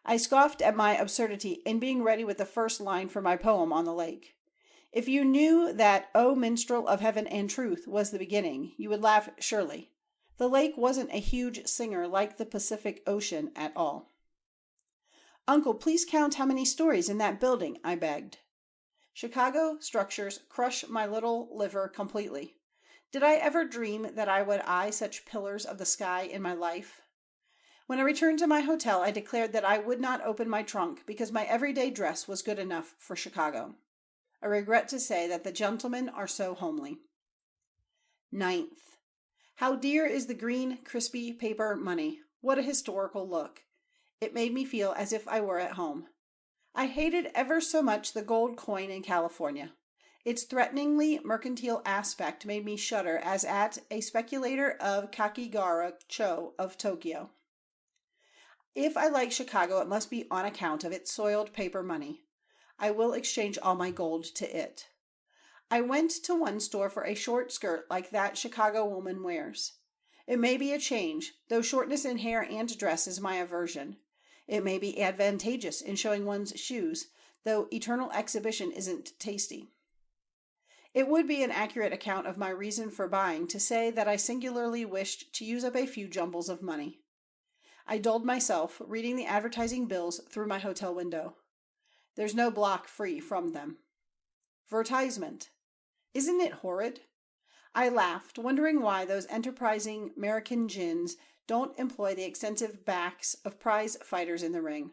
[SPEAKER 5] I scoffed at my absurdity in being ready with the first line for my poem on the lake. If you knew that O Minstrel of Heaven and Truth was the beginning, you would laugh surely. The lake wasn't a huge singer like the Pacific Ocean at all. Uncle, please count how many stories in that building, I begged. Chicago structures crush my little liver completely. Did I ever dream that I would eye such pillars of the sky in my life? When I returned to my hotel, I declared that I would not open my trunk because my everyday dress was good enough for Chicago. I regret to say that the gentlemen are so homely. 9th. How dear is the green, crispy paper money. What a historical look. It made me feel as if I were at home. I hated ever so much the gold coin in California. Its threateningly mercantile aspect made me shudder as at a speculator of Kakigara-cho of Tokyo. If I like Chicago, it must be on account of its soiled paper money. I will exchange all my gold to it. I went to one store for a short skirt like that Chicago woman wears. It may be a change, though shortness in hair and dress is my aversion. It may be advantageous in showing one's shoes, though eternal exhibition isn't tasty. It would be an accurate account of my reason for buying to say that I singularly wished to use up a few jumbles of money. I dulled myself reading the advertising bills through my hotel window. There's no block free from them. Vertisement. Isn't it horrid? I laughed, wondering why those enterprising American gins don't employ the extensive backs of prize fighters in the ring.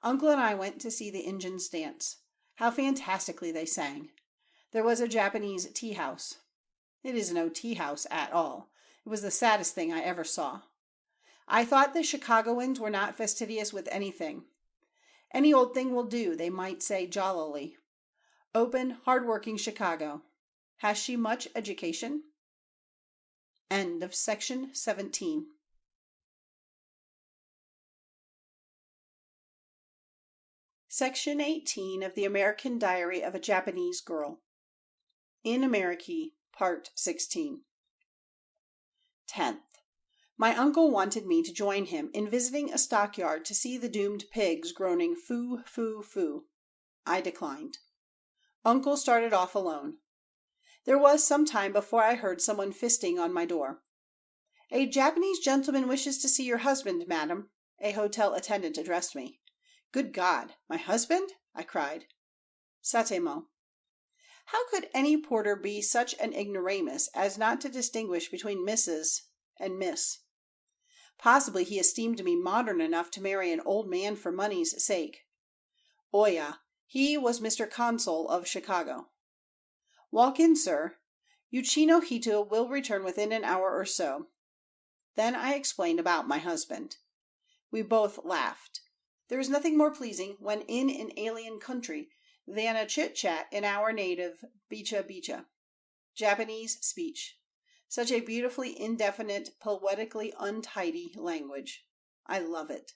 [SPEAKER 5] Uncle and I went to see the Injuns dance. How fantastically they sang. There was a Japanese tea house. It is no tea house at all. It was the saddest thing I ever saw. I thought the Chicagoans were not fastidious with anything. Any old thing will do, they might say jollily. Open, hard-working Chicago. Has she much education? End of section 17. Section 18 of The American Diary of a Japanese Girl. In America, Part 16. 10th. My uncle wanted me to join him in visiting a stockyard to see the doomed pigs groaning foo, foo, foo. I declined. Uncle started off alone. There was some time before I heard someone fisting on my door. "A Japanese gentleman wishes to see your husband, madam," a hotel attendant addressed me. Good God, my husband? I cried. Satemo. How could any porter be such an ignoramus as not to distinguish between Mrs. and Miss? Possibly he esteemed me modern enough to marry an old man for money's sake. Oya, he was Mr. Consul of Chicago. Walk in, sir. Uchino Hito will return within an hour or so. Then I explained about my husband. We both laughed. There is nothing more pleasing when in an alien country than a chit-chat in our native bicha-bicha, Japanese speech. Such a beautifully indefinite, poetically untidy language. I love it.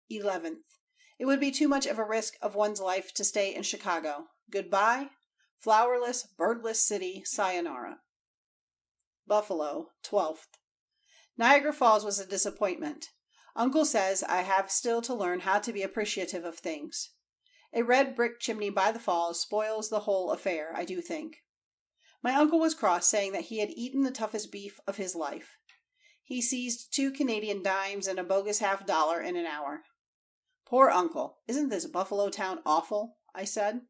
[SPEAKER 5] 11th. It would be too much of a risk of one's life to stay in Chicago. Goodbye. Flowerless, birdless city, sayonara. Buffalo, 12th. Niagara Falls was a disappointment. Uncle says I have still to learn how to be appreciative of things. A red brick chimney by the falls spoils the whole affair, I do think. My uncle was cross, saying that he had eaten the toughest beef of his life. He seized 2 Canadian dimes and a bogus $50 in an hour. Poor uncle. Isn't this Buffalo town awful? I said.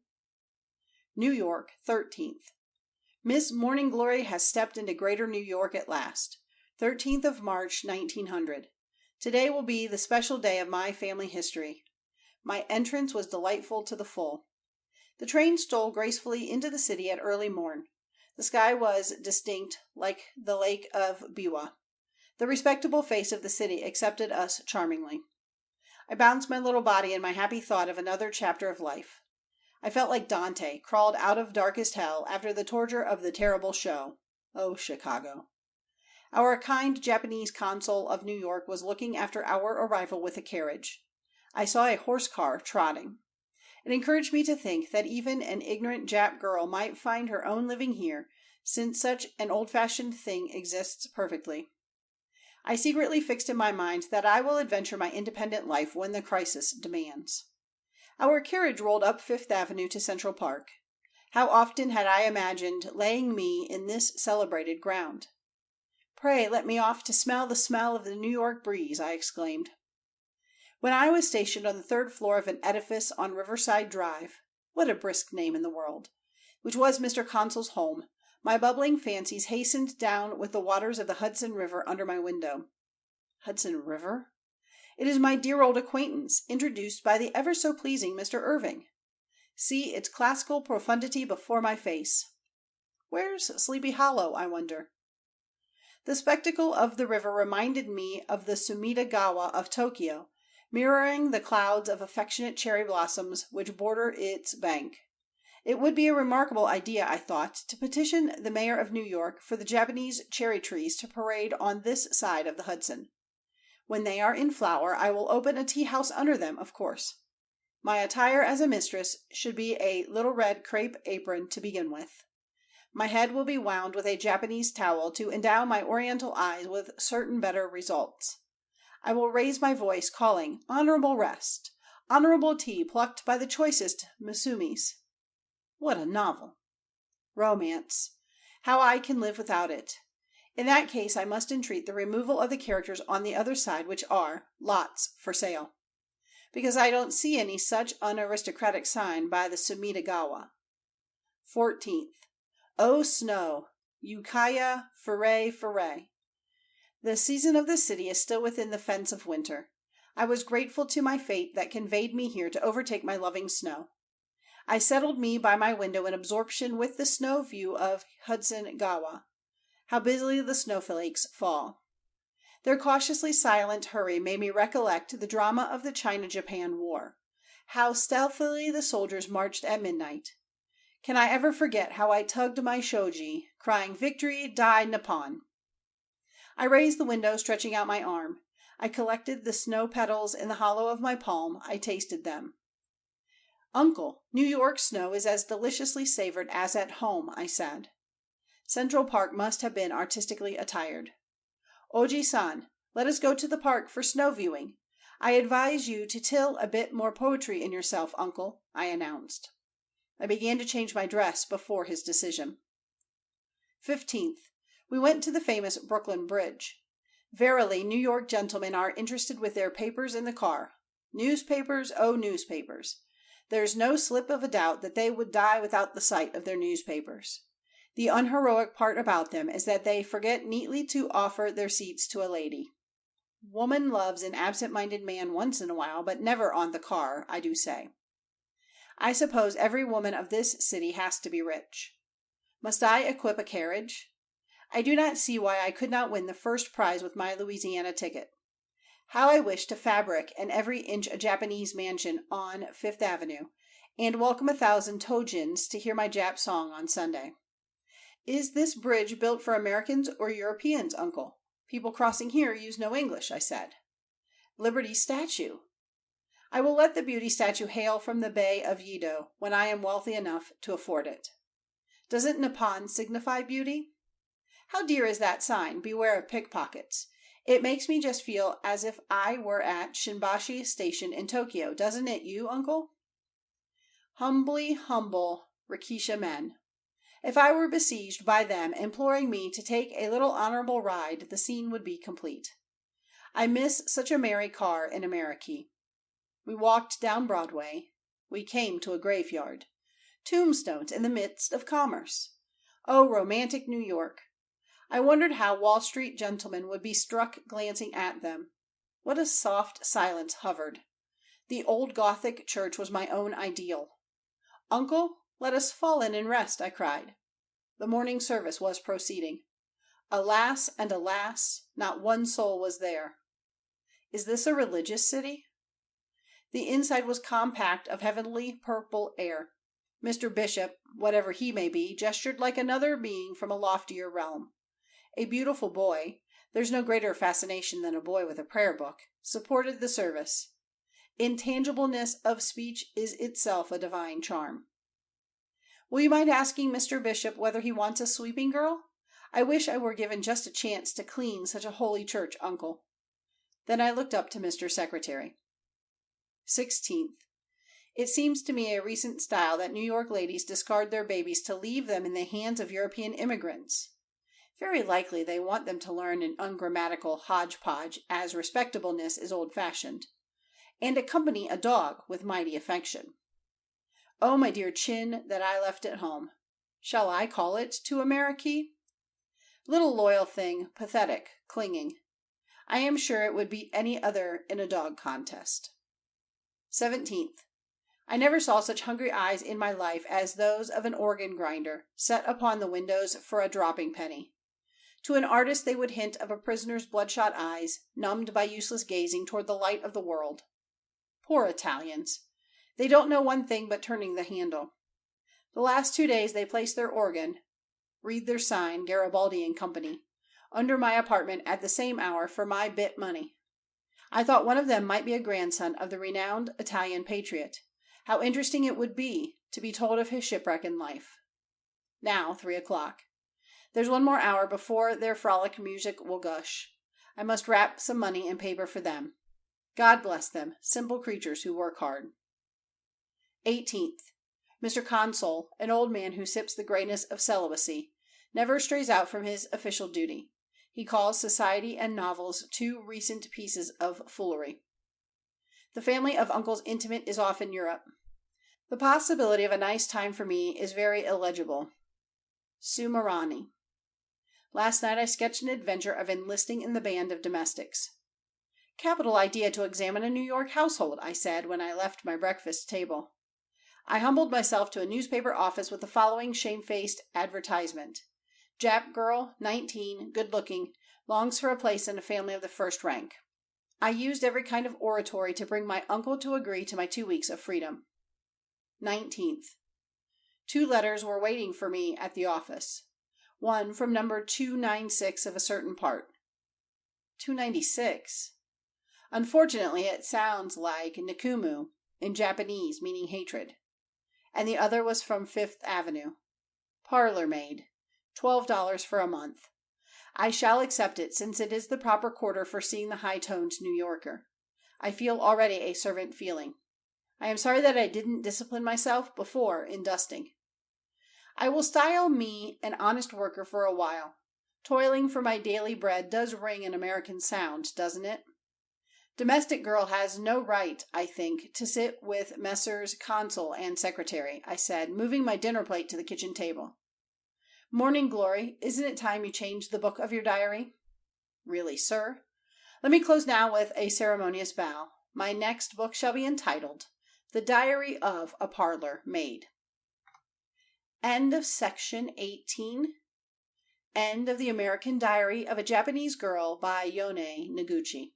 [SPEAKER 5] New York, 13th. Miss Morning Glory has stepped into Greater New York at last. 13th of March, 1900. Today will be the special day of my family history. My entrance was delightful to the full. The train stole gracefully into the city at early morn. The sky was distinct, like the lake of Biwa. The respectable face of the city accepted us charmingly. I bounced my little body in my happy thought of another chapter of life. I felt like Dante, crawled out of darkest hell after the torture of the terrible show. Oh, Chicago. Our kind Japanese consul of New York was looking after our arrival with a carriage. I saw a horse car trotting. It encouraged me to think that even an ignorant Jap girl might find her own living here, since such an old-fashioned thing exists perfectly. I secretly fixed in my mind that I will adventure my independent life when the crisis demands. Our carriage rolled up Fifth Avenue to Central Park. How often had I imagined laying me in this celebrated ground? "Pray let me off to smell the smell of the New York breeze," I exclaimed. When I was stationed on the third floor of an edifice on Riverside Drive, what a brisk name in the world, which was Mr. Consul's home, my bubbling fancies hastened down with the waters of the Hudson River under my window. Hudson River? It is my dear old acquaintance, introduced by the ever so pleasing Mr. Irving. See its classical profundity before my face. Where's Sleepy Hollow, I wonder? The spectacle of the river reminded me of the Sumida Gawa of Tokyo, mirroring the clouds of affectionate cherry blossoms which border its bank. It would be a remarkable idea, I thought, to petition the mayor of New York for the Japanese cherry trees to parade on this side of the Hudson. When they are in flower, I will open a tea house under them, of course. My attire as a mistress should be a little red crepe apron to begin with. My head will be wound with a Japanese towel to endow my oriental eyes with certain better results. I will raise my voice, calling, "Honorable rest! Honorable tea plucked by the choicest Musumis." What a novel! Romance. How I can live without it. In that case I must entreat the removal of the characters on the other side which are "Lots for sale," because I don't see any such unaristocratic sign by the Sumida Gawa. 14th. Oh, snow! Yukaya Furay Furay. The season of the city is still within the fence of winter. I was grateful to my fate that conveyed me here to overtake my loving snow. I settled me by my window in absorption with the snow view of Hudson Gawa. How busily the snowflakes fall. Their cautiously silent hurry made me recollect the drama of the China-Japan War. How stealthily the soldiers marched at midnight. Can I ever forget how I tugged my shoji, crying, "Victory, die Nippon!" I raised the window, stretching out my arm. I collected the snow petals in the hollow of my palm. I tasted them. "Uncle, New York snow is as deliciously savored as at home," I said. Central Park must have been artistically attired. "Oji-san, let us go to the park for snow viewing. I advise you to till a bit more poetry in yourself, uncle," I announced. I began to change my dress before his decision. 15th. We went to the famous Brooklyn Bridge. Verily, New York gentlemen are interested with their papers in the car. Newspapers, oh newspapers. There's no slip of a doubt that they would die without the sight of their newspapers. The unheroic part about them is that they forget neatly to offer their seats to a lady. Woman loves an absent-minded man once in a while, but never on the car, I do say. I suppose every woman of this city has to be rich. Must I equip a carriage? I do not see why I could not win the first prize with my Louisiana ticket. How I wish to fabric an every inch a Japanese mansion on Fifth Avenue, and welcome 1,000 Tojins to hear my Jap song on Sunday. Is this bridge built for Americans or Europeans, uncle? People crossing here use no English, I said. Liberty statue. I will let the beauty statue hail from the Bay of Yedo when I am wealthy enough to afford it. Doesn't Nippon signify beauty? How dear is that sign, "Beware of pickpockets." It makes me just feel as if I were at Shinbashi Station in Tokyo, doesn't it you, uncle? Humbly humble Rikisha men. If I were besieged by them imploring me to take a little honorable ride, the scene would be complete. I miss such a merry car in America. We walked down Broadway. We came to a graveyard. Tombstones in the midst of commerce. Oh, romantic New York! I wondered how Wall Street gentlemen would be struck glancing at them. What a soft silence hovered. The old Gothic church was my own ideal. "Uncle, let us fall in and rest," I cried. The morning service was proceeding. Alas and alas, not one soul was there. Is this a religious city? The inside was compact of heavenly purple air. Mr. Bishop, whatever he may be, gestured like another being from a loftier realm. A beautiful boy, there's no greater fascination than a boy with a prayer book, supported the service. Intangibleness of speech is itself a divine charm. Will you mind asking Mr. Bishop whether he wants a sweeping girl? I wish I were given just a chance to clean such a holy church, uncle. Then I looked up to Mr. Secretary. 16th. It seems to me a recent style that New York ladies discard their babies to leave them in the hands of European immigrants. Very likely they want them to learn an ungrammatical hodgepodge, as respectableness is old-fashioned, and accompany a dog with mighty affection. Oh, my dear chin that I left at home. Shall I call it to America? Little loyal thing, pathetic, clinging. I am sure it would beat any other in a dog contest. 17th. I never saw such hungry eyes in my life as those of an organ grinder, set upon the windows for a dropping penny. To an artist they would hint of a prisoner's bloodshot eyes, numbed by useless gazing toward the light of the world. Poor Italians! They don't know one thing but turning the handle. The last 2 days they placed their organ, read their sign, Garibaldi and Company, under my apartment at the same hour for my bit money. I thought one of them might be a grandson of the renowned Italian patriot. How interesting it would be to be told of his shipwreck in life. Now 3 o'clock. There's 1 more hour before their frolic music will gush. I must wrap some money in paper for them. God bless them, simple creatures who work hard. 18th. Mr. Consul, an old man who sips the greyness of celibacy, never strays out from his official duty. He calls society and novels 2 recent pieces of foolery. The family of Uncle's intimate is off in Europe. The possibility of a nice time for me is very illegible. Sumarani. Last night I sketched an adventure of enlisting in the band of domestics. Capital idea to examine a New York household, I said when I left my breakfast table. I humbled myself to a newspaper office with the following shamefaced advertisement. Jap girl, 19, good-looking, longs for a place in a family of the first rank. I used every kind of oratory to bring my uncle to agree to my 2 weeks of freedom. 19th. 2 letters were waiting for me at the office. One from number 296 of a certain part. 296? Unfortunately, it sounds like Nikumu in Japanese, meaning hatred. And the other was from 5th Avenue. Parlor maid. $12 for a month. I shall accept it, since it is the proper quarter for seeing the high-toned New Yorker. I feel already a servant feeling. I am sorry that I didn't discipline myself before in dusting. I will style me an honest worker for a while. Toiling for my daily bread does ring an American sound, doesn't it? Domestic girl has no right, I think, to sit with Messrs. Consul and Secretary, I said, moving my dinner plate to the kitchen table. Morning glory, isn't it time you changed the book of your diary? Really, sir? Let me close now with a ceremonious bow. My next book shall be entitled The Diary of a Parlor Maid. End of section 18. End of The American Diary of a Japanese Girl by Yone Noguchi.